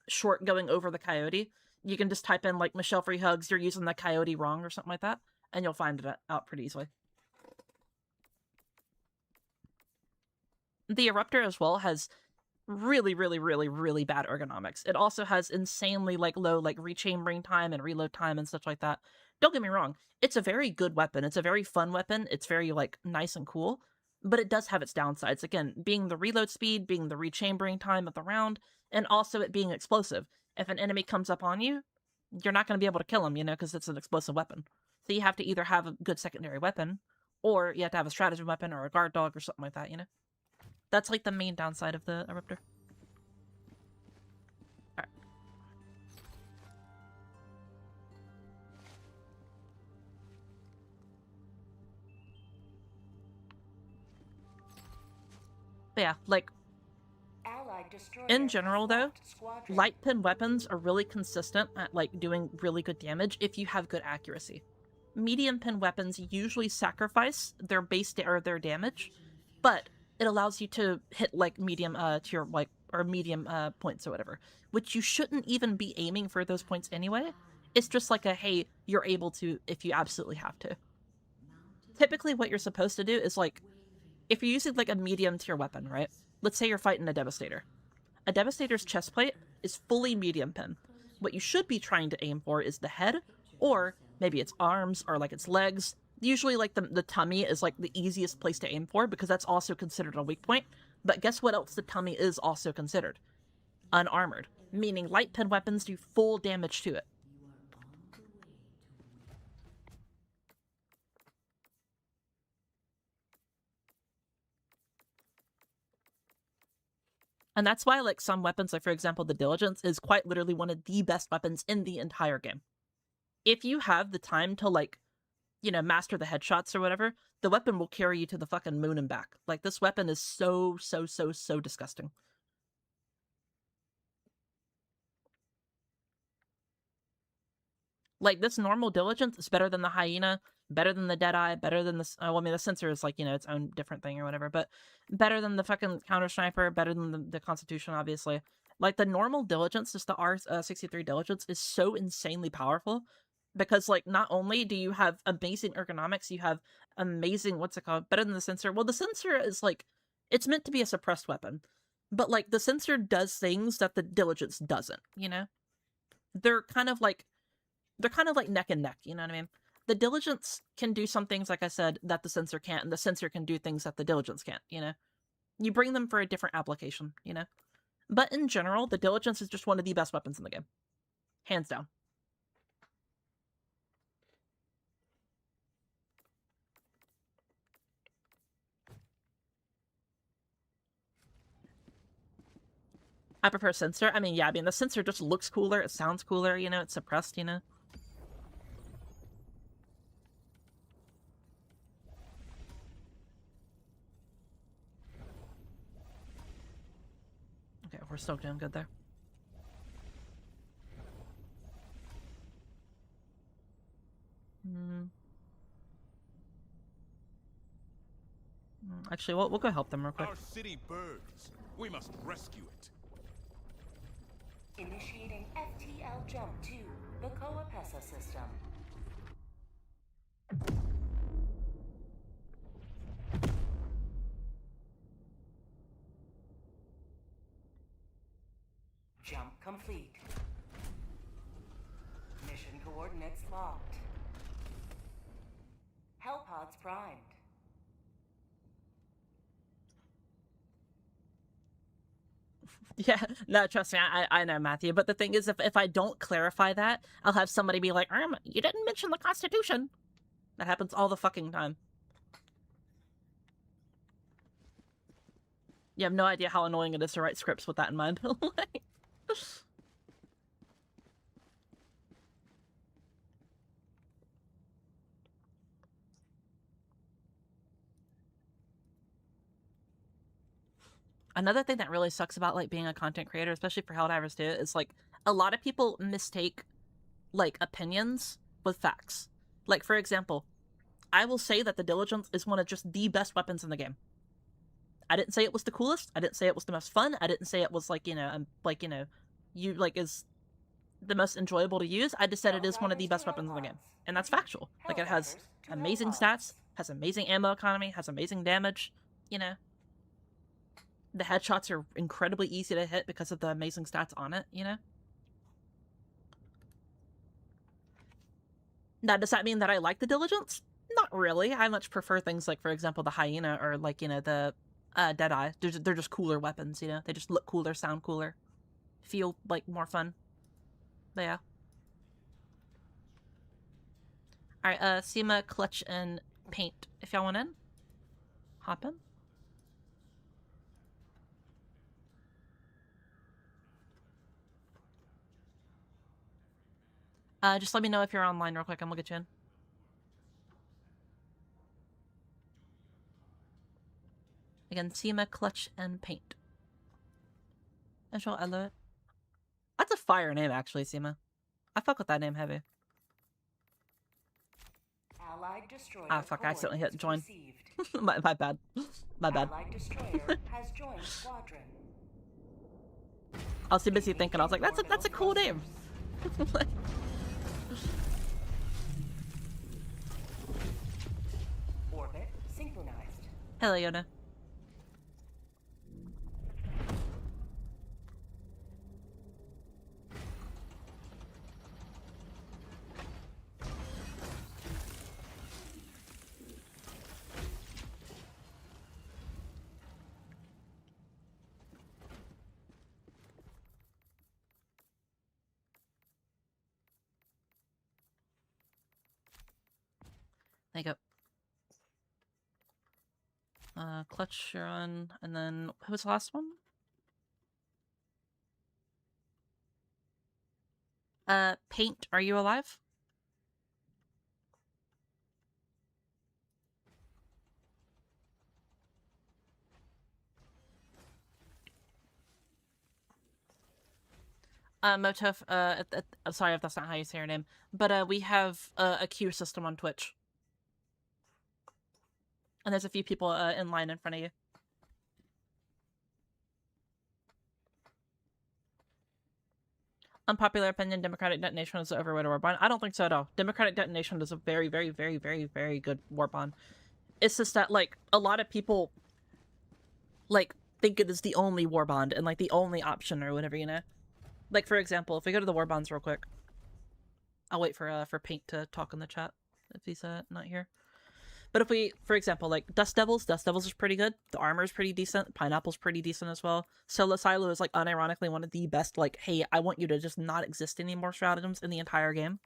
short going over the Coyote. You can just type in, like, MichelleFreeHugs, you're using the Coyote wrong, or something like that, and you'll find it out pretty easily. The Eruptor as well has really, really, really, really bad ergonomics. It also has insanely, like, low, like, rechambering time and reload time and stuff like that. Don't get me wrong, it's a very good weapon. It's a very fun weapon. It's very, like, nice and cool, but it does have its downsides. Again, being the reload speed, being the rechambering time of the round, and also it being explosive. If an enemy comes up on you, you're not going to be able to kill him, you know, because it's an explosive weapon. So you have to either have a good secondary weapon, or you have to have a stratagem weapon or a guard dog or something like that, you know? That's, like, the main downside of the Eruptor. Alright. But yeah, like, Allied destroyer in general, though, left squadron. light pin weapons are really consistent at, like, doing really good damage if you have good accuracy. Medium pin weapons usually sacrifice their base or their damage, but it allows you to hit, like, medium tier, like, or medium points or whatever, which you shouldn't even be aiming for those points anyway. It's just like a, hey, you're able to if you absolutely have to. Typically what you're supposed to do is, like, if you're using, like, a medium tier weapon, right? Let's say you're fighting a Devastator. A Devastator's chest plate is fully medium pin. What you should be trying to aim for is the head, or maybe its arms, or, like, its legs. Usually, like, the tummy is, like, the easiest place to aim for, because that's also considered a weak point. But guess what else the tummy is also considered? Unarmored. Meaning light pin weapons do full damage to it. And that's why, like, some weapons, like, for example, the Diligence, is quite literally one of the best weapons in the entire game. If you have the time to, like, you know, master the headshots or whatever, the weapon will carry you to the fucking moon and back. Like, this weapon is so disgusting. Like, this normal Diligence is better than the Hyena, better than the Deadeye, better than the... well, I mean, the Sensor is, like, you know, its own different thing or whatever, but better than the fucking Counter Sniper, better than the Constitution, obviously. Like, the normal Diligence, just the R63 Diligence, is so insanely powerful, because, like, not only do you have amazing ergonomics, you have amazing, what's it called, better than the Sensor. Well, the Sensor is, like, it's meant to be a suppressed weapon, but, like, the Sensor does things that the Diligence doesn't, you know? They're kind of like neck and neck, you know what I mean? The Diligence can do some things, like I said, that the Sensor can't, and the Sensor can do things that the Diligence can't, you know? You bring them for a different application, you know? But in general, the Diligence is just one of the best weapons in the game. Hands down. I prefer Sensor. I mean, yeah, I mean, the Sensor just looks cooler, it sounds cooler, you know, it's suppressed, you know? Okay, we're still doing good there. Actually, we'll go help them real quick. Our city burns. We must rescue it. Initiating FTL jump to the Coapesa system. Jump complete. Mission coordinates locked. Hellpods primed. Yeah, no, trust me, I know, Matthew, but the thing is, if I don't clarify that, I'll have somebody be like, you didn't mention the Constitution. That happens all the fucking time. You have no idea how annoying it is to write scripts with that in mind. Like... Another thing that really sucks about, like, being a content creator, especially for Helldivers too, is, like, a lot of people mistake, like, opinions with facts. Like, for example, I will say that the Diligence is one of just the best weapons in the game. I didn't say it was the coolest. I didn't say it was the most fun. I didn't say it was like, is the most enjoyable to use. I just said it is one of the best weapons in the game. And that's factual. Like, it has amazing stats, has amazing ammo economy, has amazing damage, you know. The headshots are incredibly easy to hit because of the amazing stats on it, you know. Now, does that mean that I like the Diligence? Not really. I much prefer things like, for example, the Hyena or, like, you know, the Deadeye. They're just cooler weapons, you know? They just look cooler, sound cooler, feel, like, more fun. But yeah. Alright, Seema, Clutch, and Paint. If y'all want in, hop in. Just let me know if you're online real quick and we'll get you in. Again, Seema, Clutch, and Paint. I love it. That's a fire name, actually, Seema. I fuck with that name heavy. Allied destroyer Ah, fuck, I accidentally hit join. received. my bad. My bad. Allied destroyer has joined squadron. I was too busy thinking, I was like, that's a cool name. Orbit synchronized. Hello, Yoda. There you go. Clutch, you're on, and then who was the last one? Paint, are you alive? Motov, I'm sorry if that's not how you say your name, but we have a queue system on Twitch. And there's a few people in line in front of you. Unpopular opinion, Democratic Detonation is the overrated war bond. I don't think so at all. Democratic Detonation is a very, very, very, very, very good war bond. It's just that, like, a lot of people, like, think it is the only war bond and, like, the only option or whatever, you know? Like, for example, if we go to the war bonds real quick. I'll wait for Paint to talk in the chat if he's not here. But if we, for example, like Dust Devils is pretty good. The armor is pretty decent. Pineapple's pretty decent as well. Solo Silo is like unironically one of the best, like, hey, I want you to just not exist anymore stratagems in the entire game.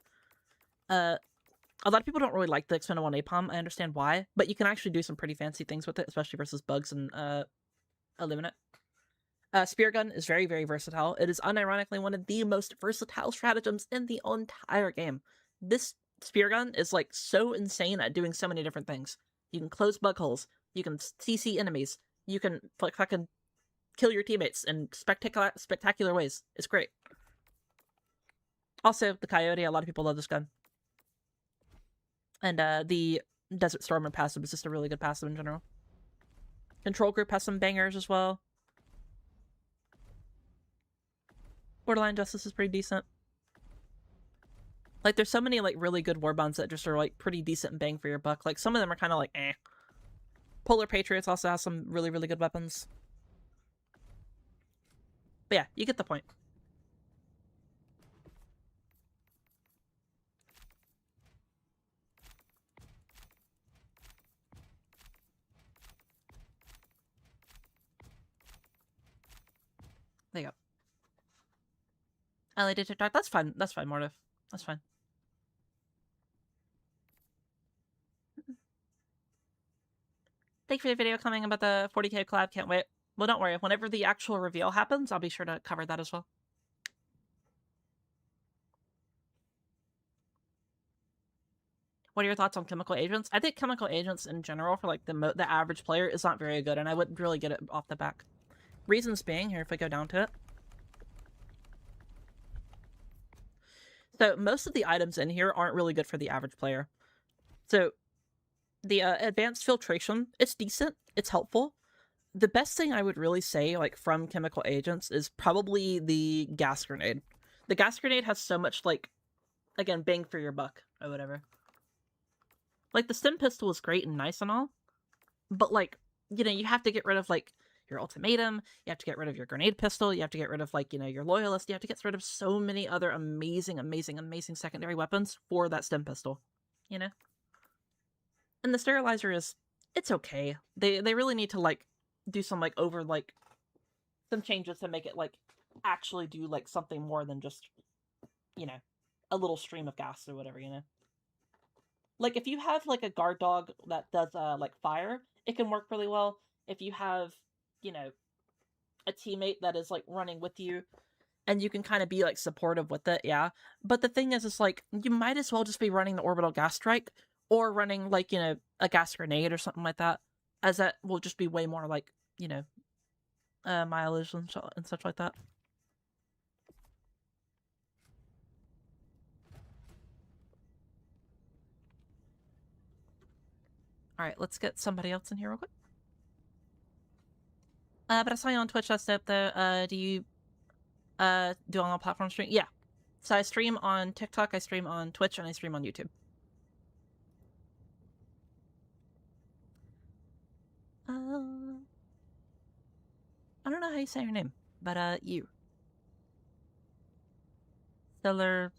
A lot of people don't really like the Expendable Napalm. I understand why, but you can actually do some pretty fancy things with it, especially versus bugs and Illuminate. Spear Gun is very, very versatile. It is unironically one of the most versatile stratagems in the entire game. This Spear Gun is, like, so insane at doing so many different things. You can close bug holes. You can CC enemies. You can, like, fucking kill your teammates in spectacular ways. It's great. Also, the Coyote, a lot of people love this gun. And, the Desert Stormer passive is just a really good passive in general. Control Group has some bangers as well. Borderline Justice is pretty decent. Like, there's so many, like, really good war bonds that just are, like, pretty decent bang for your buck. Like, some of them are kind of like, eh. Polar Patriots also has some really, really good weapons. But yeah, you get the point. There you go. LED TikTok, that's fine. That's fine, Mortive. That's fine. Thank you for the video coming about the 40k collab. Can't wait. Well, don't worry. Whenever the actual reveal happens, I'll be sure to cover that as well. What are your thoughts on chemical agents? I think chemical agents in general for, like, the average player is not very good, and I wouldn't really get it off the back. Reasons being, here, if I go down to it. So most of the items in here aren't really good for the average player. So The advanced filtration, it's decent, it's helpful. The best thing I would really say, like, from chemical agents is probably the gas grenade. The gas grenade has so much, like, again, bang for your buck, or whatever. Like, the stim pistol is great and nice and all, but, like, you know, you have to get rid of, like, your ultimatum, you have to get rid of your grenade pistol, you have to get rid of, like, you know, your loyalist, you have to get rid of so many other amazing secondary weapons for that stim pistol, you know? And the sterilizer is, it's okay. They really need to, like, do some, like, some changes to make it, like, actually do, like, something more than just, you know, a little stream of gas or whatever, you know? Like, if you have, like, a guard dog that does, like, fire, it can work really well. If you have, you know, a teammate that is, like, running with you, and you can kind of be, like, supportive with it, yeah. But the thing is like, you might as well just be running the orbital gas strike, or running, like, you know, a gas grenade or something like that, as that will just be way more, like, you know, mileage and such like that. Alright, let's get somebody else in here real quick. But I saw you on Twitch last up though. Do you do on all platforms stream? Yeah. So I stream on TikTok, I stream on Twitch, and I stream on YouTube. I don't know how you say your name, but you. Stellar.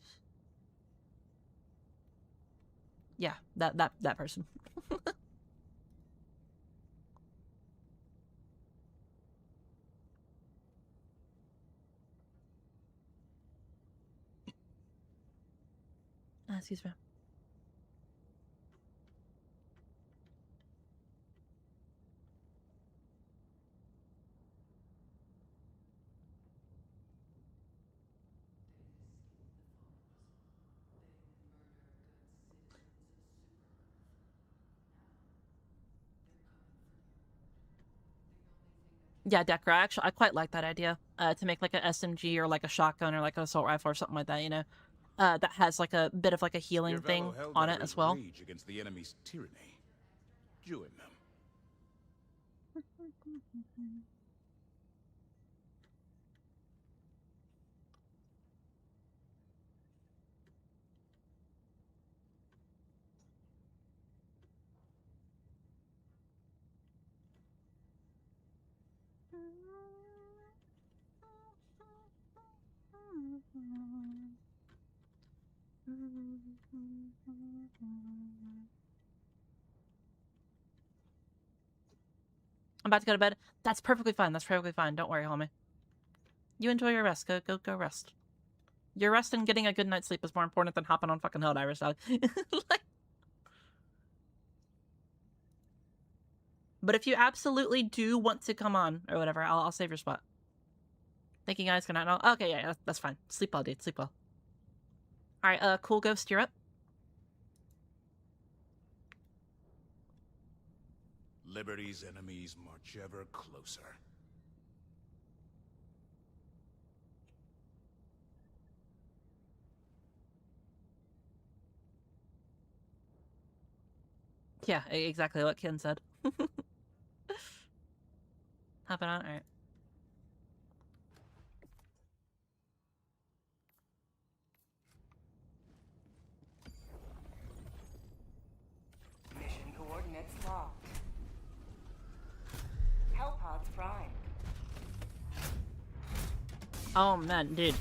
Yeah, that person. Excuse me. Yeah, Decker, I quite like that idea. To make like a SMG or like a shotgun or like an assault rifle or something like that, you know, that has like a bit of like a healing Your thing fellow on it Helldivers as well. rage against the enemy's tyranny. Join them. I'm about to go to bed. That's perfectly fine. That's perfectly fine. Don't worry, homie. You enjoy your rest. Go rest. Your rest and getting a good night's sleep is more important than hopping on fucking Helldivers, dog. Like, but if you absolutely do want to come on or whatever, I'll save your spot. Thank you guys. Good night. Okay, yeah, that's fine. Sleep well, dude. Sleep well. All right, cool ghost, you're up. Liberty's enemies march ever closer. Yeah, exactly what Ken said. Hopping on. All right. Mission coordinates locked. Hellpods primed. Oh man, dude.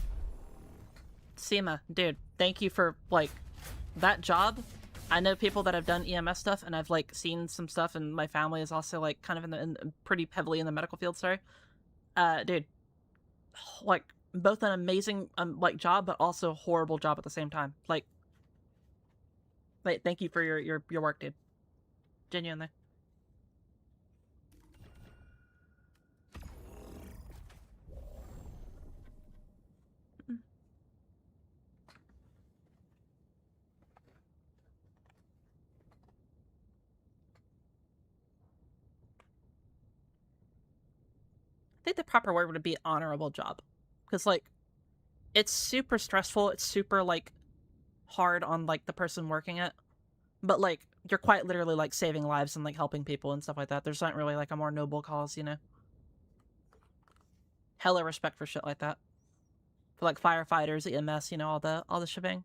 Seema, dude, thank you for, like, that job. I know people that have done EMS stuff, and I've, like, seen some stuff, and my family is also, like, kind of in pretty heavily in the medical field, sorry. Dude, like, both an amazing, like, job, but also a horrible job at the same time. Like, thank you for your work, dude. Genuinely. I think the proper word would be honorable job. Because, like, it's super stressful. It's super, like, hard on, like, the person working it. But, like, you're quite literally like saving lives and like helping people and stuff like that. There's not really like a more noble cause, you know. Hella respect for shit like that. For like firefighters, EMS, you know, all the shebang.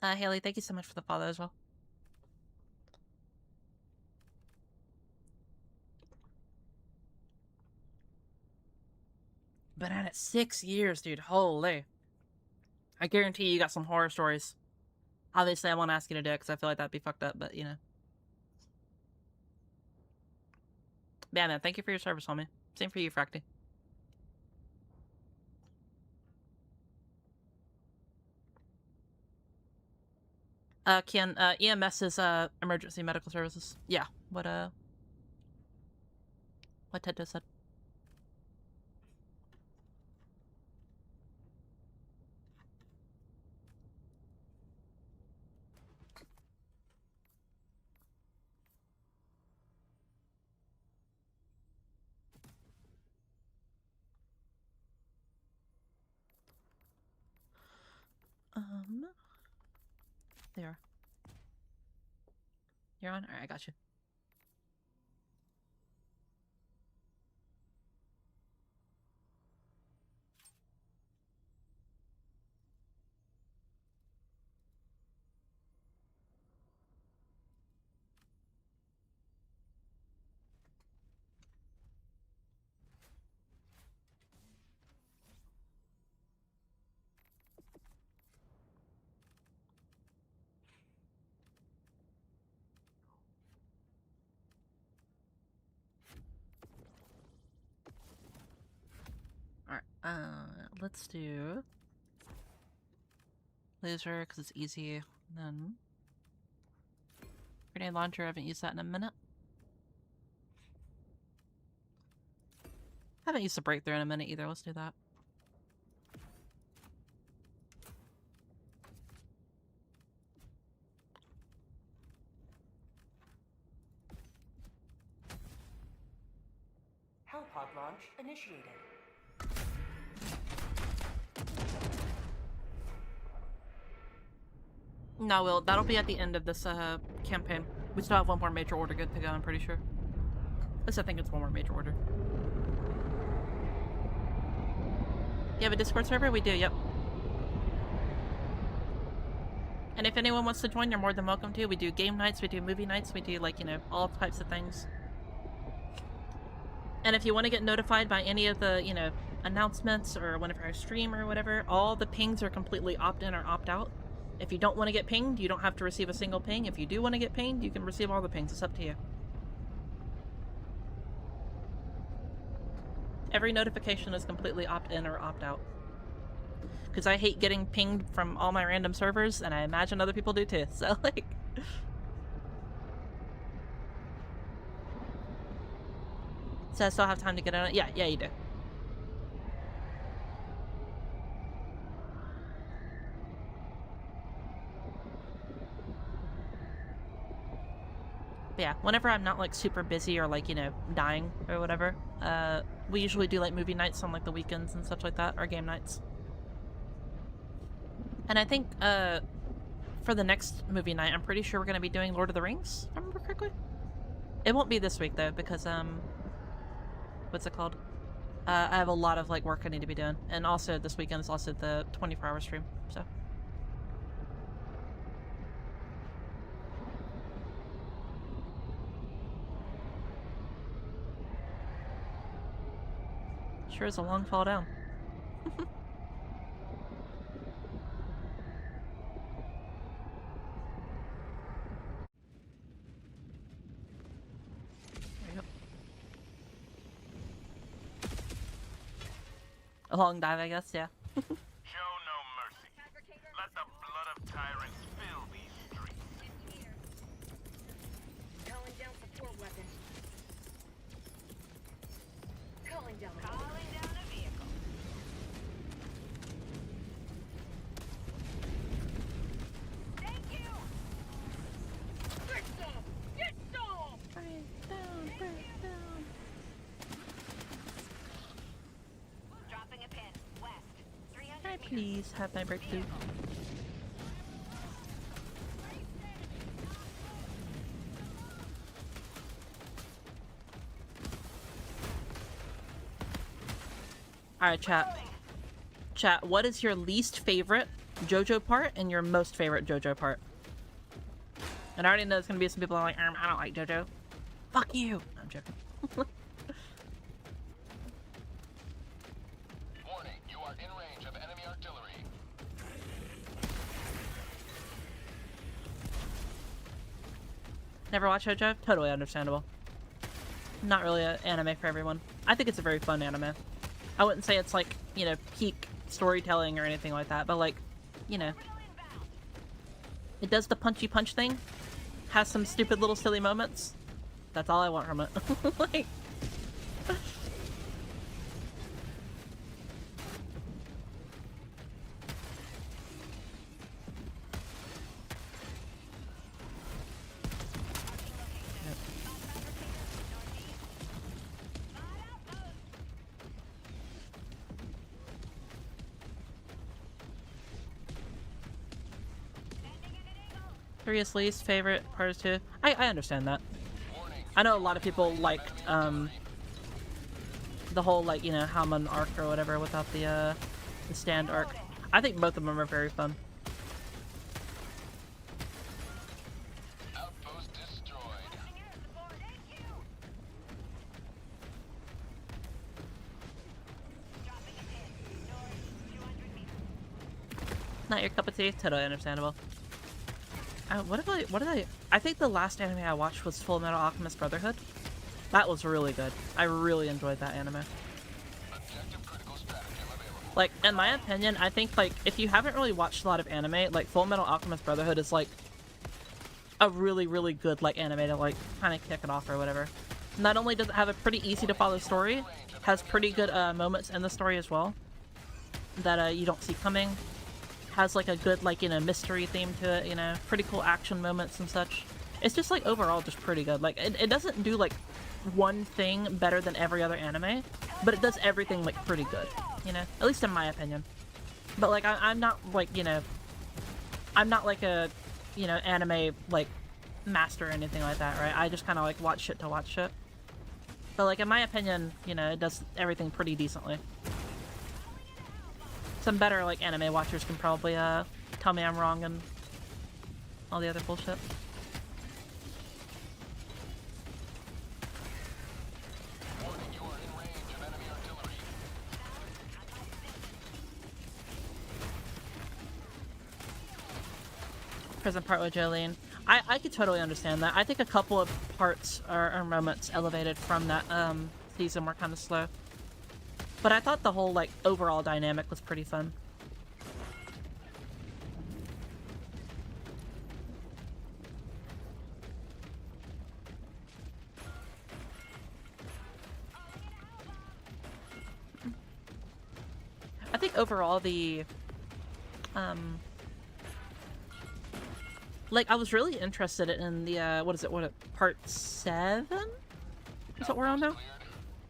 Haley, thank you so much for the follow as well. Been at it 6 years, dude. Holy. I guarantee you got some horror stories. Obviously, I won't ask you to do it because I feel like that'd be fucked up, but you know. Yeah, man, thank you for your service, homie. Same for you, Fracty. Kian, EMS is, emergency medical services. Yeah, what Ted just said. There. You're on? Alright, I got you. Let's do laser because it's easy. Then grenade launcher. I haven't used that in a minute. Haven't used the breakthrough in a minute either. Let's do that. Hellpod launch initiated. No, Will, that'll be at the end of this campaign. We still have one more major order good to go, I'm pretty sure. At least I think it's one more major order. You have a Discord server? We do, yep. And if anyone wants to join, you're more than welcome to. We do game nights, we do movie nights, we do, like, you know, all types of things. And if you want to get notified by any of the, you know, announcements or whenever I stream or whatever, all the pings are completely opt-in or opt-out. If you don't want to get pinged, you don't have to receive a single ping. If you do want to get pinged, you can receive all the pings. It's up to you. Every notification is completely opt-in or opt-out. Because I hate getting pinged from all my random servers, and I imagine other people do too, so, like... So I still have time to get on it? Yeah, you do. But yeah, whenever I'm not, like, super busy or, like, you know, dying or whatever, we usually do, like, movie nights on, like, the weekends and such like that, or game nights. And I think, for the next movie night, I'm pretty sure we're gonna be doing Lord of the Rings, if I remember correctly. It won't be this week, though, because, what's it called? I have a lot of, like, work I need to be doing. And also, this weekend is also the 24-hour stream, so... Sure is a long fall down. There you go. A long dive, I guess, yeah. Show no mercy. Let the blood of tyrants fill these streets. Calling down support weapon. Calling down a vehicle. Thank you. Get some. Get some. Break down, break down. Please have my breakthrough. Alright, chat. Chat, what is your least favorite JoJo part and your most favorite JoJo part? And I already know there's gonna be some people like, I don't like JoJo. Fuck you! I'm joking. Warning, you are in range of enemy artillery. Never watched JoJo? Totally understandable. Not really an anime for everyone. I think it's a very fun anime. I wouldn't say it's like, you know, peak storytelling or anything like that, but like, you know. It does the punchy punch thing. Has some stupid little silly moments. That's all I want from it. Like... Three least favorite part is 2. I understand that. I know a lot of people liked the whole, like, you know, Hammond arc or whatever without the stand arc. I think both of them are very fun. Outpost destroyed. Not your cup of tea? Totally understandable. What did I think the last anime I watched was Full Metal Alchemist Brotherhood. That was really good. I really enjoyed that anime. Objective critical stratagem available. Like, in my opinion, I think, like, if you haven't really watched a lot of anime, like, Full Metal Alchemist Brotherhood is, like, a really, really good, like, anime to, like, kind of kick it off or whatever. Not only does it have a pretty easy to follow story, has pretty good moments in the story as well that you don't see coming. Has like a good, like, you know, mystery theme to it, you know, pretty cool action moments and such. It's just like overall just pretty good. Like it doesn't do like one thing better than every other anime, but it does everything like pretty good, you know, at least in my opinion. But like I'm not like, you know, I'm not like a, you know, anime like master or anything like that, right? I just kind of like watch shit to watch shit. But like in my opinion, you know, it does everything pretty decently. Some better, like, anime watchers can probably, tell me I'm wrong and all the other bullshit. Warning, you are in range of enemy artillery. Prison part with Jolene. I could totally understand that. I think a couple of parts or moments elevated from that, season were kind of slow. But I thought the whole, like, overall dynamic was pretty fun. I think overall the, like, I was really interested in the, part 7? Is what we're on now?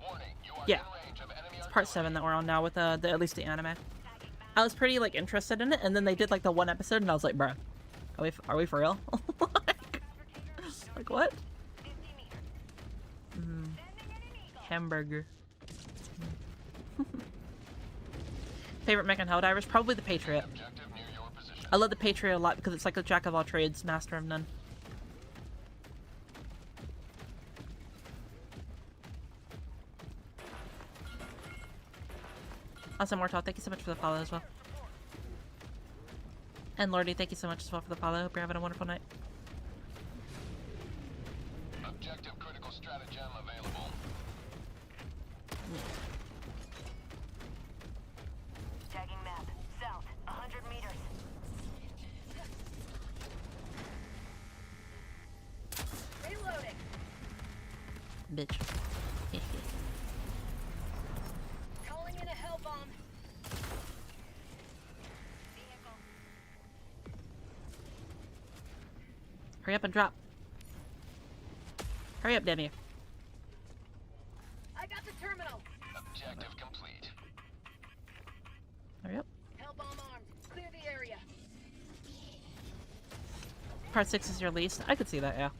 Warning, you are Yeah. in range of enemy Part 7 that we're on now with at least the anime. I was pretty like interested in it, and then they did like the one episode, and I was like, bruh, are we for real? like what? Hamburger. Favorite mech in Helldivers? Probably the Patriot. objective near your position. I love the Patriot a lot because it's like the jack of all trades, master of none. Awesome, Mortal, thank you so much for the follow as well. And Lordy, thank you so much as well for the follow. Hope you're having a wonderful night. Objective critical stratagem available. Tagging map. South, 100 meters. Reloading. Bitch. Calling in a hell bomb. Hurry up and drop. Hurry up, damn you. I got the terminal. Objective complete. Hurry up. Hell bomb Part 6 is your least. I could see that, yeah.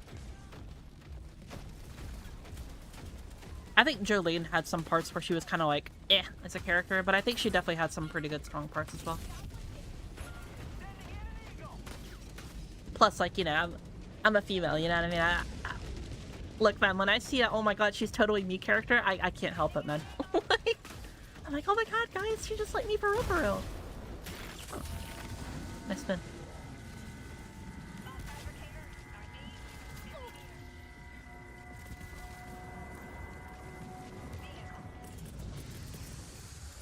I think Jolene had some parts where she was kind of like, eh, as a character, but I think she definitely had some pretty good strong parts as well. Plus, like, you know, I'm a female, you know what I mean? Look, man, when I see a, oh my god, she's totally me character, I can't help it, man. I'm like, oh my god, guys, she's just like me for real, for real. Oh. Nice spin.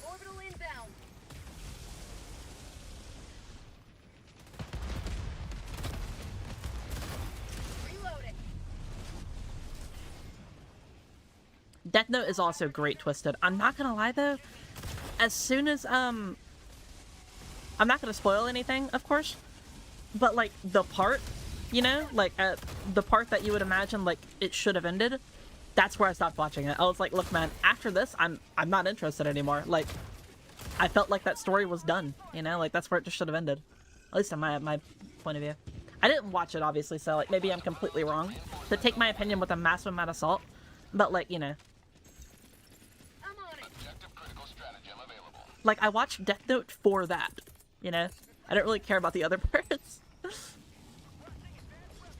Orbital inbound. Reloading. Death Note is also great twisted. I'm not gonna lie though, as soon as I'm not gonna spoil anything, of course, but like the part, you know, like the part that you would imagine like it should have ended, that's where I stopped watching it. I was like, look, man, after this, I'm not interested anymore. Like, I felt like that story was done, you know, like that's where it just should have ended, at least in my point of view. I didn't watch it obviously, so like maybe I'm completely wrong to take my opinion with a massive amount of salt, but like, you know. Like, I watched Death Note for that, you know? I don't really care about the other parts.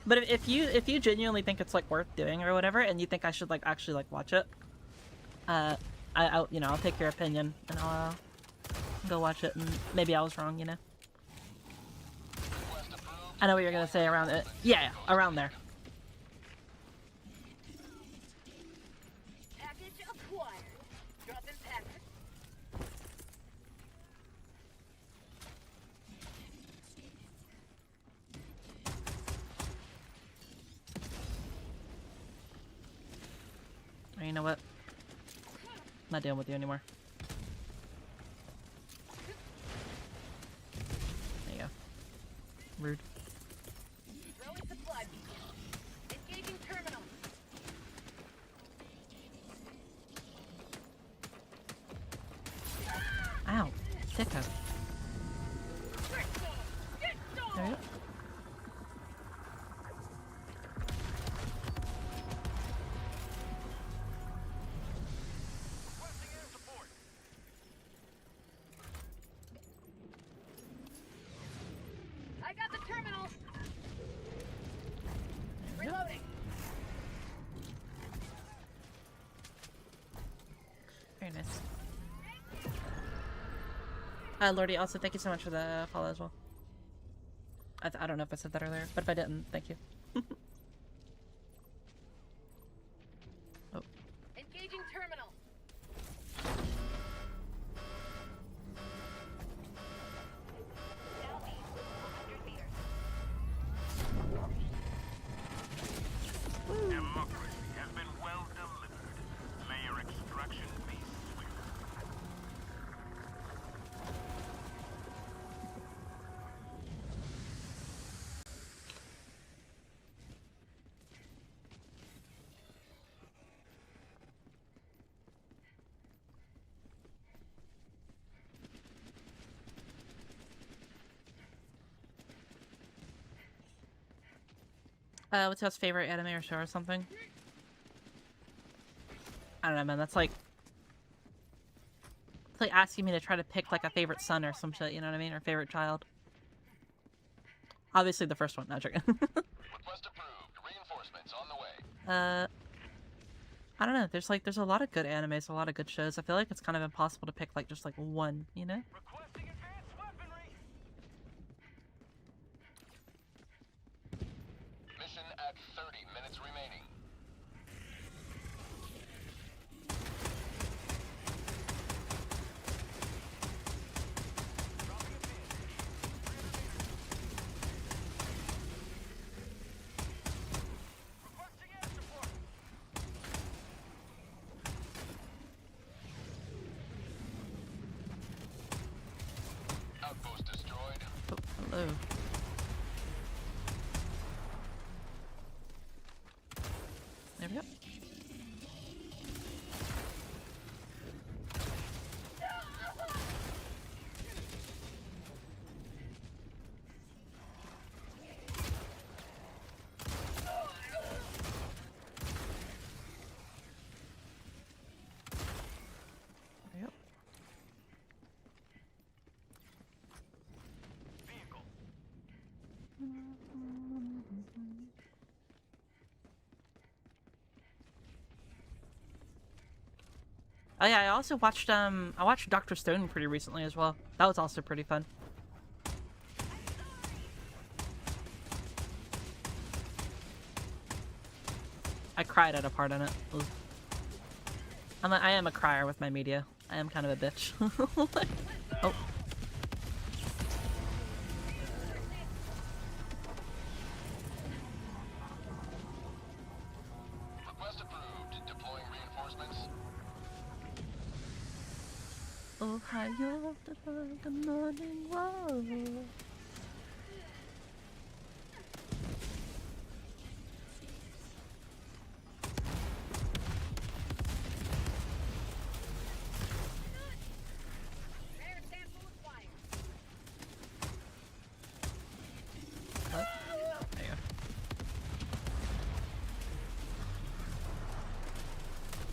But if you genuinely think it's, like, worth doing or whatever, and you think I should, like, actually, like, watch it, I'll, you know, I'll take your opinion, and I'll go watch it, and maybe I was wrong, you know? I know what you're gonna say around it. Yeah, around there. Package acquired. Dropping package. Or you know what? I'm not dealing with you anymore. There you go. Rude. Throwing supply beacon. Engaging terminal. Ow. Dicko. There you go. I got the terminal. Reloading. Very nice. Lordy, also thank you so much for the follow as well. I don't know if I said that earlier, but if I didn't, thank you. Oh. Engaging terminal. Democracy has been well delivered. May your extraction be swift. What's your favorite anime or show or something? I don't know, man. That's like... It's like asking me to try to pick, like, a favorite son or some shit, you know what I mean? Or favorite child. Obviously the first one, not joking. Request approved. Reinforcements on the way. I don't know. There's a lot of good animes, a lot of good shows. I feel like it's kind of impossible to pick, like, just, like, one, you know? Requesting advanced weaponry. Mission at 30 minutes remaining. Requesting air support. Outpost destroyed. Oh, hello. Oh yeah, I also watched I watched Dr. Stone pretty recently as well. That was also pretty fun. I cried at a part in it. I am a crier with my media. I am kind of a bitch. Oh. Request approved. Deploying reinforcements. Ohio, the morning whoa.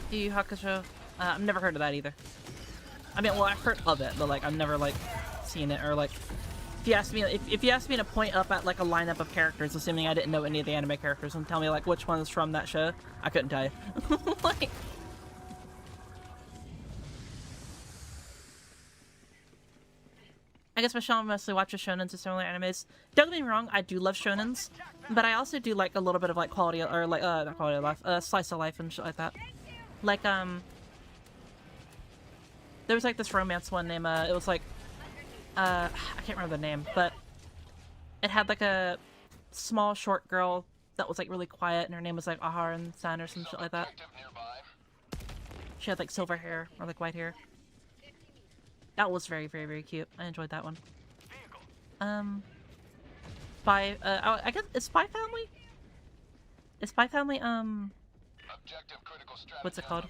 Yu Hakusho. I've never heard of that either. I mean, well, I've heard of it, but like I've never like seen it or like. If you asked me to point up at like a lineup of characters, assuming I didn't know any of the anime characters, and tell me like which one's from that show, I couldn't tell you. Like, I guess Michelle mostly watches shonens and similar animes. Don't get me wrong, I do love shonens, but I also do like a little bit of like quality or like not quality of life, slice of life and shit like that. Like there was like this romance one named it was like I can't remember the name, but it had like a small short girl that was like really quiet and her name was like Ahar and San or some shit like that. She had like silver hair or like white hair. That was very, very, very cute. I enjoyed that one. I guess is Spy Family? Is Spy Family what's it called?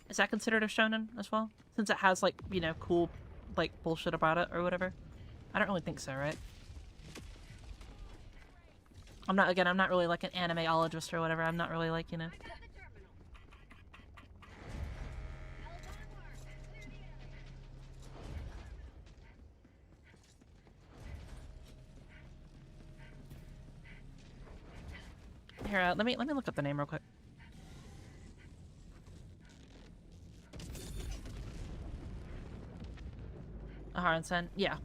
Is that considered a shonen as well? Since it has like, you know, cool like bullshit about it or whatever? I don't really think so, right? I'm not really like an animeologist or whatever. I'm not really like, you know. Here, let me look up the name real quick. Aharen-san, yeah.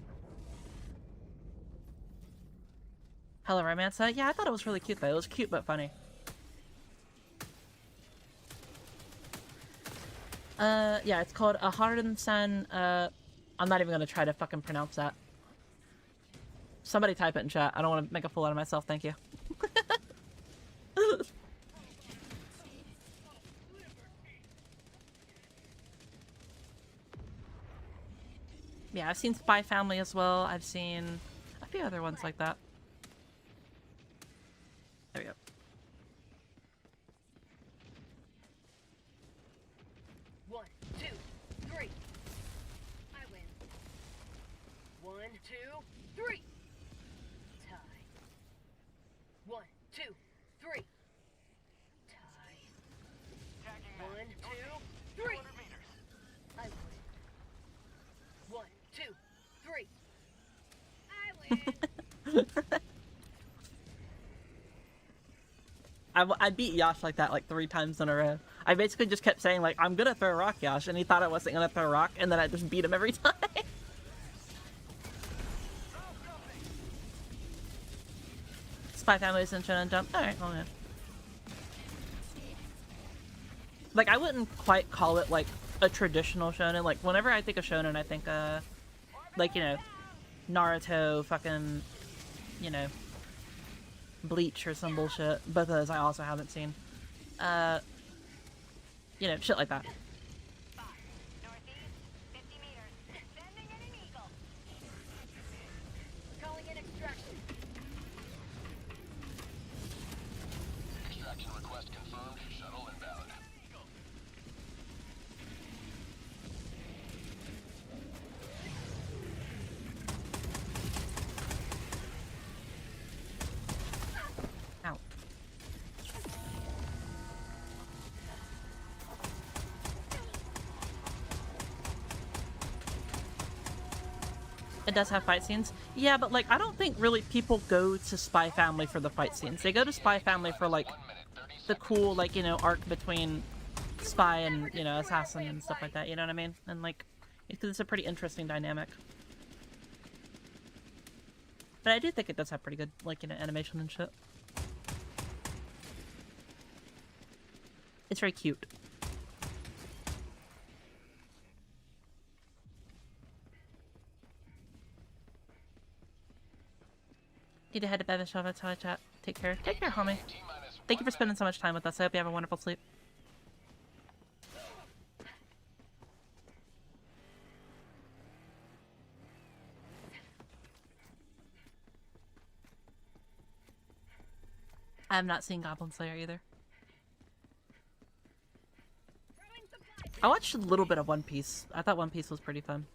Hello, Romance. Yeah, I thought it was really cute though. It was cute but funny. Yeah, it's called Aharen-san. I'm not even gonna try to fucking pronounce that. Somebody type it in chat. I don't want to make a fool out of myself. Thank you. Yeah, I've seen Spy Family as well. I've seen a few other ones like that. There we go. One, two, three. I win. One, two, three. Tie. One, two, three. Tie. One, two, three. I win. One, two, three. I win. I beat Yash like that like 3 times in a row. I basically just kept saying like, I'm gonna throw a rock, Yash, and he thought I wasn't gonna throw a rock, and then I just beat him every time. Spy Family's in Shonen Jump. Alright, well, yeah. Like, I wouldn't quite call it like a traditional shonen. Like, whenever I think of shonen, I think like, you know, Naruto, fucking, you know, Bleach or some bullshit. Both of those I also haven't seen. You know, shit like that. Northeast, 50 meters. Sending in an eagle. Calling in extraction. Extraction request confirmed. Shuttle inbound. Ow. It does have fight scenes. Yeah, but like, I don't think really people go to Spy Family for the fight scenes. They go to Spy Family for like the cool, like, you know, arc between spy and, you know, assassin and stuff like that, you know what I mean? And like, it's a pretty interesting dynamic. But I do think it does have pretty good, like, you know, animation and shit. It's very cute. Need to head to bed, Michelle. That's how I chat. Take care. Take care, homie. Thank you for spending so much time with us. I hope you have a wonderful sleep. I have not seen Goblin Slayer either. I watched a little bit of One Piece. I thought One Piece was pretty fun.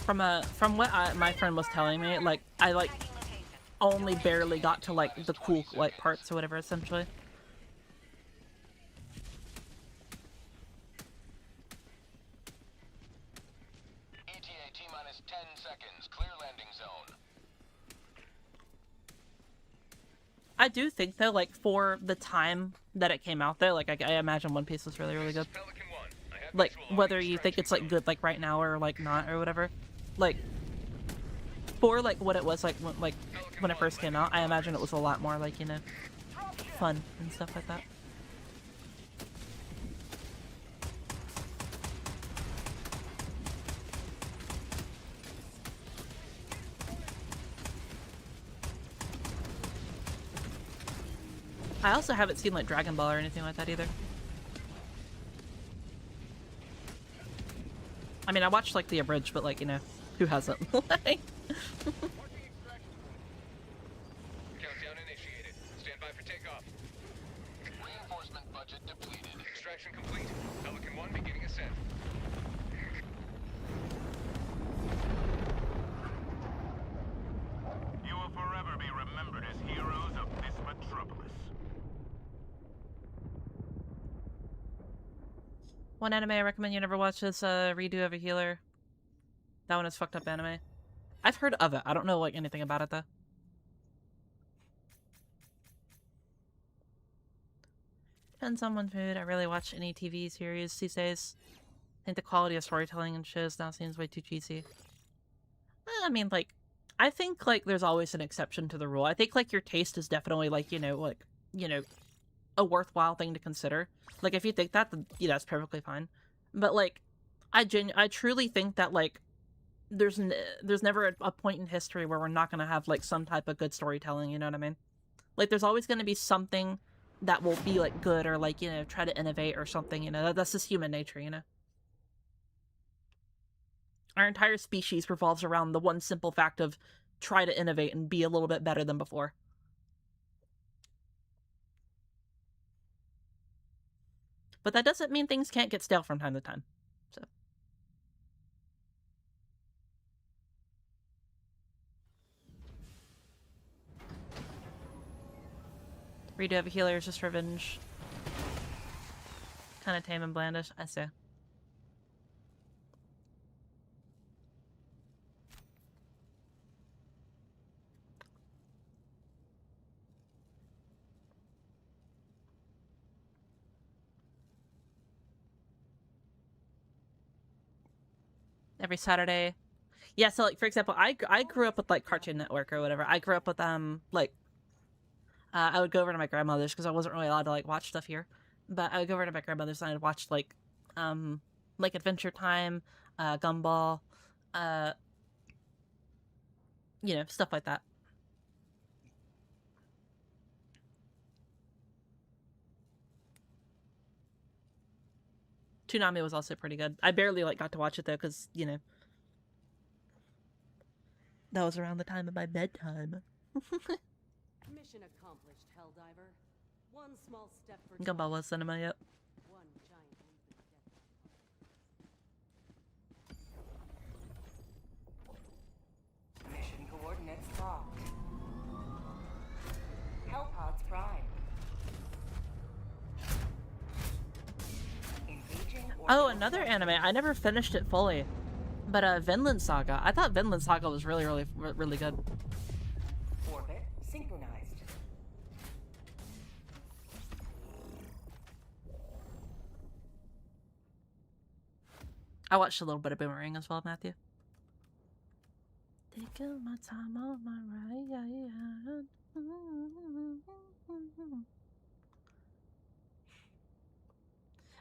From what my friend was telling me, like, I like only barely got to like the cool like parts or whatever, essentially. ETA T-minus 10 seconds. Clear landing zone. I do think though, like, for the time that it came out though, like I imagine One Piece was really, really good. Like, whether you think it's like good like right now or like not or whatever. Like, for like what it was like when it first came out, I imagine it was a lot more like, you know, fun and stuff like that. I also haven't seen like Dragon Ball or anything like that either. I mean, I watched like the abridged, but like, you know, who hasn't? Like... Countdown initiated. Stand by for takeoff. Reinforcement budget depleted. Extraction complete. Pelican 1 beginning ascent. You will forever be remembered as heroes of this metropolis. One anime I recommend you never watch is Redo of a Healer. That one is fucked up anime. I've heard of it. I don't know like anything about it though. Depends on one mood. I really watch any TV series these days. I think the quality of storytelling in shows now seems way too cheesy. I mean, like, I think like there's always an exception to the rule. I think like your taste is definitely like, you know, a worthwhile thing to consider. Like, if you think that, then yeah, that's perfectly fine. But like, I truly think that like there's never a point in history where we're not going to have like some type of good storytelling, you know what I mean? Like, there's always going to be something that will be like good or like, you know, try to innovate or something, you know. That's just human nature, you know. Our entire species revolves around the one simple fact of try to innovate and be a little bit better than before. But that doesn't mean things can't get stale from time to time. So. Redo of a Healer is just revenge. Kind of tame and blandish, I say. Every Saturday. Yeah, so like for example, I grew up with like Cartoon Network or whatever. I grew up with like I would go over to my grandmother's because I wasn't really allowed to like watch stuff here. But I would go over to my grandmother's and I'd watch like Adventure Time, Gumball, you know, stuff like that. Toonami was also pretty good. I barely like got to watch it though because, you know, that was around the time of my bedtime. Mission accomplished, Helldiver. One small step for Gumball was cinema, yep. one giant leap in death. Mission coordinates locked. Hellpods prime. Engaging Oh, orbital another thrust. anime. I never finished it fully. But Vinland Saga, I thought Vinland Saga was really good. Orbit synchronized. I watched a little bit of Boomerang as well, Matthew. Taking my time on my ride.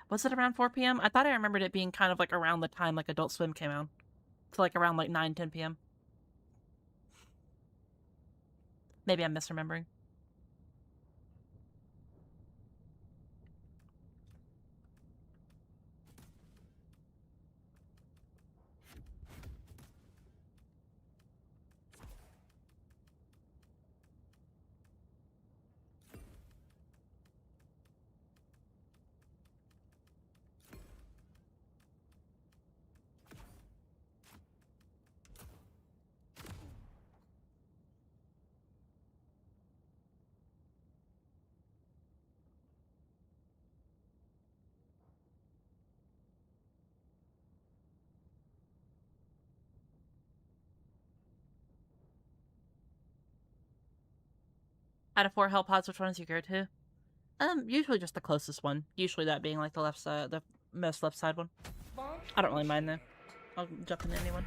Was it around 4 p.m.? I thought I remembered it being kind of like around the time like Adult Swim came out. So like around like 9, 10 p.m. Maybe I'm misremembering. Out of 4 hell pods, which one is you go to? Usually just the closest one. Usually that being like the left side, the most left side one. I don't really mind though. I'll jump into anyone.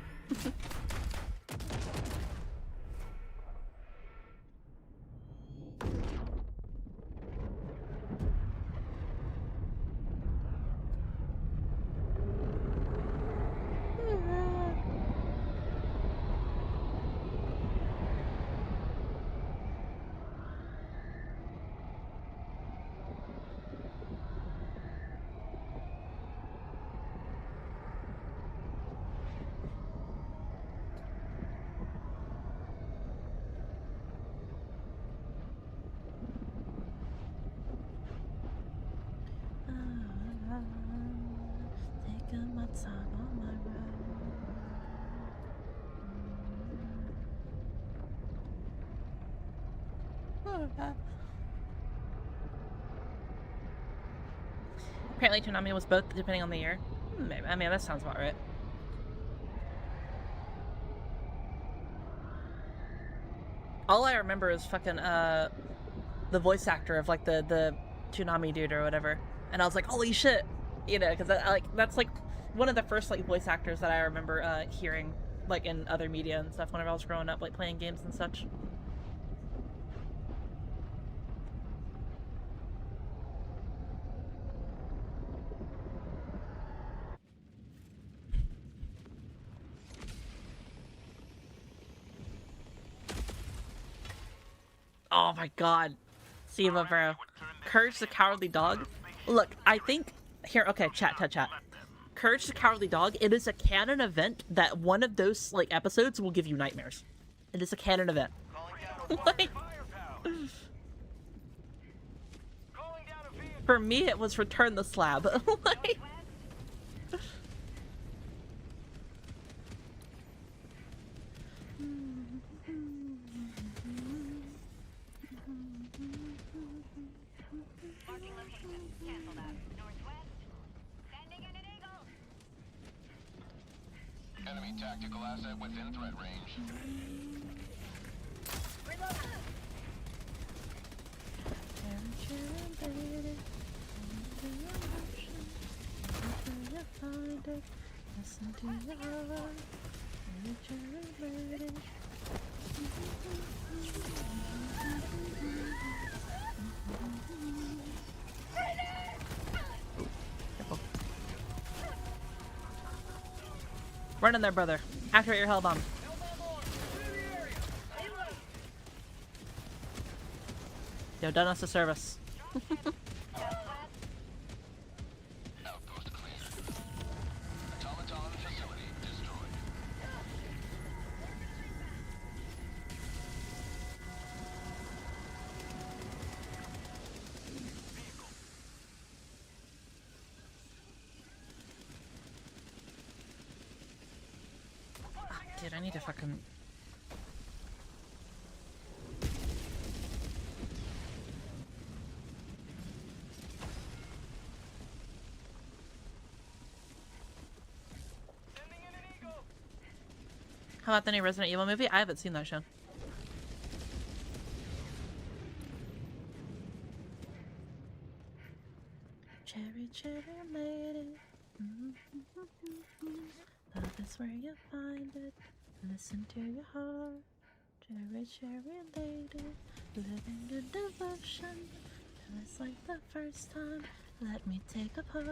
Taking my time on my ride. Apparently Toonami was both depending on the year. Maybe. I mean, that sounds about right. All I remember is fucking the voice actor of like the Toonami dude or whatever, and I was like, holy shit, you know, because that's like one of the first like voice actors that I remember hearing like in other media and stuff whenever I was growing up, like playing games and such. Oh my god. Siva, bro. Courage the Cowardly Dog. Look, I think... Here, okay, chat. Courage the Cowardly Dog, it is a canon event that one of those, like, episodes will give you nightmares. It is a canon event. Like, for me, it was Return the Slab. Like... Enemy tactical asset within threat range. Run in there, brother. Activate your hell bomb. Yo, done us a service. Outpost clear. Automaton facility destroyed. Dude, I need to fucking... How about the new Resident Evil movie? I haven't seen that show. Cherry, cherry lady. Love is where you find it. Listen to your heart. Cherry, cherry lady. Living in devotion. Just like the first time. Let me take a part.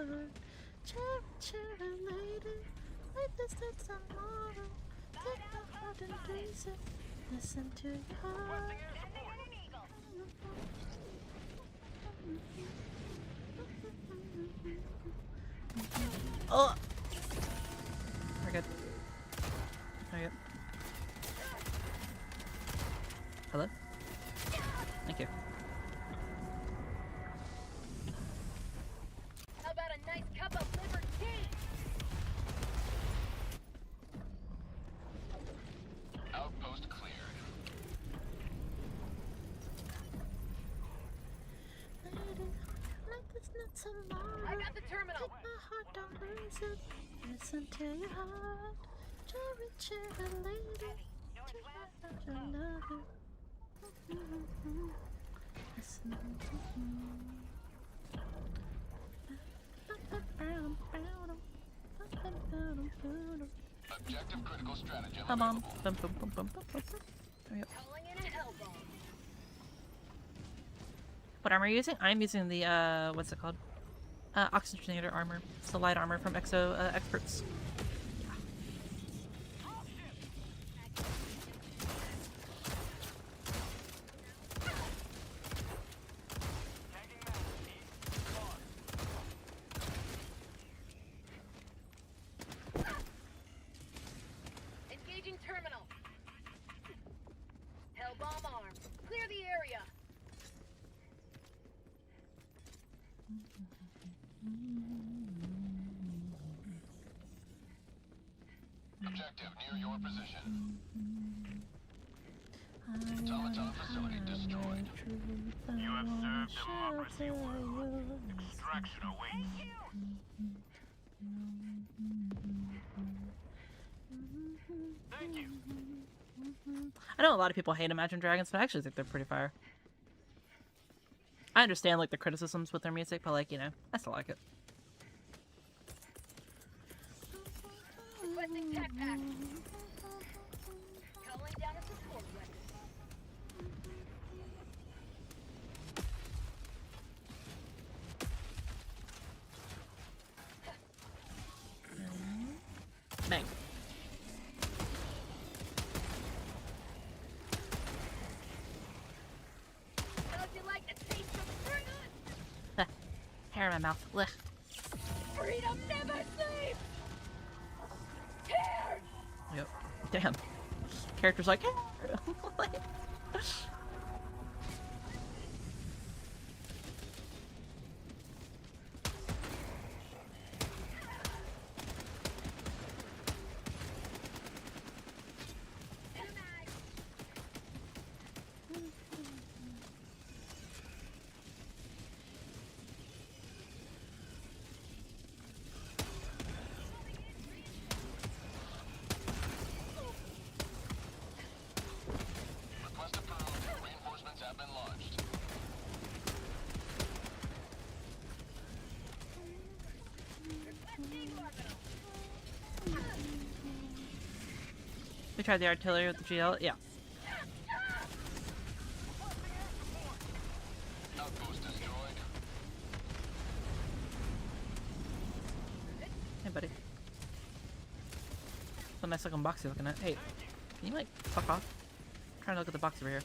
Cherry, cherry lady. Life is not tomorrow. Take my heart and embrace it. Listen to your heart. Oh! We're good. We're good. Hello? Thank you. How about a nice cup of liberty? Outpost cleared. I got the terminal. Take my heart, don't lose it. Listen to your heart. Cherry, cherry lady. Take my heart, I love you. Listen Objective critical stratagem. Come on. Bum, bum, bum, bum, bum, bum. There we go. Calling in a hell bomb. What armor are you using? I'm using the, what's it called? Oxygenator armor. It's the light armor from Exo Experts. Yeah. Engaging terminal. Hell bomb armed. Clear the area. Objective near your position. Automaton facility destroyed. You have served democracy well. Extraction awaits. Thank you. I know a lot of people hate Imagine Dragons, but I actually think they're pretty fire. I understand, like, the criticisms with their music, but, like, you know, I still like it. Requesting tac pack. Calling down a support weapon. Bang. How'd you like the taste of freedom? Hair in my mouth. Blech. Freedom never sleeps! Tears! Yep. Damn. Character's like, like Request approved. Reinforcements have been launched. we tried the artillery with the GL. Yeah. Outpost destroyed. Hey, buddy. It's a nice looking box you're looking at. Hey, can you, like, fuck off? I'm trying to look at the box over here.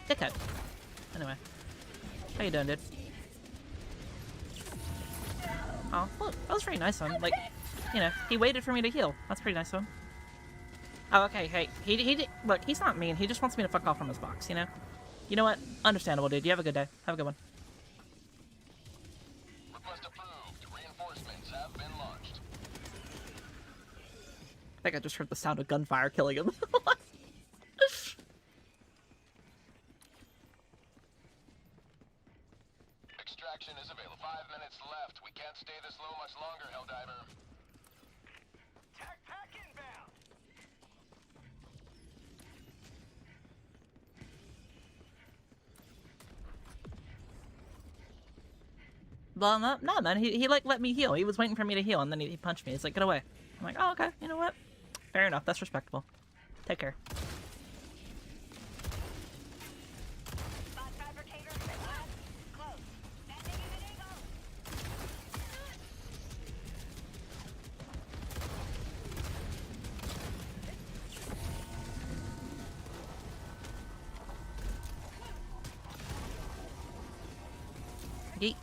Dickhead. Anyway. How you doing, dude? Oh, look. That was pretty nice of him. Like, you know, he waited for me to heal. That's pretty nice of him. Oh, okay. Hey, he look, he's not mean. He just wants me to fuck off from his box, you know? You know what? Understandable, dude. You have a good day. Have a good one. Request approved. Reinforcements have been launched. I think I just heard the sound of gunfire killing him. Extraction is available. 5 minutes left. We can't stay this low much longer, Helldiver. well, no, man. He like let me heal. He was waiting for me to heal, and then he punched me. He's like, get away. I'm like, oh, okay. You know what? Fair enough. That's respectable. Take care. Yeet.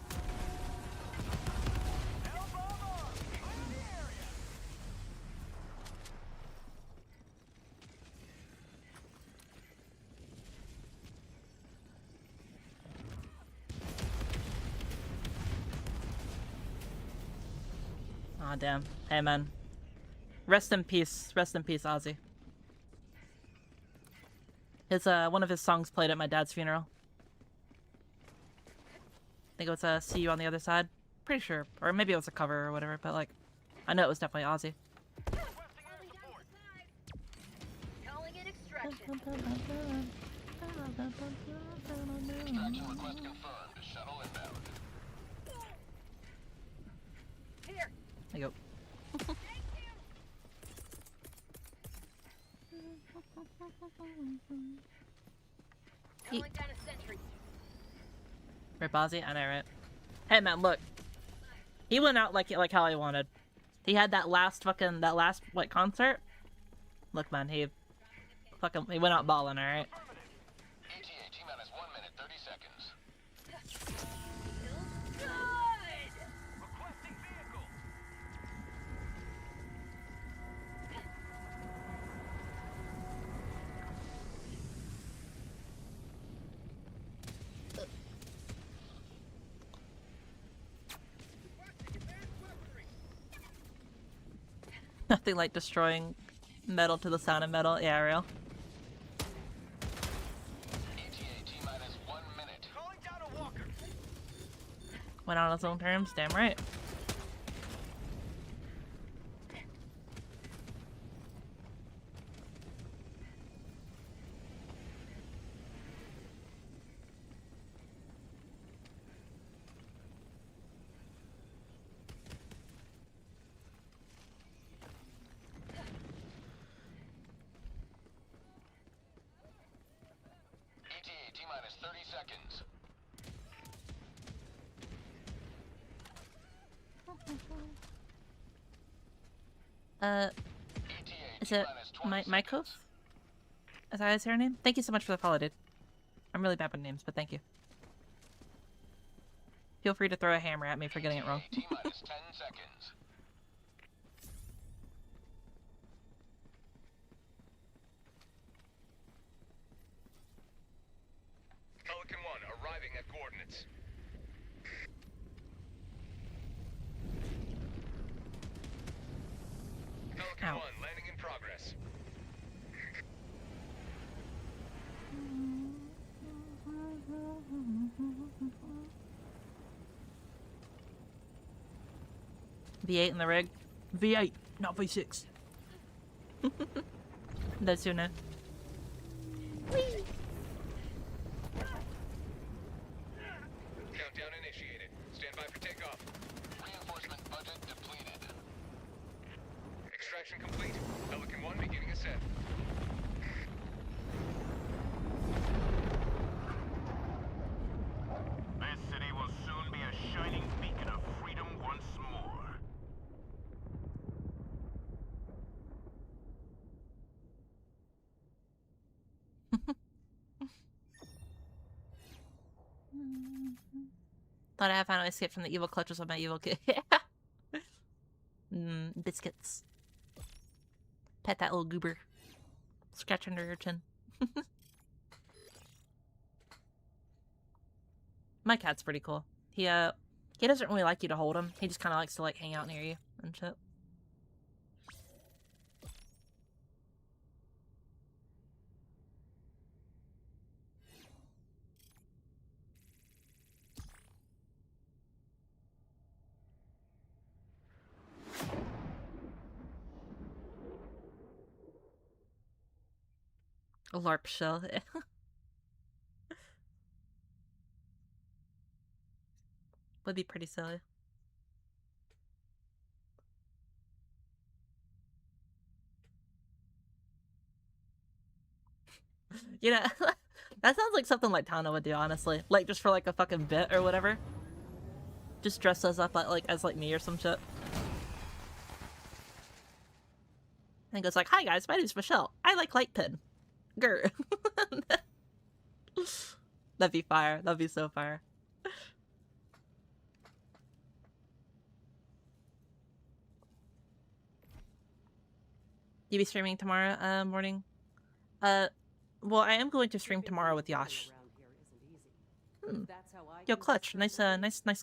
Aw, damn. Hey, man. Rest in peace, Ozzy. His, one of his songs played at my dad's funeral. I think it was, See You on the Other Side. Pretty sure. Or maybe it was a cover or whatever, but, like, I know it was definitely Ozzy. Calling in extraction. Extraction request confirmed. Shuttle inbound. Here. There you go. Calling down a sentry. Rip Ozzy? I know, right? Hey, man, look. He went out like how he wanted. He had that last, like, concert. Look, man, he went out balling, alright? ETA, T-minus 1 minute, 30 seconds. Good. Requesting vehicle. Nothing like destroying metal to the sound of metal. Yeah, real. ETA, T-minus 1 minute. Calling down a walker. Went out on his own terms. Damn right. ETA, T-minus 30 seconds. Is it T-minus 20 Mycove? Is that his name? Thank you so much for the follow, dude. I'm really bad with names, but thank you. Feel free to throw a hammer at me for getting it wrong. T-minus 10 seconds. Pelican 1 arriving at coordinates. Pelican Ow. 1 landing in progress. V8 in the rig. V8, not V6. That's you know. Countdown initiated. Stand by for takeoff. Reinforcement budget depleted. Extraction complete. Pelican 1 beginning ascent. This city will soon be a shining beacon of freedom once more. Thought I had finally escaped from the evil clutches of my evil kid. Biscuits. Pet that little goober. Scratch under your chin. My cat's pretty cool. He doesn't really like you to hold him. He just kind of likes to like hang out near you and shit. A LARP shell. That'd be pretty silly. You know, that sounds like something like Tana would do, honestly. Like, just for, like, a fucking bit or whatever. Just dress us up, like as, like, me or some shit. And goes like, hi guys, my name's Michelle. I like light pin. Grr. That'd be fire. That'd be so fire. You be streaming tomorrow morning? Well, I am going to stream tomorrow with Yash. Yo, clutch. Nice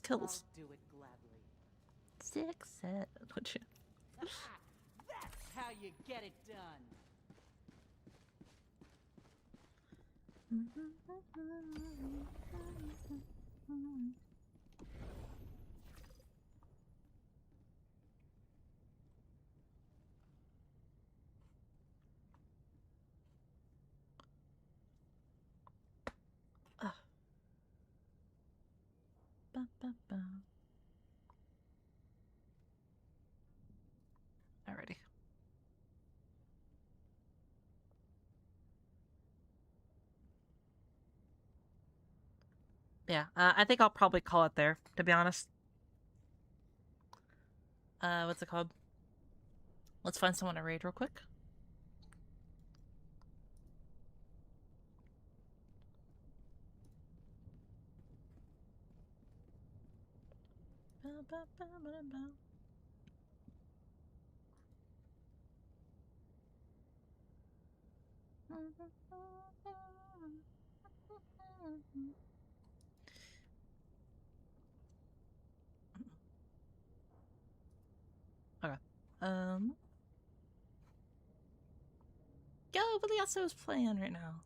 kills. Sick set. Would you? That's how you get it done. Alrighty. Yeah, I think I'll probably call it there, to be honest. What's it called? Let's find someone to raid real quick. Okay. Yo, Williaso's playing right now.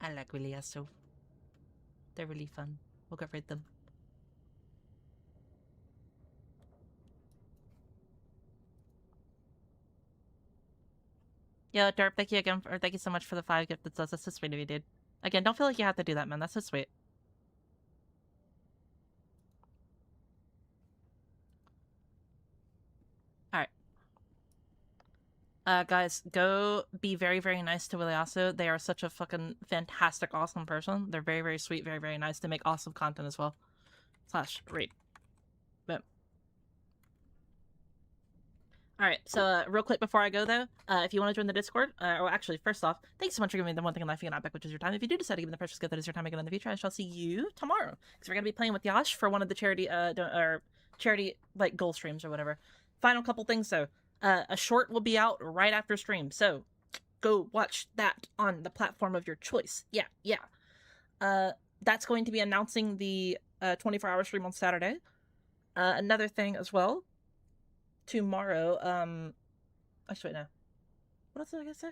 I like Williaso. They're really fun. We'll go raid them. Yo, Derp, thank you again, or thank you so much for the 5 gifted subs. That's so sweet of you, dude. Again, don't feel like you have to do that, man. That's so sweet. Alright. Guys, go be very, very nice to Williaso. They are such a fucking fantastic, awesome person. They're very, very sweet, very, very nice. They make awesome content as well. / raid. Boom. Alright, so real quick before I go though, if you want to join the Discord, or actually, first off, thanks so much for giving me the one thing in life you cannot back, which is your time. If you do decide to give me the precious gift that is your time again in the future, I shall see you tomorrow. Because we're going to be playing with Yash for one of the charity, like, goal streams or whatever. Final couple things though. A short will be out right after stream, so go watch that on the platform of your choice. Yeah. That's going to be announcing the 24-hour stream on Saturday. Another thing as well. Tomorrow, actually, wait, no. What else did I gonna say?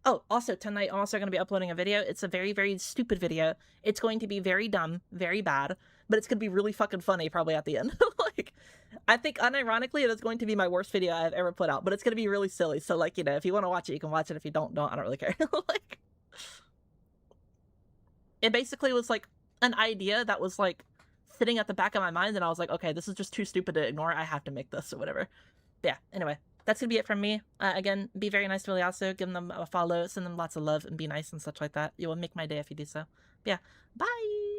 Oh, also, tonight I'm also going to be uploading a video. It's a very, very stupid video. It's going to be very dumb, very bad, but it's going to be really fucking funny probably at the end. Like, I think, unironically, it is going to be my worst video I've ever put out, but it's going to be really silly. So, like, you know, if you want to watch it, you can watch it. If you don't, I don't really care. Like, it basically was, like, an idea that was, like, sitting at the back of my mind, and I was like, okay, this is just too stupid to ignore. I have to make this or whatever. But yeah, anyway, that's gonna be it from me. Again, be very nice to Williaso, give them a follow, send them lots of love, and be nice and such like that. You will make my day if you do so. But yeah, bye!